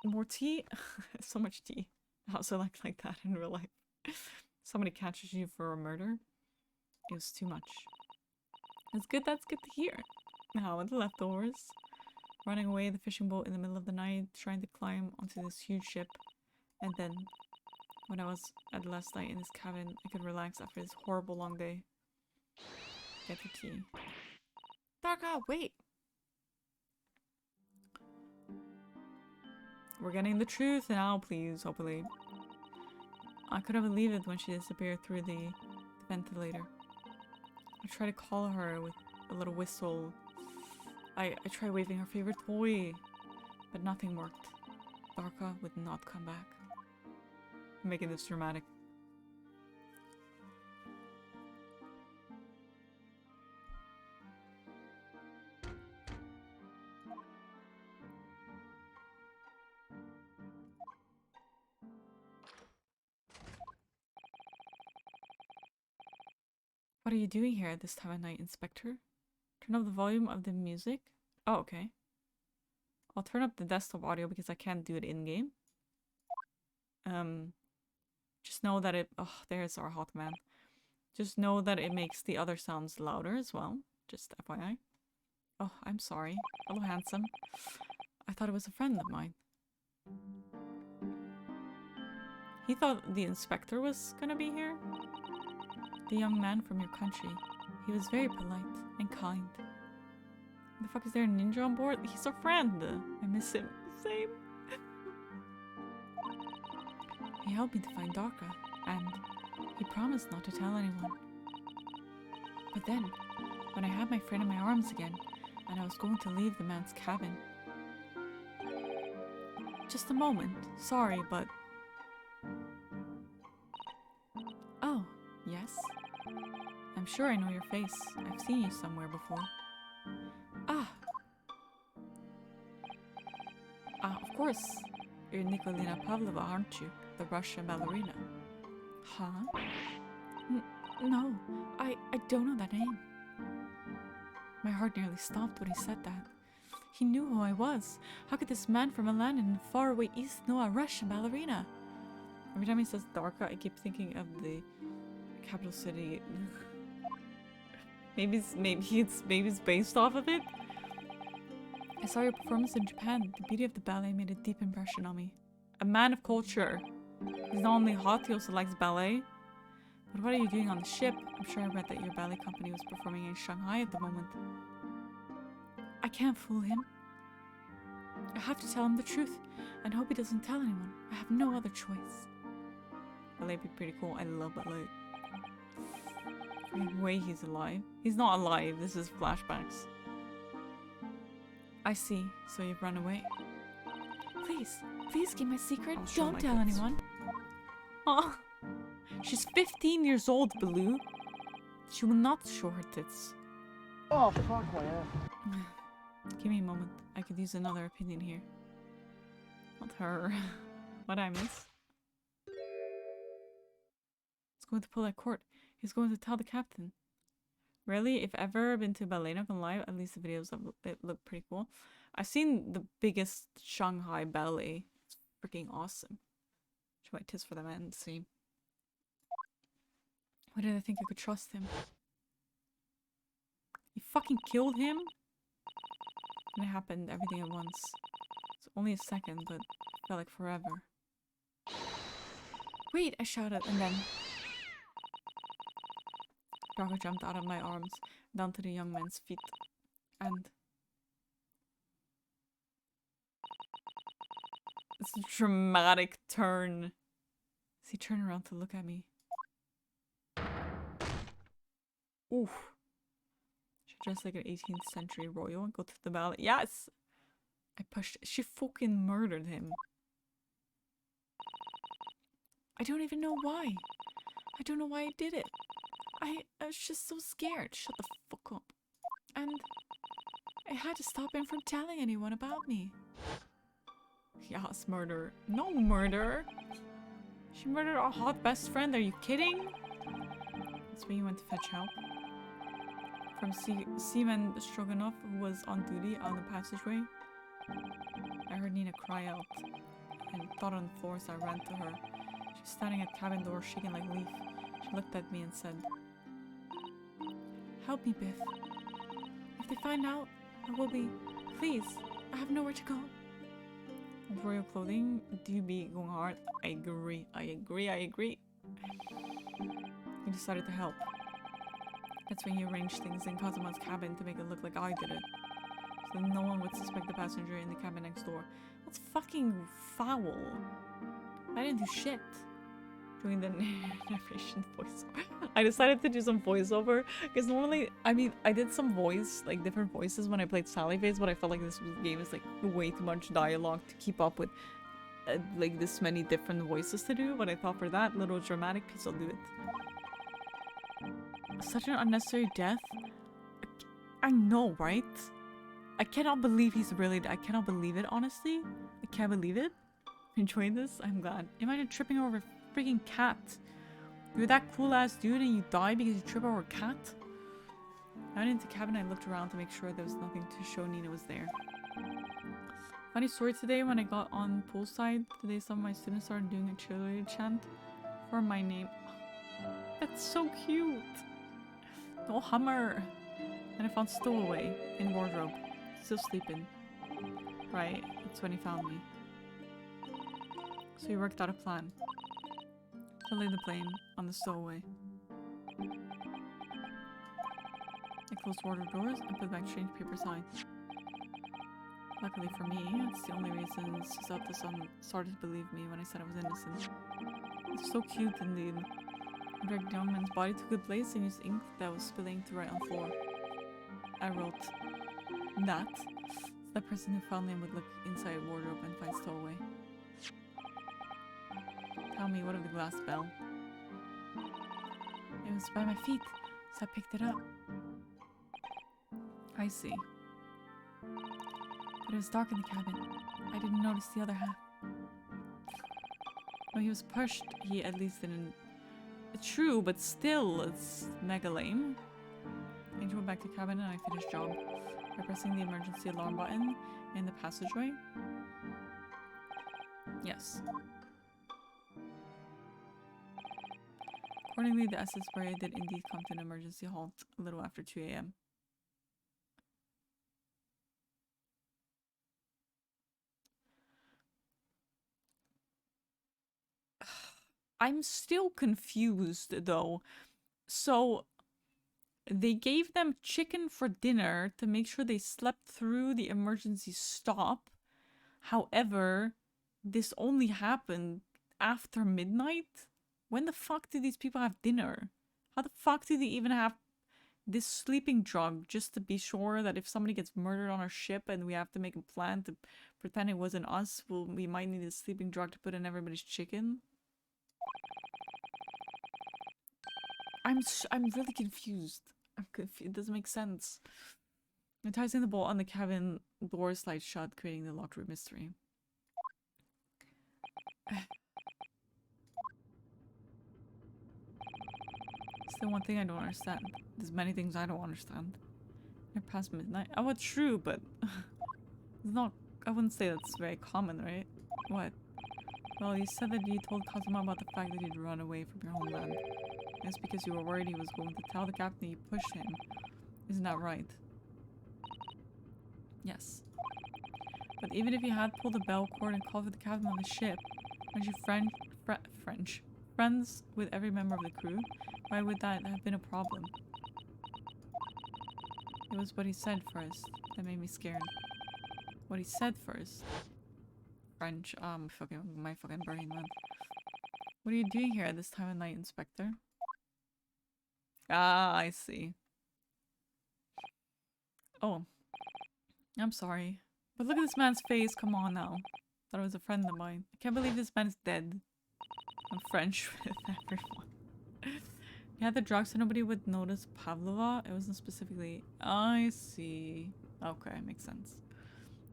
More tea? So much tea. I also like that in real life. Somebody catches you for a murder. It was too much. That's good to hear. How are the leftovers? Running away the fishing boat in the middle of the night, trying to climb onto this huge ship. And then, when I was at the last night in this cabin, I could relax after this horrible long day. Get the tea. Darka, wait! We're getting the truth now, please, hopefully. I couldn't believe it when she disappeared through the ventilator. I tried to call her with a little whistle. I tried waving her favorite toy, but nothing worked. Darka would not come back. I'm making this dramatic. What are you doing here at this time of night, Inspector? Turn up the volume of the music? Oh, okay. I'll turn up the desktop audio because I can't do it in-game. Just know that it... Oh, there's our Hawkman. Just know that it makes the other sounds louder as well. Just FYI. Oh, I'm sorry. Hello, handsome. I thought it was a friend of mine. He thought the inspector was gonna be here? The young man from your country. He was very polite and kind. The fuck, is there a ninja on board? He's our friend. I miss him. Same. He helped me to find Darka, and he promised not to tell anyone. But then, when I had my friend in my arms again, and I was going to leave the man's cabin. Just a moment. Sorry, but... Oh, yes. I'm sure I know your face. I've seen you somewhere before. Of course. You're Nikolina Pavlova, aren't you? The Russian ballerina. Huh? No, I don't know that name. My heart nearly stopped when he said that. He knew who I was. How could this man from a land in the faraway east know a Russian ballerina? Every time he says Darka, I keep thinking of the capital city. maybe it's based off of it. I saw your performance in Japan. The beauty of the ballet made a deep impression on me. A man of culture. He's not only hot, he also likes ballet. But what are you doing on the ship? I'm sure I read that your ballet company was performing in Shanghai at the moment. I can't fool him. I have to tell him the truth and hope he doesn't tell anyone. I have no other choice. Ballet would be pretty cool. I love ballet. The way he's alive. He's not alive. This is flashbacks. I see. So you've run away. Please, please keep my secret. Don't tell anyone. Oh, she's 15 years old, Baloo. She will not show her tits. Oh, fuck my ass. Give me a moment. I could use another opinion here. Not her. What I miss? He's going to pull at court. He's going to tell the captain. Really, if ever been to ballet, not gonna lie, at least the videos of it look pretty cool. I've seen the biggest Shanghai ballet. It's freaking awesome. Show my tits for the man to see. Why did I think I could trust him? You fucking killed him? And it happened everything at once. It's only a second, but it felt like forever. Wait, I shouted, and then... Darka jumped out of my arms, down to the young man's feet, and... It's a dramatic turn. As he turned around to look at me. Oof. She dressed like an 18th century royal and go to the ballet. Yes! I pushed. She fucking murdered him. I don't even know why. I don't know why I did it. I was just so scared. Shut the fuck up. And I had to stop him from telling anyone about me. Yes, murder. No murder. She murdered our hot best friend. Are you kidding? That's when you went to fetch help. From Seaman Stroganoff, who was on duty on the passageway. I heard Nina cry out and thought on the floor, so I ran to her. She was standing at cabin door, shaking like a leaf. She looked at me and said, "Help me, Biff. If they find out, I will be... Please, I have nowhere to go." With royal clothing, do you be going hard? I agree. I agree. You decided to help. That's when you arranged things in Kazuma's cabin to make it look like I did it. so no one would suspect the passenger in the cabin next door. That's fucking foul. I didn't do shit. Doing the narration voiceover. I decided to do some voiceover because normally, I mean, I did some voice, like different voices when I played Sally Face, but I felt like this game is like way too much dialogue to keep up with like this many different voices to do. But I thought for that little dramatic piece, I'll do it. Such an unnecessary death. I know, right? I cannot believe he's really dead. I cannot believe it, honestly. I can't believe it. Enjoying this? I'm glad. Imagine tripping over a freaking cat. You're that cool ass dude and you die because you trip over a cat? I went into the cabin and I looked around to make sure there was nothing to show Nina was there. Funny story today, when I got on poolside, today some of my students started doing a cheerleader chant for my name. That's so cute! No Hummer! And I found Stowaway in wardrobe. Still sleeping. Right, that's when he found me. So he worked out a plan. To lay the blame on the stowaway. I closed wardrobe doors and put back strange paper signs. Luckily for me, it's the only reason Suzette started to believe me when I said I was innocent. It's so cute indeed. I dragged the young man's body to a good place and used ink that was spilling to write on the floor. I wrote that the person who found him would look inside a wardrobe and find Stowaway. Tell me, what of the glass bell? It was by my feet, so I picked it up. I see. But it was dark in the cabin. I didn't notice the other half. When he was pushed, he at least didn't... True, but still, it's mega lame. I went back to the cabin and I finished job by pressing the emergency alarm button in the passageway. Yes. Accordingly, the SS Parade did indeed come to an emergency halt a little after 2 a.m. I'm still confused though. So they gave them chicken for dinner to make sure they slept through the emergency stop. However, this only happened after midnight? When the fuck did these people have dinner? How the fuck do they even have this sleeping drug just to be sure that if somebody gets murdered on our ship and we have to make a plan to pretend it wasn't us, well, we might need a sleeping drug to put in everybody's chicken? I'm really confused. It doesn't make sense. Enticing the bolt on the cabin door slides shut, creating the locked room mystery. Still one thing I don't understand. There's many things I don't understand. They're past midnight. Oh, it's true, but it's not. I wouldn't say that's very common, right? What? Well, you said that you told Kazuma about the fact that he'd run away from your homeland. It's because you were worried he was going to tell the captain you pushed him. Isn't that right? Yes. But even if you had pulled the bell cord and called for the captain on the ship, aren't you friends with every member of the crew? Why would that have been a problem? It was what he said first that made me scared. What he said first. French, my fucking brain, man. What are you doing here at this time of night, Inspector? Ah, I see. Oh. I'm sorry. But look at this man's face, come on now. Thought it was a friend of mine. I can't believe this man is dead. I'm French with everyone. You had the drugs so nobody would notice Pavlova? It wasn't specifically... I see. Okay, makes sense.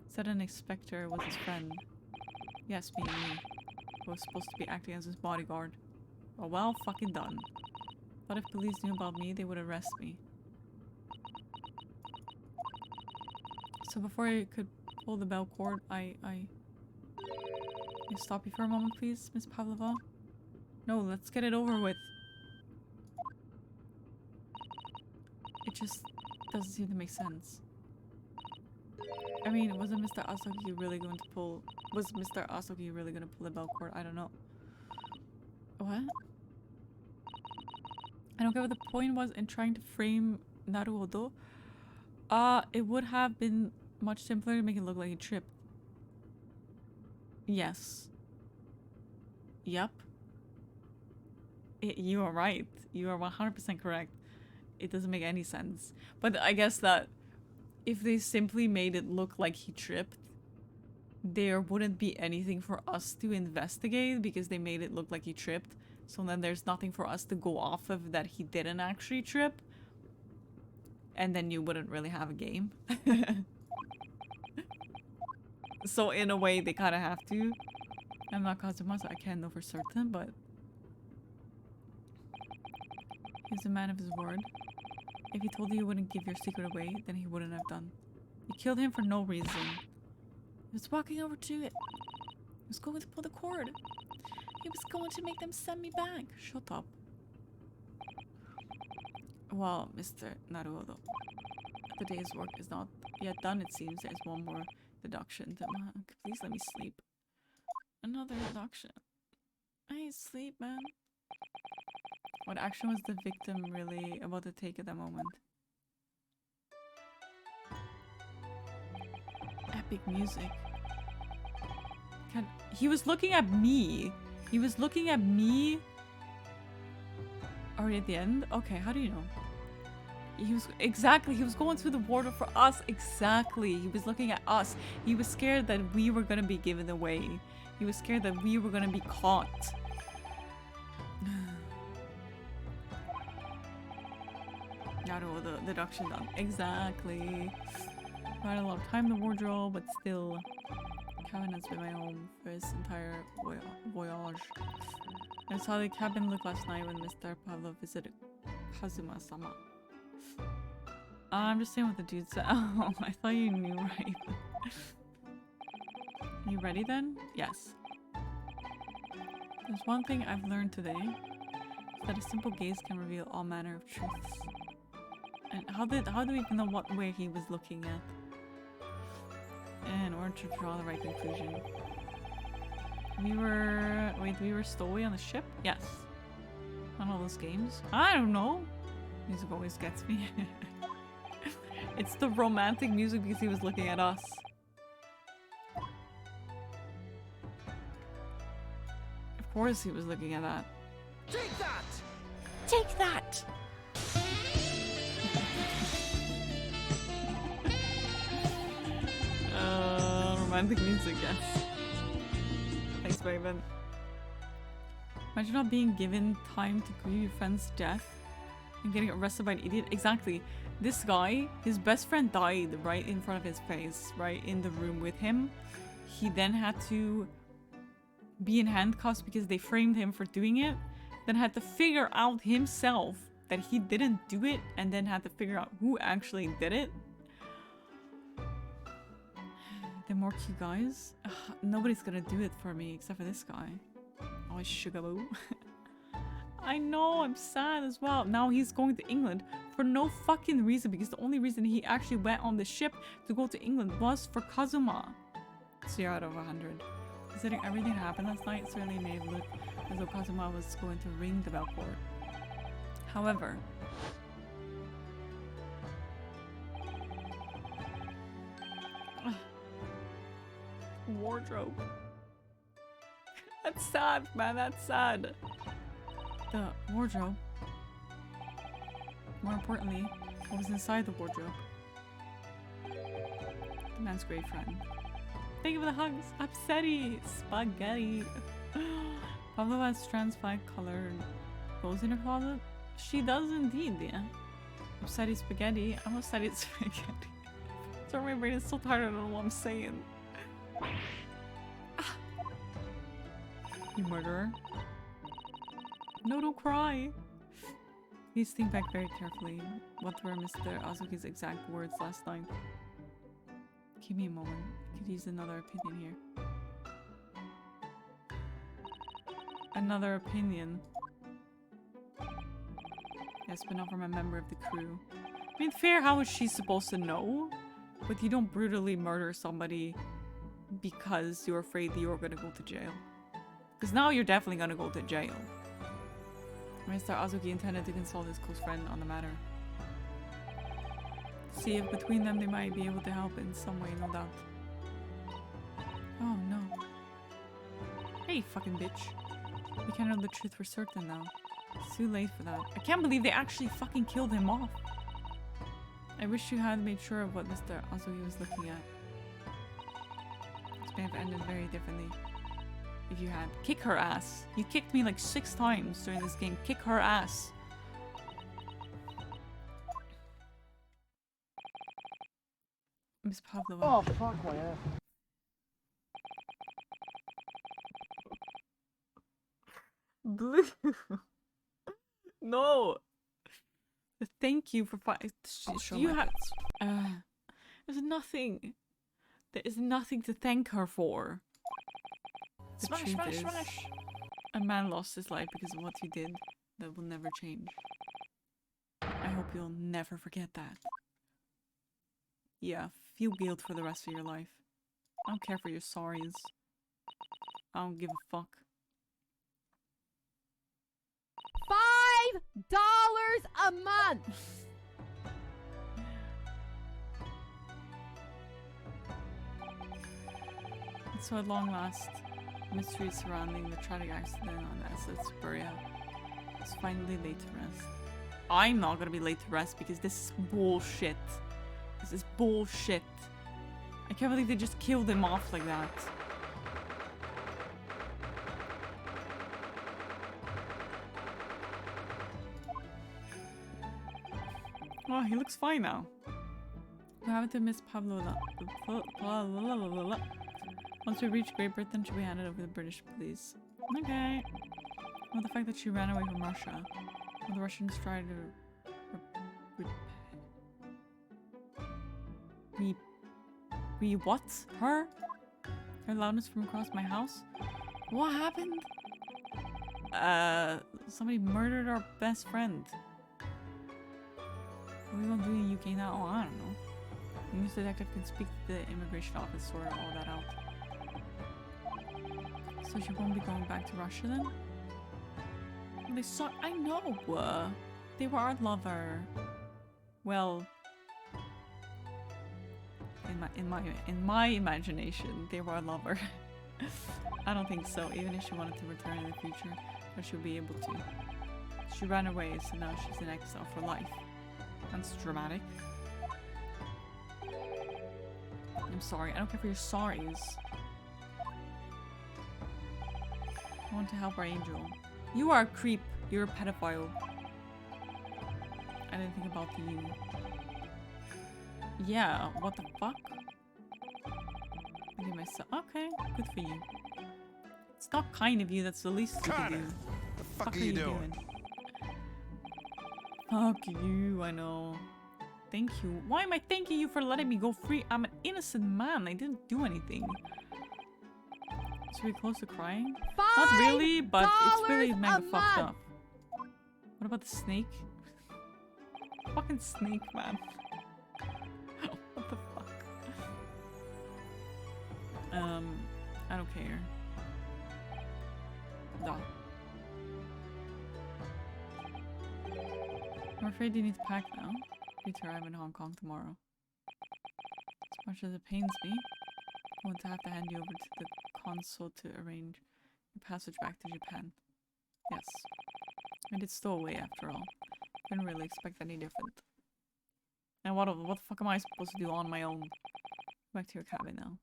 Said an inspector was his friend. Yes, me. Who was supposed to be acting as his bodyguard. Oh, well, fucking done. Thought if police knew about me, they would arrest me. So before I could pull the bell cord, I stop you for a moment, please, Miss Pavlova? No, let's get it over with. It just doesn't seem to make sense. I mean, wasn't Mr. Asogi really going to pull... Was Mr. Asogi really going to pull the bell cord? I don't know. What? I don't get what the point was in trying to frame Naruhodo. It would have been Much simpler to make it look like he tripped. Yes. Yep. You are right. You are 100% correct. It doesn't make any sense. But I guess that if they simply made it look like he tripped, there wouldn't be anything for us to investigate because they made it look like he tripped. So then there's nothing for us to go off of that he didn't actually trip. And then you wouldn't really have a game. So in a way, they kind of have to. I'm not Kazuma, so I can't know for certain, but... He's a man of his word. If he told you he wouldn't give your secret away, then he wouldn't have done. You killed him for no reason. He was walking over to it. He was going to pull the cord. He was going to make them send me back. Shut up. Well, Mr. Naruhodo, the day's work is not yet done, it seems. There's one more deduction. Please let me sleep. Another deduction. I ain't sleep, man. What action was the victim really about to take at that moment? Epic music. He was looking at me. He was looking at me. Already at the end? Okay, how do you know? He was going through the border for us. Exactly. He was looking at us. He was scared that we were gonna be given away. He was scared that we were gonna be caught. Naruto, the deduction done. Exactly. I had a lot of time in the wardrobe, but still, cabin has been my home for his entire voyage. I saw the cabin look last night when Mr. Pavlov visited Kazuma-sama. I'm just saying what the dude said. Oh, I thought you knew, right? You ready then? Yes. There's one thing I've learned today, that a simple gaze can reveal all manner of truths. And how do we even know what way he was looking at? In order to draw the right conclusion. We were stowaway on the ship? Yes. On all those games? I don't know. Music always gets me. It's the romantic music because he was looking at us. Of course he was looking at that. Take that! Take that! Romantic music, yes. Thanks, Raven. Imagine not being given time to grieve your friend's death and getting arrested by an idiot. Exactly. This guy, his best friend died right in front of his face, right in the room with him. He then had to be in handcuffs because they framed him for doing it. Then had to figure out himself that he didn't do it, and then had to figure out who actually did it. The more cute guys. Ugh, nobody's gonna do it for me except for this guy. Oh, sugar boo. I know, I'm sad as well. Now he's going to England for no fucking reason, because the only reason he actually went on the ship to go to England was for Kazuma. 0 out of 100. Considering everything that happened last night, certainly made it look as though Kazuma was going to ring the bell for it. However, wardrobe. That's sad, man. That's sad. The wardrobe. More importantly, what was inside the wardrobe? The man's great friend. Thank you for the hugs. Upsetty. Spaghetti. Pablo has trans flag colored clothes in her closet. She does indeed, yeah. Upsetty spaghetti. I'm upsetty spaghetti. Sorry, my brain is so tired. I don't know what I'm saying. Ah. You murderer. No, don't cry. Please think back very carefully. What were Mr. Azuki's exact words last night? Give me a moment. I could use another opinion here. Another opinion. Yes, but not from a member of the crew. I mean, fair, how is she supposed to know? But you don't brutally murder somebody because you're afraid that you're gonna go to jail. Because now you're definitely gonna go to jail. Mr. Azuki intended to consult his close friend on the matter. see if between them they might be able to help in some way, no doubt. Oh no. Hey, fucking bitch. We can't know the truth for certain now. It's too late for that. I can't believe they actually fucking killed him off. I wish you had made sure of what Mr. Azuki was looking at. This may have ended very differently. If you had. Kick her ass. You kicked me like 6 times during this game. Kick her ass. Miss Pavlova. Oh, fuck my ass. Blue. No. Thank you for you have. There's nothing. There is nothing to thank her for. The truth is, a man lost his life because of what you did. That will never change. I hope you'll never forget that. Yeah, feel guilt for the rest of your life. I don't care for your sorries. I don't give a fuck. $5 a month. So at long last, mystery surrounding the tragic accident on the SS Buria is finally laid to rest. I'm not gonna be laid to rest because this is bullshit. This is bullshit. I can't believe they just killed him off like that. Oh, he looks fine now. What happened to Miss Pavlova? Once we reach Great Britain, she'll be handed over to the British police. Okay. Well, the fact that she ran away from Russia. Well, the Russians tried to... what? Her? Her loudness from across my house? What happened? Somebody murdered our best friend. What are we gonna do in the UK now? Oh, I don't know. The news detective can speak to the immigration office, sort all that out. So she won't be going back to Russia then? Well, they saw. I know. They were our lover. Well, in my imagination, they were our lover. I don't think so. Even if she wanted to return in the future, but she'll be able to. She ran away, so now she's in exile for life. That's dramatic. I'm sorry. I don't care for your sorries. I want to help our angel. You are a creep. You're a pedophile. I didn't think about you. Yeah, what the fuck? I give myself. Okay, good for you. It's not kind of you. That's the least you can do. What the fuck are you doing? Fuck you, I know. Thank you. Why am I thanking you for letting me go free? I'm an innocent man. I didn't do anything. Should we close to crying? Not really, but it's really mega fucked up. What about the snake? Fucking snake, man. What the fuck? I don't care. No. I'm afraid you need to pack now. Due to arrive in Hong Kong tomorrow. As much as it pains me, I want to have to hand you over to the consul to arrange your passage back to Japan. Yes. I did stow away after all. Couldn't really expect any different. And what the fuck am I supposed to do on my own? Back to your cabin now.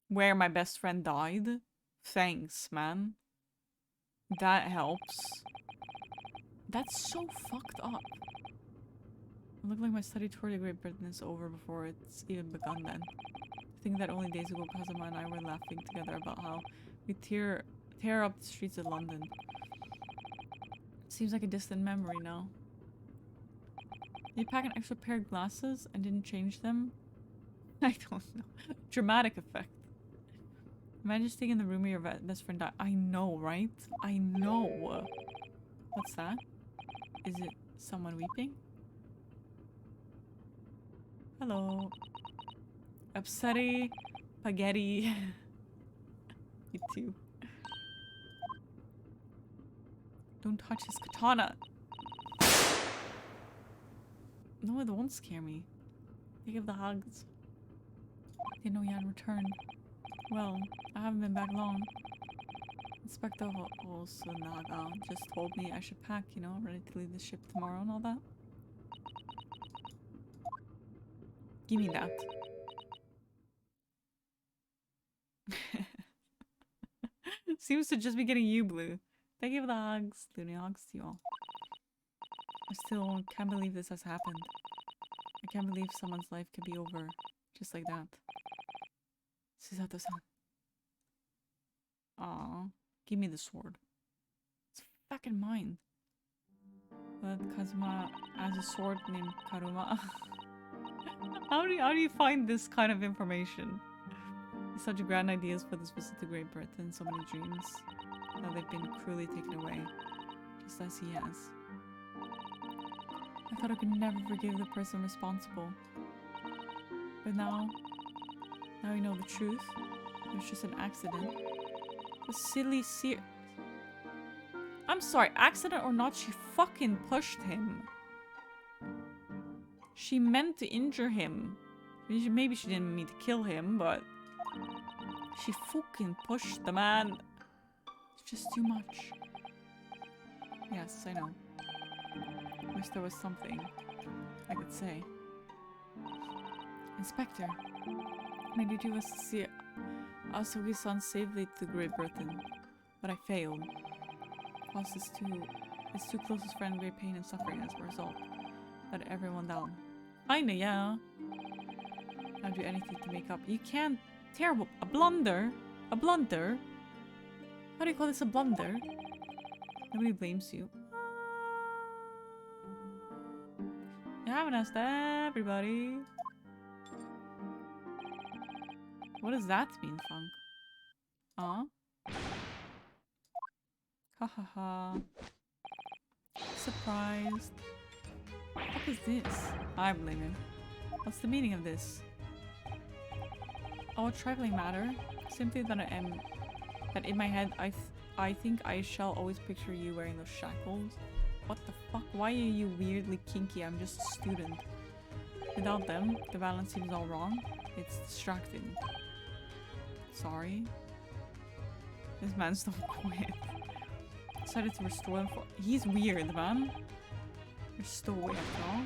Where my best friend died? Thanks, man. That helps. That's so fucked up. It looked like my study tour to Great Britain is over before it's even begun then. I think that only days ago Kazuma and I were laughing together about how we tear up the streets of London. Seems like a distant memory now. Did you pack an extra pair of glasses and didn't change them? I don't know. Dramatic effect. Imagine staying in the room where your best friend died. I know, right? I know. What's that? Is it someone weeping? Hello. Upsetty. Spaghetti. You too. Don't touch his katana. No, it won't scare me. Think of the hugs. Didn't know you had returned. Well, I haven't been back long. Inspector Hosonaga just told me I should pack, you know, ready to leave the ship tomorrow and all that. Give me that. Seems to just be getting you, Blue. Thank you for the hugs. Loony hugs to you all. I still can't believe this has happened. I can't believe someone's life could be over just like that. Susato-san. Aww. Give me the sword. It's fucking mine. But Kazuma has a sword named Karuma. How do you find this kind of information? Such grand ideas for this visit to Great Britain, so many dreams. Now they've been cruelly taken away. Just as he has. I thought I could never forgive the person responsible. But now we know the truth. It was just an accident. The silly I'm sorry, accident or not, she fucking pushed him. She meant to injure him. Maybe she didn't mean to kill him, but she fucking pushed the man. It's just too much. Yes, I know. Wish there was something I could say. Inspector, my duty was to see Asogi-san safely to Great Britain, but I failed. Caused his two closest friend great pain and suffering as a result. Let everyone down. Kinda, yeah. I'll do anything to make up. You can't. Terrible. A blunder? A blunder? How do you call this a blunder? Nobody blames you. You haven't asked everybody. What does that mean, Funk? Ha ha ha. Surprised. What is this? I blame him. What's the meaning of this? Oh, a trifling matter. Simply that that in my head I think I shall always picture you wearing those shackles. What the fuck? Why are you weirdly kinky? I'm just a student. Without them, the balance seems all wrong. It's distracting. Sorry. This man's not quit. Decided to restore them for— He's weird, man. Restore after all.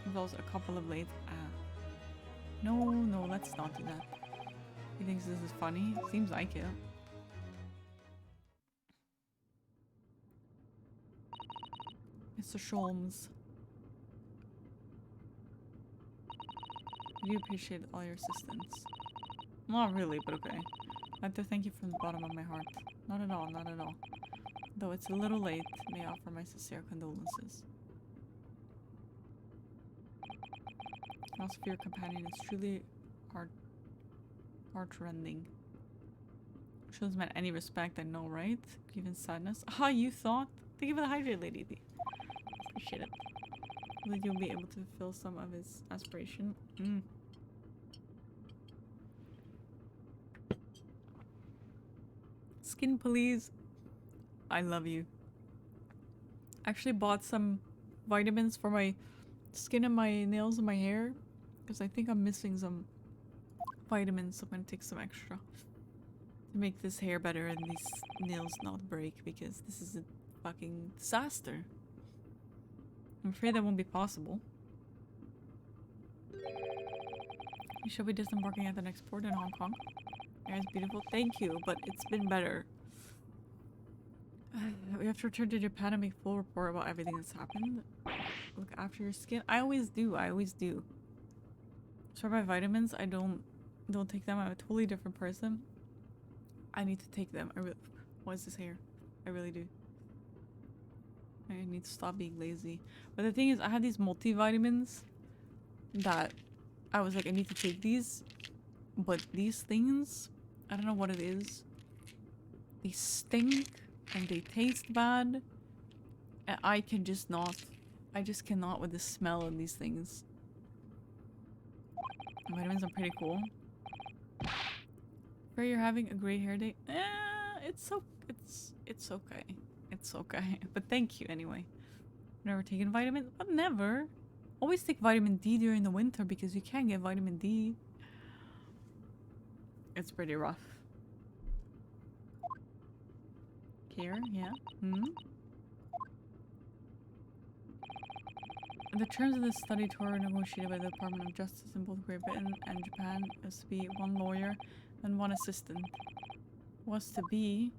Involves a couple of late— No, let's not do that. He thinks this is funny? Seems like it. Mr. Sholmes. I do appreciate all your assistance. Not really, but okay. I'd like to thank you from the bottom of my heart. Not at all, not at all. Though it's a little late, may I offer my sincere condolences. Also for your companion, it's truly heart-rending. Shows meant any respect, I know, right? Even sadness. Ah, you thought? Thank you for the hydrate, lady. Appreciate it. I think you'll be able to fulfill some of his aspiration. Skin please. I love you. Actually bought some vitamins for my skin and my nails and my hair because I think I'm missing some vitamins, so I'm gonna take some extra to make this hair better and these nails not break because this is a fucking disaster. I'm afraid that won't be possible. You should be disembarking at the next port in Hong Kong. Air is beautiful. Thank you, but it's been better. We have to return to Japan and make full report about everything that's happened. Look after your skin. I always do. I always do. So my vitamins, I don't take them. I'm a totally different person. I need to take them. What is this hair? I really do. I need to stop being lazy. But the thing is, I had these multivitamins that I was like, I need to take these. But these things, I don't know what it is. They stink and they taste bad. And I can just not. I just cannot with the smell of these things. The vitamins are pretty cool. Where you're having a great hair day? It's okay. It's okay. But thank you anyway. Never taken vitamins? But never. always take vitamin D during the winter because you can't get vitamin D. It's pretty rough. Here, yeah. The terms of this study tour were negotiated by the Department of Justice in both Great Britain and Japan. It was to be 1 lawyer and 1 assistant. Was to be...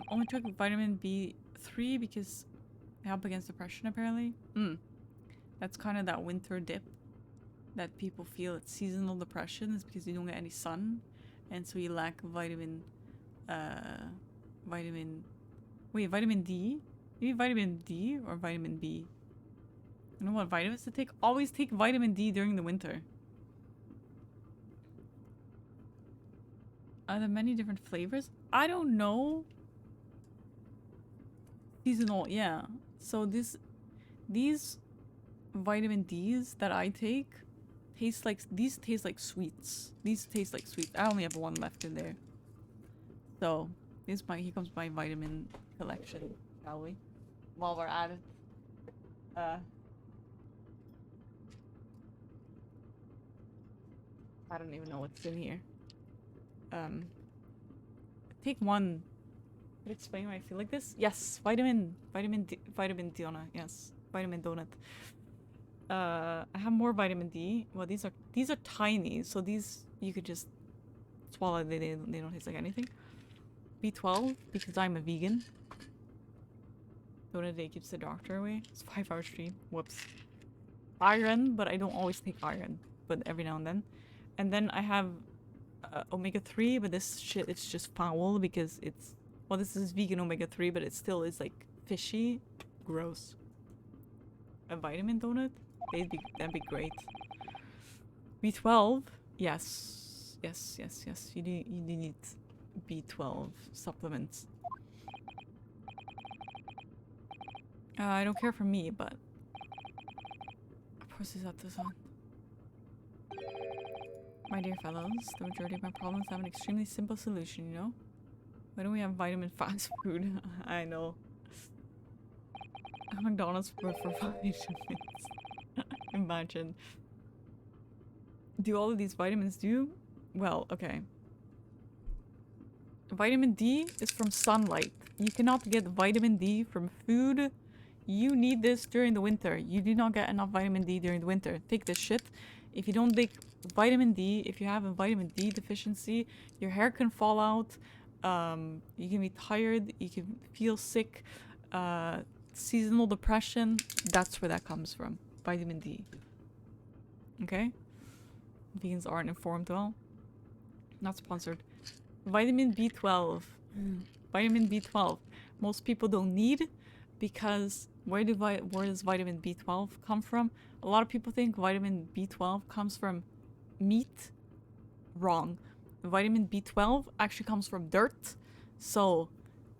Only took vitamin B3 because they help against depression apparently. That's kind of that winter dip that people feel. It's seasonal depression. It's because you don't get any sun. And so you lack vitamin D? Maybe vitamin D or vitamin B? I don't know what vitamins to take. Always take vitamin D during the winter. Are there many different flavors? I don't know. Seasonal, yeah. So these vitamin Ds that I take taste like sweets. These taste like sweets. I only have 1 left in there. So here comes my vitamin collection, shall we? While we're at it. I don't even know what's in here. Take 1. Could I explain why I feel like this? Yes, vitamin donut. Yes, vitamin donut. I have more vitamin D. Well, these are tiny, so these you could just swallow. They don't taste like anything. B12 because I'm a vegan. Donut a day keeps the doctor away. It's a 5-hour stream. Whoops. Iron, but I don't always take iron, but every now and then. And then I have omega-3, but this shit it's just foul because it's. Well, this is vegan omega-3, but it still is like fishy. Gross. A vitamin donut? That'd be great. B12? Yes. Yes. You need B12 supplements. I don't care for me, but... Of course is that the sun. My dear fellows, the majority of my problems have an extremely simple solution, you know? Why don't we have vitamin fast food? I know. McDonald's for vitamins. Imagine. Do all of these vitamins do? Well, okay. Vitamin D is from sunlight. You cannot get vitamin D from food. You need this during the winter. You do not get enough vitamin D during the winter. Take this shit. If you don't take vitamin D, if you have a vitamin D deficiency, your hair can fall out. You can be tired. You can feel sick. Seasonal depression. That's where that comes from. Vitamin D. Okay? Vegans aren't informed well. Not sponsored. Vitamin B12. Vitamin B12. Most people don't need because where does vitamin B12 come from? A lot of people think vitamin B12 comes from meat. Wrong. Vitamin B12 actually comes from dirt. So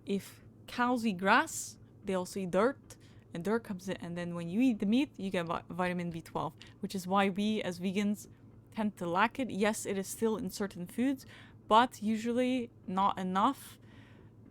if cows eat grass, they also eat dirt, and dirt comes in, and then when you eat the meat, you get vitamin B12, which is why we as vegans tend to lack it. Yes, it is still in certain foods, but usually not enough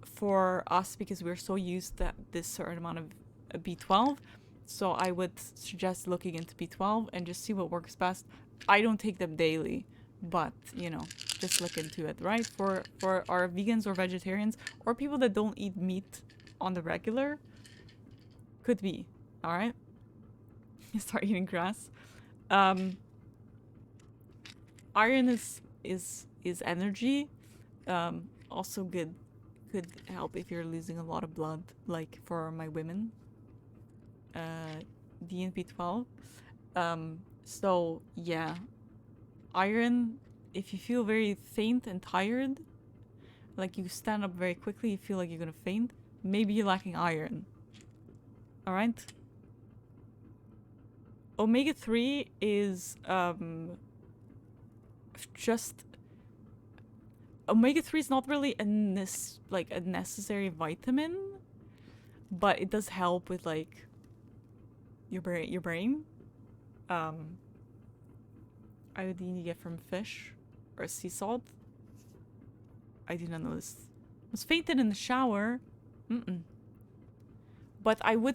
for us because we're so used to this certain amount of B12. So I would suggest looking into B12 and just see what works best. I don't take them daily, but you know, just look into it, right? For our vegans or vegetarians or people that don't eat meat on the regular, could be, all right? You start eating grass. Iron is energy. Also good, could help if you're losing a lot of blood, like for my women. D and B12. So yeah, iron. If you feel very faint and tired, like you stand up very quickly, you feel like you're gonna faint, maybe you're lacking iron. All right. Omega-3 is just omega-3 is not really a necessary vitamin, but it does help with like your brain. Iodine you get from fish or sea salt. I did not know this. I was fainted in the shower. But I will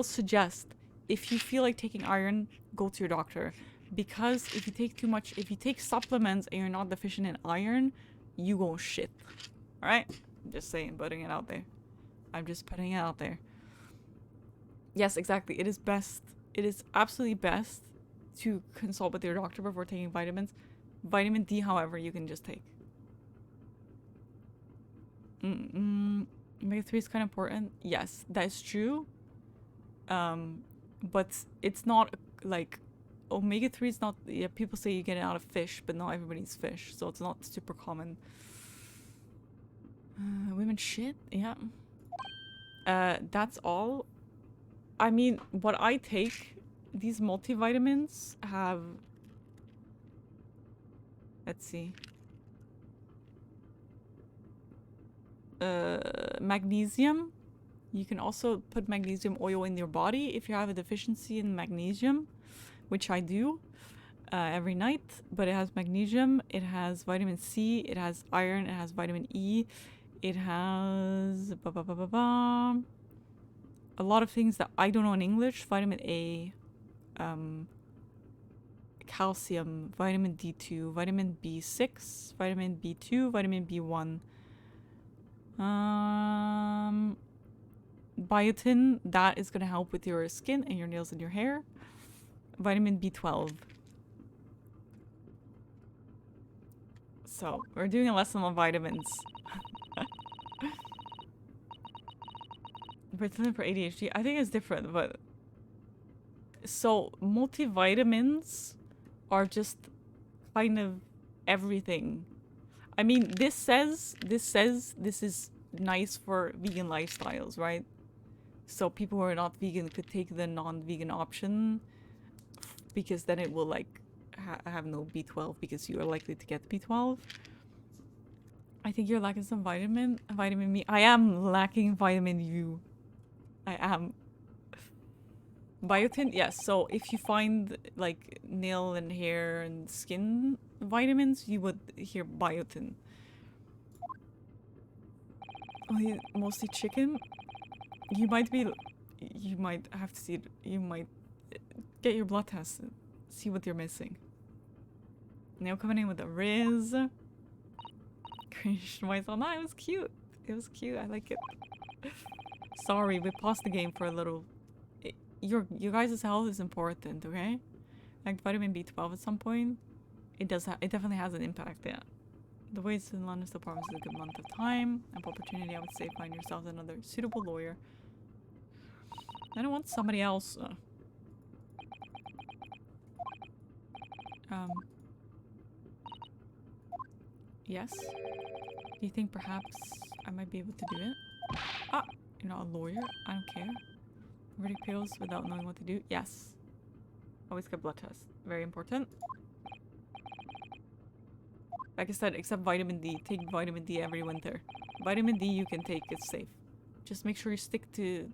suggest, if you feel like taking iron, go to your doctor. Because if you take too much, if you take supplements and you're not deficient in iron, you go shit. Alright? Just saying, putting it out there. I'm just putting it out there. Yes, exactly. It is best. It is absolutely best to consult with your doctor before taking vitamins. Vitamin D, however, you can just take. Omega-3 is kind of important. Yes, that is true. But it's not like omega-3 is not. Yeah, people say you get it out of fish, but not everybody eats fish, so it's not super common. Women shit. Yeah. That's all. I mean, what I take, these multivitamins have. Let's see. Magnesium. You can also put magnesium oil in your body if you have a deficiency in magnesium, which I do every night. But it has magnesium, it has vitamin C, it has iron, it has vitamin E, it has a lot of things that I don't know in English. Vitamin A, calcium, vitamin D2, vitamin B6, vitamin B2, vitamin B1. Biotin, that is going to help with your skin and your nails and your hair. Vitamin B12. So, we're doing a lesson on vitamins. Ritalin for ADHD, I think it's different, but... So, multivitamins are just kind of everything. I mean, this says this is nice for vegan lifestyles, right? So people who are not vegan could take the non-vegan option because then it will like have no B12 because you are likely to get B12. I think you're lacking some vitamin B. I am lacking vitamin U. I am. Biotin, yes. So if you find like nail and hair and skin vitamins, you would hear biotin. Mostly chicken. You might have to see it. You might get your blood tested, see what you're missing. Now coming in with a Riz. Cringed myself. No, it was cute. It was cute. I like it. Sorry, we paused the game for a little. Your guys' health is important, okay? Like vitamin B12 at some point, it definitely has an impact. Yeah. The ways in London's department is a good month of time. Ample opportunity, I would say, find yourself another suitable lawyer. I don't want somebody else. Yes. Do you think perhaps I might be able to do it? Ah, you're not a lawyer. I don't care. Ready pills without knowing what to do? Yes. Always get blood tests. Very important. Like I said, except vitamin D. Take vitamin D every winter. Vitamin D you can take, it's safe. Just make sure you stick to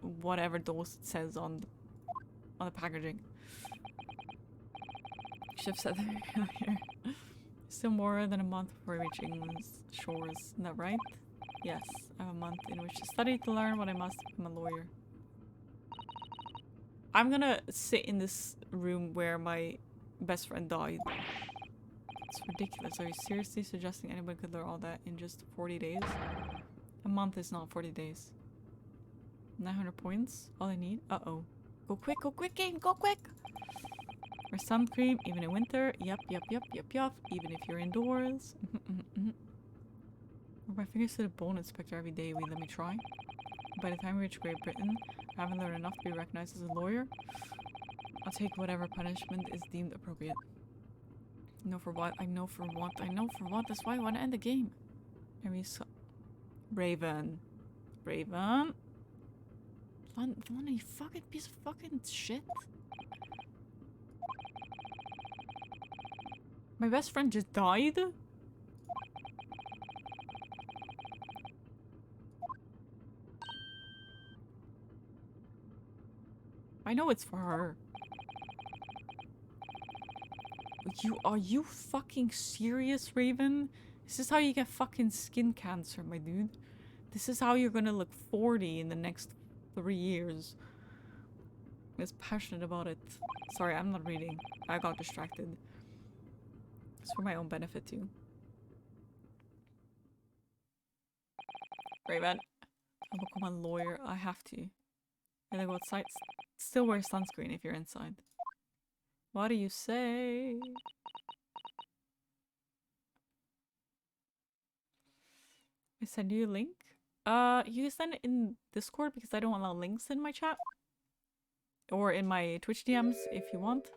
whatever dose it says on the packaging. Should have said that here. Still more than a month before I reach England's shores. Isn't that right? Yes, I have a month in which to study to learn what I must to become a lawyer. I'm gonna sit in this room where my best friend died. It's ridiculous. Are you seriously suggesting anybody could learn all that in just 40 days? A month is not 40 days. 900 points? All I need? Uh-oh. Go quick, game! Go quick! Or sun cream, even in winter. Yep. Even if you're indoors. Work my fingers to the bone, inspector every day. Will you let me try? By the time we reach Great Britain, I haven't learned enough to be recognized as a lawyer. I'll take whatever punishment is deemed appropriate. I know for what. That's why I want to end the game. Raven. Lana, you fucking piece of fucking shit. My best friend just died? I know it's for her. Are you fucking serious, Raven? Is this how you get fucking skin cancer, my dude? This is how you're gonna look 40 in the next 3 years. Is passionate about it. Sorry, I'm not reading. I got distracted. It's for my own benefit too. Raven, I'll become a lawyer. I have to. Gotta go outside. Still wear sunscreen if you're inside. What do you say? I send you a link. You can send it in Discord because I don't allow links in my chat. Or in my Twitch DMs if you want.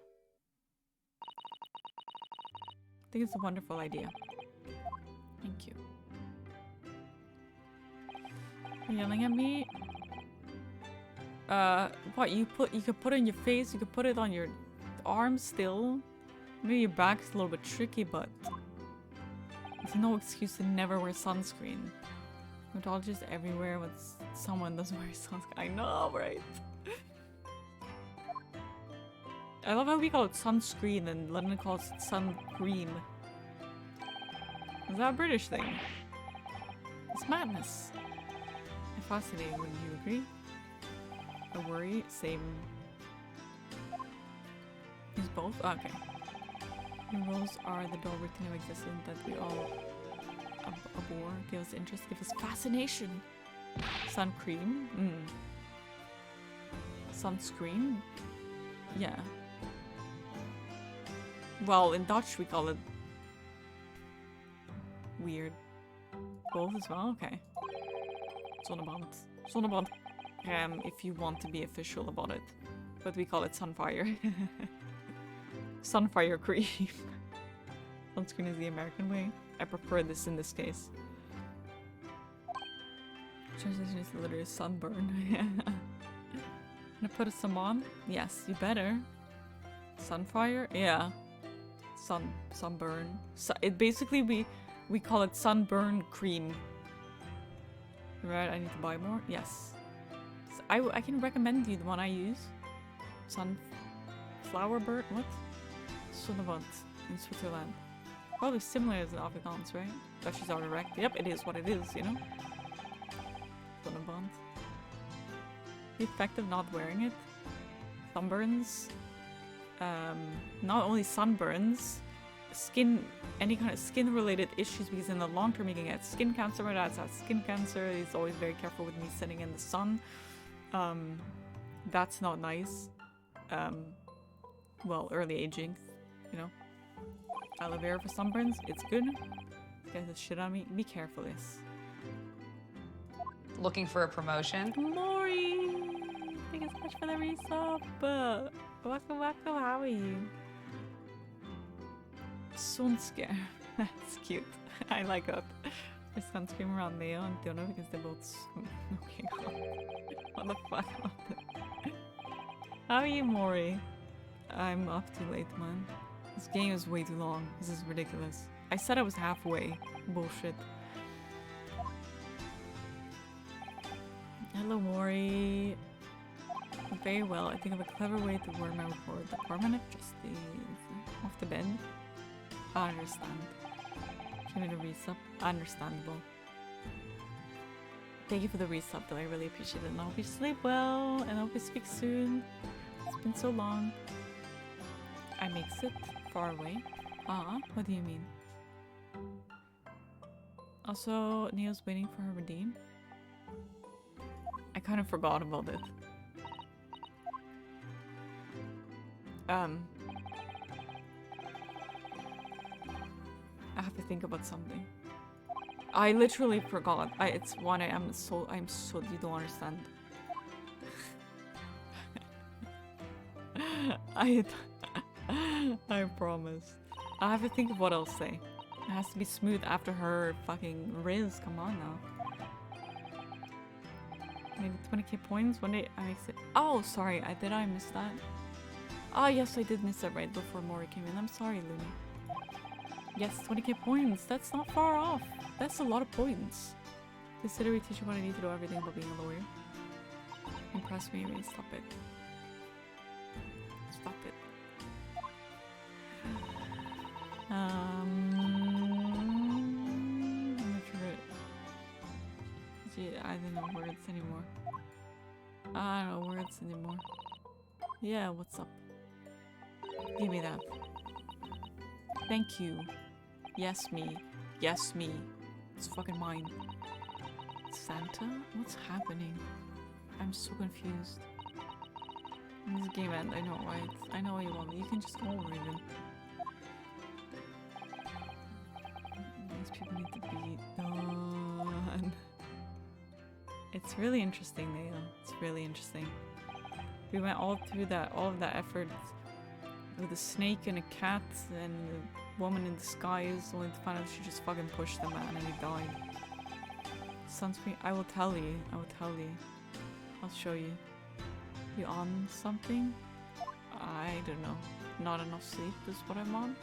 I think it's a wonderful idea. Thank you. You're yelling at me? What you could put it on your face, you could put it on your arms still. Maybe your back's a little bit tricky, but there's no excuse to never wear sunscreen. Dermatologists everywhere when someone doesn't wear sunscreen. I know, right? I love how we call it sunscreen and London calls it sun cream. Is that a British thing? It's madness. I'm fascinated, wouldn't you agree? A worry, same. Use both? Oh, okay. New roles are the dull routine of existence that we all abhor. Give us interest, give us fascination. Sun cream? Sunscreen? Yeah. Well, in Dutch we call it weird. Both as well? Okay. Zonneband. Zonneband. If you want to be official about it. But we call it Sunfire. Sunfire cream. Sunscreen is the American way. I prefer this in this case. Translation is literally sunburn. Gonna put some on? Yes, you better. Sunfire? Yeah. Sunburn. It basically we call it sunburn cream. Right, I need to buy more? Yes. So I can recommend you the one I use. Sunflower bird? What? Sonnebond in Switzerland. Probably similar as the Afrikaans, right? Dutchies are direct. Yep, it is what it is, you know? Sonnebond. The effect of not wearing it. Sunburns. Not only sunburns, any kind of skin related issues, because in the long term you can get skin cancer. My dad's had skin cancer. He's always very careful with me sitting in the sun. That's not nice. Well, early aging, you know. Aloe vera for sunburns, it's good. Get the shit on me. Be careful, yes. Looking for a promotion? Mori! Thank you so much for the resub. Waka waka, how are you? Sunscare. That's cute. I like that. There's sunscreen around Leo and Fiona because they're both okay. What the fuck? How are you, Mori? I'm up too late, man. This game is way too long. This is ridiculous. I said I was halfway. Bullshit. Hello, Mori. Very well. I think of a clever way to word my report. Department of Justice. Off the bed. I understand. Give me the resub. Understandable. Thank you for the resub, though. I really appreciate it. And I hope you sleep well. And I hope we speak soon. It's been so long. I makes it far away. What do you mean? Also, Neo's waiting for her redeem. I kind of forgot about it. I have to think about something. I literally forgot. It's 1 AM. I'm so you don't understand. I promise. I have to think of what else to say. It has to be smooth after her fucking Riz. Come on now. Maybe 20k points. One day I make it. Oh, sorry. Did I miss that? Oh, yes, I did miss it right before Mori came in. I'm sorry, Looney. Yes, 20k points. That's not far off. That's a lot of points. Consider we teach you what I need to know everything about being a lawyer. Impress me, Ray. Stop it. Stop it. I'm not sure. I don't know words anymore. I don't know words anymore. Yeah, what's up? Give me that. Thank you. Yes, me. Yes, me. It's fucking mine. Santa? What's happening? I'm so confused. This game end, I know, right? I know what you want. You can just go over even. These people need to be done. It's really interesting, Neil. It's really interesting. We went all through that, all of that effort with a snake and a cat and a woman in disguise, only to find out she just fucking pushed the man and he died. Sunscreen, I will tell you. I will tell you. I'll show you. You on something? I don't know. Not enough sleep is what I'm on.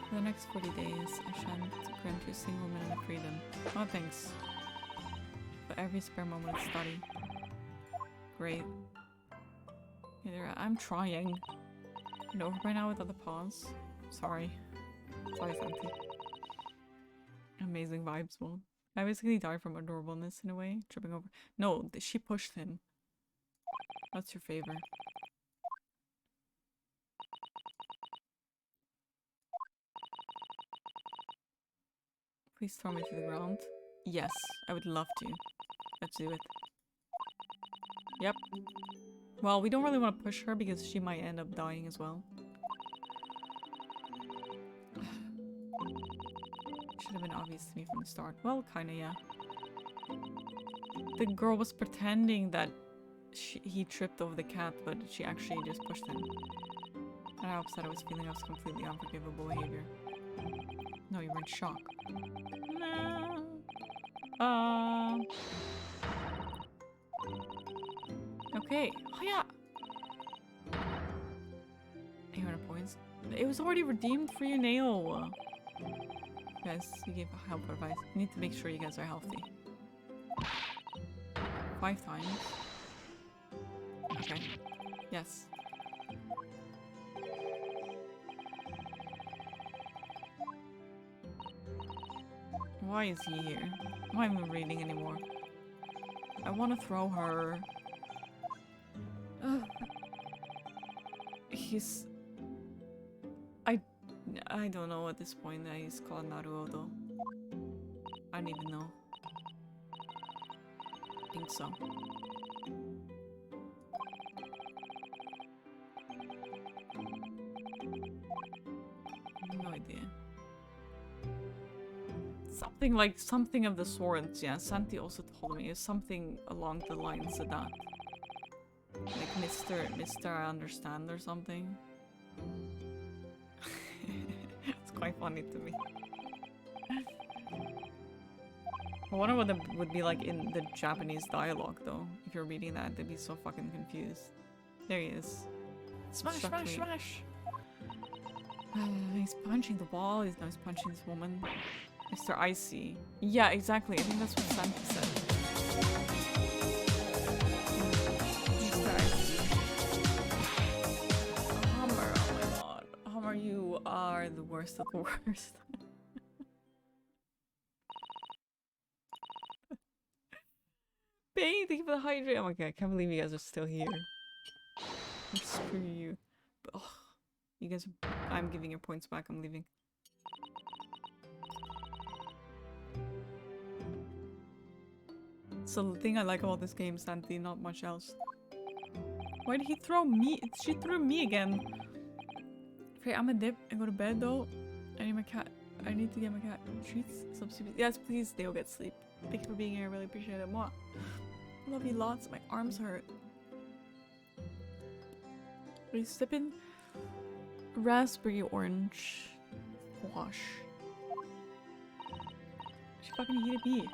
For the next 40 days, I shan't grant you a single minute of freedom. Oh, thanks. But every spare moment is study. Great. Either I'm trying. You know, right now with other pawns. Sorry. Sorry, Santi. Amazing vibes, well. I basically died from adorableness in a way. Tripping over. No, she pushed him. What's your favor? Please throw me to the ground. Yes, I would love to. Let's do it. Yep. Well, we don't really want to push her because she might end up dying as well. Should have been obvious to me from the start. Well, kinda, yeah. The girl was pretending that he tripped over the cat, but she actually just pushed him. And how upset I was feeling. I was completely unforgivable behavior. No, you were in shock. No. Okay. Oh, yeah. 800 points. It was already redeemed for you, Nail. Guys, you gave helpful advice. You need to make sure you guys are healthy. 5 times. Okay. Yes. Why is he here? I'm not even reading anymore. I want to throw her. He's... I don't know at this point that he's called Naruto. I don't even know. I think so. No idea. Something of the swords, yeah. Santi also told me. It's something along the lines of that. Like Mr. I understand or something. It's quite funny to me. I wonder what it would be like in the Japanese dialogue though. If you're reading that, they'd be so fucking confused. There he is. Smash, smash, smash! He's punching the wall. He's punching this woman. Mr. Icy. Yeah, exactly. I think that's what Santi said. Mr. Icy. Hummer, oh my god. Hummer, you are the worst of the worst. Bane, thank you for the hydrate. Oh my god, I can't believe you guys are still here. Screw you. But, oh, you guys are... I'm giving your points back. I'm leaving. So the thing I like about this game, Santi, not much else. Why did he throw me? She threw me again. Okay, I'm a dip and go to bed though. I need my cat. I need to get my cat treats. Some sleep. Yes, please, they'll get sleep. Thank you for being here. I really appreciate it. Mwah. Love you lots. My arms hurt. Are you sipping? Raspberry orange wash. She fucking heated me.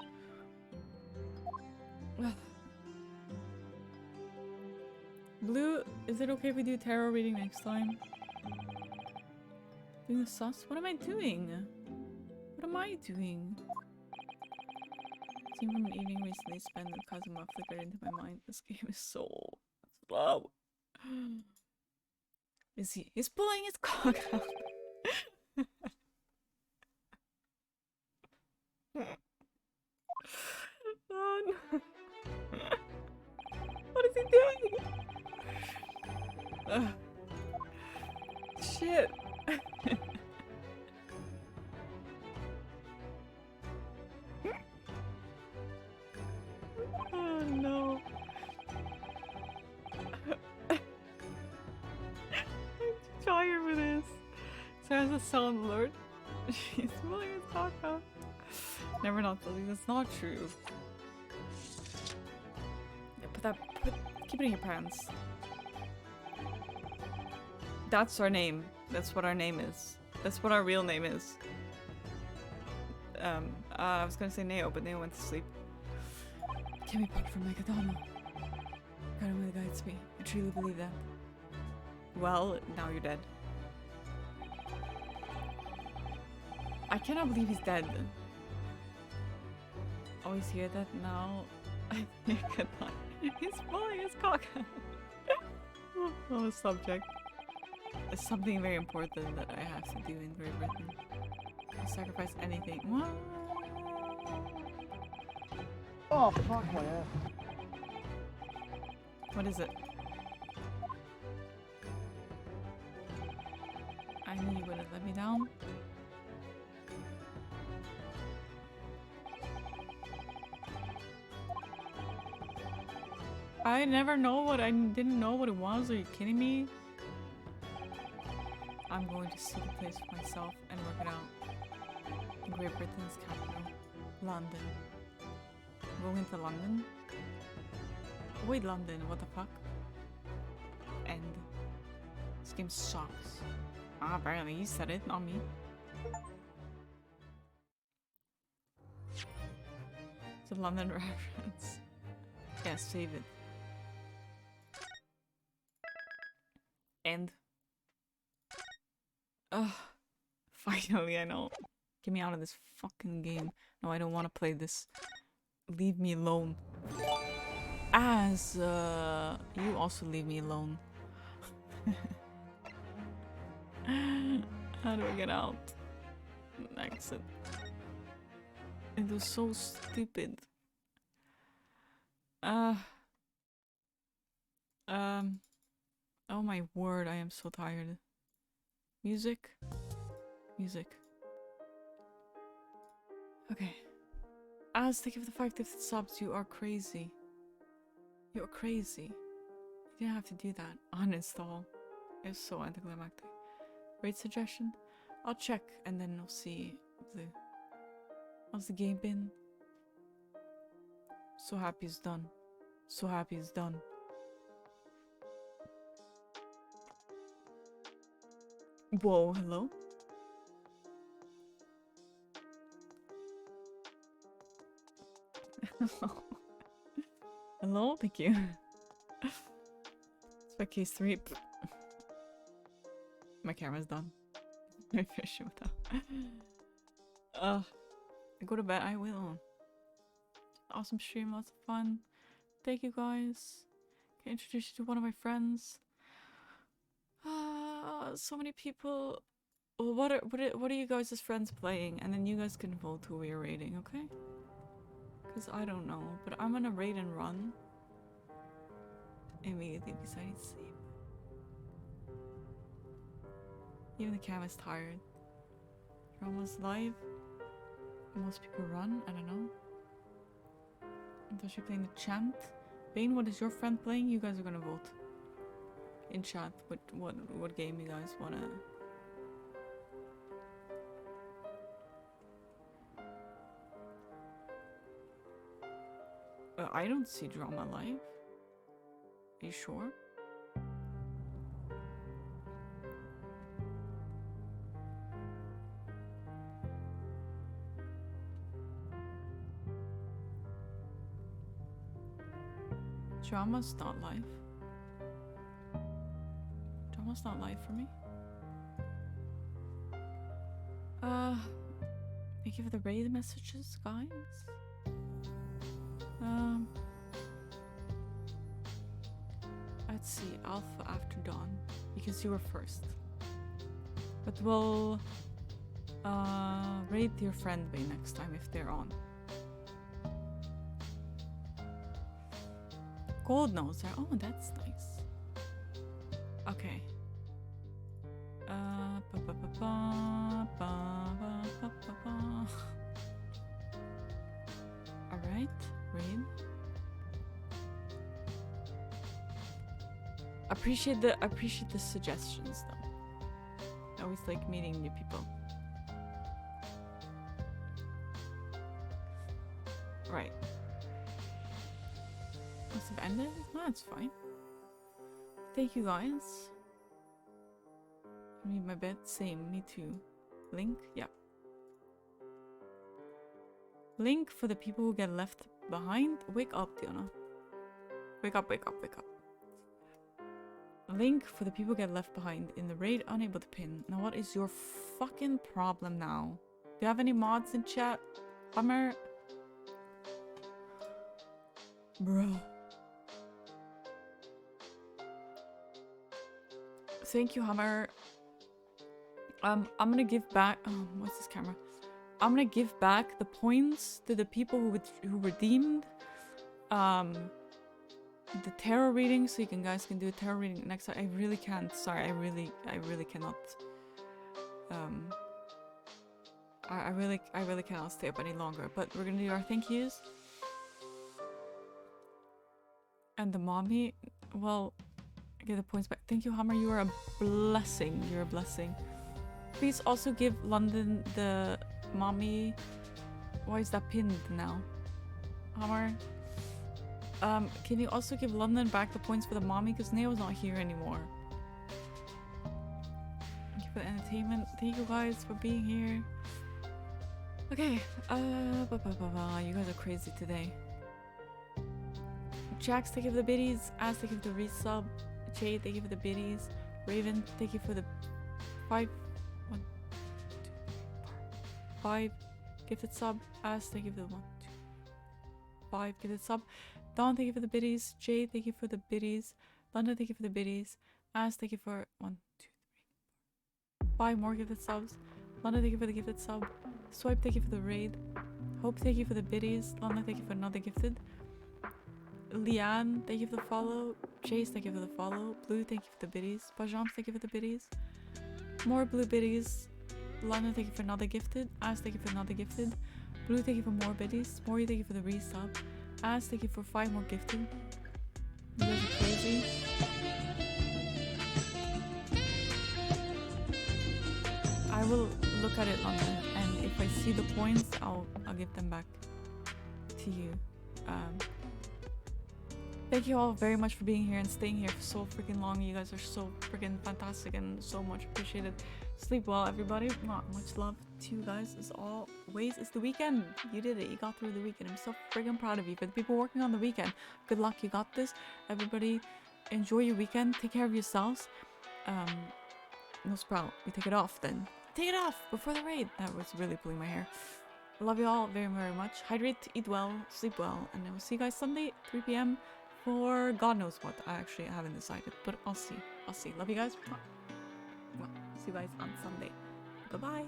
Blue, is it okay if we do tarot reading next time? Doing the sus? What am I doing? What am I doing? Seen from an evening recently spent with Kazuma flickered into my mind. This game is so slow. Is he? He's pulling his cock out. on? What is he doing? Shit. Oh no. I'm too tired for this. So has a sound alert. She's smelling his caca. Never not believe that's not true. Yeah, keep it in your pants. That's our name. That's what our name is. That's what our real name is. I was gonna say Neo, but Neo went to sleep. Can be part from Megadama. God really guides me. I truly believe that. Well, now you're dead. I cannot believe he's dead. Always hear that now. I think I cannot. He's pulling his cock out. Oh, subject. It's something very important that I have to do in Great Britain. I sacrifice anything. What? Oh, fuck my ass. What is it? I knew you wouldn't let me down. I never know what I didn't know what it was. Are you kidding me? I'm going to see the place for myself and work it out. In Great Britain's capital, London. Going to London? Wait, London, what the fuck? End. This game sucks. Ah, apparently you said it, not me. It's a London reference. Yeah, save it. End. Ugh. Finally, I know. Get me out of this fucking game. No, I don't want to play this. Leave me alone. As, you also leave me alone. How do I get out? Exit. It was so stupid. Oh my word, I am so tired. Music? Music. Okay. As thank you for the 5 gifted subs, you are crazy. You're crazy. You didn't have to do that. Uninstall. It's so anticlimactic. Rate suggestion? I'll check and then I'll see how's the game been? So happy it's done. So happy it's done. Whoa, hello? Hello? Thank you. It's my case 3. My camera's done. I finish it with that. Go to bed, I will. Awesome stream, lots of fun. Thank you guys. Can I introduce you to one of my friends? So many people. Well, what are you guys' friends playing? And then you guys can vote who we are raiding, okay? Because I don't know, but I'm gonna raid and run immediately because I need sleep. Even the cam is tired. You're almost live. Most people run. I don't know. Until you're playing the chant. Bane, what is your friend playing? You guys are gonna vote in chat. What game you guys wanna? I don't see drama live. Are you sure? Drama's not live. Drama's not live for me. Thank you for the raid messages, guys. Let's see, Alpha after dawn, because you were first. But we'll raid your friend Bay next time if they're on. gold notes are. Oh, that's nice. Okay. Alright, raid. Appreciate the suggestions though. I always like meeting new people. Right. Must have ended? No, that's fine. Thank you guys. Read my bed. Same, me too. Link? Yeah. Link for the people who get left behind. Wake up, Diona. Wake up, wake up, wake up. Link for the people who get left behind in the raid, unable to pin. Now what is your fucking problem now? Do you have any mods in chat? Hammer? Bro. Thank you, Hammer. I'm gonna give back. What's this camera? I'm gonna give back the points to the people who redeemed the tarot reading, so you guys can do a tarot reading next time. I really can't. Sorry, I really cannot. I really cannot stay up any longer. But we're gonna do our thank yous. And the mommy, well, get the points back. Thank you, Hammer. You are a blessing. You're a blessing. Please also give London the mommy. Why is that pinned now? Hammer. Can you also give London back the points for the mommy? Because Neo's not here anymore. Thank you for the entertainment. Thank you guys for being here. Okay. You guys are crazy today. Jax, thank you for the biddies. Az, thank you for the resub. Jade, thank you for the biddies. Raven, thank you for the 5 gifted sub. Az, thank you for the 5 gifted sub. Dawn, thank you for the biddies. Jade, thank you for the biddies. London, thank you for the biddies. Az, thank you for 5 more gifted subs. London, thank you for the gifted sub. Swipe, thank you for the raid. Hope, thank you for the biddies. London, thank you for another gifted. Leanne, thank you for the follow. Chase, thank you for the follow. Blue, thank you for the biddies. Pajam, thank you for the biddies. More blue biddies. London, thank you for another gifted. Az, thank you for another gifted. Blue, thank you for more biddies. Mori, thank you for the resub. Az, thank you for 5 more gifted. You guys are crazy. I will look at it, London, and if I see the points, I'll give them back to you. Thank you all very much for being here and staying here for so freaking long. You guys are so freaking fantastic and so much appreciated. Sleep well, everybody. Not much love to you guys as always. It's the weekend. You did it. You got through the weekend. I'm so freaking proud of you. For the people working on the weekend, good luck. You got this. Everybody, enjoy your weekend. Take care of yourselves. No Sprout. We take it off then. Take it off before the raid. That was really pulling my hair. I love you all very, very much. Hydrate, eat well, sleep well, and I will see you guys Sunday, 3 p.m. for God knows what. I actually haven't decided, but I'll see. I'll see. Love you guys. Well, see you guys on Sunday. Bye-bye.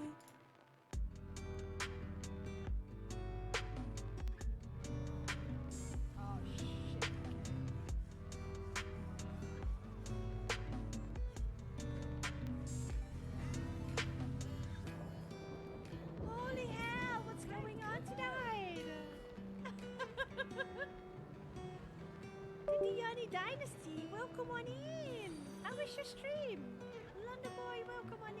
Holy hell, what's going on tonight? The Yanni Dynasty, welcome on in. How was your stream? London boy, welcome on